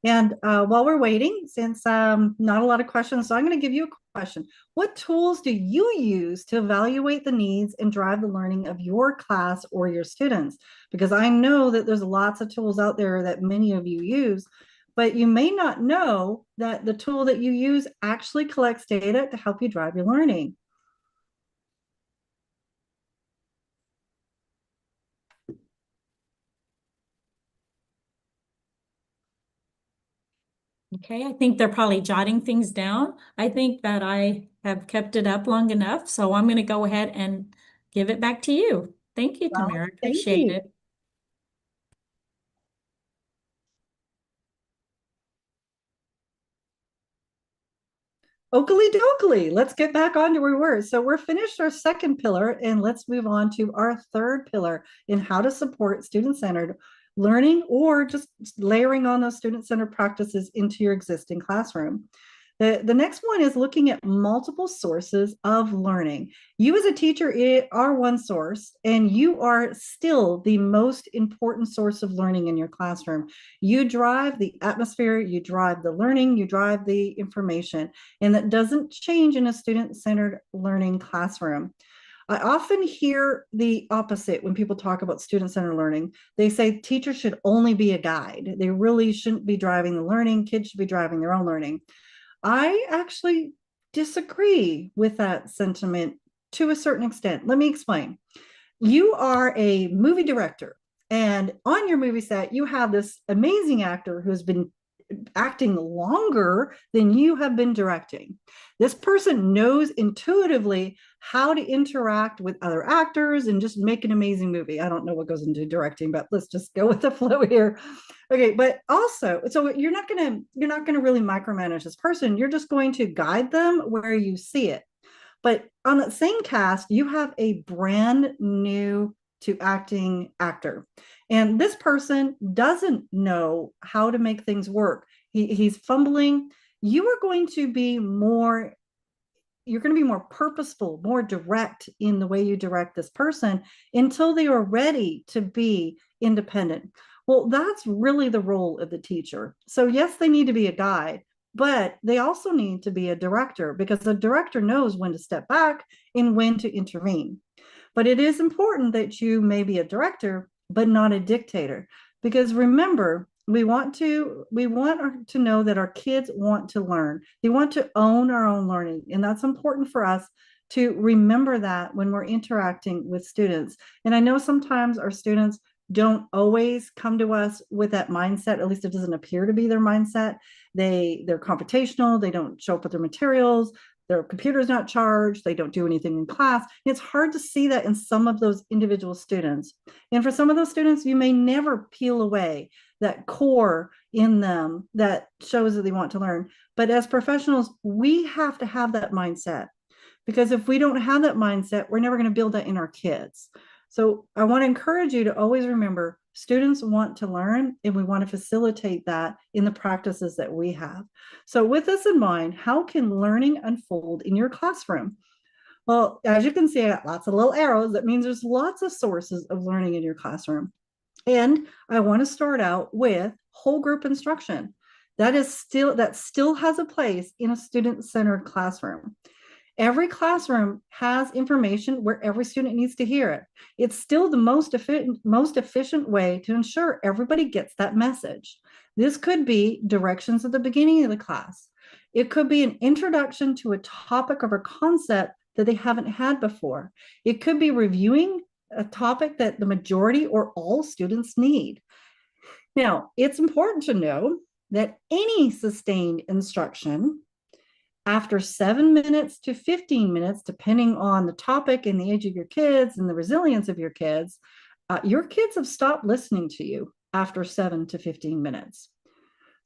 And while we're waiting, since not a lot of questions, so I'm going to give you a question. What tools do you use to evaluate the needs and drive the learning of your class or your students? Because I know that there's lots of tools out there that many of you use, but you may not know that the tool that you use actually collects data to help you drive your learning. Okay, I think they're probably jotting things down. I think that I have kept it up long enough, so I'm going to go ahead and give it back to you. Thank you, Well, Tamara. thank Appreciate you. it. Oakley dokley, let's get back on to where we were. So we're finished our second pillar and let's move on to our third pillar in how to support student-centered learning or just layering on those student-centered practices into your existing classroom. The next one is looking at multiple sources of learning. You as a teacher are one source, and you are still the most important source of learning in your classroom. You drive the atmosphere, you drive the learning, you drive the information, and that doesn't change in a student-centered learning classroom. I often hear the opposite when people talk about student-centered learning. They say teachers should only be a guide. They really shouldn't be driving the learning. Kids should be driving their own learning. I actually disagree with that sentiment to a certain extent. Let me explain. You are a movie director, and on your movie set, you have this amazing actor who's been acting longer than you have been directing. This person knows intuitively how to interact with other actors and just make an amazing movie. I don't know what goes into directing, but let's just go with the flow here. Okay, but also, so you're not gonna really micromanage this person. You're just going to guide them where you see it. But on that same cast, you have a brand new to acting actor. And this person doesn't know how to make things work. He's fumbling. You are going to be more purposeful, more direct in the way you direct this person until they are ready to be independent. Well, that's really the role of the teacher. So yes, they need to be a guide, but they also need to be a director, because the director knows when to step back and when to intervene. But it is important that you may be a director, but not a dictator, because remember, we want to know that our kids want to learn. They want to own our own learning, and that's important for us to remember that when we're interacting with students. And I know sometimes our students don't always come to us with that mindset. At least it doesn't appear to be their mindset. They're computational. They don't show up with their materials. Their computer's not charged. They don't do anything in class. It's hard to see that in some of those individual students. And for some of those students, you may never peel away that core in them that shows that they want to learn. But as professionals, we have to have that mindset, because if we don't have that mindset, we're never going to build that in our kids. So I want to encourage you to always remember, students want to learn, and we want to facilitate that in the practices that we have. So with this in mind, how can learning unfold in your classroom? Well, as you can see, I got lots of little arrows. That means there's lots of sources of learning in your classroom. And I want to start out with whole group instruction. That still has a place in a student-centered classroom. Every classroom has information where every student needs to hear it. It's still the most efficient way to ensure everybody gets that message. This could be directions at the beginning of the class. It could be an introduction to a topic or a concept that they haven't had before. It could be reviewing a topic that the majority or all students need. Now, it's important to know that any sustained instruction after 7 minutes to 15 minutes, depending on the topic and the age of your kids and the resilience of your kids have stopped listening to you after 7 to 15 minutes.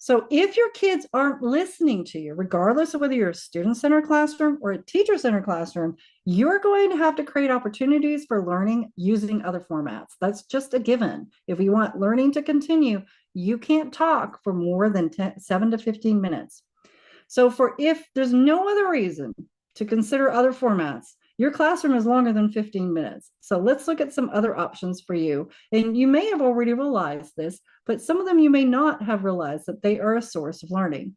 So if your kids aren't listening to you, regardless of whether you're a student-centered classroom or a teacher-centered classroom, you're going to have to create opportunities for learning using other formats. That's just a given. If you want learning to continue, you can't talk for more than 7 to 15 minutes. So if there's no other reason to consider other formats, your classroom is longer than 15 minutes. So let's look at some other options for you. And you may have already realized this, but some of them you may not have realized that they are a source of learning.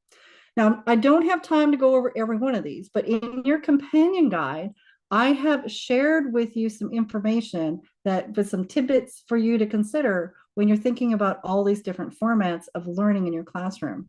Now, I don't have time to go over every one of these, but in your companion guide, I have shared with you some information with some tidbits for you to consider when you're thinking about all these different formats of learning in your classroom.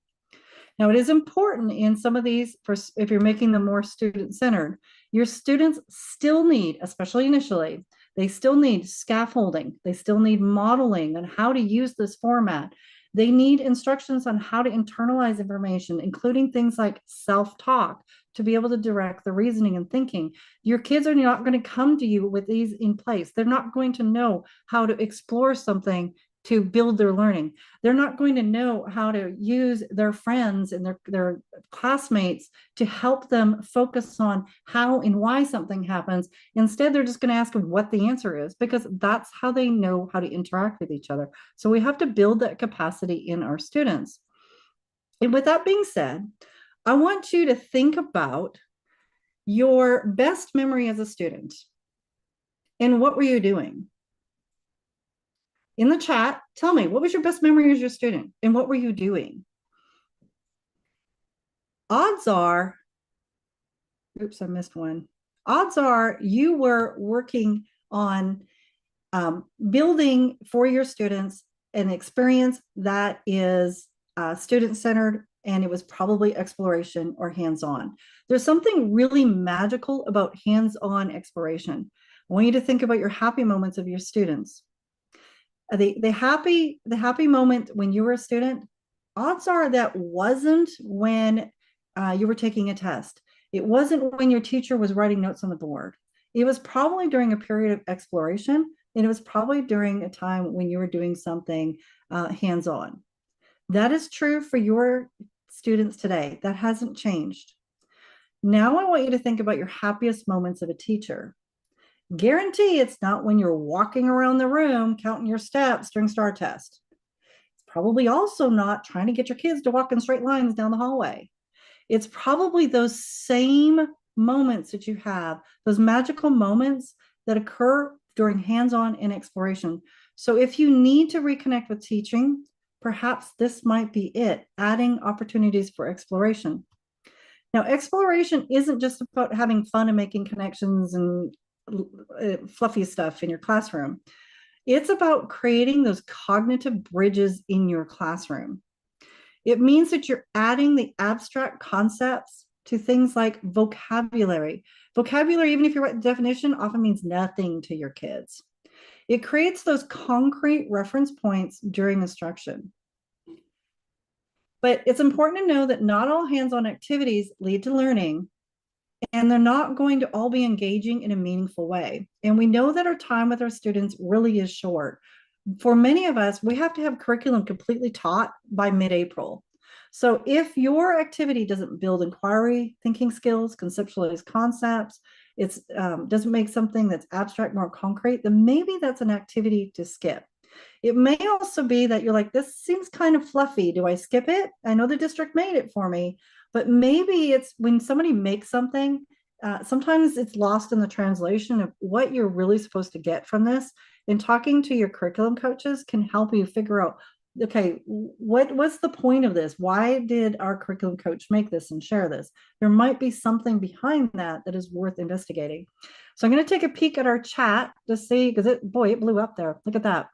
Now, it is important in some of these, if you're making them more student-centered, your students still need, especially initially, they still need scaffolding. They still need modeling on how to use this format. They need instructions on how to internalize information, including things like self-talk, to be able to direct the reasoning and thinking. Your kids are not going to come to you with these in place. They're not going to know how to explore something to build their learning. They're not going to know how to use their friends and their classmates to help them focus on how and why something happens. Instead, they're just going to ask them what the answer is, because that's how they know how to interact with each other. So we have to build that capacity in our students. And with that being said, I want you to think about your best memory as a student. And what were you doing? In the chat, tell me, what was your best memory as your student and what were you doing? Odds are, oops, I missed one. Odds are you were working on building for your students an experience that is student-centered, and it was probably exploration or hands-on. There's something really magical about hands-on exploration. I want you to think about your happy moments of your students. The happy moment when you were a student, odds are that wasn't when you were taking a test. It wasn't when your teacher was writing notes on the board. It was probably during a period of exploration, and it was probably during a time when you were doing something hands-on. That is true for your students today. That hasn't changed. Now I want you to think about your happiest moments of a teacher. Guarantee it's not when you're walking around the room counting your steps during STAR test. It's probably also not trying to get your kids to walk in straight lines down the hallway. It's probably those same moments that you have, those magical moments that occur during hands-on and exploration. So if you need to reconnect with teaching, perhaps this might be it, adding opportunities for exploration. Now, exploration isn't just about having fun and making connections and fluffy stuff in your classroom. It's about creating those cognitive bridges in your classroom. It means that you're adding the abstract concepts to things like vocabulary. Vocabulary, even if you write the definition, often means nothing to your kids. It creates those concrete reference points during instruction. But it's important to know that not all hands-on activities lead to learning, and they're not going to all be engaging in a meaningful way. And we know that our time with our students really is short. For many of us, we have to have curriculum completely taught by mid-April. So if your activity doesn't build inquiry, thinking skills, conceptualize concepts, it doesn't make something that's abstract more concrete, then maybe that's an activity to skip. It may also be that you're like, this seems kind of fluffy. Do I skip it? I know the district made it for me, but maybe it's when somebody makes something, sometimes it's lost in the translation of what you're really supposed to get from this. And talking to your curriculum coaches can help you figure out, okay, what's the point of this? Why did our curriculum coach make this and share this? There might be something behind that that is worth investigating. So I'm going to take a peek at our chat to see, because it blew up there. Look at that.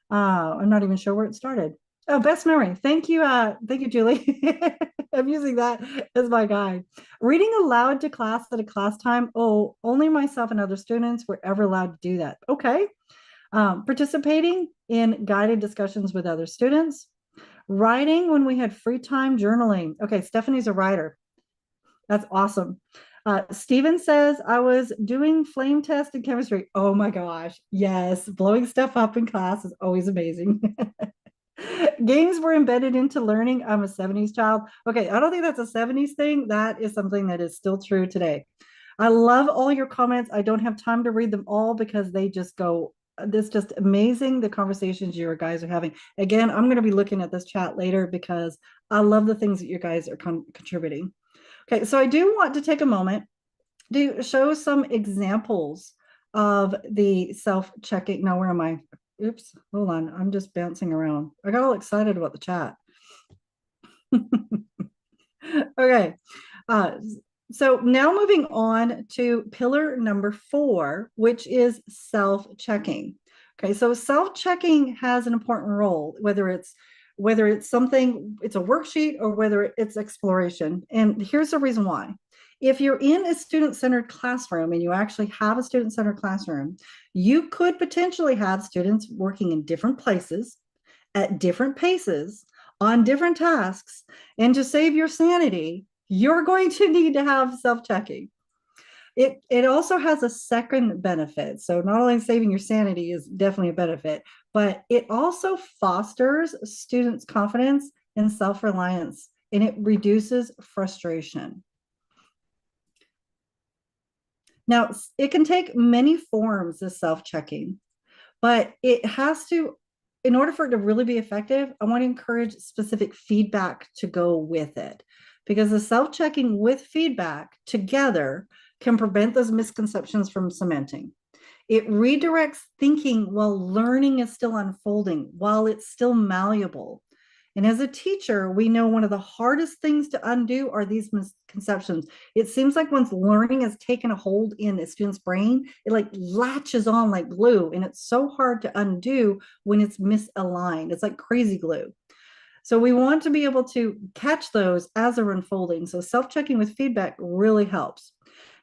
I'm not even sure where it started. Oh, best memory. Thank you. Thank you, Julie. I'm using that as my guide. Reading aloud to class at a class time. Oh, only myself and other students were ever allowed to do that. Okay. Participating in guided discussions with other students. Writing when we had free time, journaling. Okay, Stephanie's a writer. That's awesome. Steven says, I was doing flame test in chemistry. Oh my gosh. Yes. Blowing stuff up in class is always amazing. Games were embedded into learning. I'm a 70s child. Okay, I don't think that's a 70s thing. That is something that is still true today. I love all your comments. I don't have time to read them all because they just go, this just amazing, the conversations you guys are having. Again, I'm going to be looking at this chat later because I love the things that you guys are contributing. Okay, so I do want to take a moment to show some examples of the self-checking. Now, where am I? Oops, hold on. I'm just bouncing around. I got all excited about the chat. Okay. So now moving on to pillar number 4, which is self-checking. Okay, so self-checking has an important role, whether it's something, it's a worksheet, or whether it's exploration. And here's the reason why. If you're in a student-centered classroom and you actually have a student-centered classroom, you could potentially have students working in different places, at different paces, on different tasks. And to save your sanity, you're going to need to have self-checking. It also has a second benefit. So not only saving your sanity is definitely a benefit, but it also fosters students' confidence and self-reliance, and it reduces frustration. Now, it can take many forms, this self-checking, but it has to, in order for it to really be effective, I want to encourage specific feedback to go with it, because the self-checking with feedback together can prevent those misconceptions from cementing. It redirects thinking while learning is still unfolding, while it's still malleable. And as a teacher, we know one of the hardest things to undo are these misconceptions. It seems like once learning has taken a hold in a student's brain, it like latches on like glue, and it's so hard to undo when it's misaligned. It's like crazy glue. So we want to be able to catch those as they're unfolding. So self-checking with feedback really helps.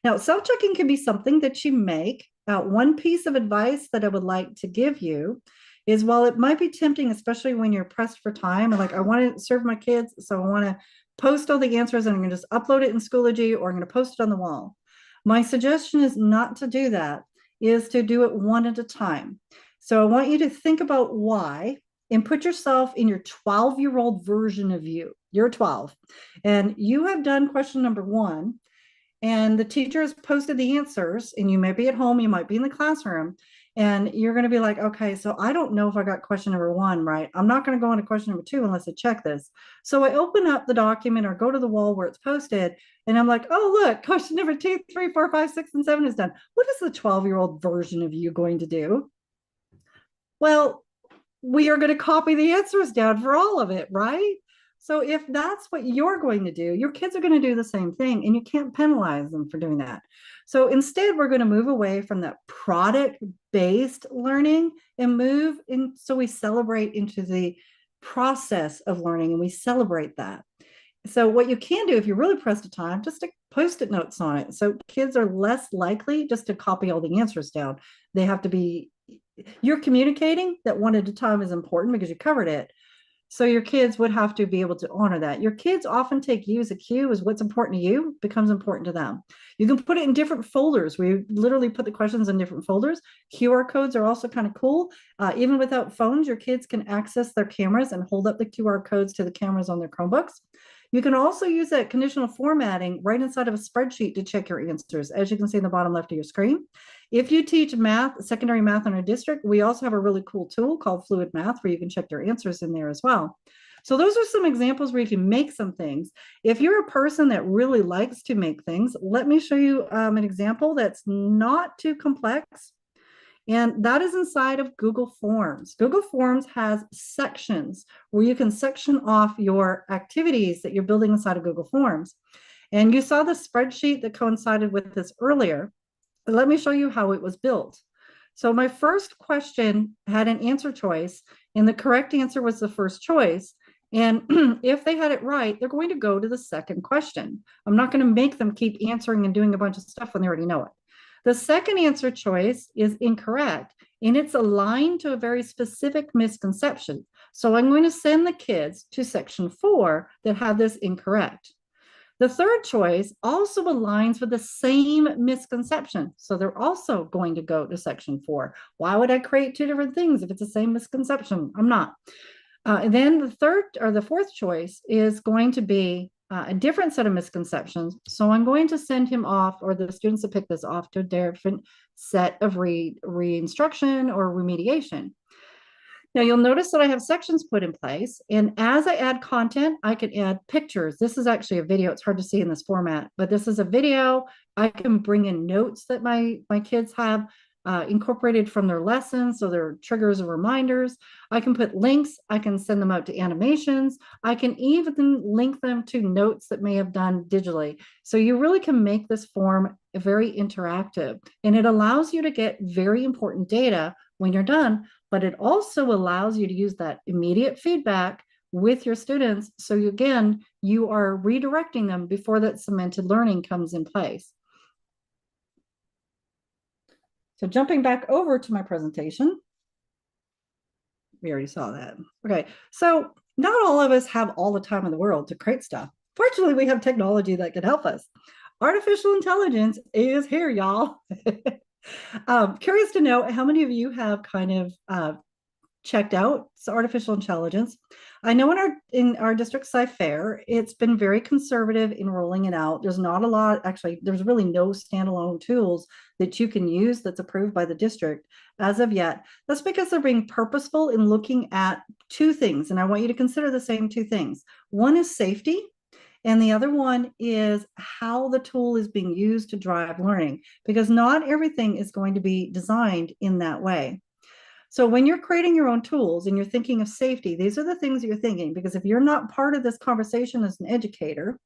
Now, self-checking can be something that you make. One piece of advice that I would like to give you is, while it might be tempting, especially when you're pressed for time, and like, I want to serve my kids, so I want to post all the answers and I'm going to just upload it in Schoology, or I'm going to post it on the wall. My suggestion is not to do that, is to do it one at a time. So I want you to think about why, and put yourself in your 12-year-old version of you. You're 12, and you have done question number 1, and the teacher has posted the answers, and you may be at home, you might be in the classroom, and you're going to be like, okay, so I don't know if I got question number 1 right. I'm not going to go on to question number 2 unless I check this. So I open up the document or go to the wall where it's posted, and I'm like, oh, look, question number 2, 3, 4, 5, 6, and 7 is done. What is the 12-year-old version of you going to do? Well, we are going to copy the answers down for all of it, right? So if that's what you're going to do, your kids are going to do the same thing, and you can't penalize them for doing that. So instead, we're going to move away from that product-based learning and move in, so we celebrate into the process of learning, and we celebrate that. So what you can do, if you're really pressed for time, just stick Post-it notes on it. So kids are less likely just to copy all the answers down. They have to be, you're communicating that one at a time is important because you covered it. So your kids would have to be able to honor that. Your kids often take you as a cue, as what's important to you becomes important to them. You can put it in different folders. We literally put the questions in different folders. QR codes are also kind of cool. Even without phones, your kids can access their cameras and hold up the QR codes to the cameras on their Chromebooks. You can also use that conditional formatting right inside of a spreadsheet to check your answers, as you can see in the bottom left of your screen. If you teach math, secondary math in our district, we also have a really cool tool called Fluid Math where you can check your answers in there as well. So those are some examples where you can make some things. If you're a person that really likes to make things, let me show you an example that's not too complex. And that is inside of Google Forms. Google Forms has sections where you can section off your activities that you're building inside of Google Forms. And you saw the spreadsheet that coincided with this earlier. Let me show you how it was built. So my first question had an answer choice, and the correct answer was the first choice. And if they had it right, they're going to go to the second question. I'm not going to make them keep answering and doing a bunch of stuff when they already know it. The second answer choice is incorrect, and it's aligned to a very specific misconception. So I'm going to send the kids to section 4 that have this incorrect. The third choice also aligns with the same misconception. So they're also going to go to section 4. Why would I create two different things if it's the same misconception? I'm not. And then the third or the fourth choice is going to be a different set of misconceptions. So I'm going to send him off, or the students that pick this off, to a different set of re-instruction or remediation. Now you'll notice that I have sections put in place, and as I add content, I can add pictures. This is actually a video. It's hard to see in this format, but this is a video. I can bring in notes that my kids have incorporated from their lessons, so they're triggers and reminders. I can put links. I can send them out to animations. I can even link them to notes that may have done digitally. So you really can make this form very interactive, and it allows you to get very important data when you're done, but it also allows you to use that immediate feedback with your students. So you are redirecting them before that cemented learning comes in place. So jumping back over to my presentation, we already saw that. Okay, so not all of us have all the time in the world to create stuff. Fortunately, we have technology that can help us. Artificial intelligence is here, y'all. Curious to know how many of you have kind of checked out artificial intelligence. I know in our district Sci-Fair, it's been very conservative in rolling it out. There's not a lot, actually, there's really no standalone tools that you can use that's approved by the district as of yet. That's because they're being purposeful in looking at two things, and I want you to consider the same two things. One is safety, and the other one is how the tool is being used to drive learning, because not everything is going to be designed in that way. So when you're creating your own tools and you're thinking of safety, these are the things that you're thinking, because if you're not part of this conversation as an educator,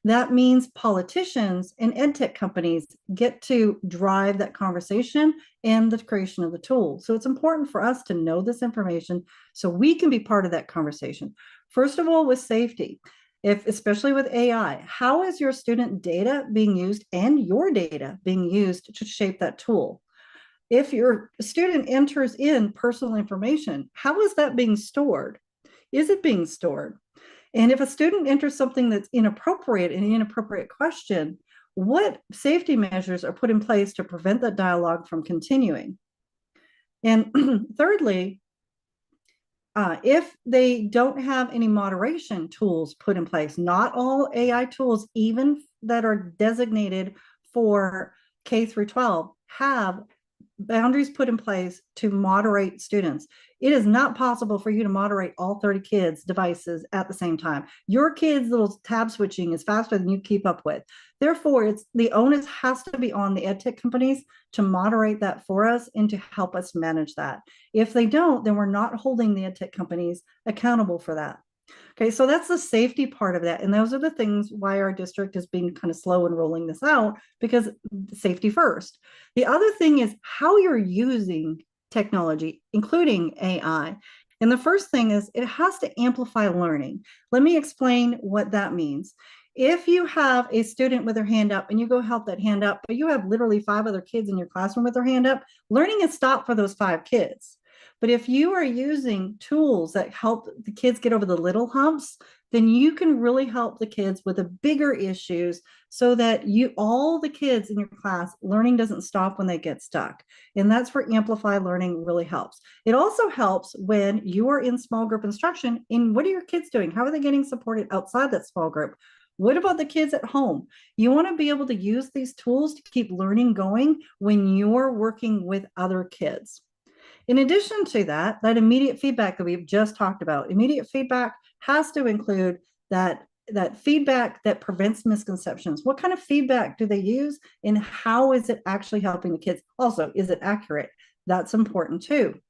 that means politicians and ed tech companies get to drive that conversation and the creation of the tool. So it's important for us to know this information so we can be part of that conversation. First of all, with safety, especially with AI, how is your student data being used and your data being used to shape that tool? If your student enters in personal information, how is that being stored? Is it being stored? And if a student enters something that's inappropriate, an inappropriate question, what safety measures are put in place to prevent that dialogue from continuing? And thirdly, if they don't have any moderation tools put in place, not all AI tools, even that are designated for K through 12, have boundaries put in place to moderate students. It is not possible for you to moderate all 30 kids' devices at the same time. Your kids' little tab switching is faster than you keep up with. Therefore, the onus has to be on the ed tech companies to moderate that for us and to help us manage that. If they don't, then we're not holding the ed tech companies accountable for that. Okay, so that's the safety part of that. And those are the things why our district is being kind of slow in rolling this out, because safety first. The other thing is how you're using technology, including AI. And the first thing is it has to amplify learning. Let me explain what that means. If you have a student with their hand up and you go help that hand up, but you have literally 5 other kids in your classroom with their hand up, learning is stopped for those 5 kids. But if you are using tools that help the kids get over the little humps, then you can really help the kids with the bigger issues so that all the kids in your class, learning doesn't stop when they get stuck. And that's where amplified learning really helps. It also helps when you are in small group instruction. And what are your kids doing? How are they getting supported outside that small group? What about the kids at home? You want to be able to use these tools to keep learning going when you're working with other kids. In addition to that immediate feedback that we've just talked about, immediate feedback has to include that feedback that prevents misconceptions. What kind of feedback do they use, and how is it actually helping the kids? Also, is it accurate? That's important too.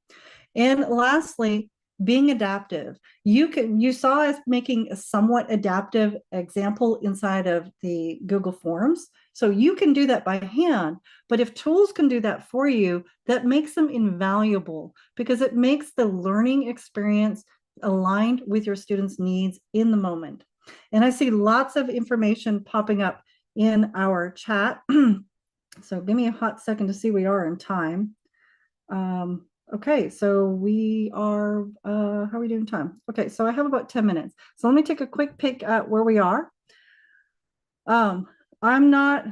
And lastly, being adaptive. You saw us making a somewhat adaptive example inside of the Google Forms. So you can do that by hand, but if tools can do that for you, that makes them invaluable because it makes the learning experience aligned with your students' needs in the moment. And I see lots of information popping up in our chat. So give me a hot second to see we are in time. Okay, so we are, how are we doing time? Okay, so I have about 10 minutes. So let me take a quick peek at where we are. I'm not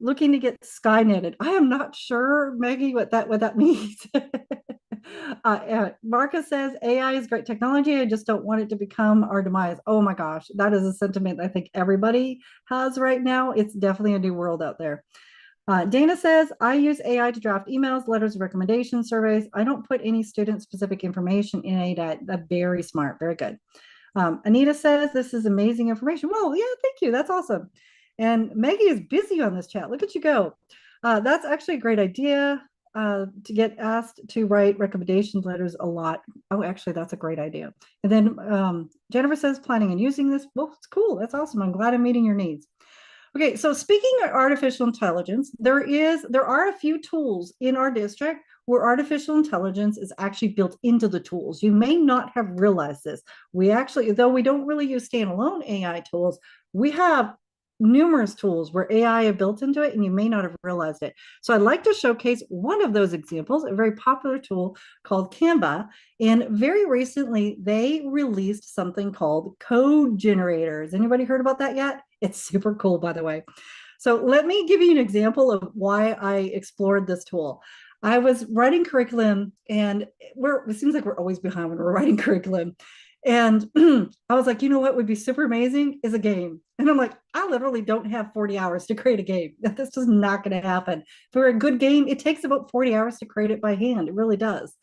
looking to get Skynetted. I am not sure, Maggie, what that means. Marcus says, AI is great technology. I just don't want it to become our demise. Oh my gosh, that is a sentiment I think everybody has right now. It's definitely a new world out there. Dana says, I use AI to draft emails, letters of recommendation, surveys. I don't put any student-specific information in AI. That's very smart, very good. Anita says, this is amazing information. Well, yeah, thank you. That's awesome. And Maggie is busy on this chat. Look at you go. That's actually a great idea to get asked to write recommendation letters a lot. Oh, actually, that's a great idea. And then Jennifer says, planning and using this. Well, it's cool. That's awesome. I'm glad I'm meeting your needs. Okay, so speaking of artificial intelligence, there are a few tools in our district where artificial intelligence is actually built into the tools. You may not have realized this. We actually, though we don't really use standalone AI tools, we have numerous tools where AI are built into it and you may not have realized it. So I'd like to showcase one of those examples, a very popular tool called Canva. And very recently, they released something called code generators. Anybody heard about that yet? It's super cool, by the way. So let me give you an example of why I explored this tool. I was writing curriculum and it seems like we're always behind when we're writing curriculum. And I was like, you know what would be super amazing is a game. And I'm like, I literally don't have 40 hours to create a game. This is not going to happen. For a good game, it takes about 40 hours to create it by hand. It really does.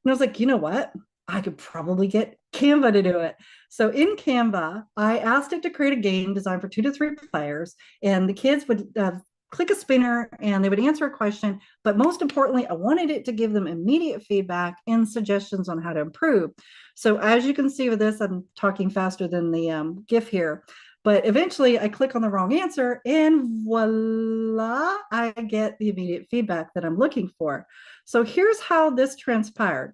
And I was like, you know what? I could probably get Canva to do it. So in Canva, I asked it to create a game designed for 2 to 3 players. And the kids would click a spinner and they would answer a question. But most importantly, I wanted it to give them immediate feedback and suggestions on how to improve. So as you can see with this, I'm talking faster than the GIF here. But eventually I click on the wrong answer and voila, I get the immediate feedback that I'm looking for. So here's how this transpired.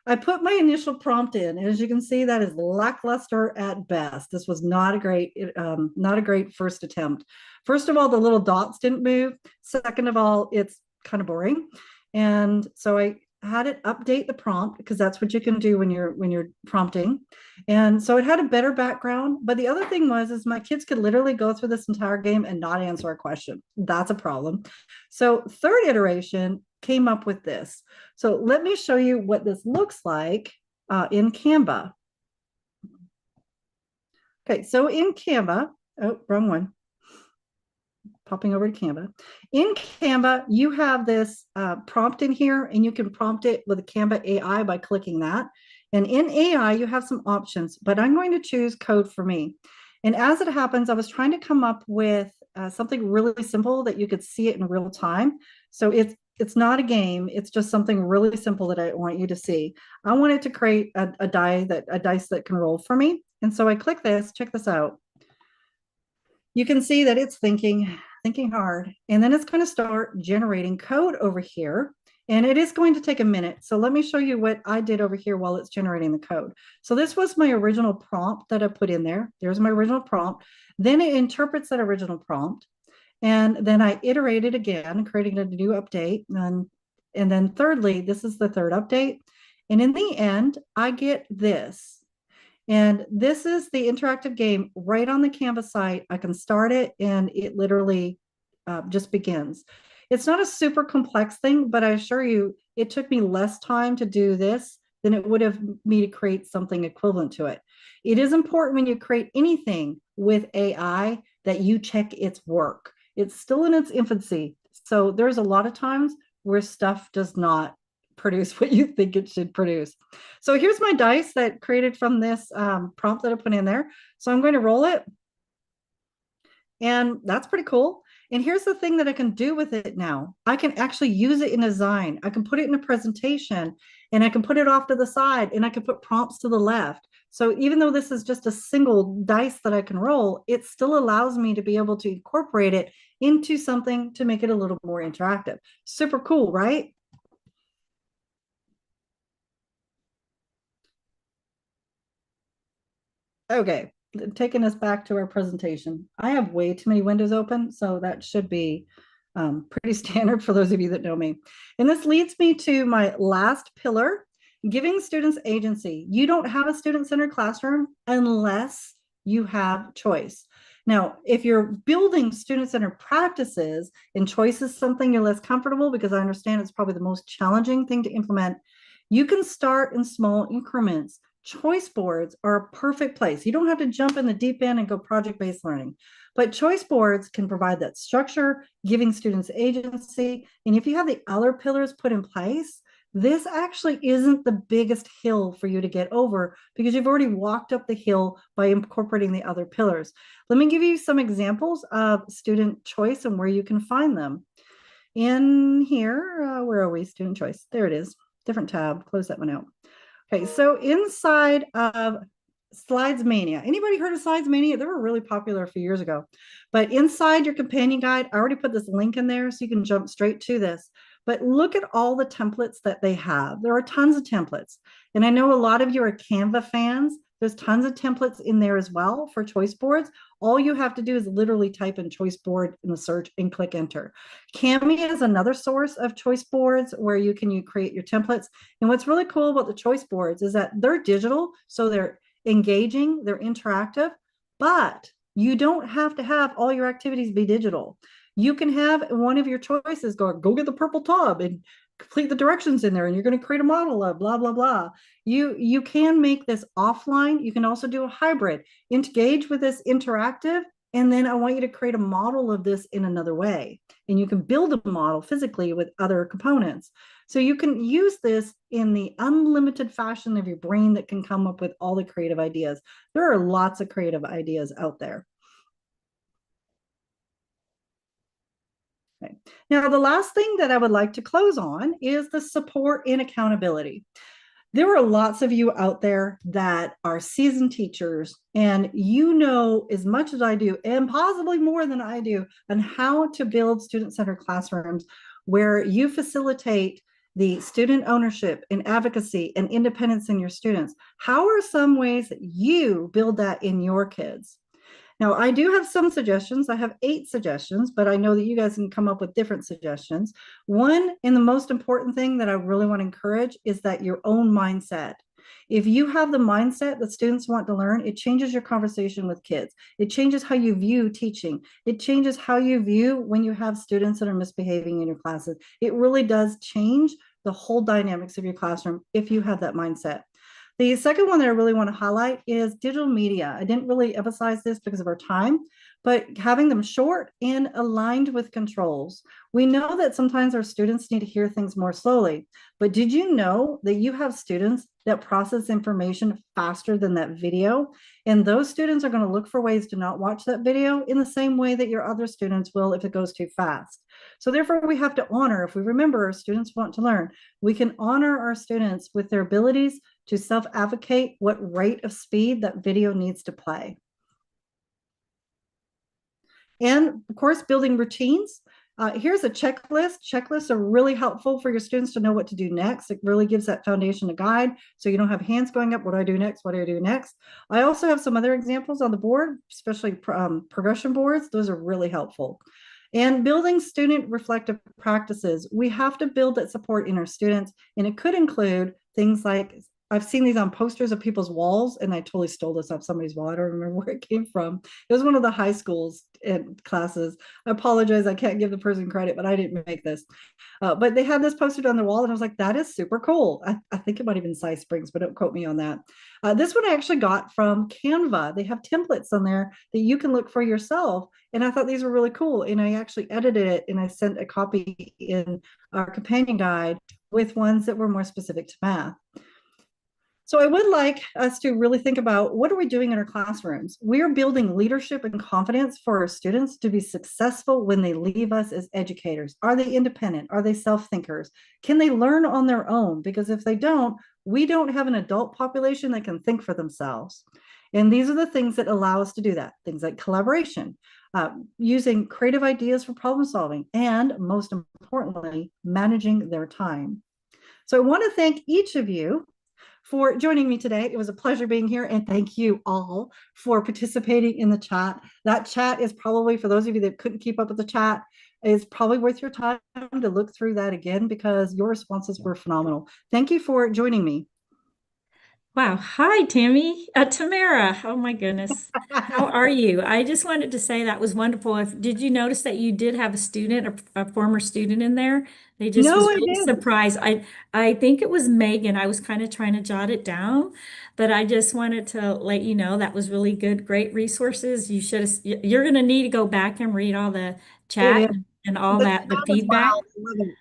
I put my initial prompt in, and as you can see, that is lackluster at best. This was not a great first attempt. First of all, the little dots didn't move. Second of all, it's kind of boring. And so I had it update the prompt because that's what you can do when you're prompting. And so it had a better background. But the other thing is my kids could literally go through this entire game and not answer a question. That's a problem. So third iteration came up with this. So let me show you what this looks like in Canva. Okay, so in Canva, oh, wrong one. Popping over to Canva. In Canva, you have this prompt in here, and you can prompt it with Canva AI by clicking that. And in AI, you have some options, but I'm going to choose code for me. And as it happens, I was trying to come up with something really simple that you could see it in real time. So it's not a game. It's just something really simple that I want you to see. I wanted to create a dice that can roll for me. And so I click this, check this out. You can see that it's thinking hard, and then it's going to start generating code over here. And it is going to take a minute. So let me show you what I did over here while it's generating the code. So this was my original prompt that I put in there. There's my original prompt. Then it interprets that original prompt. And then I iterated again, creating a new update. And then thirdly, this is the third update. And in the end, I get this. And this is the interactive game right on the Canva site. I can start it and it literally just begins. It's not a super complex thing, but I assure you, it took me less time to do this than it would have me to create something equivalent to it. It is important when you create anything with AI that you check its work. It's still in its infancy. So there's a lot of times where stuff does not produce what you think it should produce. So here's my dice that created from this prompt that I put in there. So I'm going to roll it. And that's pretty cool. And here's the thing that I can do with it now. I can actually use it in design. I can put it in a presentation, and I can put it off to the side, and I can put prompts to the left. So even though this is just a single dice that I can roll, it still allows me to be able to incorporate it into something to make it a little more interactive. Super cool, right? Okay, taking us back to our presentation. I have way too many windows open, so that should be pretty standard for those of you that know me. And this leads me to my last pillar, giving students agency. You don't have a student-centered classroom unless you have choice. Now, if you're building student-centered practices and choice is something you're less comfortable, because I understand it's probably the most challenging thing to implement, you can start in small increments. Choice boards are a perfect place. You don't have to jump in the deep end and go project-based learning, but choice boards can provide that structure, giving students agency. And if you have the other pillars put in place, this actually isn't the biggest hill for you to get over because you've already walked up the hill by incorporating the other pillars. Let me give you some examples of student choice and where you can find them. In here, where are we? Student choice. There it is. Different tab. Close that one out. Okay, so inside of Slides Mania, anybody heard of Slides Mania? They were really popular a few years ago. But inside your companion guide, I already put this link in there so you can jump straight to this. But look at all the templates that they have. There are tons of templates. And I know a lot of you are Canva fans. There's tons of templates in there as well for choice boards. All you have to do is literally type in choice board in the search and click enter. Cami is another source of choice boards where you can create your templates. And what's really cool about the choice boards is that they're digital, so they're engaging, they're interactive, but you don't have to have all your activities be digital. You can have one of your choices go get the purple tub and complete the directions in there, and you're going to create a model of blah, blah, blah. You can make this offline. You can also do a hybrid. Engage with this interactive, and then I want you to create a model of this in another way. And you can build a model physically with other components. So you can use this in the unlimited fashion of your brain that can come up with all the creative ideas. There are lots of creative ideas out there. Okay. Now, the last thing that I would like to close on is the support and accountability. There are lots of you out there that are seasoned teachers, and you know as much as I do, and possibly more than I do, on how to build student-centered classrooms where you facilitate the student ownership and advocacy and independence in your students. How are some ways that you build that in your kids? Now, I do have some suggestions. I have 8 suggestions, but I know that you guys can come up with different suggestions. One, and the most important thing that I really want to encourage is that your own mindset. If you have the mindset that students want to learn, it changes your conversation with kids. It changes how you view teaching. It changes how you view when you have students that are misbehaving in your classes. It really does change the whole dynamics of your classroom if you have that mindset. The second one that I really want to highlight is digital media. I didn't really emphasize this because of our time, but having them short and aligned with controls. We know that sometimes our students need to hear things more slowly, but did you know that you have students that process information faster than that video? And those students are going to look for ways to not watch that video in the same way that your other students will if it goes too fast. So therefore, we have to honor, if we remember our students want to learn, we can honor our students with their abilities to self-advocate what rate of speed that video needs to play. And of course, building routines. Here's a checklist. Checklists are really helpful for your students to know what to do next. It really gives that foundation to guide so you don't have hands going up. What do I do next? What do I do next? I also have some other examples on the board, especially progression boards. Those are really helpful. And building student reflective practices. We have to build that support in our students, and it could include things like, I've seen these on posters of people's walls, and I totally stole this off somebody's wall. I don't remember where it came from. It was one of the high schools and classes. I apologize. I can't give the person credit, but I didn't make this. But they had this posted on the wall, and I was like, that is super cool. I think it might have been Size Springs, but don't quote me on that. This one I actually got from Canva. They have templates on there that you can look for yourself. And I thought these were really cool. And I actually edited it, and I sent a copy in our companion guide with ones that were more specific to math. So I would like us to really think about, what are we doing in our classrooms? We are building leadership and confidence for our students to be successful when they leave us as educators. Are they independent? Are they self-thinkers? Can they learn on their own? Because if they don't, we don't have an adult population that can think for themselves. And these are the things that allow us to do that. Things like collaboration. using creative ideas for problem solving, and most importantly, managing their time. So I want to thank each of you for joining me today. It was a pleasure being here, and thank you all for participating in the chat. That chat is probably, for those of you that couldn't keep up with the chat, is probably worth your time to look through that again, because your responses were phenomenal. Thank you for joining me. Wow. Hi, Tammy. Tamara. Oh my goodness. How are you? I just wanted to say that was wonderful. Did you notice that you did have a student, a former student in there? They just No, was I really didn't. surprised. I think it was Megan. I was kind of trying to jot it down, but I just wanted to let you know that was really good, great resources. You should have, you're going to need to go back and read all the It chat is. and all The that, the chat was feedback. wild. I love it.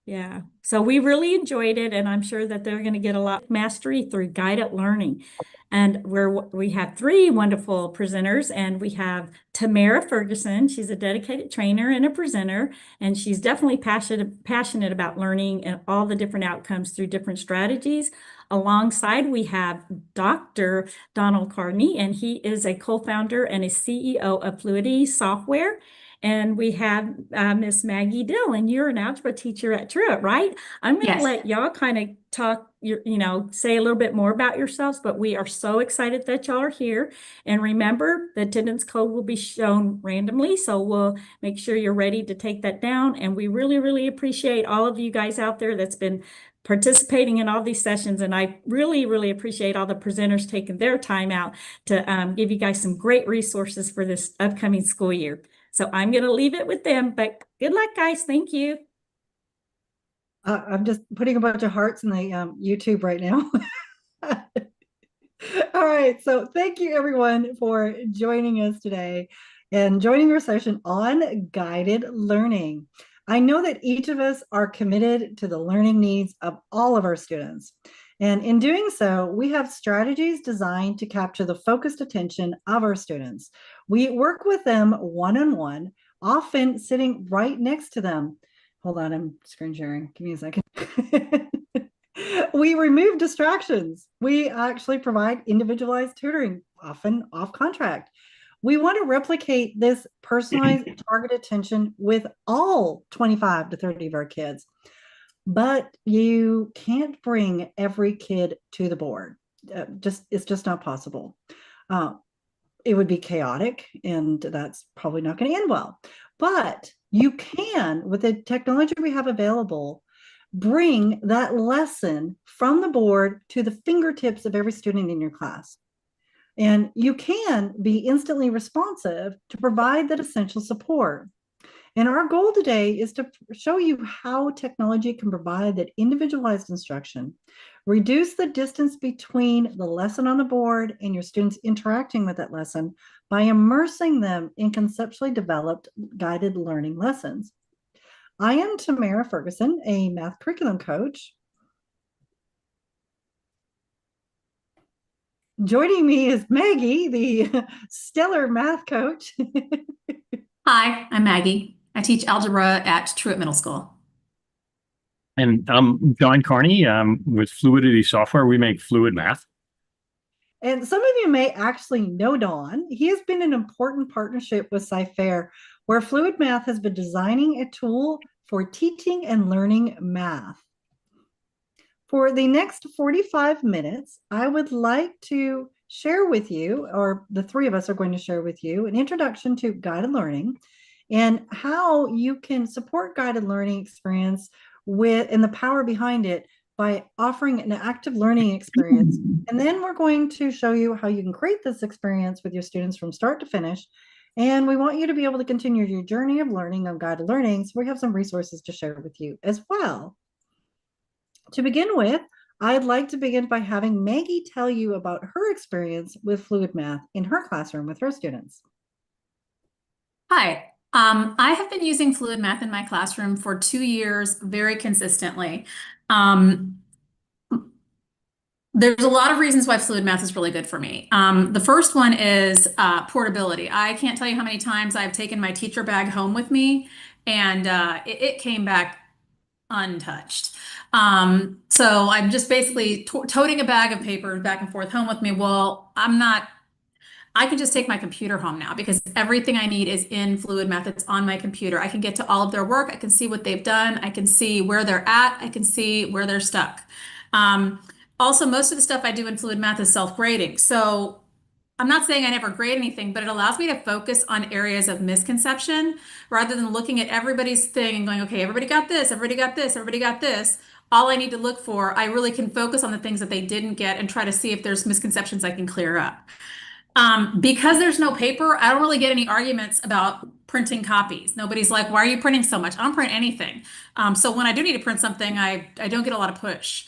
Yeah, so we really enjoyed it, and I'm sure that they're going to get a lot of mastery through guided learning. And we have three wonderful presenters, and we have Tamara Ferguson. She's a dedicated trainer and a presenter, and she's definitely passionate about learning and all the different outcomes through different strategies. Alongside, we have Dr. Donald Carney, and he is a co-founder and a CEO of Fluidity Software. And we have Miss Maggie Dill, and you're an algebra teacher at Truett, right? I'm going to Yes. let y'all kind of talk, say a little bit more about yourselves, but we are so excited that y'all are here. And remember, the attendance code will be shown randomly, so we'll make sure you're ready to take that down. And we really, really appreciate all of you guys out there that's been participating in all these sessions. And I really, really appreciate all the presenters taking their time out to give you guys some great resources for this upcoming school year. So I'm going to leave it with them, but good luck, guys. Thank you. I'm just putting a bunch of hearts in the YouTube right now. All right, so thank you everyone for joining us today and joining our session on guided learning. I know that each of us are committed to the learning needs of all of our students. And in doing so, we have strategies designed to capture the focused attention of our students. We work with them one-on-one, often sitting right next to them. Hold on, I'm screen sharing. Give me a second. We remove distractions. We actually provide individualized tutoring, often off contract. We want to replicate this personalized target attention with all 25 to 30 of our kids. But you can't bring every kid to the board. It's just not possible. It would be chaotic, and that's probably not going to end well. But you can, with the technology we have available, bring that lesson from the board to the fingertips of every student in your class. And you can be instantly responsive to provide that essential support. And our goal today is to show you how technology can provide that individualized instruction, reduce the distance between the lesson on the board and your students interacting with that lesson by immersing them in conceptually developed guided learning lessons. I am Tamara Ferguson, a math curriculum coach. Joining me is Maggie, the stellar math coach. Hi, I'm Maggie. I teach algebra at Truett Middle School. And I'm Don Carney with Fluidity Software. We make fluid math. And some of you may actually know Don. He has been an important partnership with Sci-Fair, where Fluid Math has been designing a tool for teaching and learning math. For the next 45 minutes, I would like to share with you, or the three of us are going to share with you, an introduction to guided learning and how you can support guided learning experience and the power behind it by offering an active learning experience. And then we're going to show you how you can create this experience with your students from start to finish. And we want you to be able to continue your journey of learning on guided learning. So we have some resources to share with you as well. To begin with, I'd like to begin by having Maggie tell you about her experience with fluid math in her classroom with her students. Hi, I have been using fluid math in my classroom for 2 years very consistently. There's a lot of reasons why fluid math is really good for me. The first one is portability. I can't tell you how many times I've taken my teacher bag home with me, and it came back untouched. So I'm just basically toting a bag of papers back and forth home with me. Well, I can just take my computer home now because everything I need is in Fluid Math. It's on my computer. I can get to all of their work. I can see what they've done. I can see where they're at. I can see where they're stuck. Also, most of the stuff I do in Fluid Math is self-grading. So I'm not saying I never grade anything, but it allows me to focus on areas of misconception rather than looking at everybody's thing and going, okay, everybody got this, everybody got this, everybody got this. All I need to look for, I really can focus on the things that they didn't get and try to see if there's misconceptions I can clear up. Because there's no paper, I don't really get any arguments about printing copies. Nobody's like, why are you printing so much? I don't print anything. So when I do need to print something, I don't get a lot of push.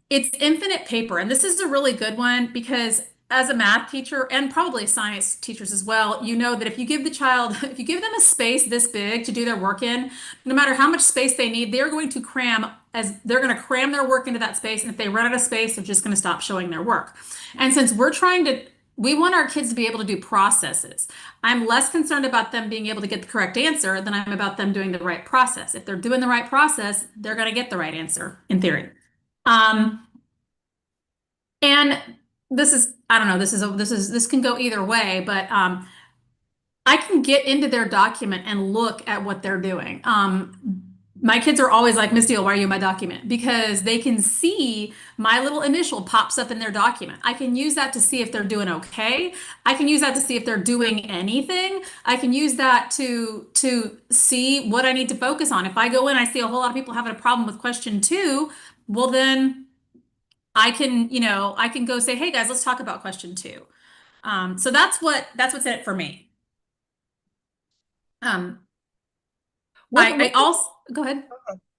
It's infinite paper. And this is a really good one because as a math teacher and probably science teachers as well, you know that if you give the child, if you give them a space this big to do their work in, no matter how much space they need, they're going to cram their work into that space. And if they run out of space, they're just going to stop showing their work. And since we want our kids to be able to do processes. I'm less concerned about them being able to get the correct answer than I'm about them doing the right process. If they're doing the right process, they're going to get the right answer in theory. And this is, I don't know, this can go either way, but I can get into their document and look at what they're doing. My kids are always like, Miss Deal, why are you in my document? Because they can see my little initial pops up in their document. I can use that to see if they're doing okay. I can use that to see if they're doing anything. I can use that to see what I need to focus on. If I go in, I see a whole lot of people having a problem with question 2, well then I can go say, hey guys, let's talk about question 2. So that's what's in it for me. I also go ahead.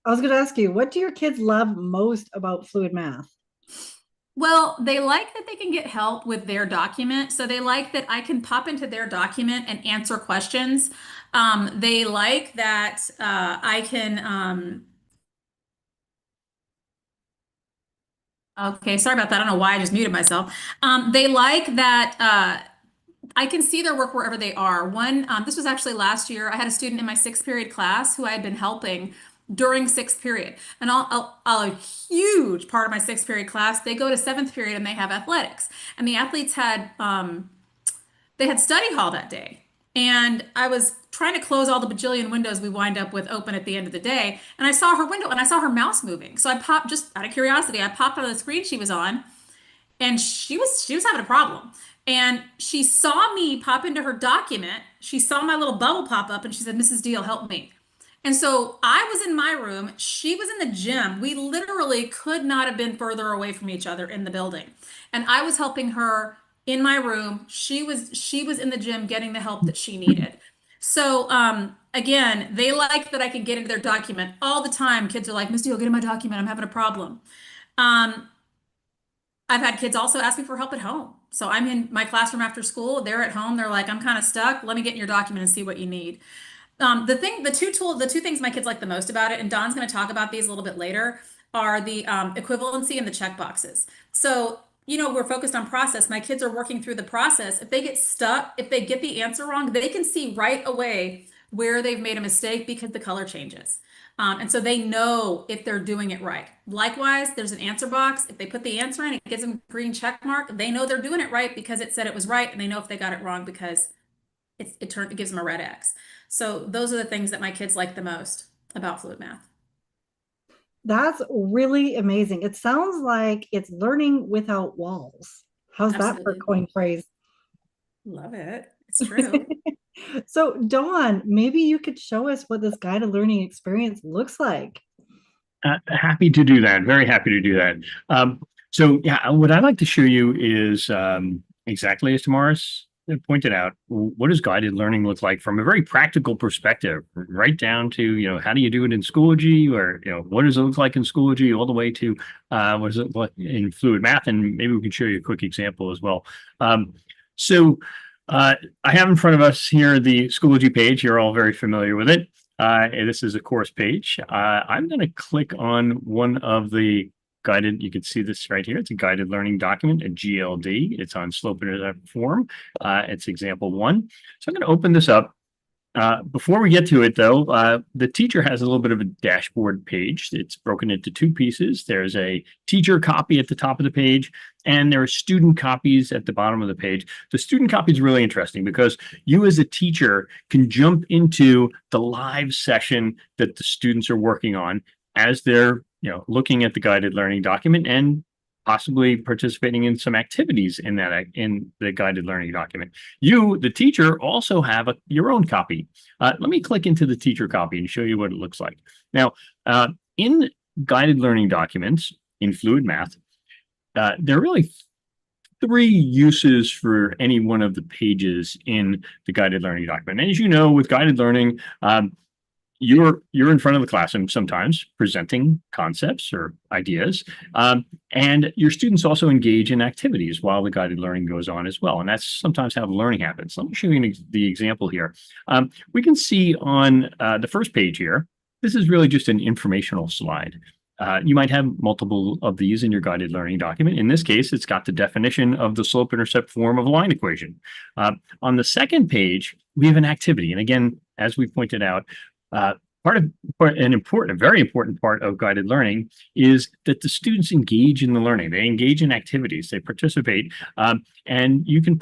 I was going to ask you, what do your kids love most about Fluid Math? Well, they like that they can get help with their document. So they like that I can pop into their document and answer questions. They like that I can. Okay, sorry about that. I don't know why I just muted myself. They like that I can see their work wherever they are. This was actually last year. I had a student in my 6th period class who I had been helping during 6th period. And a huge part of my 6th period class, they go to 7th period and they have athletics. And the athletes had study hall that day. And I was trying to close all the bajillion windows we wind up with open at the end of the day. And I saw her window and I saw her mouse moving. So I popped, just out of curiosity, I popped on the screen she was on and she was having a problem. And she saw me pop into her document. She saw my little bubble pop up and she said, Mrs. Deal, help me. And so I was in my room. She was in the gym. We literally could not have been further away from each other in the building. And I was helping her in my room. She was in the gym getting the help that she needed. So again, they like that I can get into their document all the time. Kids are like, Miss Deal, get in my document. I'm having a problem. I've had kids also ask me for help at home. So I'm in my classroom after school. They're at home. They're like, I'm kind of stuck. Let me get in your document and see what you need. The two things my kids like the most about it, and Don's going to talk about these a little bit later, are the equivalency and the checkboxes. So, we're focused on process. My kids are working through the process. If they get stuck, if they get the answer wrong, they can see right away where they've made a mistake because the color changes. And so they know if they're doing it right. Likewise, there's an answer box. If they put the answer in, it gives them a green check mark. They know they're doing it right because it said it was right. And they know if they got it wrong because it gives them a red X. So those are the things that my kids like the most about Fluid Math. That's really amazing. It sounds like it's learning without walls. How's that for a coin phrase? Love it. It's true. So Dawn, maybe you could show us what this guided learning experience looks like. Happy to do that. Very happy to do that. So yeah, what I'd like to show you is exactly as Tamara's pointed out, what does guided learning look like from a very practical perspective, right down to, how do you do it in Schoology, or, what does it look like in Schoology, all the way to what is it in Fluid Math, and maybe we can show you a quick example as well. So I have in front of us here the Schoology page. You're all very familiar with it. This is a course page. I'm going to click on one of the guided, you can see this right here. It's a guided learning document, a GLD. It's on slope intercept form. It's example 1. So I'm going to open this up. Before we get to it, though, the teacher has a little bit of a dashboard page. It's broken into two pieces. There's a teacher copy at the top of the page, and there are student copies at the bottom of the page. The student copy is really interesting because you as a teacher can jump into the live session that the students are working on as they're looking at the guided learning document and possibly participating in some activities in the guided learning document. You, the teacher, also have your own copy. Let me click into the teacher copy and show you what it looks like. Now, in guided learning documents in Fluid Math, there are really three uses for any one of the pages in the guided learning document. And as you know, with guided learning, you're in front of the classroom sometimes presenting concepts or ideas, and your students also engage in activities while the guided learning goes on as well. And that's sometimes how the learning happens. Let me show you the example here. We can see on the first page here, this is really just an informational slide. You might have multiple of these in your guided learning document. In this case, it's got the definition of the slope-intercept form of a line equation. On the second page, we have an activity. And again, as we pointed out, a very important part of guided learning is that the students engage in the learning. They engage in activities, they participate, and you can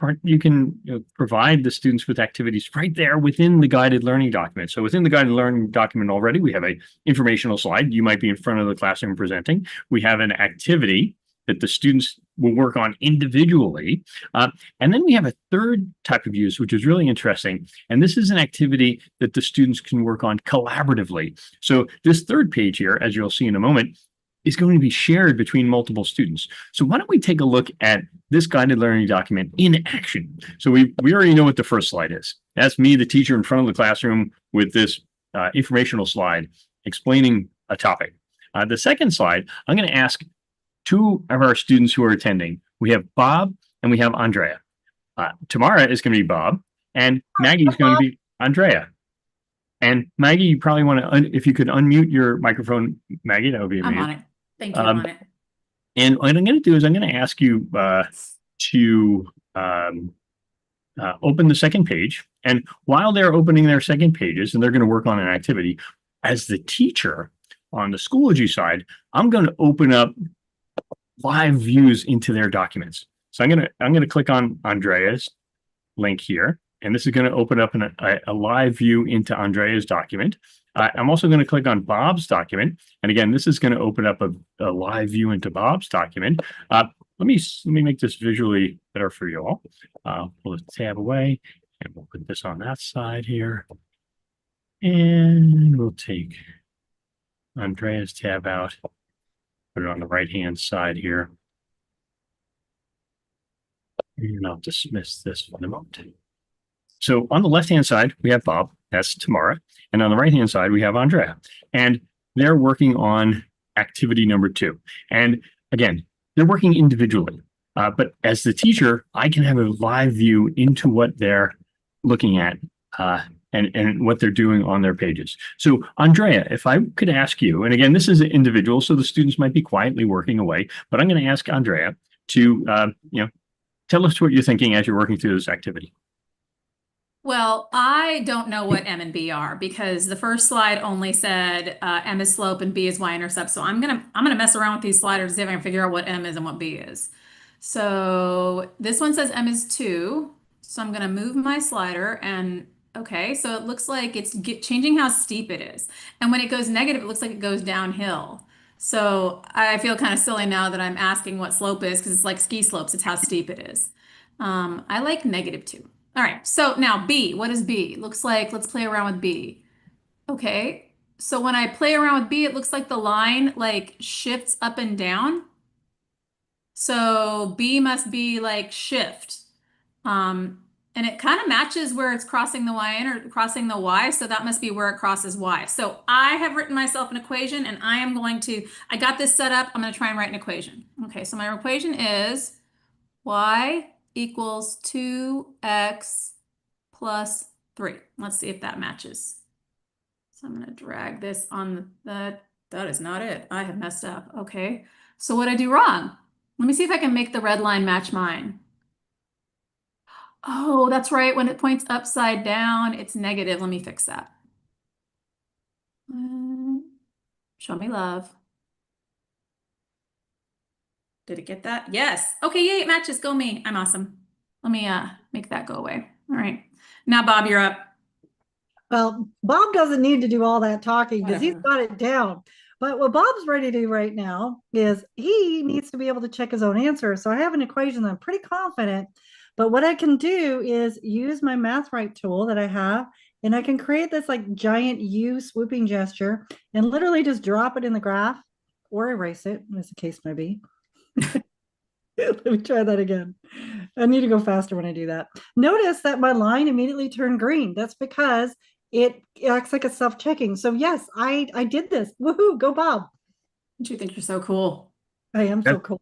provide the students with activities right there within the guided learning document. So within the guided learning document already, we have an informational slide. You might be in front of the classroom presenting. We have an activity that the students will work on individually. And then we have a third type of use, which is really interesting. And this is an activity that the students can work on collaboratively. So this third page here, as you'll see in a moment, is going to be shared between multiple students. So why don't we take a look at this guided learning document in action? So we already know what the first slide is. That's me, the teacher, in front of the classroom with this informational slide explaining a topic. The second slide, I'm going to ask two of our students who are attending. We have Bob and we have Andrea. Tamara is going to be Bob, and Maggie is going to be Andrea. And Maggie, you probably want to, if you could unmute your microphone, Maggie, that would be amazing. I'm on it. Thank you. I'm on it. And what I'm going to do is I'm going to ask you to open the second page. And while they're opening their second pages and they're going to work on an activity, as the teacher on the Schoology side, I'm going to open up live views into their documents. So I'm going to click on Andrea's link here, and this is going to open up a live view into Andrea's document. I'm also going to click on Bob's document, and again, this is going to open up a live view into Bob's document. Let me make this visually better for you all. Pull the tab away, and we'll put this on that side here, and we'll take Andrea's tab out. Put it on the right-hand side here. And I'll dismiss this for the moment. So on the left-hand side, we have Bob, that's Tamara. And on the right-hand side, we have Andrea. And they're working on activity number 2. And again, they're working individually. But as the teacher, I can have a live view into what they're looking at and what they're doing on their pages. So Andrea, if I could ask you, and again, this is an individual, so the students might be quietly working away, but I'm going to ask Andrea to, tell us what you're thinking as you're working through this activity. Well, I don't know what M and B are because the first slide only said M is slope and B is y-intercept. So I'm gonna mess around with these sliders to see if I can figure out what M is and what B is. So this one says M is 2. So I'm gonna move my slider and okay, so it looks like it's changing how steep it is. And when it goes negative, it looks like it goes downhill. So I feel kind of silly now that I'm asking what slope is because it's like ski slopes. It's how steep it is. I like -2. All right, so now B, what is B? Looks like, let's play around with B. Okay, so when I play around with B, it looks like the line like shifts up and down. So B must be like shift. And it kind of matches where it's crossing the y or crossing the y, so that must be where it crosses y. So I have written myself an equation and I got this set up, I'm gonna try and write an equation. Okay, so my equation is y equals 2x plus 3. Let's see if that matches. So I'm gonna drag this on that is not it. I have messed up. Okay, so what did I do wrong? Let me see if I can make the red line match mine. Oh, that's right. When it points upside down, it's negative. Let me fix that. Show me love. Did it get that? Yes. Okay, yay, it matches. Go me. I'm awesome. Let me make that go away. All right. Now, Bob, you're up. Well, Bob doesn't need to do all that talking because he's Whatever. got it down. But what Bob's ready to do right now is he needs to be able to check his own answer. So I have an equation that I'm pretty confident. But what I can do is use my MathWrite tool that I have, and I can create this like giant U swooping gesture and literally just drop it in the graph or erase it, as the case may be. Let me try that again. I need to go faster when I do that. Notice that my line immediately turned green. That's because it acts like a self-checking. So yes, I did this. Woohoo, go Bob. Don't you think you're so cool? I am so cool.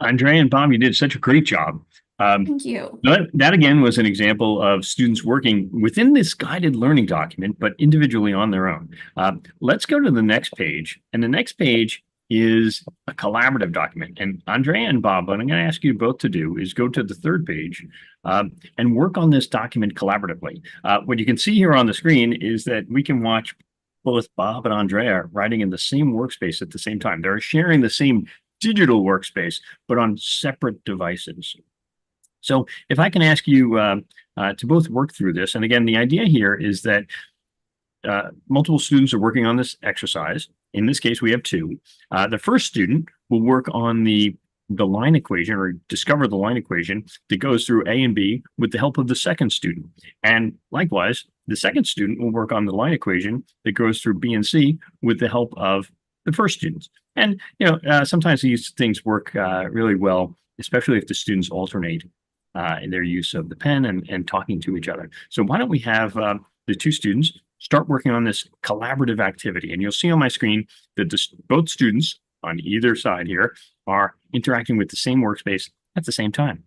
Andrea and Bob, you did such a great job. Thank you. That again was an example of students working within this guided learning document, but individually on their own. Let's go to the next page. And the next page is a collaborative document. And Andrea and Bob, what I'm going to ask you both to do is go to the third page and work on this document collaboratively. What you can see here on the screen is that we can watch both Bob and Andrea writing in the same workspace at the same time. They're sharing the same digital workspace, but on separate devices. So if I can ask you to both work through this, and again, the idea here is that multiple students are working on this exercise. In this case, we have two. The first student will work on the line equation or discover the line equation that goes through A and B with the help of the second student. And likewise, the second student will work on the line equation that goes through B and C with the help of the first students. And, sometimes these things work really well, especially if the students alternate in their use of the pen and talking to each other. So why don't we have the two students start working on this collaborative activity. And you'll see on my screen that both students on either side here are interacting with the same workspace at the same time.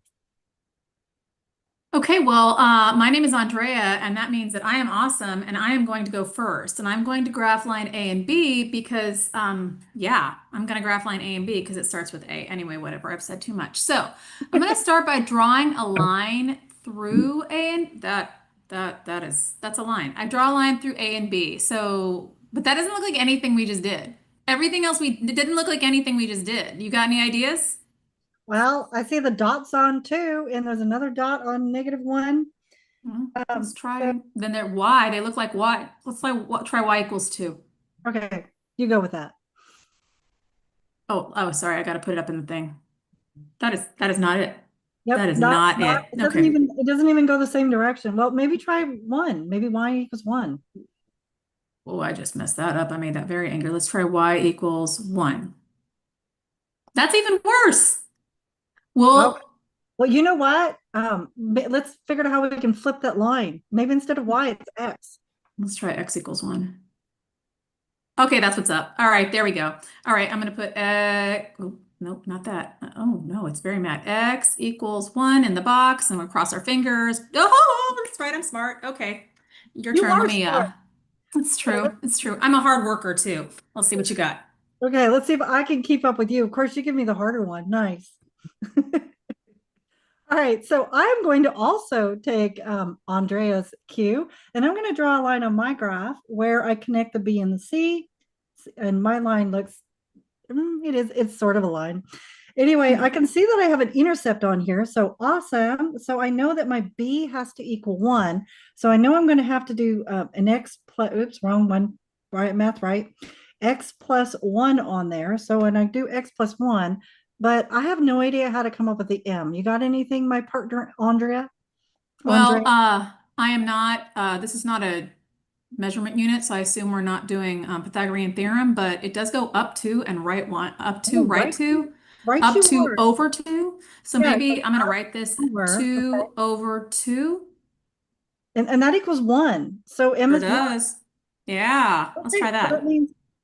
Okay, well, my name is Andrea, and that means that I am awesome, and I am going to go first. And I'm going to graph line A and B because, yeah, I'm going to graph line A and B because it starts with A. Anyway, whatever, I've said too much. So I'm going to start by drawing a line through A and that's a line. I draw a line through A and B. So, but that doesn't look like anything we just did. Everything else it didn't look like anything we just did. You got any ideas? Well, I see the dots on 2, and there's another dot on -1. Let's try. Then they're Y. They look like Y. Let's try Y equals 2. Okay, you go with that. Oh, sorry. I got to put it up in the thing. That is not it. Yep, That is not it. Okay. It doesn't even go the same direction. Well, maybe try 1. Maybe Y equals 1. Oh, I just messed that up. I made that very angry. Let's try Y equals 1. That's even worse. Well, you know what? Let's figure out how we can flip that line. Maybe instead of Y, it's X. let's try X equals 1. Okay, that's what's up. All right, there we go. All right, I'm going to put oh, nope, not that. Oh, no, it's very mad. X equals 1 in the box, and we'll cross our fingers. Oh, that's right. I'm smart. Okay, your turn. Let me, it's true. It's true. I'm a hard worker too. Let's see what you got. Okay, let's see if I can keep up with you. Of course, you give me the harder one. Nice. All right, so I'm going to also take Andrea's cue, and I'm going to draw a line on my graph where I connect the B and the C, and my line looks, it's sort of a line. Anyway, I can see that I have an intercept on here, so awesome. So I know that my B has to equal 1, so I know I'm going to have to do an X plus, oops, wrong one, right, math right, X plus 1 on there. So when I do X plus 1, but I have no idea how to come up with the M. You got anything, my partner, Andrea? Well, I am not, this is not a measurement unit, so I assume we're not doing Pythagorean theorem, but it does go up to and right 1, up to, right 2, up to, over 2. So yeah, maybe I'm going to write this 2 over 2. And that equals 1. So M is 1. Does. Yeah, let's try that.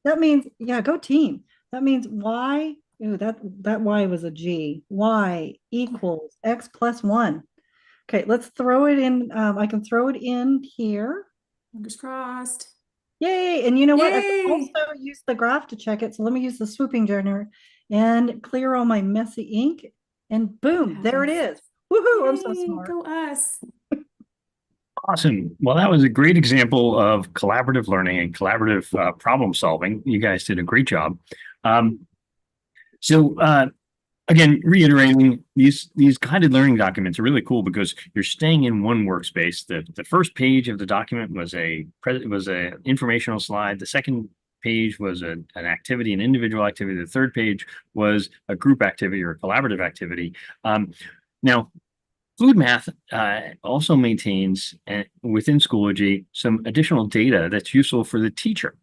That means, yeah, go team. That means Y. Ooh, that Y was a G. Y equals X plus 1. Okay, let's throw it in. I can throw it in here. Fingers crossed. Yay! And you know what? I can also use the graph to check it. So let me use the swooping generator and clear all my messy ink. And boom, there it is. Woohoo, I'm so Yay, smart. go us. Awesome. Well, that was a great example of collaborative learning and collaborative problem solving. You guys did a great job. Um, so again, reiterating, these guided learning documents are really cool because you're staying in one workspace. The first page of the document was a informational slide. The second page was an activity, an individual activity. The third page was a group activity or a collaborative activity. Now, Fluid Math also maintains within Schoology some additional data that's useful for the teacher.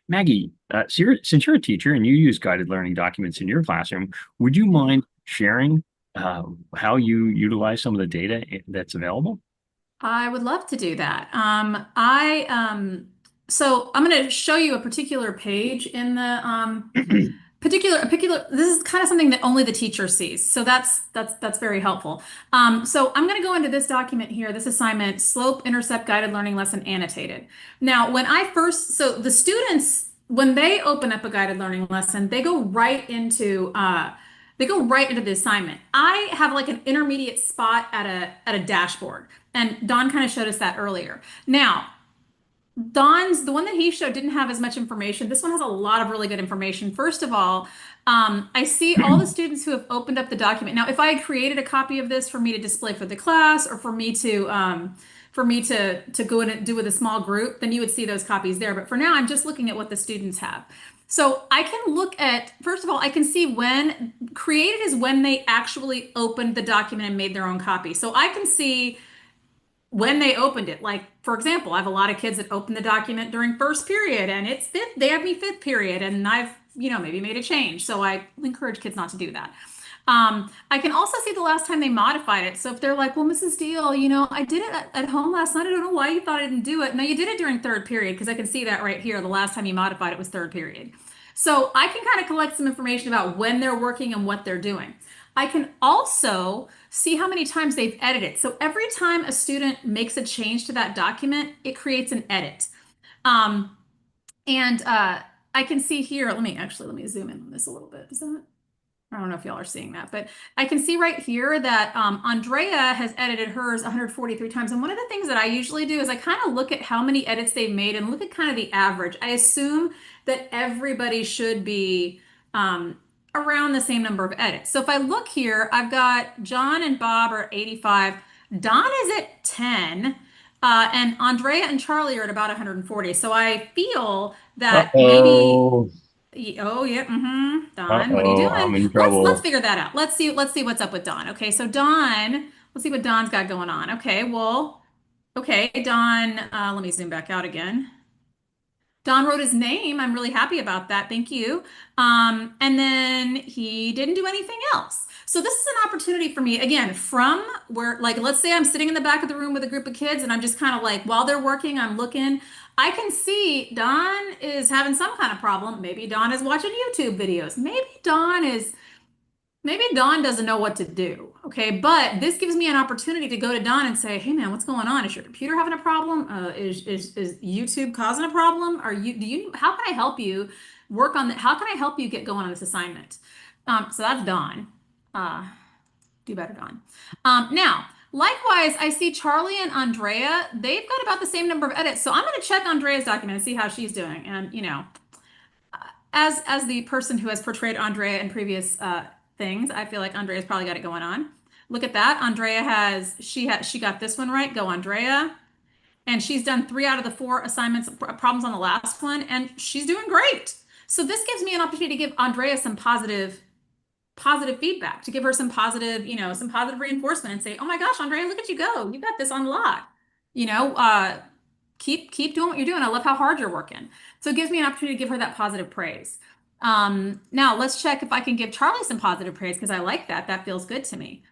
Maggie, since you're a teacher and you use guided learning documents in your classroom, would you mind sharing how you utilize some of the data that's available? I would love to do that. So I'm going to show you a particular page in the this is kind of something that only the teacher sees. So that's very helpful. So I'm going to go into this document here, this assignment, slope intercept guided learning lesson annotated. Now, so the students, when they open up a guided learning lesson, they go right into the assignment. I have like an intermediate spot at a dashboard, and Don kind of showed us that earlier. Now, the one that he showed didn't have as much information. This one has a lot of really good information. First of all, I see all the students who have opened up the document. Now, if I had created a copy of this for me to display for the class or for me to go in and do with a small group, then you would see those copies there. But for now, I'm just looking at what the students have. So I can look at, first of all, I can see when created is when they actually opened the document and made their own copy. So I can see when they opened it. Like, for example, I have a lot of kids that open the document during first period and it's they have me fifth period and I've, maybe made a change. So I encourage kids not to do that. I can also see the last time they modified it. So if they're like, well, Mrs. Deal, I did it at home last night. I don't know why you thought I didn't do it. No, you did it during third period because I can see that right here. The last time you modified it was third period. So I can kind of collect some information about when they're working and what they're doing. I can also see how many times they've edited. So every time a student makes a change to that document, it creates an edit. I can see here, let me zoom in on this a little bit. I don't know if y'all are seeing that, but I can see right here that Andrea has edited hers 143 times. And one of the things that I usually do is I kind of look at how many edits they've made and look at kind of the average. I assume that everybody should be around the same number of edits. So if I look here, I've got John and Bob are 85. Don is at 10. And Andrea and Charlie are at about 140. So I feel that maybe... Oh yeah, Don, what are you doing? I'm in trouble. Let's figure that out. Let's see what's up with Don. Okay, so Don, let's see what Don's got going on. Okay, Don, let me zoom back out again. Don wrote his name. I'm really happy about that. Thank you. And then he didn't do anything else. So this is an opportunity for me, again, from where, like, let's say I'm sitting in the back of the room with a group of kids and I'm just kind of like, while they're working, I'm looking. I can see Don is having some kind of problem. Maybe Don is watching YouTube videos. Maybe Don doesn't know what to do. Okay, but this gives me an opportunity to go to Don and say, hey man, what's going on? Is your computer having a problem? Is YouTube causing a problem? How can I help you work on that? How can I help you get going on this assignment? So that's Don. Do better, Don. Now, likewise, I see Charlie and Andrea. They've got about the same number of edits. So I'm going to check Andrea's document and see how she's doing. And, as the person who has portrayed Andrea in previous things, I feel like Andrea's probably got it going on. Look at that. Andrea she got this one right. Go, Andrea. And she's done 3 out of the 4 assignments, problems on the last one, and she's doing great. So this gives me an opportunity to give Andrea some positive feedback, to give her some positive, some positive reinforcement and say, oh my gosh, Andrea, look at you go. You got this on lock. Keep doing what you're doing. I love how hard you're working. So it gives me an opportunity to give her that positive praise. Now let's check if I can give Charlie some positive praise because I like that. That feels good to me.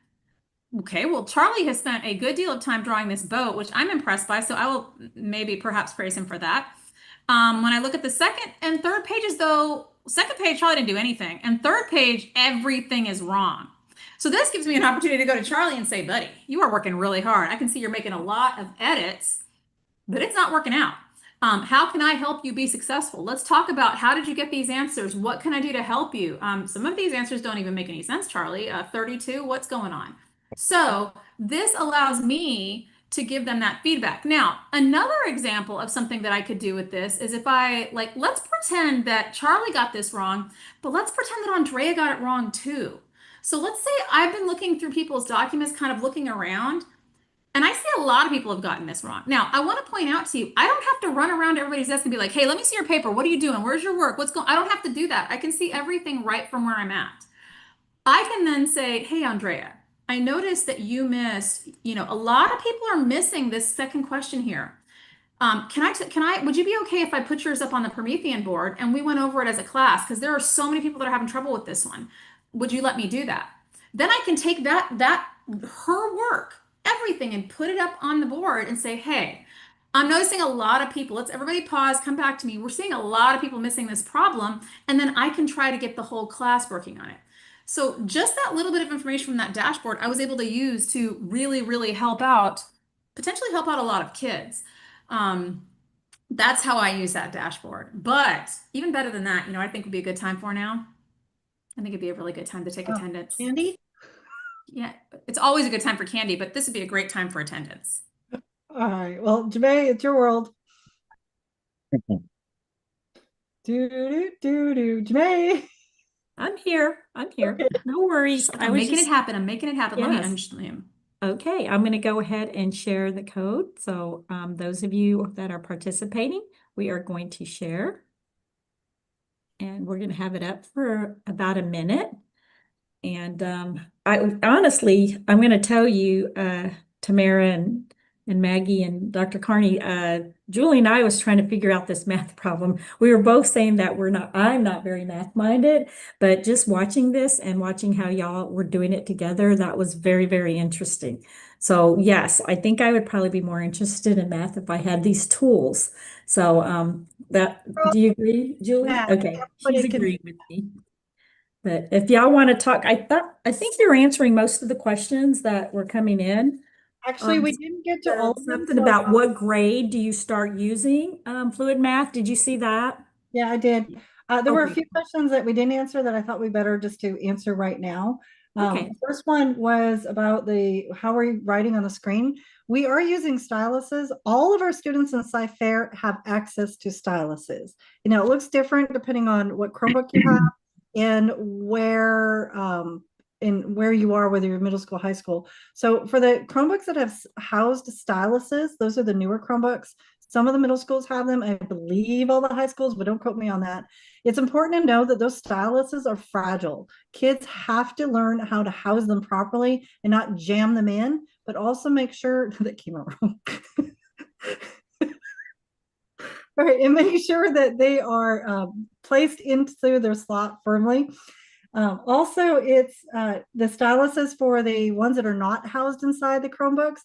Okay, well, Charlie has spent a good deal of time drawing this boat, which I'm impressed by. So I will perhaps praise him for that. When I look at the second and third pages though, second page, Charlie didn't do anything. And third page, everything is wrong. So this gives me an opportunity to go to Charlie and say, buddy, you are working really hard. I can see you're making a lot of edits, but it's not working out. How can I help you be successful? Let's talk about how did you get these answers? What can I do to help you? Some of these answers don't even make any sense, Charlie. 32, what's going on? So this allows me to give them that feedback. Now, another example of something that I could do with this is if I like, let's pretend that Charlie got this wrong, but let's pretend that Andrea got it wrong too. So let's say I've been looking through people's documents, kind of looking around, and I see a lot of people have gotten this wrong. Now, I want to point out to you, I don't have to run around everybody's desk and be like, hey, let me see your paper. What are you doing? Where's your work? What's going on? I don't have to do that. I can see everything right from where I'm at. I can then say, hey, Andrea, I noticed that you missed, a lot of people are missing this second question here. Would you be okay if I put yours up on the Promethean board and we went over it as a class? Because there are so many people that are having trouble with this one. Would you let me do that? Then I can take her work, everything, and put it up on the board and say, hey, I'm noticing a lot of people. Let's everybody pause, come back to me. We're seeing a lot of people missing this problem. And then I can try to get the whole class working on it. So just that little bit of information from that dashboard, I was able to use to really, really potentially help out a lot of kids. That's how I use that dashboard. But even better than that, I think would be a good time for now. I think it'd be a really good time to take attendance. Candy? Yeah, it's always a good time for candy, but this would be a great time for attendance. All right. Well, Janae, it's your world. Janae. I'm here. No worries. I'm making it happen. Let me Yes. understand. Okay, I'm going to go ahead and share the code. So those of you that are participating, we are going to share. And we're going to have it up for about a minute. And I'm going to tell you, Tamara and Maggie and Dr. Carney, Julie and I was trying to figure out this math problem. We were both saying that I'm not very math minded, but just watching this and watching how y'all were doing it together, that was very, very interesting. So yes, I think I would probably be more interested in math if I had these tools. So do you agree, Julie? Yeah, Okay, she's agreeing with me. But if y'all want to talk, I think you're answering most of the questions that were coming in. Actually, we didn't get to all of them. Something about what grade do you start using fluid math? Did you see that? Yeah, I did. There were a Okay. few questions that we didn't answer that I thought we better just to answer right now. Okay. The first one was about how are you writing on the screen? We are using styluses. All of our students in Sci-Fair have access to styluses. It looks different depending on what Chromebook you have and where you are, whether you're middle school, high school. So for the Chromebooks that have housed styluses, those are the newer Chromebooks. Some of the middle schools have them. I believe all the high schools, but don't quote me on that. It's important to know that those styluses are fragile. Kids have to learn how to house them properly and not jam them in, but also make sure that came out wrong. All right, and make sure that they are placed into their slot firmly. Also, it's the styluses for the ones that are not housed inside the Chromebooks.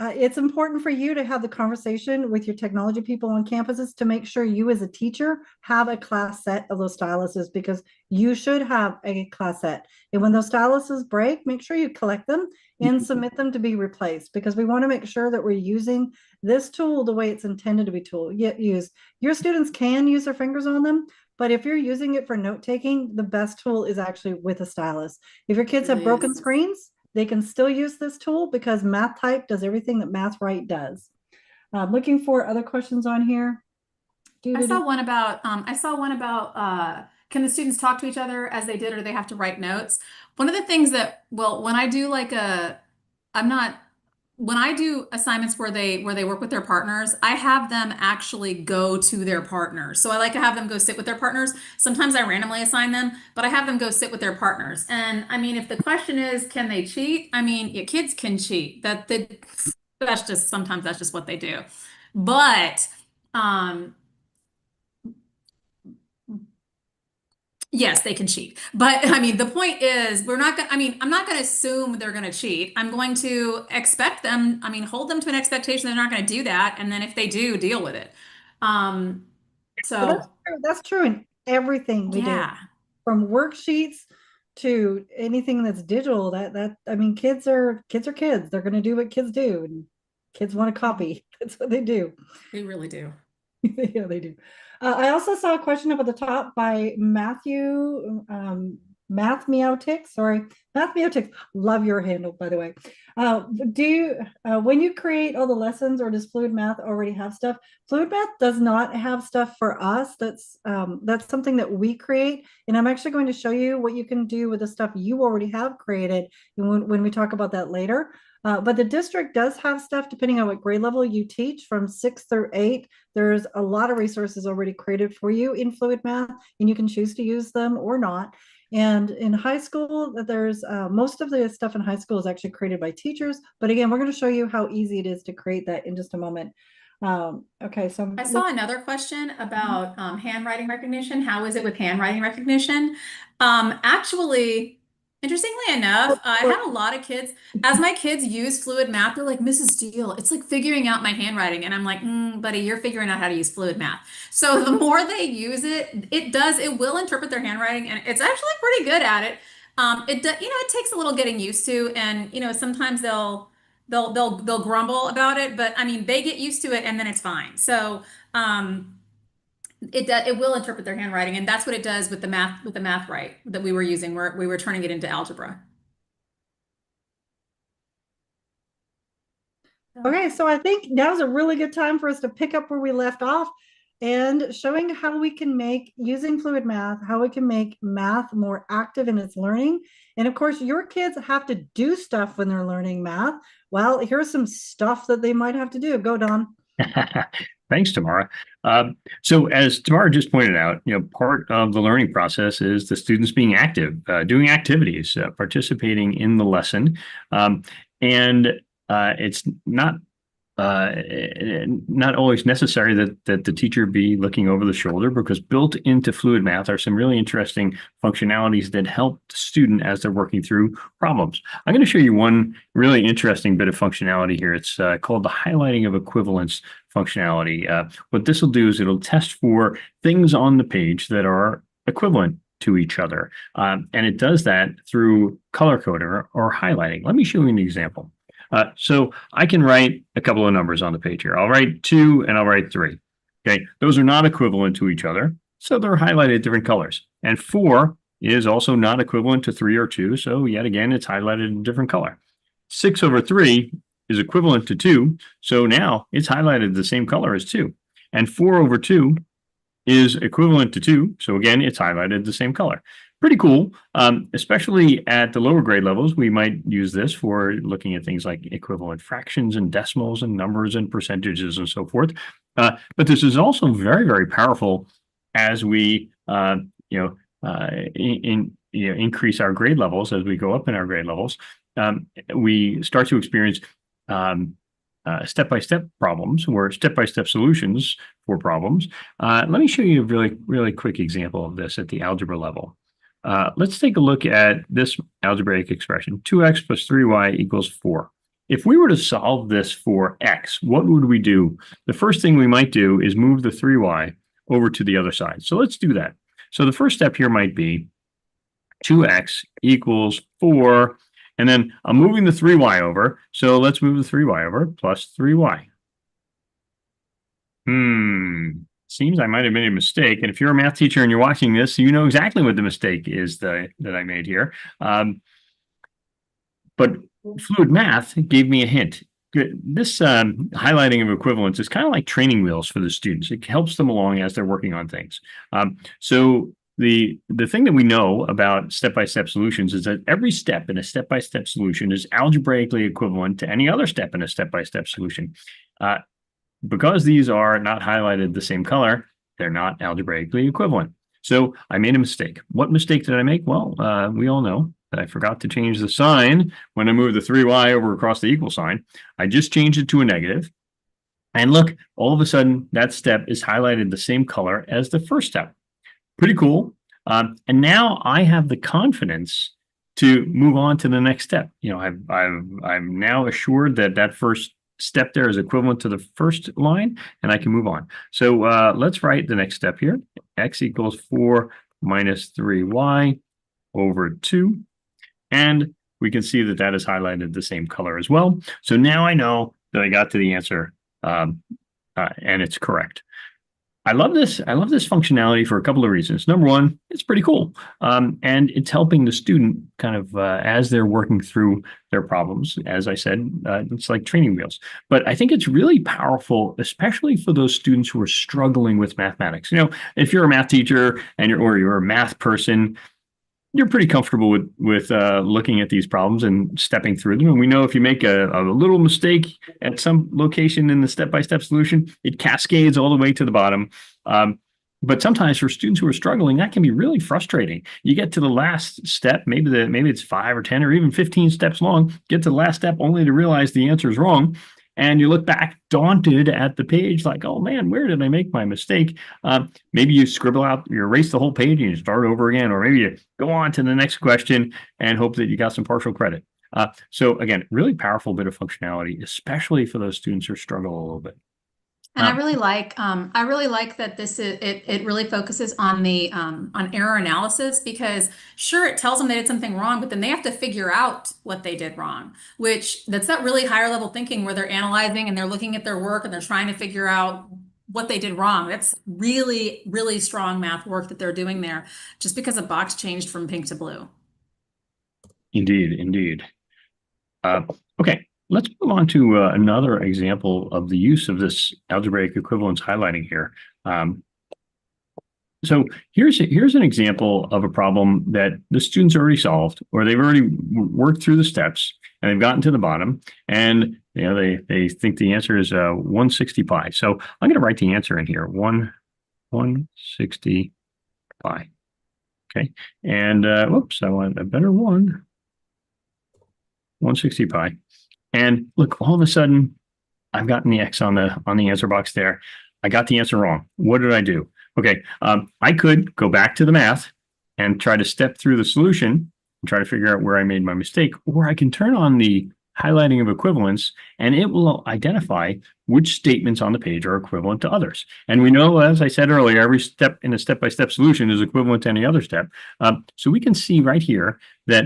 It's important for you to have the conversation with your technology people on campuses to make sure you as a teacher have a class set of those styluses, because you should have a class set. And when those styluses break, make sure you collect them and submit them to be replaced, because we want to make sure that we're using this tool the way it's intended to be used. Your students can use their fingers on them, but if you're using it for note-taking, the best tool is actually with a stylus. If your kids have broken screens, they can still use this tool because Math Type does everything that Math Write does. Looking for other questions on here. I saw one about can the students talk to each other as they did, or do they have to write notes? One of the things that, when I do when I do assignments where they work with their partners, I have them actually go to their partners. So I like to have them go sit with their partners. Sometimes I randomly assign them, but I have them go sit with their partners. And I mean, if the question is, can they cheat? I mean, your kids can cheat. Sometimes that's just what they do. But yes, they can cheat. But I mean, the point is, I'm not going to assume they're going to cheat. I'm going to hold them to an expectation they're not going to do that. And then if they do, deal with it. That's true in everything we do, from worksheets to anything that's digital. Kids are kids. They're going to do what kids do, and kids want to copy. That's what they do. They really do. Yeah, they do. I also saw a question up at the top by Matthew Mathmeotics, love your handle, by the way. When you create all the lessons, or does Fluid Math already have stuff? Fluid Math does not have stuff for us. That's something that we create. And I'm actually going to show you what you can do with the stuff you already have created when we talk about that later. But the district does have stuff depending on what grade level you teach from 6 through 8. There's a lot of resources already created for you in Fluid Math, and you can choose to use them or not. And in high school, there's most of the stuff in high school is actually created by teachers. But again, we're going to show you how easy it is to create that in just a moment. Okay, so I saw another question about handwriting recognition. How is it with handwriting recognition? Actually, interestingly enough, I had a lot of kids, as my kids use Fluid Math, they're like, Mrs. Deal, it's like figuring out my handwriting. And I'm like, buddy, you're figuring out how to use Fluid Math. So the more they use it, it will interpret their handwriting, and it's actually pretty good at it. It takes a little getting used to, and sometimes they'll grumble about it, but I mean, they get used to it and then it's fine. So it will interpret their handwriting, and that's what it does with the math right that we were using, where we were turning it into algebra. Okay, so I think now's a really good time for us to pick up where we left off and showing how we can make, using Fluid Math, how we can make math more active in its learning. And of course, your kids have to do stuff when they're learning math. Well, here's some stuff that they might have to do. Go, Don. Thanks, Tamara. So as Tamara just pointed out, part of the learning process is the students being active, doing activities, participating in the lesson. It's not always necessary that the teacher be looking over the shoulder, because built into Fluid Math are some really interesting functionalities that help the student as they're working through problems. I'm going to show you one really interesting bit of functionality here. It's called the highlighting of equivalence functionality. What this will do is it'll test for things on the page that are equivalent to each other. And it does that through color coding or highlighting. Let me show you an example. So I can write a couple of numbers on the page here. I'll write 2 and I'll write 3. Okay, those are not equivalent to each other, so they're highlighted different colors. And 4 is also not equivalent to 3 or 2, so yet again, it's highlighted in a different color. 6 over 3 is equivalent to 2, so now it's highlighted the same color as 2. And 4 over 2 is equivalent to 2, so again, it's highlighted the same color. Pretty cool, especially at the lower grade levels. We might use this for looking at things like equivalent fractions and decimals and numbers and percentages and so forth. But this is also very, very powerful as we increase our grade levels, as we go up in our grade levels. We start to experience step-by-step problems, or step-by-step solutions for problems. Let me show you a really, really quick example of this at the algebra level. Let's take a look at this algebraic expression, 2x plus 3y equals 4. If we were to solve this for x, what would we do? The first thing we might do is move the 3y over to the other side. So let's do that. So the first step here might be 2x equals 4, and then I'm moving the 3y over, so let's move the 3y over, plus 3y. Seems I might have made a mistake. And if you're a math teacher and you're watching this, you know exactly what the mistake is that I made here. But Fluid Math gave me a hint. This highlighting of equivalence is kind of like training wheels for the students. It helps them along as they're working on things. So the thing that we know about step-by-step solutions is that every step in a step-by-step solution is algebraically equivalent to any other step in a step-by-step solution. Because these are not highlighted the same color, they're not algebraically equivalent. So I made a mistake. What mistake did I make? Well, we all know that I forgot to change the sign when I moved the 3y over across the equal sign. I just changed it to a negative. And look, all of a sudden, that step is highlighted the same color as the first step. Pretty cool. And now I have the confidence to move on to the next step. I'm now assured that that first step there is equivalent to the first line, and I can move on. So let's write the next step here. X equals 4 minus 3y over 2. And we can see that that is highlighted the same color as well. So now I know that I got to the answer, and it's correct. I love this. I love this functionality for a couple of reasons. Number one, it's pretty cool. And it's helping the student kind of as they're working through their problems. As I said, it's like training wheels. But I think it's really powerful, especially for those students who are struggling with mathematics. You know, if you're a math teacher or you're a math person, you're pretty comfortable with looking at these problems and stepping through them. And we know if you make a little mistake at some location in the step-by-step solution, it cascades all the way to the bottom. But sometimes for students who are struggling, that can be really frustrating. You get to the last step, maybe it's 5 or 10 or even 15 steps long, get to the last step only to realize the answer is wrong. And you look back daunted at the page like, oh man, where did I make my mistake? Maybe you scribble out, you erase the whole page and you start over again, or maybe you go on to the next question and hope that you got some partial credit. So again, really powerful bit of functionality, especially for those students who struggle a little bit. And I really like that it really focuses on the on error analysis, because sure, it tells them they did something wrong, but then they have to figure out what they did wrong, that's that really higher level thinking where they're analyzing and they're looking at their work and they're trying to figure out what they did wrong. That's really, really strong math work that they're doing there, just because a box changed from pink to blue. Indeed, indeed. Okay. Let's move on to another example of the use of this algebraic equivalence highlighting here. So here's an example of a problem that the students already solved, or they've already worked through the steps and they've gotten to the bottom, and you know they think the answer is 160 pi. So I'm going to write the answer in here, 160 pi. Okay, and whoops, I want a better one. 160 pi. And look, all of a sudden, I've gotten the X on the answer box there. I got the answer wrong. What did I do? Okay, I could go back to the math and try to step through the solution and try to figure out where I made my mistake, or I can turn on the highlighting of equivalence, and it will identify which statements on the page are equivalent to others. And we know, as I said earlier, every step in a step-by-step solution is equivalent to any other step. So we can see right here that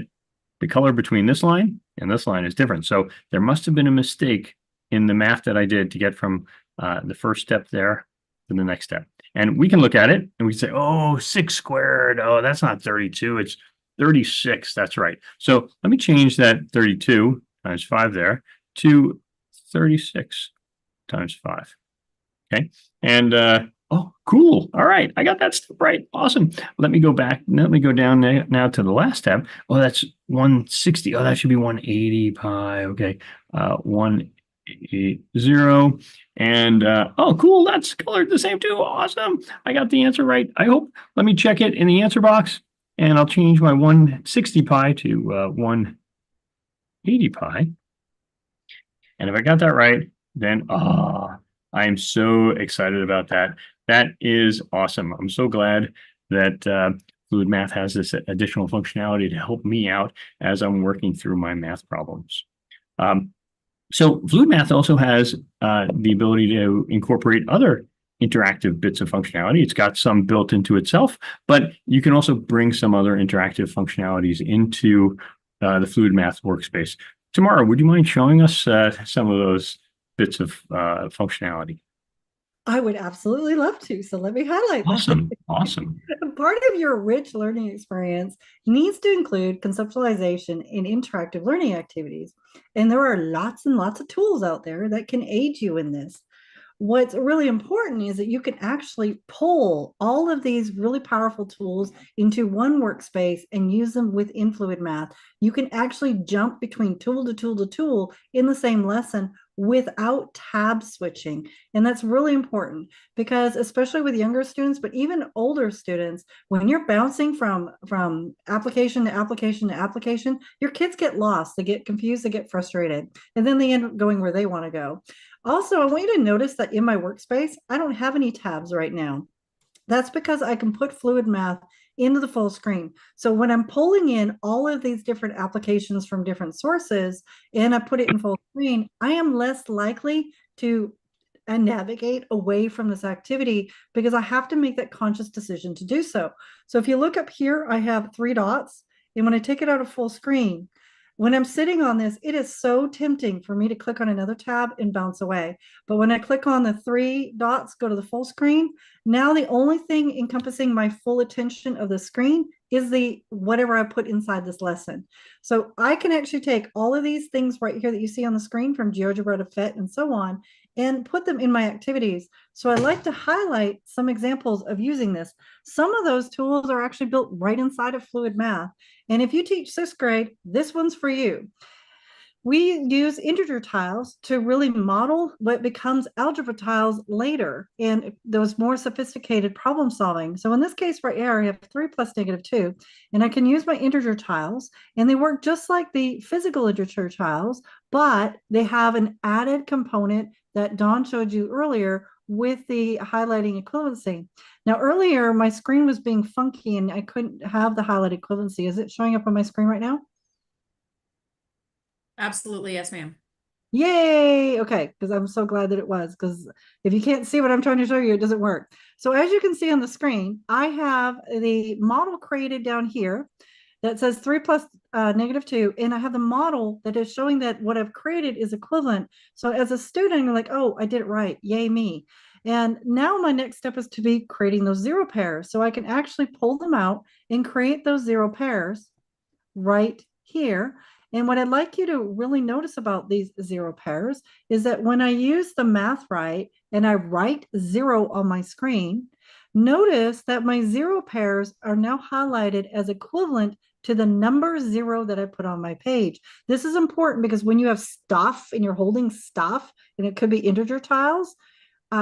the color between this line and this line is different. So there must have been a mistake in the math that I did to get from the first step there to the next step. And we can look at it and we say, oh, 6 squared. Oh, that's not 32. It's 36. That's right. So let me change that 32 times 5 there to 36 times 5. Okay. And oh, cool. All right. I got that step right. Awesome. Let me go back. Let me go down now to the last step. Oh, that's 160. Oh, that should be 180 pi. Okay. 180. And oh, cool. That's colored the same too. Awesome. I got the answer right. I hope. Let me check it in the answer box, and I'll change my 160 pi to 180 pi. And if I got that right, then I am so excited about that. That is awesome. I'm so glad that Fluid Math has this additional functionality to help me out as I'm working through my math problems. So Fluid Math also has the ability to incorporate other interactive bits of functionality. It's got some built into itself, but you can also bring some other interactive functionalities into the Fluid Math workspace. Tamara, would you mind showing us some of those bits of functionality? I would absolutely love to. So let me highlight Awesome. that. Awesome. Part of your rich learning experience needs to include conceptualization in interactive learning activities. And there are lots and lots of tools out there that can aid you in this. What's really important is that you can actually pull all of these really powerful tools into one workspace and use them within Fluid Math. You can actually jump between tool to tool to tool in the same lesson without tab switching. And that's really important because especially with younger students, but even older students, when you're bouncing from application to application to application, your kids get lost, they get confused, they get frustrated, and then they end up going where they want to go. Also, I want you to notice that in my workspace, I don't have any tabs right now. That's because I can put Fluid Math into the full screen. So when I'm pulling in all of these different applications from different sources and I put it in full screen, I am less likely to navigate away from this activity because I have to make that conscious decision to do so. So if you look up here, I have 3 dots. And when I take it out of full screen, When I'm sitting on this, it is so tempting for me to click on another tab and bounce away. But when I click on the three dots, go to the full screen, now the only thing encompassing my full attention of the screen is the whatever I put inside this lesson. So I can actually take all of these things right here that you see on the screen, from GeoGebra to PhET and so on, and put them in my activities. So I like to highlight some examples of using this. Some of those tools are actually built right inside of Fluid Math. And if you teach sixth grade, this one's for you. We use integer tiles to really model what becomes algebra tiles later and those more sophisticated problem solving. So in this case right here, I have 3 plus -2, and I can use my integer tiles, and they work just like the physical integer tiles, but they have an added component that Dawn showed you earlier with the highlighting equivalency. Now earlier, my screen was being funky and I couldn't have the highlight equivalency. Is it showing up on my screen right now? Absolutely, yes, ma'am. Yay! Okay, because I'm so glad that it was, because if you can't see what I'm trying to show you, it doesn't work. So as you can see on the screen, I have the model created down here that says 3 plus -2, and I have the model that is showing that what I've created is equivalent. So as a student, you're like, oh, I did it right, yay me. And now my next step is to be creating those 0 pairs. So I can actually pull them out and create those 0 pairs right here. And what I'd like you to really notice about these 0 pairs is that when I use the math right and I write 0 on my screen, notice that my 0 pairs are now highlighted as equivalent to the number 0 that I put on my page. This is important because when you have stuff and you're holding stuff, and it could be integer tiles,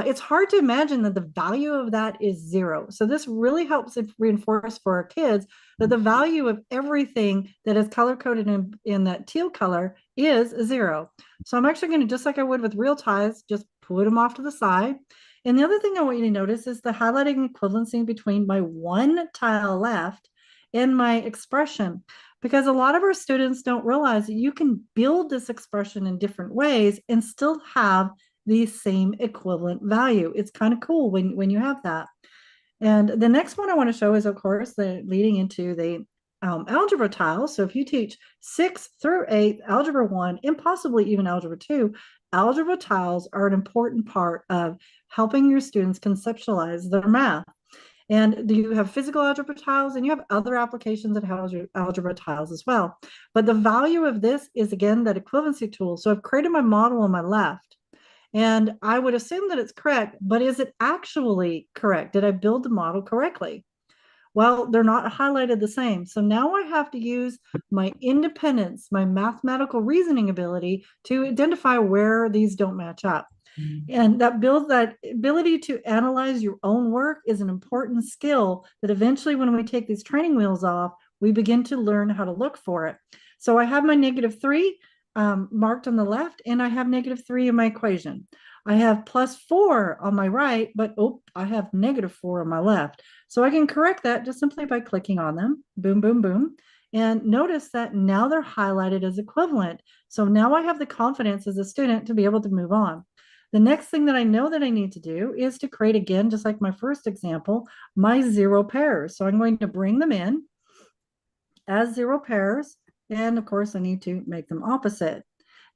it's hard to imagine that the value of that is 0. So this really helps reinforce for our kids that the value of everything that is color coded in that teal color is 0. So I'm actually going to, just like I would with real ties, just put them off to the side. And the other thing I want you to notice is the highlighting equivalency between my one tile left and my expression, because a lot of our students don't realize that you can build this expression in different ways and still have the same equivalent value. It's kind of cool when you have that. And the next one I want to show is, of course, the leading into the algebra tiles. So if you teach 6th through 8th, algebra 1, and possibly even algebra 2, algebra tiles are an important part of helping your students conceptualize their math. And you have physical algebra tiles, and you have other applications of algebra tiles as well. But the value of this is, again, that equivalency tool. So I've created my model on my left, and I would assume that it's correct, but is it actually correct? Did I build the model correctly? Well, they're not highlighted the same. So now I have to use my independence, my mathematical reasoning ability to identify where these don't match up. And that ability to analyze your own work is an important skill that eventually, when we take these training wheels off, we begin to learn how to look for it. So I have my -3 marked on the left, and I have -3 in my equation. I have +4 on my right, but I have -4 on my left. So I can correct that just simply by clicking on them. Boom, boom, boom. And notice that now they're highlighted as equivalent. So now I have the confidence as a student to be able to move on. The next thing that I know that I need to do is to create, again, just like my first example, my 0 pairs. So I'm going to bring them in as 0 pairs. And of course, I need to make them opposite.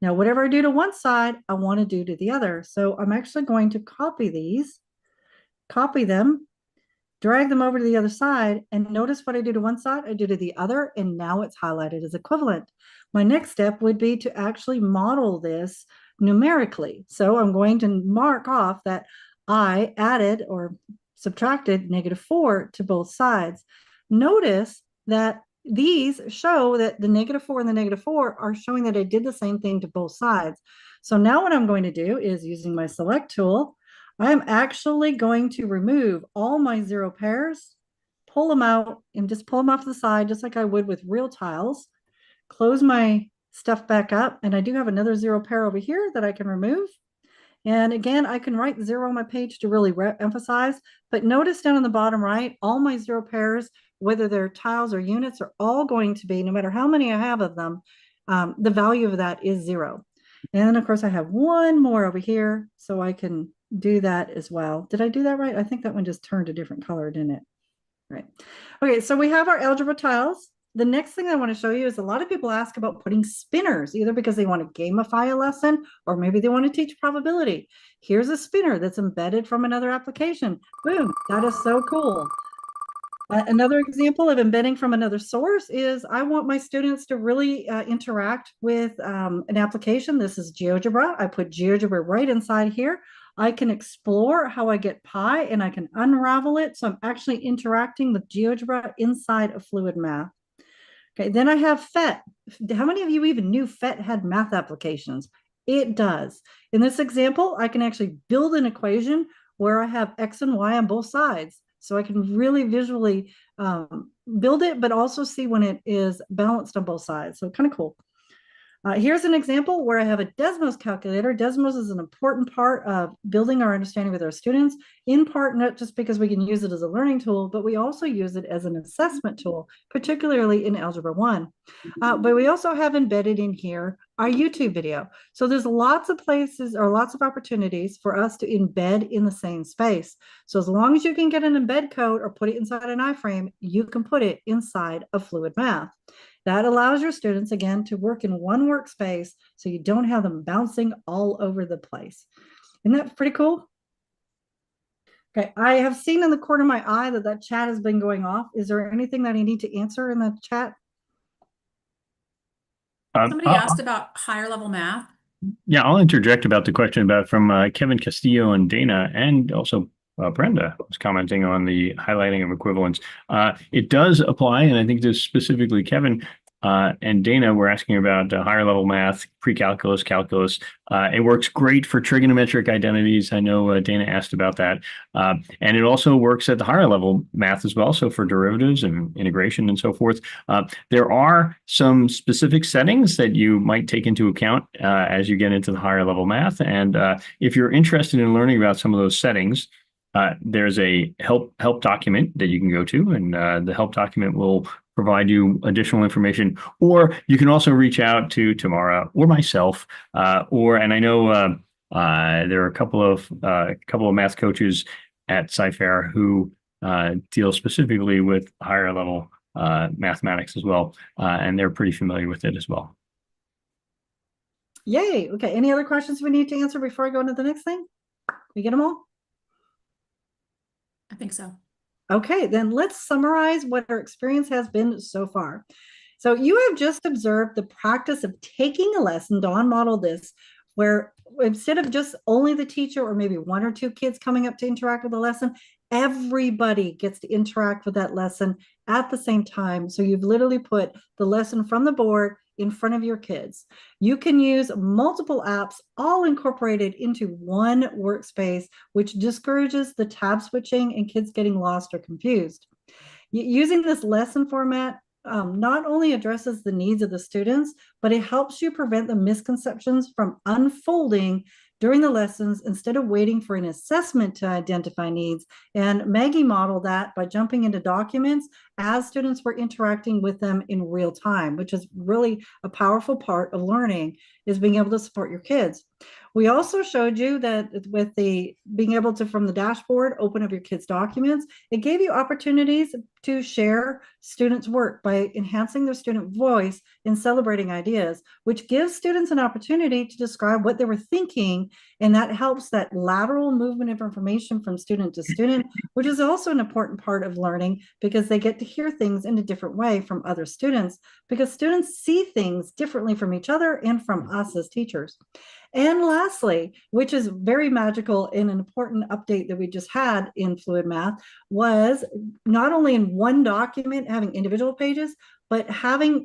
Now, whatever I do to one side, I want to do to the other. So I'm actually going to copy these, copy them, drag them over to the other side, and notice what I do to one side, I do to the other, and now it's highlighted as equivalent. My next step would be to actually model this numerically. So I'm going to mark off that I added or subtracted -4 to both sides. Notice that these show that the -4 and the -4 are showing that I did the same thing to both sides. So now what I'm going to do is, using my select tool, I'm actually going to remove all my 0 pairs, pull them out, and just pull them off to the side, just like I would with real tiles. Close my stuff back up, and I do have another 0 pair over here that I can remove. And again, I can write 0 on my page to really emphasize, but notice down on the bottom right, all my 0 pairs, whether they're tiles or units, are all going to be, no matter how many I have of them, the value of that is 0. And then of course I have one more over here, so I can do that as well. Did I do that right? I think that one just turned a different color, didn't it? Right. Okay, so we have our algebra tiles. the next thing I want to show you is a lot of people ask about putting spinners, either because they want to gamify a lesson or maybe they want to teach probability. Here's a spinner that's embedded from another application. Boom, that is so cool. Another example of embedding from another source is I want my students to really interact with an application. This is GeoGebra. I put GeoGebra right inside here. I can explore how I get pi and I can unravel it. So I'm actually interacting with GeoGebra inside of Fluid Math. Okay, then I have PhET. How many of you even knew PhET had math applications? It does. In this example, I can actually build an equation where I have X and Y on both sides. So I can really visually build it, but also see when it is balanced on both sides. So kind of cool. Here's an example where I have a Desmos calculator. Desmos is an important part of building our understanding with our students, in part not just because we can use it as a learning tool, but we also use it as an assessment tool, particularly in Algebra 1. But we also have embedded in here our YouTube video. So there's lots of places or lots of opportunities for us to embed in the same space. So as long as you can get an embed code or put it inside an iframe, you can put it inside of Fluid Math. That allows your students, again, to work in one workspace so you don't have them bouncing all over the place. Isn't that pretty cool? Okay, I have seen in the corner of my eye that chat has been going off. Is there anything that I need to answer in the chat? Somebody asked about higher level math. Yeah, I'll interject about the question about from Kevin Castillo and Dana, and also Brenda was commenting on the highlighting of equivalence. It does apply, and I think this specifically Kevin and Dana were asking about higher level math, pre-calculus, calculus. It works great for trigonometric identities. I know Dana asked about that. And it also works at the higher level math as well, so for derivatives and integration and so forth. There are some specific settings that you might take into account as you get into the higher level math. And if you're interested in learning about some of those settings, there's a help document that you can go to, and the help document will provide you additional information. Or you can also reach out to Tamara or myself, and I know there are a couple of math coaches at Sci-Fair who deal specifically with higher level mathematics as well, and they're pretty familiar with it as well. Yay! Okay. Any other questions we need to answer before I go into the next thing? We get them all? I think so. Okay, then let's summarize what our experience has been so far. So you have just observed the practice of taking a lesson. Dawn modeled this, where instead of just only the teacher or maybe one or two kids coming up to interact with the lesson, everybody gets to interact with that lesson at the same time. So you've literally put the lesson from the board in front of your kids. You can use multiple apps all incorporated into one workspace, which discourages the tab switching and kids getting lost or confused. Using this lesson format not only addresses the needs of the students, but it helps you prevent the misconceptions from unfolding during the lessons instead of waiting for an assessment to identify needs. And Maggie modeled that by jumping into documents as students were interacting with them in real time, which is really a powerful part of learning, is being able to support your kids. We also showed you that with the being able to, from the dashboard, open up your kids' documents, it gave you opportunities to share students' work by enhancing their student voice and celebrating ideas, which gives students an opportunity to describe what they were thinking. And that helps that lateral movement of information from student to student, which is also an important part of learning because they get to hear things in a different way from other students, because students see things differently from each other and from us as teachers. And lastly, which is very magical and an important update that we just had in Fluid Math, was not only in one document having individual pages, but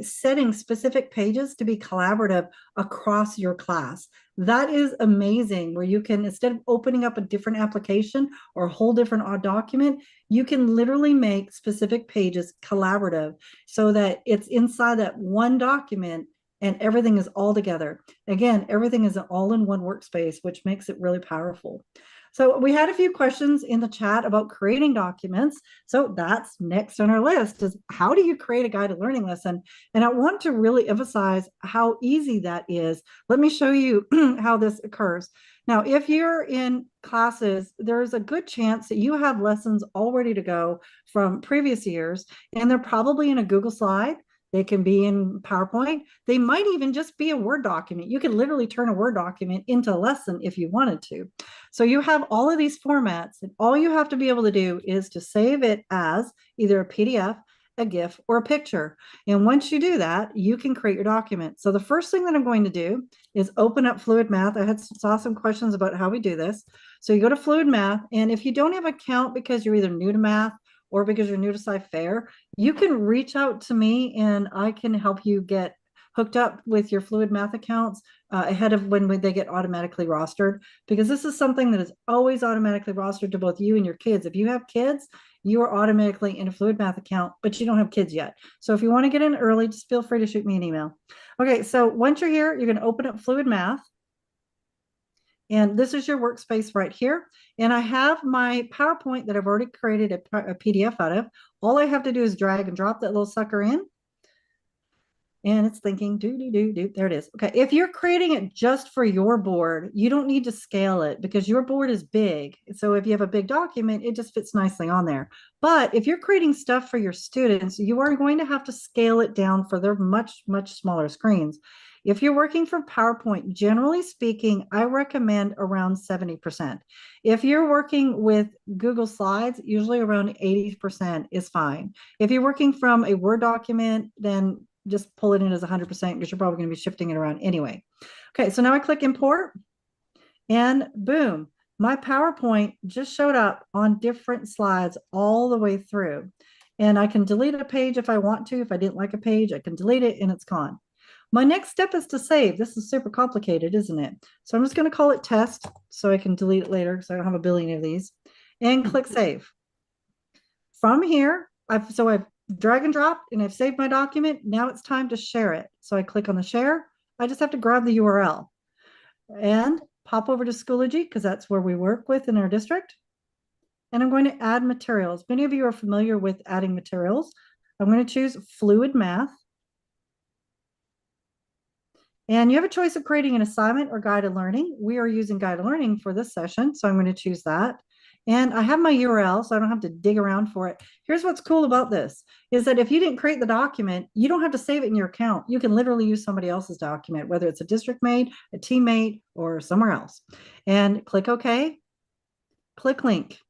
setting specific pages to be collaborative across your class. That is amazing, where you can, instead of opening up a different application or a whole different document, you can literally make specific pages collaborative so that it's inside that one document and everything is all together. Again, everything is all in one workspace, which makes it really powerful. So we had a few questions in the chat about creating documents. So that's next on our list, is how do you create a guided learning lesson? And I want to really emphasize how easy that is. Let me show you how this occurs. Now, if you're in classes, there's a good chance that you have lessons all ready to go from previous years, and they're probably in a Google slide. They can be in PowerPoint. They might even just be a Word document. You can literally turn a Word document into a lesson if you wanted to. So you have all of these formats, and all you have to be able to do is to save it as either a PDF, a GIF, or a picture. And once you do that, you can create your document. So the first thing that I'm going to do is open up Fluid Math. I saw some questions about how we do this. So you go to Fluid Math, and if you don't have an account because you're either new to math or because you're new to Sci-Fair, you can reach out to me and I can help you get hooked up with your Fluid Math accounts ahead of when they get automatically rostered, because this is something that is always automatically rostered to both you and your kids. If you have kids, you are automatically in a Fluid Math account, but you don't have kids yet. So if you want to get in early, just feel free to shoot me an email. Okay, so once you're here, you're going to open up Fluid Math. And this is your workspace right here. And I have my PowerPoint that I've already created a PDF out of. All I have to do is drag and drop that little sucker in. And it's thinking, there it is. Okay, if you're creating it just for your board, you don't need to scale it because your board is big. So if you have a big document, it just fits nicely on there. But if you're creating stuff for your students, you are going to have to scale it down for their much, much smaller screens. If you're working from PowerPoint, generally speaking, I recommend around 70%. If you're working with Google Slides, usually around 80% is fine. If you're working from a Word document, then just pull it in as 100% because you're probably going to be shifting it around anyway. Okay, so now I click import and boom, my PowerPoint just showed up on different slides all the way through. And I can delete a page if I want to. If I didn't like a page, I can delete it and it's gone. My next step is to save. This is super complicated, isn't it? So I'm just going to call it test so I can delete it later because I don't have a billion of these, and click save. From here, I've drag and drop and I've saved my document. Now it's time to share it. So I click on the share. I just have to grab the URL and pop over to Schoology because that's where we work with in our district. And I'm going to add materials. Many of you are familiar with adding materials. I'm going to choose Fluid Math. And you have a choice of creating an assignment or guided learning. We are using guided learning for this session, so I'm going to choose that. And I have my URL, so I don't have to dig around for it. Here's what's cool about this, is that if you didn't create the document, you don't have to save it in your account. You can literally use somebody else's document, whether it's a district mate, a teammate, or somewhere else. And click OK, click link.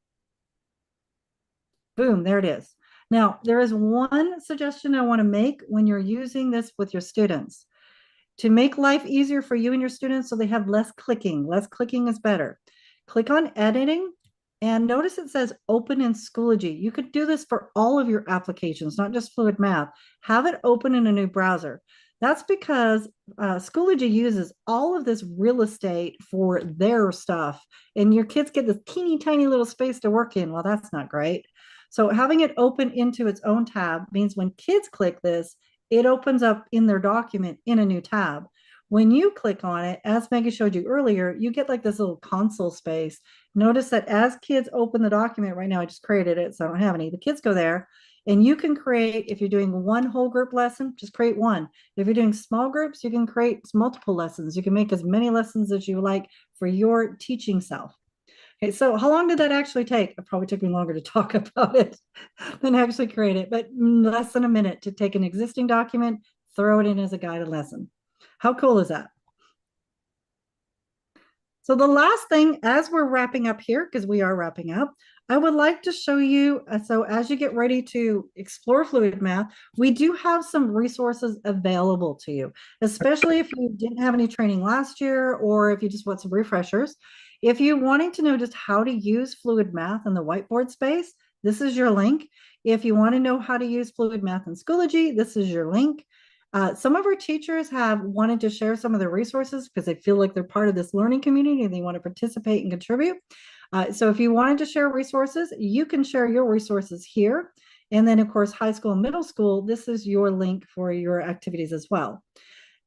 Boom, there it is. Now, there is one suggestion I want to make when you're using this with your students. To make life easier for you and your students so they have less clicking. Less clicking is better. Click on editing and notice it says open in Schoology. You could do this for all of your applications, not just Fluid Math. Have it open in a new browser. That's because Schoology uses all of this real estate for their stuff, and your kids get this teeny tiny little space to work in. Well, that's not great. So having it open into its own tab means when kids click this, it opens up in their document in a new tab. When you click on it, as Maggie showed you earlier, you get like this little console space. Notice that as kids open the document, right now I just created it, so I don't have any. The kids go there and you can create, if you're doing one whole group lesson, just create one. If you're doing small groups, you can create multiple lessons. You can make as many lessons as you like for your teaching self. Okay, so how long did that actually take? It probably took me longer to talk about it than actually create it, but less than a minute to take an existing document, throw it in as a guided lesson. How cool is that? So the last thing, as we're wrapping up here, because we are wrapping up, I would like to show you, so as you get ready to explore Fluid Math, we do have some resources available to you, especially if you didn't have any training last year or if you just want some refreshers. If you're wanting to know just how to use Fluid Math in the whiteboard space, this is your link. If you want to know how to use Fluid Math in Schoology, this is your link. Some of our teachers have wanted to share some of their resources because they feel like they're part of this learning community and they want to participate and contribute. So if you wanted to share resources, you can share your resources here. And then, of course, high school and middle school, this is your link for your activities as well.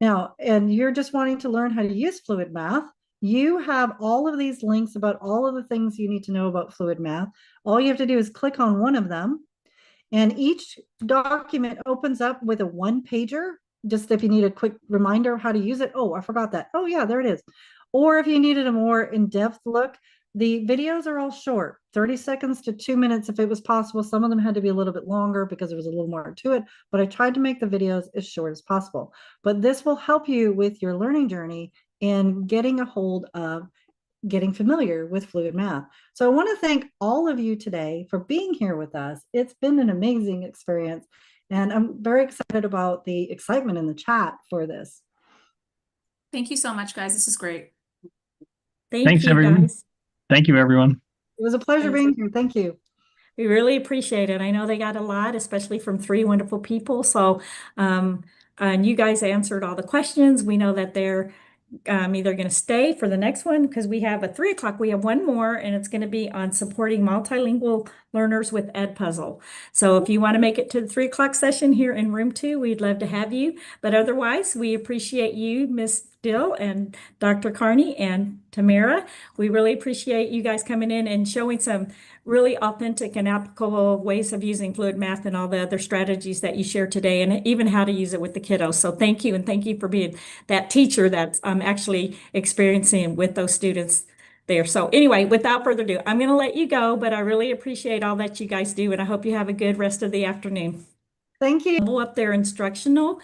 Now, and you're just wanting to learn how to use Fluid Math. You have all of these links about all of the things you need to know about Fluid Math. All you have to do is click on one of them. And each document opens up with a one-pager, just if you need a quick reminder of how to use it. Oh, I forgot that. Oh, yeah, there it is. Or if you needed a more in-depth look, The videos are all short, 30 seconds to 2 minutes if it was possible. Some of them had to be a little bit longer because there was a little more to it, but I tried to make the videos as short as possible. But this will help you with your learning journey and getting a hold of getting familiar with fluid math. So I want to thank all of you today for being here with us. It's been an amazing experience, and I'm very excited about the excitement in the chat for this. Thank you so much, guys. This is great. Thanks, you, everyone. guys. Thank you, everyone. It was a pleasure being here. Thank you. We really appreciate it. I know they got a lot, especially from 3 wonderful people. So, and you guys answered all the questions. We know that they're either going to stay for the next one because we have a 3 o'clock. We have one more, and it's going to be on supporting multilingual learners with Edpuzzle. So if you want to make it to the 3 o'clock session here in room 2, we'd love to have you. But otherwise, we appreciate you, Miss Dill and Dr. Carney and Tamara. We really appreciate you guys coming in and showing some really authentic and applicable ways of using fluid math and all the other strategies that you shared today, and even how to use it with the kiddos. So thank you, and thank you for being that teacher that's actually experiencing with those students there. So anyway, without further ado, I'm going to let you go, but I really appreciate all that you guys do, and I hope you have a good rest of the afternoon. Thank you. Level up their instructional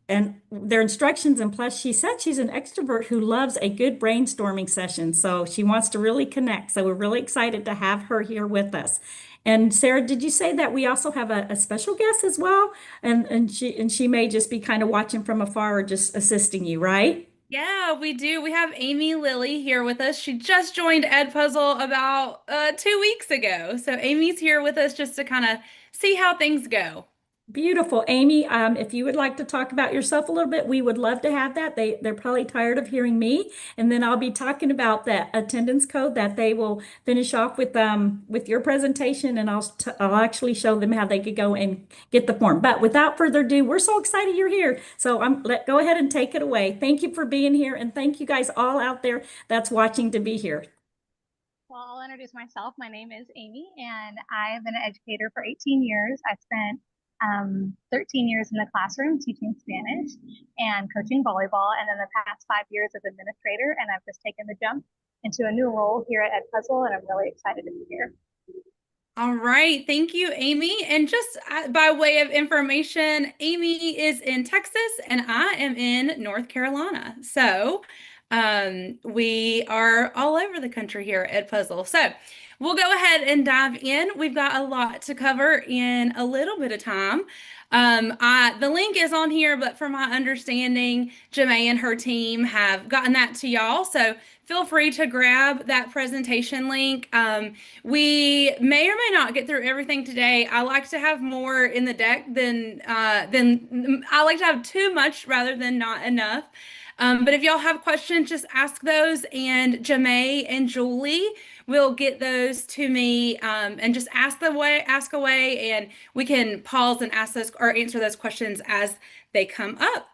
and their instructions, and plus she said she's an extrovert who loves a good brainstorming session, so she wants to really connect. So we're really excited to have her here with us. And Sarah, did you say that we also have a special guest as well? And she may just be kind of watching from afar or just assisting you, right? Yeah, we do. We have Amy Lilly here with us. She just joined Edpuzzle about 2 weeks ago. So Amy's here with us just to kind of see how things go. Beautiful. Amy, if you would like to talk about yourself a little bit, we would love to have that. They're probably tired of hearing me. And then I'll be talking about that attendance code that they will finish off with your presentation, and I'll actually show them how they could go and get the form. But without further ado, we're so excited you're here. So go ahead and take it away. Thank you for being here, and thank you guys all out there that's watching to be here. Well, I'll introduce myself. My name is Amy, and I have been an educator for 18 years. I spent 13 years in the classroom teaching Spanish and coaching volleyball, and then the past 5 years as administrator, and I've just taken the jump into a new role here at Edpuzzle, and I'm really excited to be here. All right, thank you, Amy. And just by way of information, Amy is in Texas and I am in North Carolina. So we are all over the country here at Edpuzzle. So we'll go ahead and dive in. We've got a lot to cover in a little bit of time. The link is on here, but from my understanding, Jamae and her team have gotten that to y'all. So feel free to grab that presentation link. We may or may not get through everything today. I like to have more in the deck than I like to have too much rather than not enough. But if y'all have questions, just ask those, and Jamae and Julie will get those to me, and just ask away, and we can pause and ask those or answer those questions as they come up.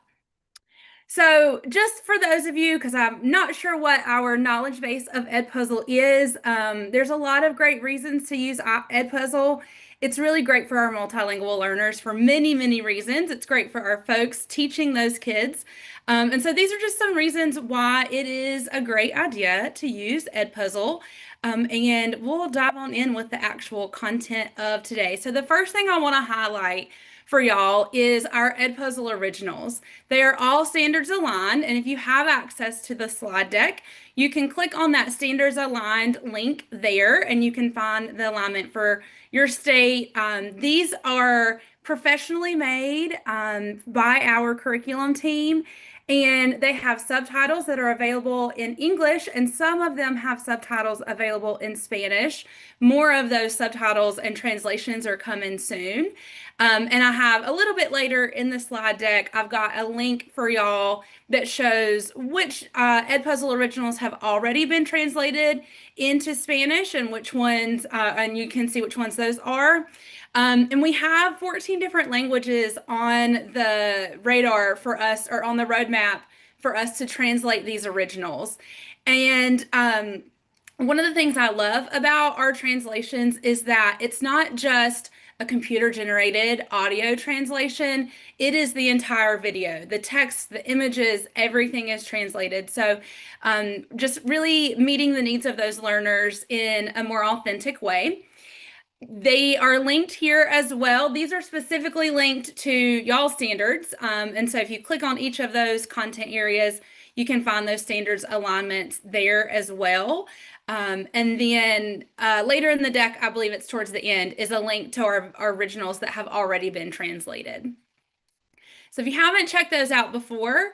So just for those of you, because I'm not sure what our knowledge base of Edpuzzle is, there's a lot of great reasons to use Edpuzzle. It's really great for our multilingual learners for many, many reasons. It's great for our folks teaching those kids. And so these are just some reasons why it is a great idea to use Edpuzzle. And we'll dive on in with the actual content of today. So the first thing I want to highlight for y'all is our Edpuzzle originals. They are all standards aligned, and if you have access to the slide deck, you can click on that standards aligned link there, and you can find the alignment for your state. These are professionally made by our curriculum team, and they have subtitles that are available in English, and some of them have subtitles available in Spanish. More of those subtitles and translations are coming soon. And I have a little bit later in the slide deck, I've got a link for y'all that shows which Edpuzzle originals have already been translated into Spanish and which ones, and you can see which ones those are. And we have 14 different languages on the radar for us, or on the roadmap for us to translate these originals. And one of the things I love about our translations is that it's not just a computer generated audio translation. It is the entire video, the text, the images, everything is translated. So just really meeting the needs of those learners in a more authentic way. They are linked here as well. These are specifically linked to y'all standards. And so if you click on each of those content areas, you can find those standards alignments there as well. And then later in the deck, I believe it's towards the end, is a link to our originals that have already been translated. So if you haven't checked those out before,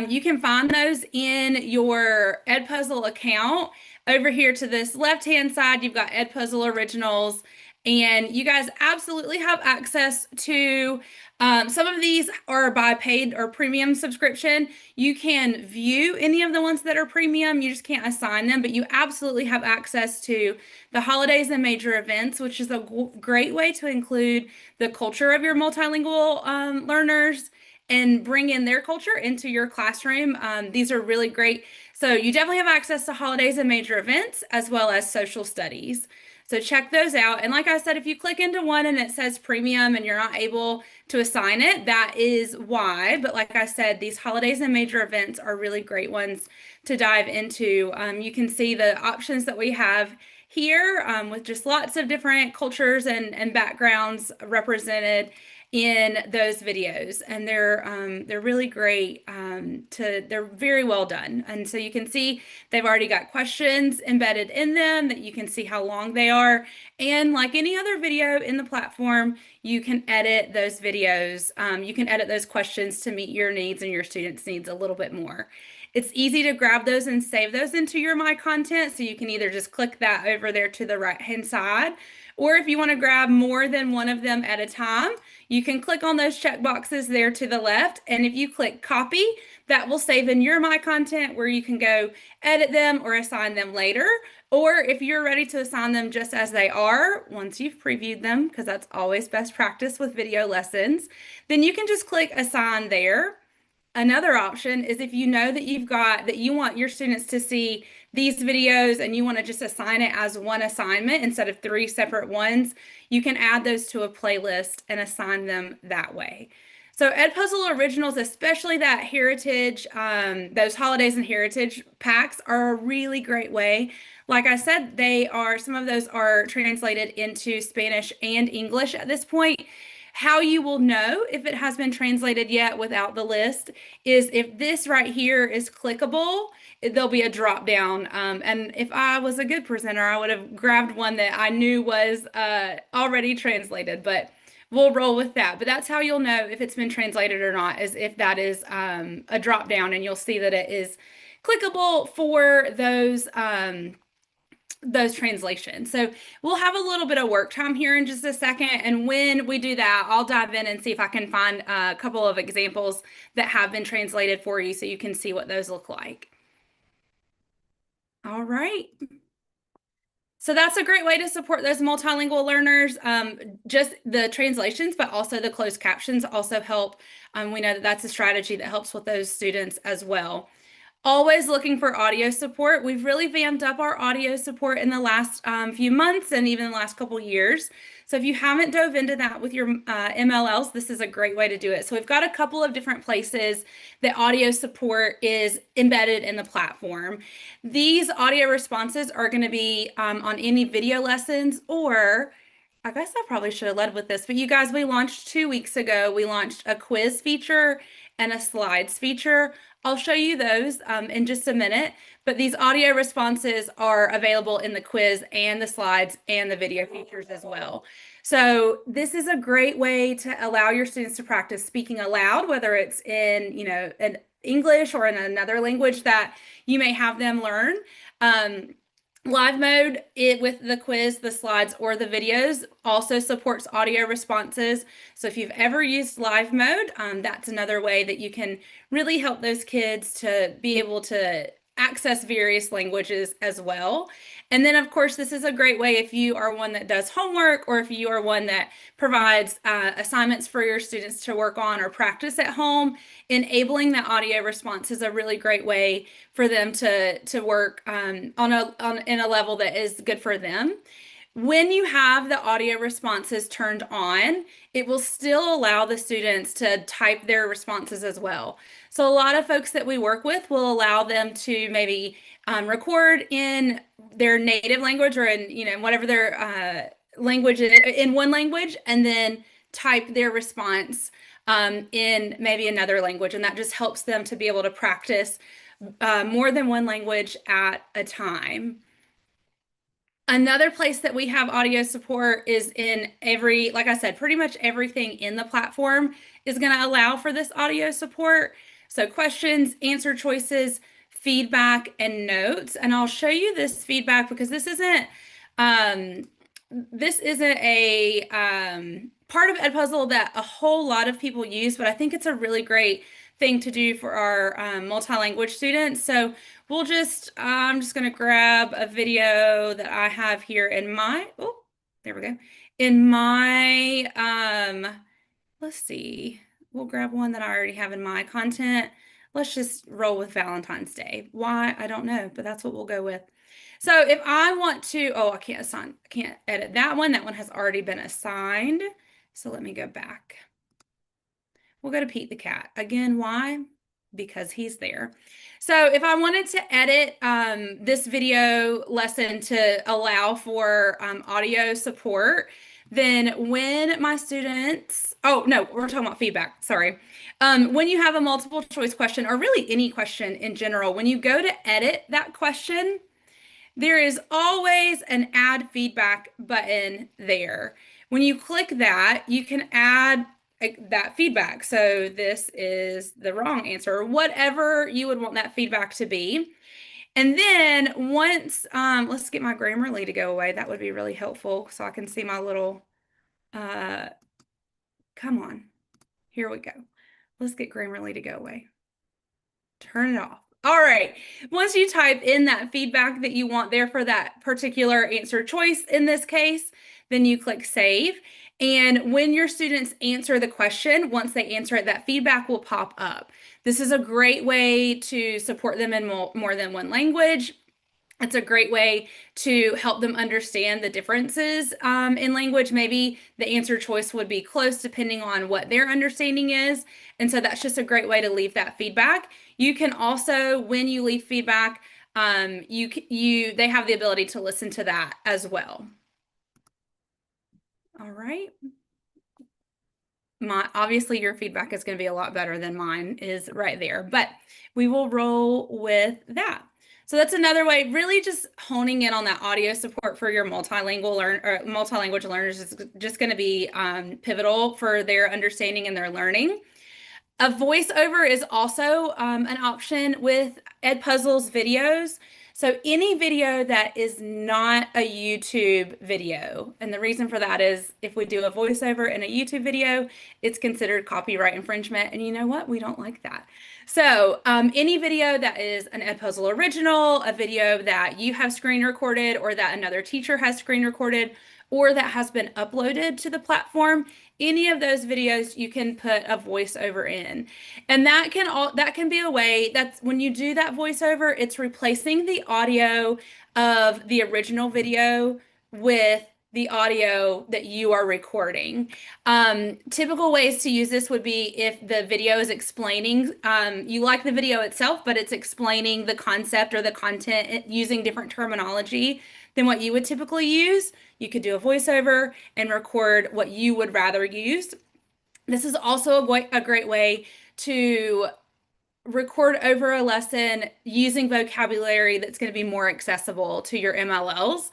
you can find those in your Edpuzzle account. Over here to this left-hand side, you've got Edpuzzle Originals, and you guys absolutely have access to some of these are by paid or premium subscription. You can view any of the ones that are premium. You just can't assign them, but you absolutely have access to the holidays and major events, which is a great way to include the culture of your multilingual learners and bring in their culture into your classroom. These are really great. So you definitely have access to holidays and major events as well as social studies. So check those out. And like I said, if you click into one and it says premium and you're not able to assign it, that is why. But like I said, these holidays and major events are really great ones to dive into. You can see the options that we have here with just lots of different cultures and backgrounds represented in those videos, and they're really great. They're very well done, and so you can see they've already got questions embedded in them that you can see how long they are. And like any other video in the platform, you can edit those videos. You can edit those questions to meet your needs and your students' needs a little bit more. It's easy to grab those and save those into your My Content, so you can either just click that over there to the right-hand side, or if you want to grab more than one of them at a time, you can click on those check boxes there to the left. And if you click copy, that will save in your My Content where you can go edit them or assign them later. Or if you're ready to assign them just as they are, once you've previewed them, because that's always best practice with video lessons, then you can just click assign there. Another option is if you know that you want your students to see these videos and you want to just assign it as one assignment instead of 3 separate ones, you can add those to a playlist and assign them that way. So Edpuzzle Originals, especially that heritage, those holidays and heritage packs are a really great way. Like I said, some of those are translated into Spanish and English at this point. How you will know if it has been translated yet without the list is if this right here is clickable, there'll be a drop down. And if I was a good presenter, I would have grabbed one that I knew was already translated, but we'll roll with that. But that's how you'll know if it's been translated or not, is if that is a drop down, and you'll see that it is clickable for those translations. So we'll have a little bit of work time here in just a second. And when we do that, I'll dive in and see if I can find a couple of examples that have been translated for you so you can see what those look like. All right. So that's a great way to support those multilingual learners. Just the translations, but also the closed captions also help. We know that that's a strategy that helps with those students as well. Always looking for audio support. We've really vamped up our audio support in the last few months and even the last couple years. So if you haven't dove into that with your MLLs, this is a great way to do it. So we've got a couple of different places that audio support is embedded in the platform. These audio responses are going to be on any video lessons, or I guess I probably should have led with this, but you guys, we launched 2 weeks ago. We launched a quiz feature and a slides feature. I'll show you those in just a minute, but these audio responses are available in the quiz and the slides and the video features as well. So this is a great way to allow your students to practice speaking aloud, whether it's in, in English or in another language that you may have them learn. Live mode, with the quiz, the slides, or the videos also supports audio responses. So if you've ever used live mode, that's another way that you can really help those kids to be able to access various languages as well. And then, of course, this is a great way if you are one that does homework, or if you are one that provides assignments for your students to work on or practice at home. Enabling that audio response is a really great way for them to work in a level that is good for them. When you have the audio responses turned on, it will still allow the students to type their responses as well. So a lot of folks that we work with will allow them to maybe record in their native language or in, whatever their language is, in one language, and then type their response in maybe another language. And that just helps them to be able to practice more than one language at a time. Another place that we have audio support is in like I said, pretty much everything in the platform is going to allow for this audio support. So questions, answer choices, feedback, and notes. And I'll show you this feedback because this isn't a part of Edpuzzle that a whole lot of people use, but I think it's a really great thing to do for our multilanguage students. So I'm just going to grab a video that I have here in my, there we go. In my, let's see, we'll grab one that I already have in my content. Let's just roll with Valentine's Day. Why? I don't know, but that's what we'll go with. So if I want to, I can't edit that one. That one has already been assigned. So let me go back. We'll go to Pete the cat. Again, why? Because he's there. So if I wanted to edit this video lesson to allow for audio support, then when my students, we're talking about feedback, sorry. When you have a multiple choice question, or really any question in general, when you go to edit that question, there is always an add feedback button there. When you click that, you can add that feedback. So this is the wrong answer, or whatever you would want that feedback to be. And then once, let's get my Grammarly to go away. That would be really helpful so I can see my little, come on, here we go. Let's get Grammarly to go away. Turn it off. All right. Once you type in that feedback that you want there for that particular answer choice in this case, then you click save. And when your students answer the question, once they answer it, that feedback will pop up. This is a great way to support them in more than one language. It's a great way to help them understand the differences in language. Maybe the answer choice would be close depending on what their understanding is. And so that's just a great way to leave that feedback. You can also, when you leave feedback, they have the ability to listen to that as well. All right. Obviously your feedback is going to be a lot better than mine is right there, but we will roll with that. So that's another way, really just honing in on that audio support for your multilanguage learners is just going to be pivotal for their understanding and their learning. A voiceover is also an option with Edpuzzle's videos. So any video that is not a YouTube video, and the reason for that is if we do a voiceover in a YouTube video, it's considered copyright infringement, and you know what? We don't like that. So any video that is an Edpuzzle original, a video that you have screen recorded or that another teacher has screen recorded, or that has been uploaded to the platform, any of those videos you can put a voiceover in. And that can be a way, that's when you do that voiceover, it's replacing the audio of the original video with the audio that you are recording. Typical ways to use this would be if the video is explaining, you like the video itself, but it's explaining the concept or the content using different terminology than what you would typically use. You could do a voiceover and record what you would rather use. This is also a great way to record over a lesson using vocabulary that's going to be more accessible to your MLLs.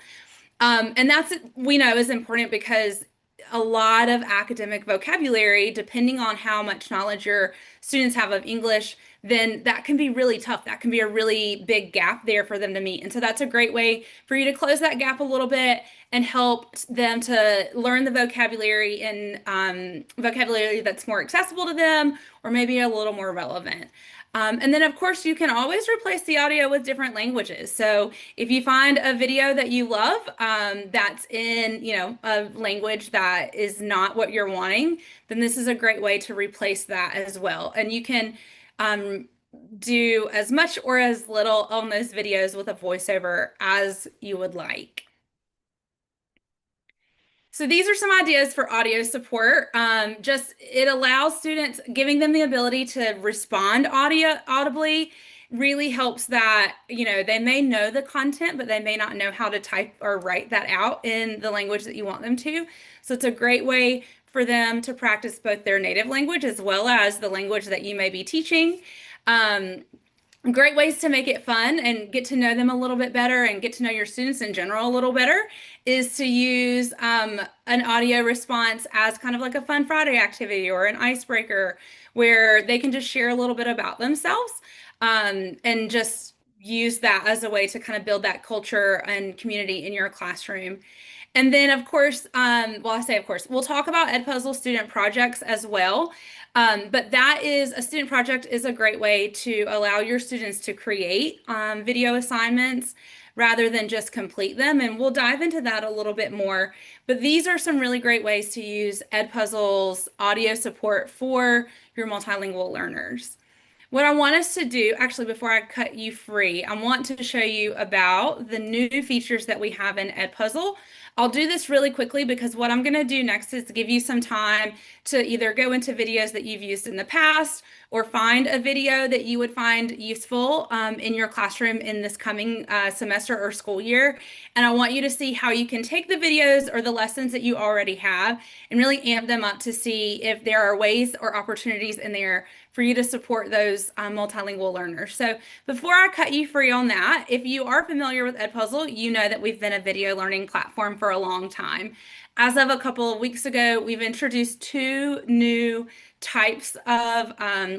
And that's, we know, is important because a lot of academic vocabulary, depending on how much knowledge your students have of English, then that can be really tough. That can be a really big gap there for them to meet. And so that's a great way for you to close that gap a little bit and help them to learn the vocabulary and vocabulary that's more accessible to them or maybe a little more relevant. And then, of course, you can always replace the audio with different languages. So if you find a video that you love that's in, a language that is not what you're wanting, then this is a great way to replace that as well. And you can do as much or as little on those videos with a voiceover as you would like. So these are some ideas for audio support. Just it allows students, giving them the ability to respond audibly really helps that, they may know the content, but they may not know how to type or write that out in the language that you want them to. So it's a great way for them to practice both their native language as well as the language that you may be teaching. Great ways to make it fun and get to know them a little bit better and get to know your students in general a little better is to use an audio response as kind of like a Fun Friday activity or an icebreaker where they can just share a little bit about themselves and just use that as a way to kind of build that culture and community in your classroom. And then, of course, we'll talk about Edpuzzle student projects as well. But a student project is a great way to allow your students to create video assignments rather than just complete them. And we'll dive into that a little bit more. But these are some really great ways to use Edpuzzle's audio support for your multilingual learners. What I want us to do, actually, before I cut you free, I want to show you about the new features that we have in Edpuzzle. I'll do this really quickly because what I'm going to do next is give you some time to either go into videos that you've used in the past or find a video that you would find useful in your classroom in this coming semester or school year. And I want you to see how you can take the videos or the lessons that you already have and really amp them up to see if there are ways or opportunities in there for you to support those multilingual learners. So before I cut you free on that, if you are familiar with Edpuzzle, you know that we've been a video learning platform for a long time. As of a couple of weeks ago, we've introduced 2 new types of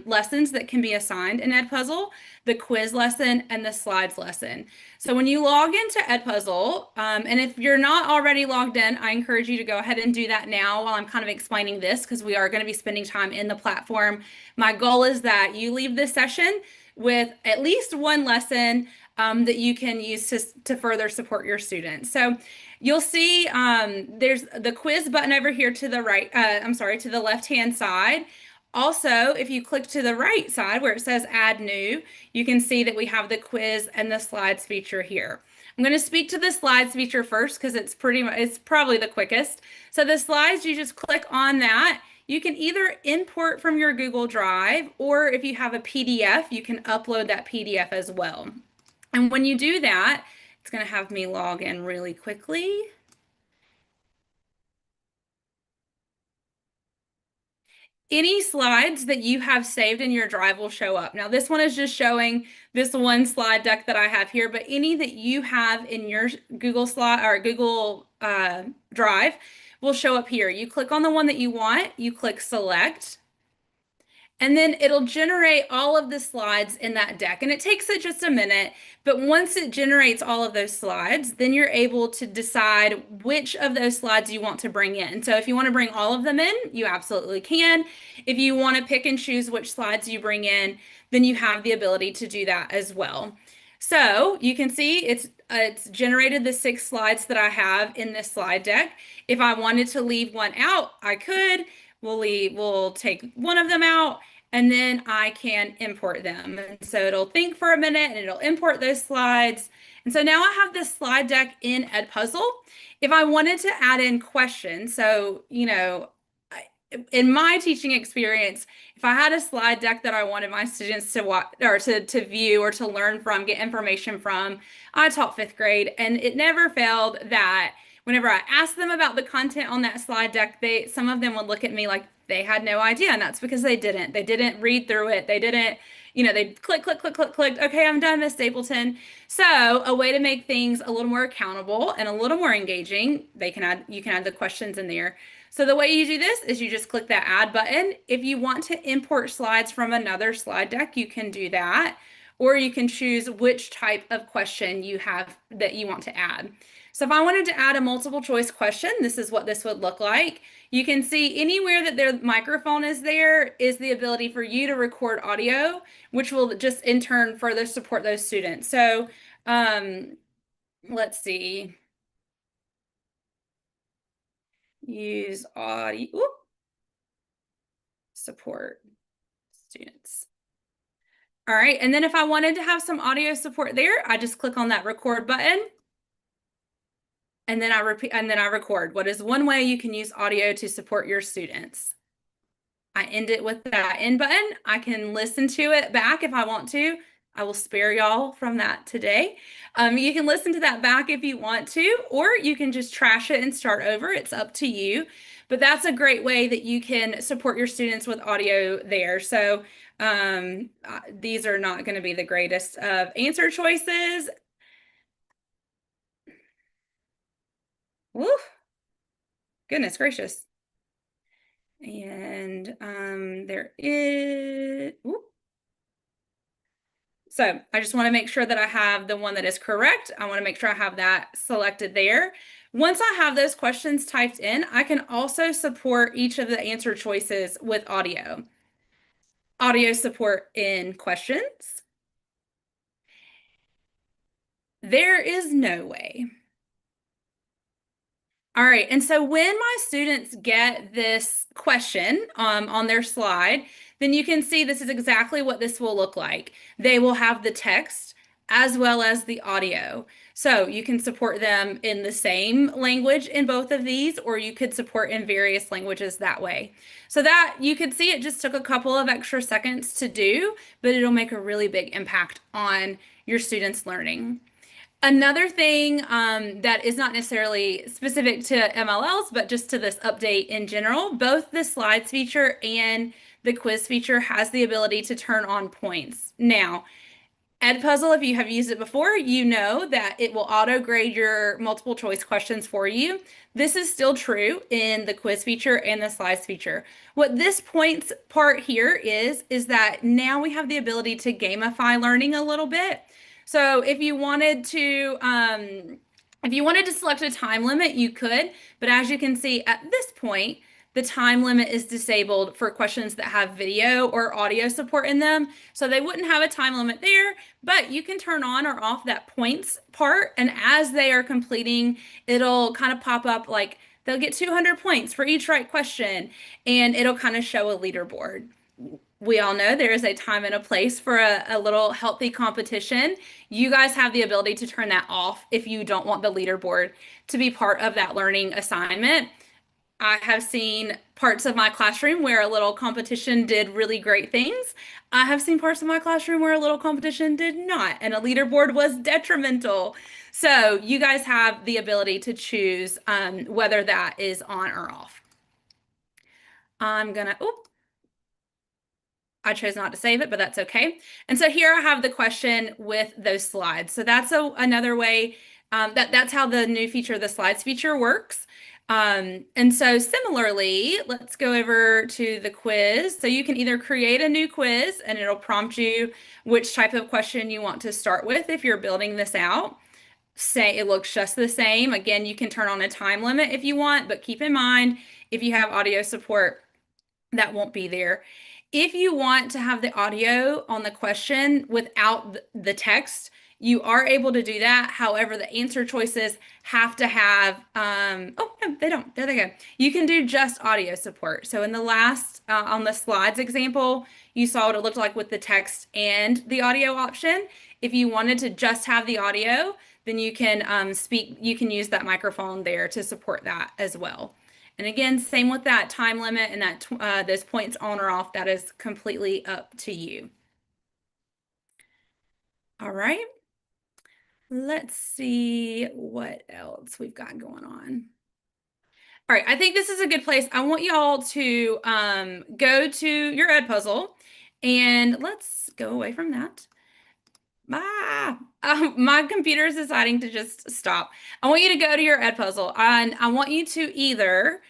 lessons that can be assigned in Edpuzzle, the quiz lesson and the slides lesson. So when you log into Edpuzzle, and if you're not already logged in, I encourage you to go ahead and do that now while I'm kind of explaining this because we are going to be spending time in the platform. My goal is that you leave this session with at least one lesson that you can use to further support your students. So you'll see there's the quiz button over here to the right, to the left-hand side. Also, if you click to the right side where it says add new, you can see that we have the quiz and the slides feature here. I'm going to speak to the slides feature first because it's probably the quickest. So the slides, you just click on that. You can either import from your Google Drive, or if you have a PDF, you can upload that PDF as well. And when you do that, it's going to have me log in really quickly. Any slides that you have saved in your drive will show up. Now, this one is just showing this one slide deck that I have here, but any that you have in your Google Drive will show up here. You click on the one that you want, you click select, and then it'll generate all of the slides in that deck. And it takes it just a minute, but once it generates all of those slides, then you're able to decide which of those slides you want to bring in. So if you want to bring all of them in, you absolutely can. If you want to pick and choose which slides you bring in, then you have the ability to do that as well. So you can see it's generated the 6 slides that I have in this slide deck. If I wanted to leave one out, I could. We'll take one of them out and then I can import them. And so it'll think for a minute and it'll import those slides. And so now I have this slide deck in Edpuzzle. If I wanted to add in questions, so, in my teaching experience, if I had a slide deck that I wanted my students to watch or to view or to learn from, get information from, I taught 5th grade, and it never failed that whenever I asked them about the content on that slide deck, some of them would look at me like they had no idea, and that's because they didn't read through it. They didn't, they click. Okay, I'm done, Miss Stapleton. So a way to make things a little more accountable and a little more engaging, you can add the questions in there. So the way you do this is you just click that add button. If you want to import slides from another slide deck, you can do that, or you can choose which type of question you have that you want to add. So if I wanted to add a multiple choice question, this is what this would look like. You can see anywhere that their microphone is there is the ability for you to record audio, which will just in turn further support those students. So let's see. Use audio, support students. All right, and then if I wanted to have some audio support there, I just click on that record button. and then I repeat, and then I record. What is one way you can use audio to support your students? I end it with that end button. I can listen to it back if I want to. I will spare y'all from that today. You can listen to that back if you want to, or you can just trash it and start over. It's up to you. But that's a great way that you can support your students with audio there. So these are not going to be the greatest of answer choices. Woo! Goodness gracious. And there is, whoop. So I just want to make sure that I have the one that is correct. I want to make sure I have that selected there. Once I have those questions typed in, I can also support each of the answer choices with audio. Audio support in questions. There is no way. All right, and so when my students get this question on their slide, then you can see this is exactly what this will look like. They will have the text as well as the audio. So you can support them in the same language in both of these, or you could support in various languages that way. So that you could see it just took a couple of extra seconds to do, but it'll make a really big impact on your students' learning. Another thing that is not necessarily specific to MLLs, but just to this update in general, both the slides feature and the quiz feature has the ability to turn on points. Now, Edpuzzle, if you have used it before, you know that it will auto grade your multiple choice questions for you. This is still true in the quiz feature and the slides feature. What this points part here is that now we have the ability to gamify learning a little bit. So if you wanted to select a time limit, you could, but as you can see at this point, the time limit is disabled for questions that have video or audio support in them. So they wouldn't have a time limit there, but you can turn on or off that points part. And as they are completing, it'll kind of pop up like they'll get 200 points for each right question, and it'll kind of show a leaderboard. We all know there is a time and a place for a little healthy competition. You guys have the ability to turn that off if you don't want the leaderboard to be part of that learning assignment. I have seen parts of my classroom where a little competition did really great things. I have seen parts of my classroom where a little competition did not, and a leaderboard was detrimental. So you guys have the ability to choose whether that is on or off. I chose not to save it, but that's okay. And so here I have the question with those slides. So that's another way that's how the new feature, the slides feature, works. And so similarly, let's go over to the quiz. So you can either create a new quiz and it'll prompt you which type of question you want to start with if you're building this out. Say it looks just the same. Again, you can turn on a time limit if you want, but keep in mind, if you have audio support, that won't be there. If you want to have the audio on the question without the text, you are able to do that. However, the answer choices have to have, oh, no, they don't. There they go. You can do just audio support. So in the last, on the slides example, you saw what it looked like with the text and the audio option. If you wanted to just have the audio, then you can you can use that microphone there to support that as well. And again, same with that time limit and that those points on or off, that is completely up to you. All right. Let's see what else we've got going on. All right, I think this is a good place. I want y'all to go to your Edpuzzle, and let's go away from that. My computer is deciding to just stop. I want you to go to your Edpuzzle, and I want you to either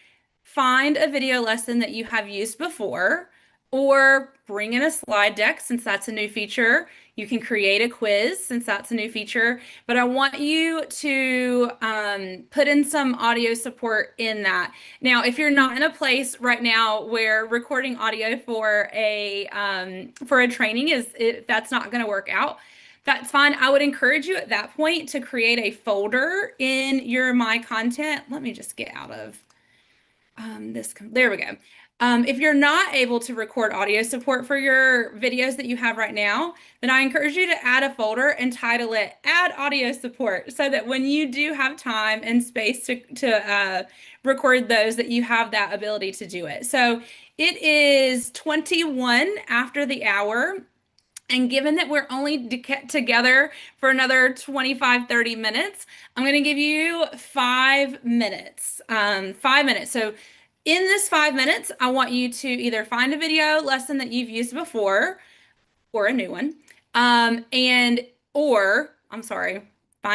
find a video lesson that you have used before, or bring in a slide deck since that's a new feature. You can create a quiz since that's a new feature, but I want you to put in some audio support in that. Now, if you're not in a place right now where recording audio for a training that's not going to work out, that's fine. I would encourage you at that point to create a folder in your My Content. Let me just get out of this. There we go. If you're not able to record audio support for your videos that you have right now, then I encourage you to add a folder and title it Add Audio Support so that when you do have time and space to record those, that you have that ability to do it. So it is 21 after the hour. And given that we're only together for another 25, 30 minutes, I'm going to give you 5 minutes. 5 minutes. So in this 5 minutes, I want you to either find a video lesson that you've used before or a new one. Find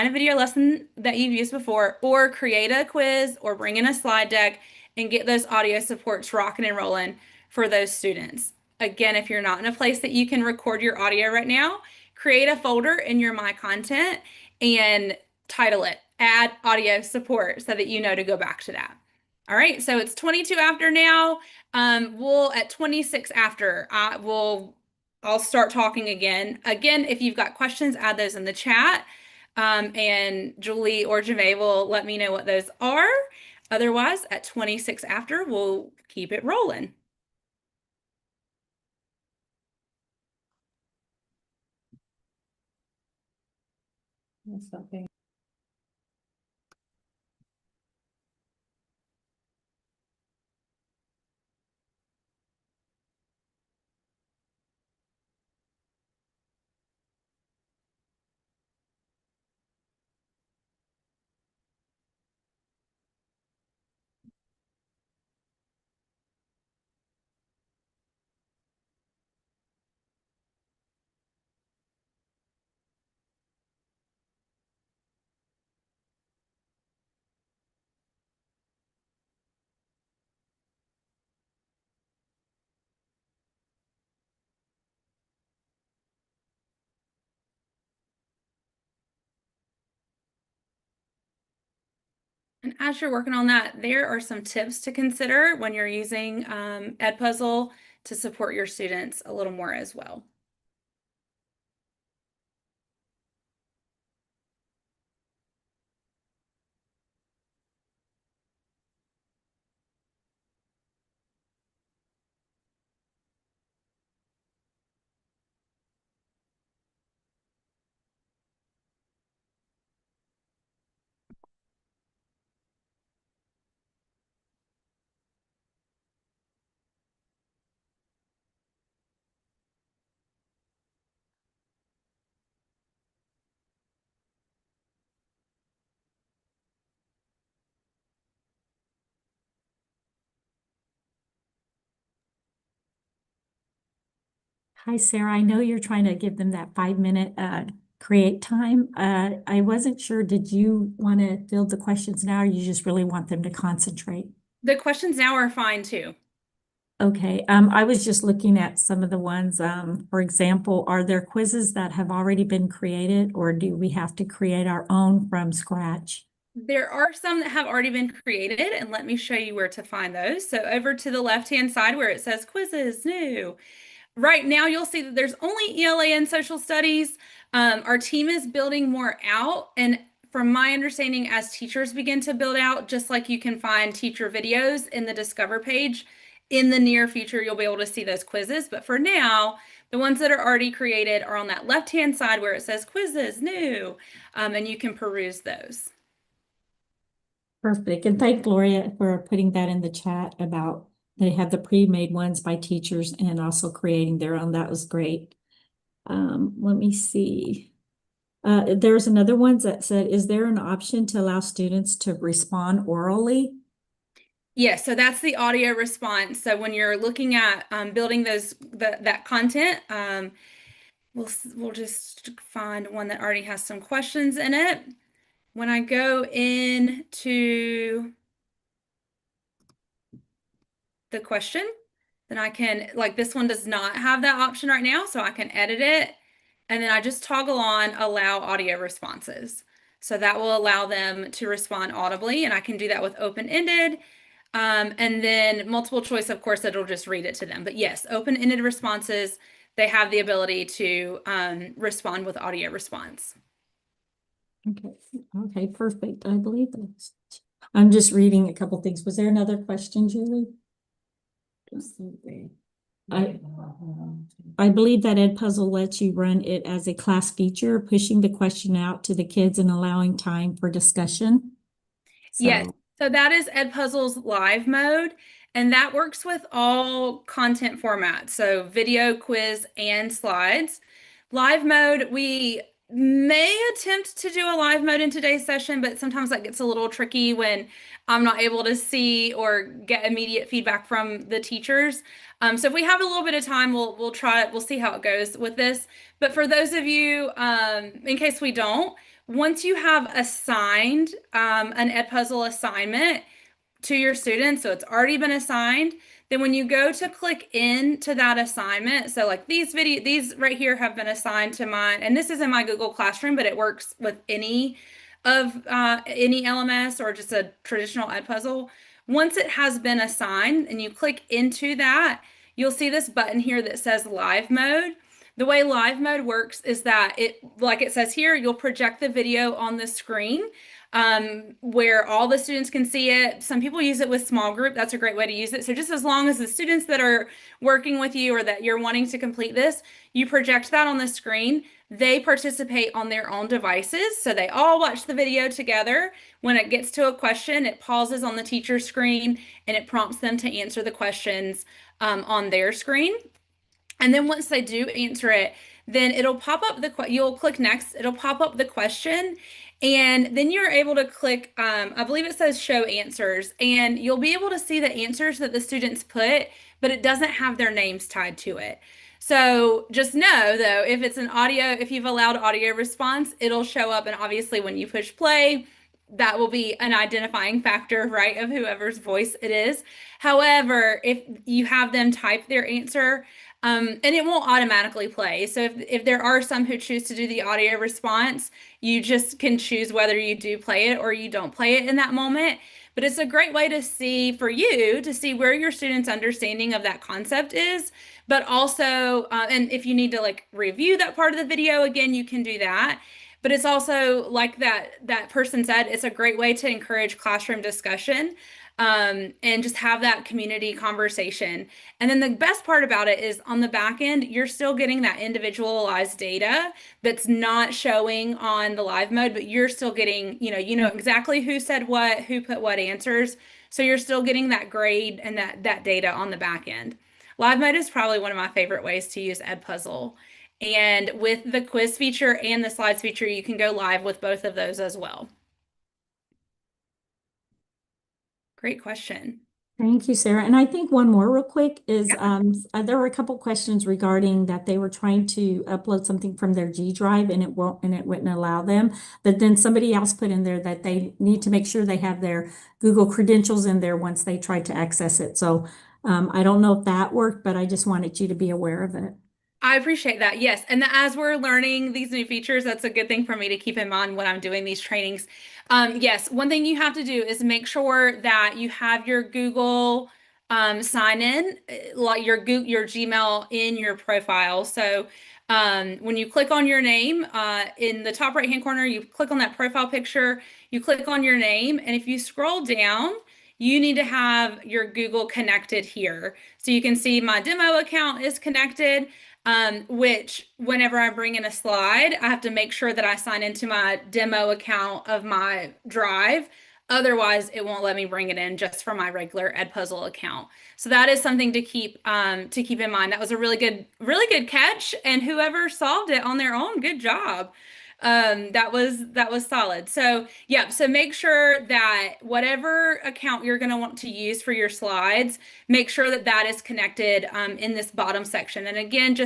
a video lesson that you've used before, or create a quiz or bring in a slide deck and get those audio supports rocking and rolling for those students. Again, if you're not in a place that you can record your audio right now, create a folder in your My Content and title it Add Audio Support so that you know to go back to that. All right, so it's 22 after now. We'll at 26 after, I'll start talking again. Again, if you've got questions, add those in the chat. And Julie or Janae will let me know what those are. Otherwise, at 26 after, we'll keep it rolling. And as you're working on that, there are some tips to consider when you're using Edpuzzle to support your students a little more as well. Hi, Sarah. I know you're trying to give them that 5 minute create time. I wasn't sure, did you want to field the questions now, or you just really want them to concentrate? The questions now are fine too. Okay, I was just looking at some of the ones, for example, are there quizzes that have already been created, or do we have to create our own from scratch? There are some that have already been created, and let me show you where to find those. So over to the left-hand side where it says quizzes, new. Right now, you'll see that there's only ELA and social studies. Our team is building more out. And from my understanding, as teachers begin to build out, just like you can find teacher videos in the Discover page, in the near future, you'll be able to see those quizzes. But for now, the ones that are already created are on that left-hand side where it says quizzes, new, and you can peruse those. Perfect. And thank Gloria for putting that in the chat about they have the pre-made ones by teachers and also creating their own. That was great. Let me see. There's another one that said, is there an option to allow students to respond orally? Yes, so that's the audio response. So when you're looking at building that content, we'll just find one that already has some questions in it. When I go into the question, then I can, like this one does not have that option right now, so I can edit it. And then I just toggle on allow audio responses. So that will allow them to respond audibly, and I can do that with open-ended. And then multiple choice, of course, it'll just read it to them. But yes, open-ended responses, they have the ability to respond with audio response. Okay. Okay, perfect. I believe that's. I'm just reading a couple things. Was there another question, Julie? I, I believe that Edpuzzle lets you run it as a class feature, pushing the question out to the kids and allowing time for discussion. Yes. So, So that is Edpuzzle's live mode, and that works with all content formats. So video, quiz, and slides. Live mode, we may attempt to do a live mode in today's session, but sometimes that gets a little tricky when I'm not able to see or get immediate feedback from the teachers. So if we have a little bit of time, we'll try it. We'll see how it goes with this. But for those of you, in case we don't, once you have assigned an Edpuzzle assignment to your students, so it's already been assigned, then when you go to click into that assignment, so like these right here have been assigned to mine, and this is in my Google Classroom, but it works with any LMS or just a traditional Edpuzzle. Once it has been assigned and you click into that, you'll see this button here that says live mode. The way live mode works is that like it says here, you'll project the video on the screen where all the students can see it. Some people use it with small group. That's a great way to use it. So just as long as the students that are working with you or that you're wanting to complete this, you project that on the screen. They participate on their own devices. So they all watch the video together. When it gets to a question, it pauses on the teacher's screen and it prompts them to answer the questions on their screen. And then once they do answer it, then it'll pop up you'll click next, it'll pop up the question, and then you're able to click, I believe it says show answers, and you'll be able to see the answers that the students put, but it doesn't have their names tied to it. So just know though, if you've allowed audio response, it'll show up, and obviously when you push play, that will be an identifying factor, right, of whoever's voice it is. However, if you have them type their answer, and it won't automatically play. So if there are some who choose to do the audio response, you just can choose whether you do play it or you don't play it in that moment. But it's a great way to see, for you, to see where your students' understanding of that concept is. But also, and if you need to like review that part of the video again, you can do that. But it's also like that person said, it's a great way to encourage classroom discussion. And just have that community conversation. And then the best part about it is on the back end, you're still getting that individualized data that's not showing on the live mode, but you're still getting, you know exactly who said what, who put what answers. So you're still getting that grade and that data on the back end. Live mode is probably one of my favorite ways to use Edpuzzle. And with the quiz feature and the slides feature, you can go live with both of those as well. Great question. thank you, Sarah. And I think one more real quick is Yeah. there were a couple questions regarding that they were trying to upload something from their G drive and it wouldn't allow them. But then somebody else put in there that they need to make sure they have their Google credentials in there once they try to access it. So I don't know if that worked, but I just wanted you to be aware of it. I appreciate that. Yes. And as we're learning these new features, that's a good thing for me to keep in mind when I'm doing these trainings. Yes, one thing you have to do is make sure that you have your Google sign in, like your Gmail in your profile. So when you click on your name in the top right hand corner, you click on that profile picture, you click on your name, and if you scroll down, you need to have your Google connected here. So you can see my demo account is connected. Which whenever I bring in a slide, I have to make sure that I sign into my demo account of my drive. Otherwise, it won't let me bring it in just from my regular Edpuzzle account. So that is something to keep in mind. That was a really good catch, and whoever solved it on their own, good job. That was solid. So yeah, so make sure that whatever account you're going to want to use for your slides, make sure that that is connected in this bottom section. And again,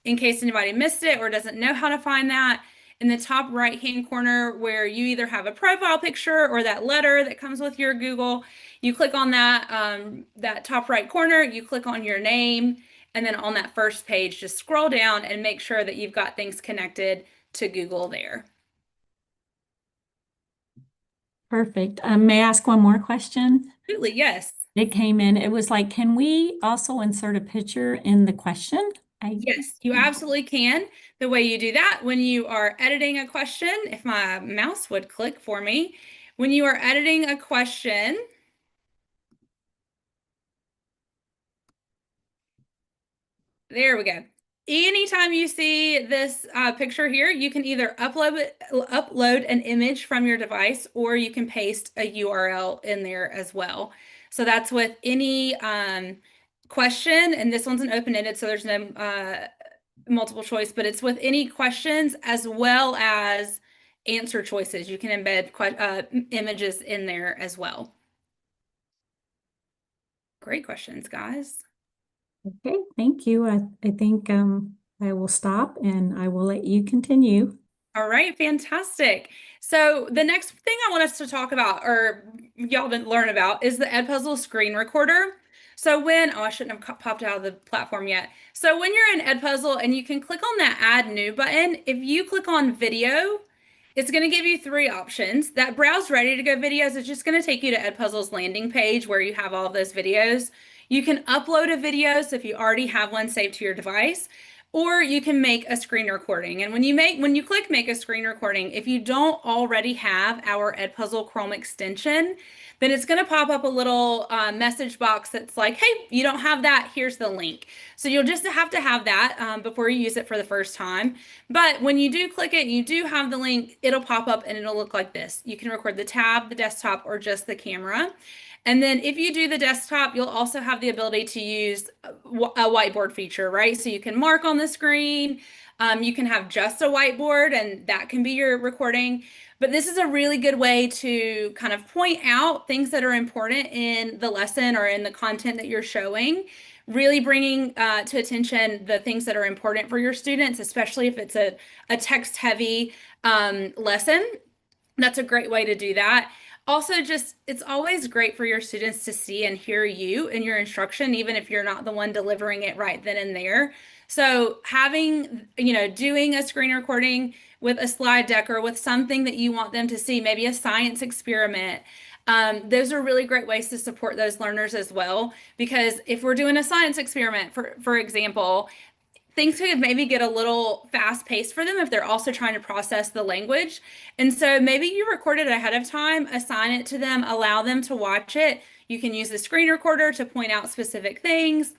in case anybody missed it or doesn't know how to find that, in the top right hand corner where you either have a profile picture or that letter that comes with your Google, you click on that top right corner, you click on your name, and then on that first page, just scroll down and make sure that you've got things connected to Google there. Perfect. May I ask one more question? Absolutely, yes. It came in, it was like, can we also insert a picture in the question? Yes, you absolutely can. The way you do that when you are editing a question, if my mouse would click for me, when you are editing a question, There we go. Anytime you see this picture here, you can either upload an image from your device, or you can paste a URL in there as well. So that's with any question, and this one's an open-ended, so there's no multiple choice, but it's with any questions as well as answer choices. You can embed images in there as well. Great questions, guys. Okay, thank you. I think I will stop and I will let you continue. All right, fantastic. So the next thing I want us to talk about, or y'all didn't learn about, is the Edpuzzle screen recorder. So I shouldn't have popped out of the platform yet. So when you're in Edpuzzle and you can click on that Add New button, if you click on Video, it's going to give you 3 options. That Browse Ready to Go videos is just going to take you to Edpuzzle's landing page where you have all of those videos. You can upload a video, so if you already have one saved to your device, or you can make a screen recording. And when you click Make a Screen Recording, if you don't already have our Edpuzzle Chrome extension, then it's going to pop up a little message box that's like, hey, you don't have that, here's the link. So you'll just have to have that before you use it for the first time. But when you do click it, you do have the link, it'll pop up and it'll look like this. You can record the tab, the desktop, or just the camera. And then if you do the desktop, you'll also have the ability to use a whiteboard feature, right? So you can mark on the screen. You can have just a whiteboard, and that can be your recording. But this is a really good way to kind of point out things that are important in the lesson or in the content that you're showing, really bringing to attention the things that are important for your students, especially if it's a text-heavy lesson. That's a great way to do that. Also, it's always great for your students to see and hear you in your instruction, even if you're not the one delivering it right then and there. So doing a screen recording with a slide deck or with something that you want them to see, maybe a science experiment, those are really great ways to support those learners as well. Because if we're doing a science experiment, for example, things could maybe get a little fast paced for them if they're also trying to process the language. And so maybe you record it ahead of time, assign it to them, allow them to watch it. You can use the screen recorder to point out specific things.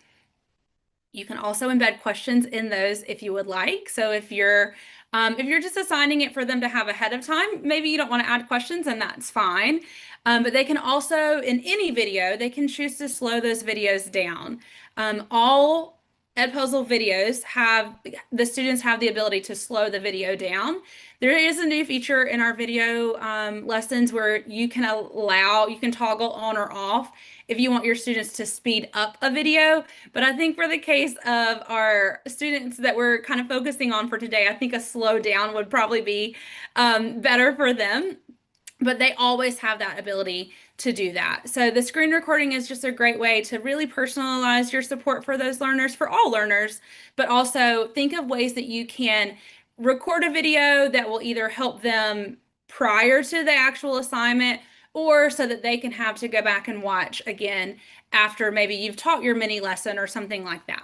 You can also embed questions in those if you would like. So if you're just assigning it for them to have ahead of time, maybe you don't want to add questions, and that's fine. But they can also, in any video, they can choose to slow those videos down. All Edpuzzle videos the students have the ability to slow the video down. There is a new feature in our video lessons where you can toggle on or off if you want your students to speed up a video. But I think for the case of our students that we're kind of focusing on for today, I think a slow down would probably be better for them. But they always have that ability to do that. So the screen recording is just a great way to really personalize your support for those learners, for all learners, but also think of ways that you can record a video that will either help them prior to the actual assignment, or so that they can have to go back and watch again after maybe you've taught your mini lesson or something like that.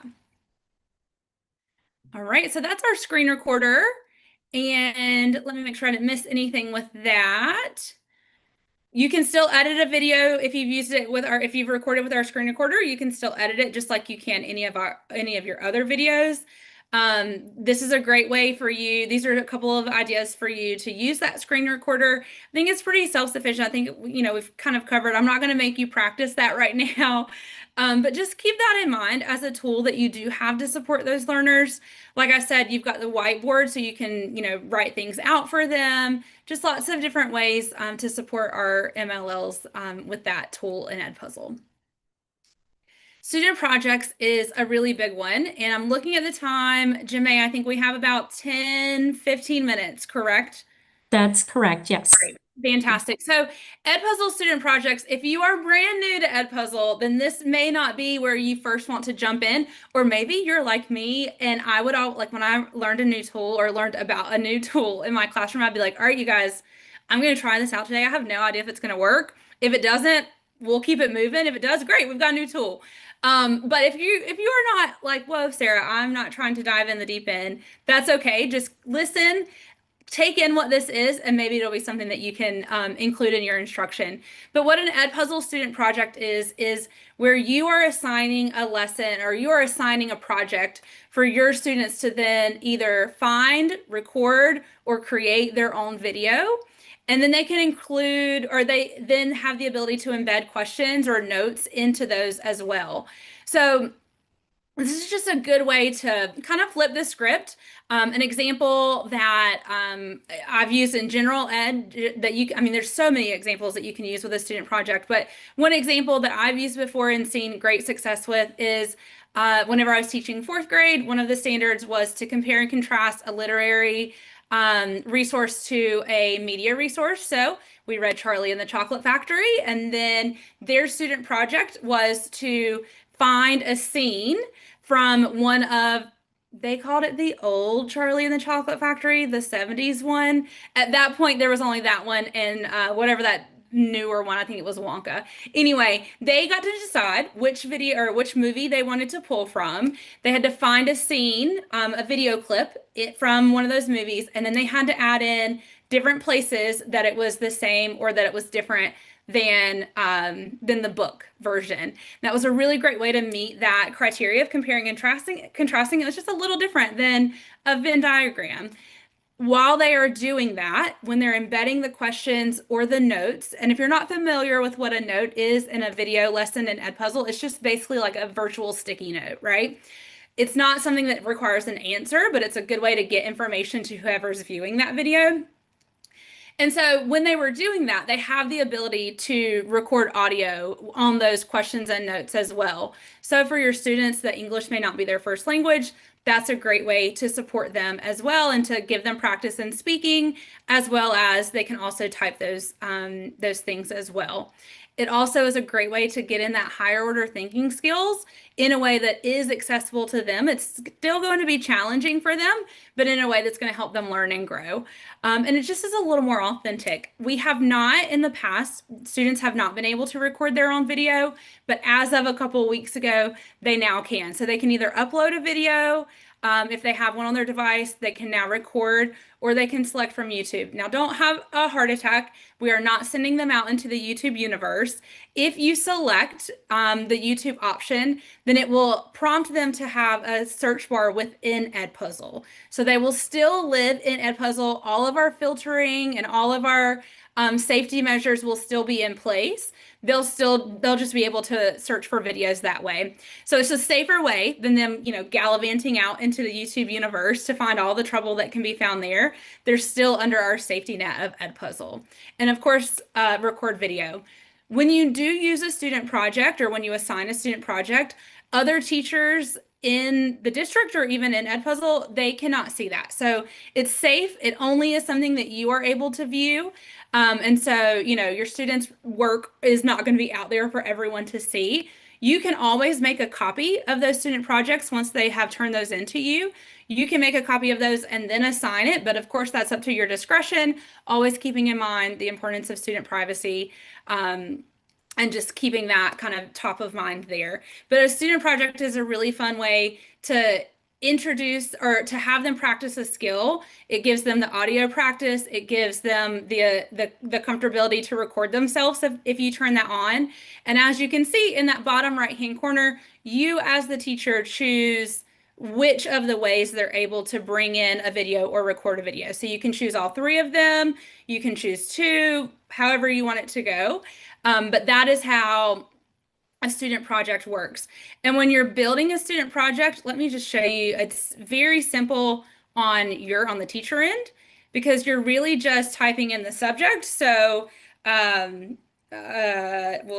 All right, so that's our screen recorder. And let me make sure I didn't miss anything with that. You can still edit a video if you've used it if you've recorded with our screen recorder. You can still edit it just like you can any of your other videos. This is a great way for you. These are a couple of ideas for you to use that screen recorder. I think it's pretty self-sufficient. I think, we've kind of covered. I'm not going to make you practice that right now, but just keep that in mind as a tool that you do have to support those learners. Like I said, you've got the whiteboard, so you can, write things out for them. Just lots of different ways to support our MLLs with that tool in Edpuzzle. Student projects is a really big one, and I'm looking at the time. Jimay, I think we have about 10-15 minutes, correct? That's correct, yes. Great. Fantastic. So Edpuzzle student projects, if you are brand new to Edpuzzle, then this may not be where you first want to jump in, or maybe you're like me, and I would when I learned a new tool or learned about a new tool in my classroom, I'd be like, all right, you guys, I'm going to try this out today. I have no idea if it's going to work. If it doesn't, we'll keep it moving. If it does, great, we've got a new tool. But if you are not like, whoa, Sarah, I'm not trying to dive in the deep end, that's okay. Just listen, take in what this is, and maybe it'll be something that you can include in your instruction. But what an Edpuzzle student project is where you are assigning a lesson or you are assigning a project for your students to then either find, record, or create their own video. And then they can include, or they then have the ability to embed questions or notes into those as well. So this is just a good way to kind of flip the script. An example that I've used in general ed that there's so many examples that you can use with a student project, but one example that I've used before and seen great success with is whenever I was teaching fourth grade, one of the standards was to compare and contrast a literary resource to a media resource. So we read Charlie and the Chocolate Factory, and then their student project was to find a scene from one of, they called it the old Charlie and the Chocolate Factory, the 70s one. At that point, there was only that one, and whatever that newer one, I think it was Wonka. Anyway, they got to decide which video or which movie they wanted to pull from. They had to find a scene, a video clip from one of those movies, and then they had to add in different places that it was the same or that it was different than the book version. That was a really great way to meet that criteria of comparing and contrasting. It was just a little different than a Venn diagram. While they are doing that, when they're embedding the questions or the notes, and if you're not familiar with what a note is in a video lesson in Edpuzzle, it's just basically like a virtual sticky note, right? It's not something that requires an answer, but it's a good way to get information to whoever's viewing that video. And so when they were doing that, they have the ability to record audio on those questions and notes as well. So for your students that English may not be their first language, that's a great way to support them as well and to give them practice in speaking, as well as they can also type those things as well. It also is a great way to get in that higher order thinking skills in a way that is accessible to them. It's still going to be challenging for them, but in a way that's going to help them learn and grow. And it just is a little more authentic. We have not in the past, students have not been able to record their own video, but as of a couple of weeks ago, they now can. So they can either upload a video, if they have one on their device, they can now record, or they can select from YouTube. Now, don't have a heart attack. We are not sending them out into the YouTube universe. If you select the YouTube option, then it will prompt them to have a search bar within Edpuzzle. So they will still live in Edpuzzle. All of our filtering and all of our safety measures will still be in place. They'll just be able to search for videos that way. So it's a safer way than them, gallivanting out into the YouTube universe to find all the trouble that can be found there. They're still under our safety net of Edpuzzle. And of course, record video. When you do use a student project or when you assign a student project, other teachers in the district or even in Edpuzzle, they cannot see that. So it's safe. It only is something that you are able to view. And so, your students' work is not going to be out there for everyone to see. You can always make a copy of those student projects once they have turned those into you. You can make a copy of those and then assign it, but of course that's up to your discretion, always keeping in mind the importance of student privacy, and just keeping that kind of top of mind there. But a student project is a really fun way to introduce or to have them practice a skill. It gives them the audio practice. It gives them the comfortability to record themselves if you turn that on. And as you can see in that bottom right-hand corner, you as the teacher choose which of the ways they're able to bring in a video or record a video. So you can choose all three of them. You can choose two, however you want it to go. But that is how a student project works. And when you're building a student project, let me just show you, it's very simple on the teacher end, because you're really just typing in the subject. So we'll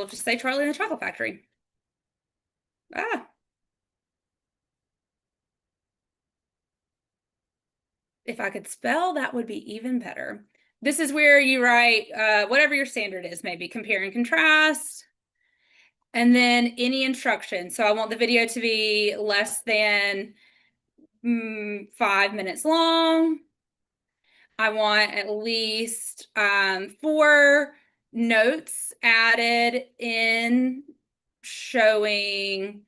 just say Charlie and the Chocolate Factory. If I could spell, that would be even better. This is where you write whatever your standard is, maybe compare and contrast. And then any instruction. So I want the video to be less than 5 minutes long. I want at least 4 notes added in showing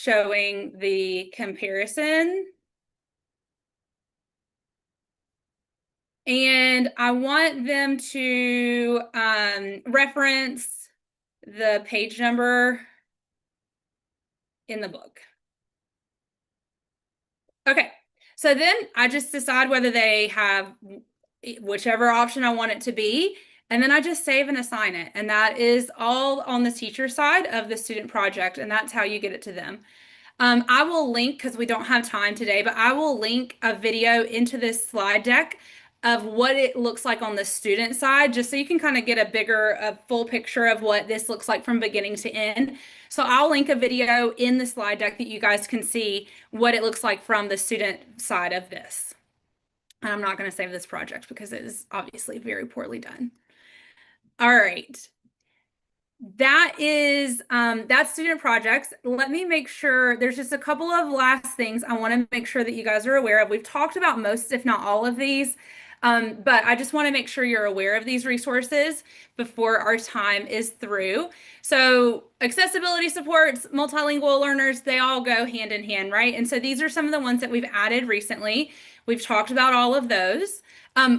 the comparison. And I want them to reference the page number in the book. Okay, so then I just decide whether they have whichever option I want it to be, and then I just save and assign it. And that is all on the teacher side of the student project, and that's how you get it to them. I will link, because we don't have time today, but I will link a video into this slide deck of what it looks like on the student side, just so you can kind of get a full picture of what this looks like from beginning to end. So I'll link a video in the slide deck that you guys can see what it looks like from the student side of this. And I'm not going to save this project because it is obviously very poorly done. All right. That is that's student projects. Let me make sure there's just a couple of last things I want to make sure that you guys are aware of. We've talked about most, if not all of these, but I just want to make sure you're aware of these resources before our time is through. So accessibility supports, multilingual learners, they all go hand in hand, right? And so these are some of the ones that we've added recently. We've talked about all of those.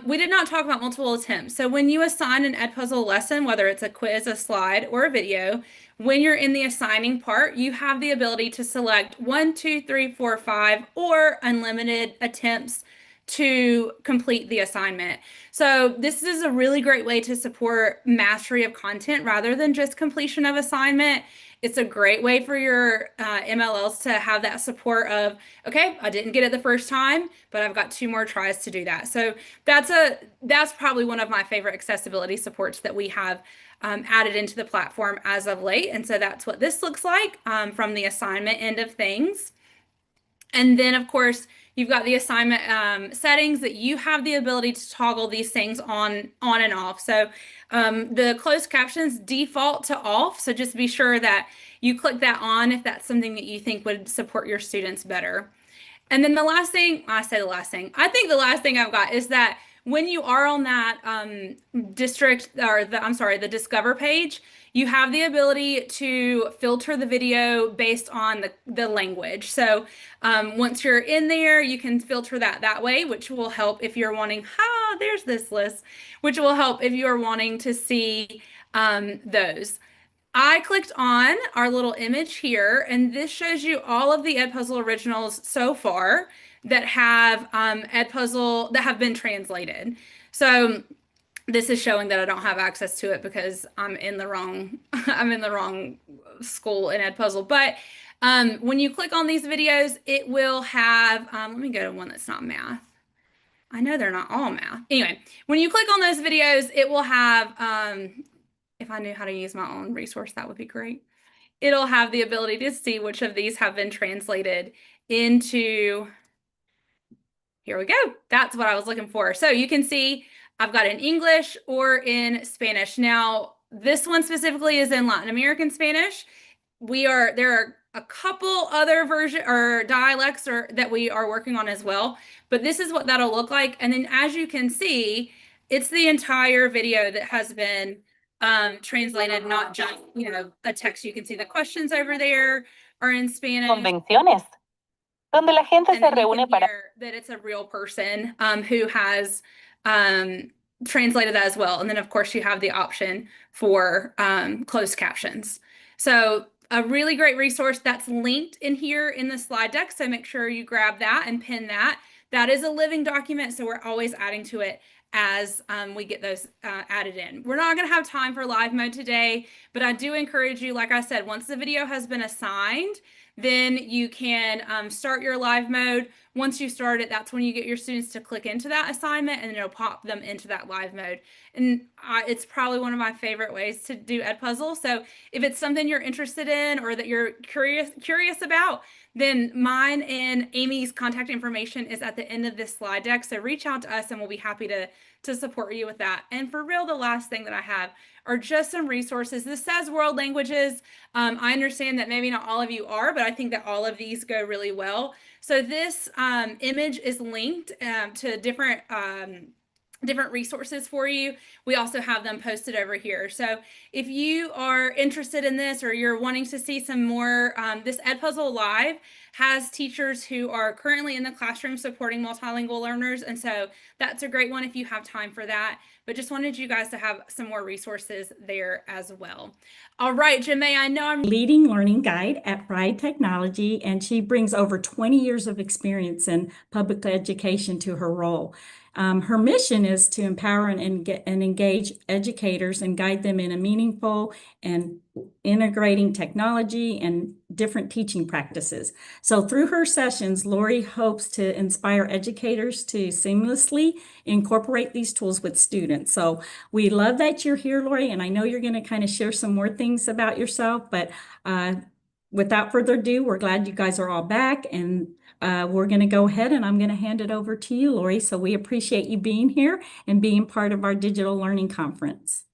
We did not talk about multiple attempts. So when you assign an Edpuzzle lesson, whether it's a quiz, a slide, or a video, when you're in the assigning part, you have the ability to select 1, 2, 3, 4, 5, or unlimited attempts to complete the assignment. So this is a really great way to support mastery of content rather than just completion of assignment. It's a great way for your MLLs to have that support of, okay, I didn't get it the first time, but I've got 2 more tries to do that. So that's probably one of my favorite accessibility supports that we have added into the platform as of late. And so that's what this looks like from the assignment end of things. And then, of course, you've got the assignment settings that you have the ability to toggle these things on and off. So the closed captions default to off. So just be sure that you click that on if that's something that you think would support your students better. And then the last thing, I think the last thing I've got is that when you are on that the Discover page, you have the ability to filter the video based on the language. So once you're in there, you can filter that way, which will help if you're wanting, there's this list, which will help if you're wanting to see those. I clicked on our little image here, and this shows you all of the Edpuzzle originals so far that have Edpuzzle that have been translated. So this is showing that I don't have access to it because I'm in the wrong school in Edpuzzle. But when you click on these videos, it will have, let me go to one that's not math. I know they're not all math. Anyway, when you click on those videos, it will have, if I knew how to use my own resource, that would be great. It'll have the ability to see which of these have been translated into, here we go. That's what I was looking for. So you can see I've got in English or in Spanish. Now, this one specifically is in Latin American Spanish. There are a couple other version or dialects that we are working on as well, but this is what that'll look like. And then as you can see, it's the entire video that has been translated, not just, a text. You can see the questions over there are in Spanish. Convenciones, donde la gente se reúne para that it's a real person who has translated that as well. And then of course you have the option for closed captions. So a really great resource that's linked in here in the slide deck. So make sure you grab that and pin that. That is a living document, so we're always adding to it as we get those added in. We're not going to have time for live mode today, but I do encourage you, like I said, once the video has been assigned, then you can start your live mode. Once you start it, that's when you get your students to click into that assignment, and it'll pop them into that live mode. And it's probably one of my favorite ways to do Edpuzzle. So if it's something you're interested in or that you're curious about, then mine and Amy's contact information is at the end of this slide deck. So reach out to us and we'll be happy to support you with that. And for real, the last thing that I have are just some resources. This says world languages. I understand that maybe not all of you are, but I think that all of these go really well. So this image is linked to different resources for you. We also have them posted over here. So if you are interested in this or you're wanting to see some more, this Edpuzzle Live has teachers who are currently in the classroom supporting multilingual learners. And so that's a great one if you have time for that. But just wanted you guys to have some more resources there as well. All right, Jemay, I know I'm leading learning guide at Pride Technology, and she brings over 20 years of experience in public education to her role. Her mission is to empower and engage educators and guide them in a meaningful and integrating technology and different teaching practices. So through her sessions, Lori hopes to inspire educators to seamlessly incorporate these tools with students. So we love that you're here, Lori, and I know you're going to kind of share some more things about yourself, but without further ado, we're glad you guys are all back, and we're going to go ahead and I'm going to hand it over to you, Lori. So we appreciate you being here and being part of our digital learning conference.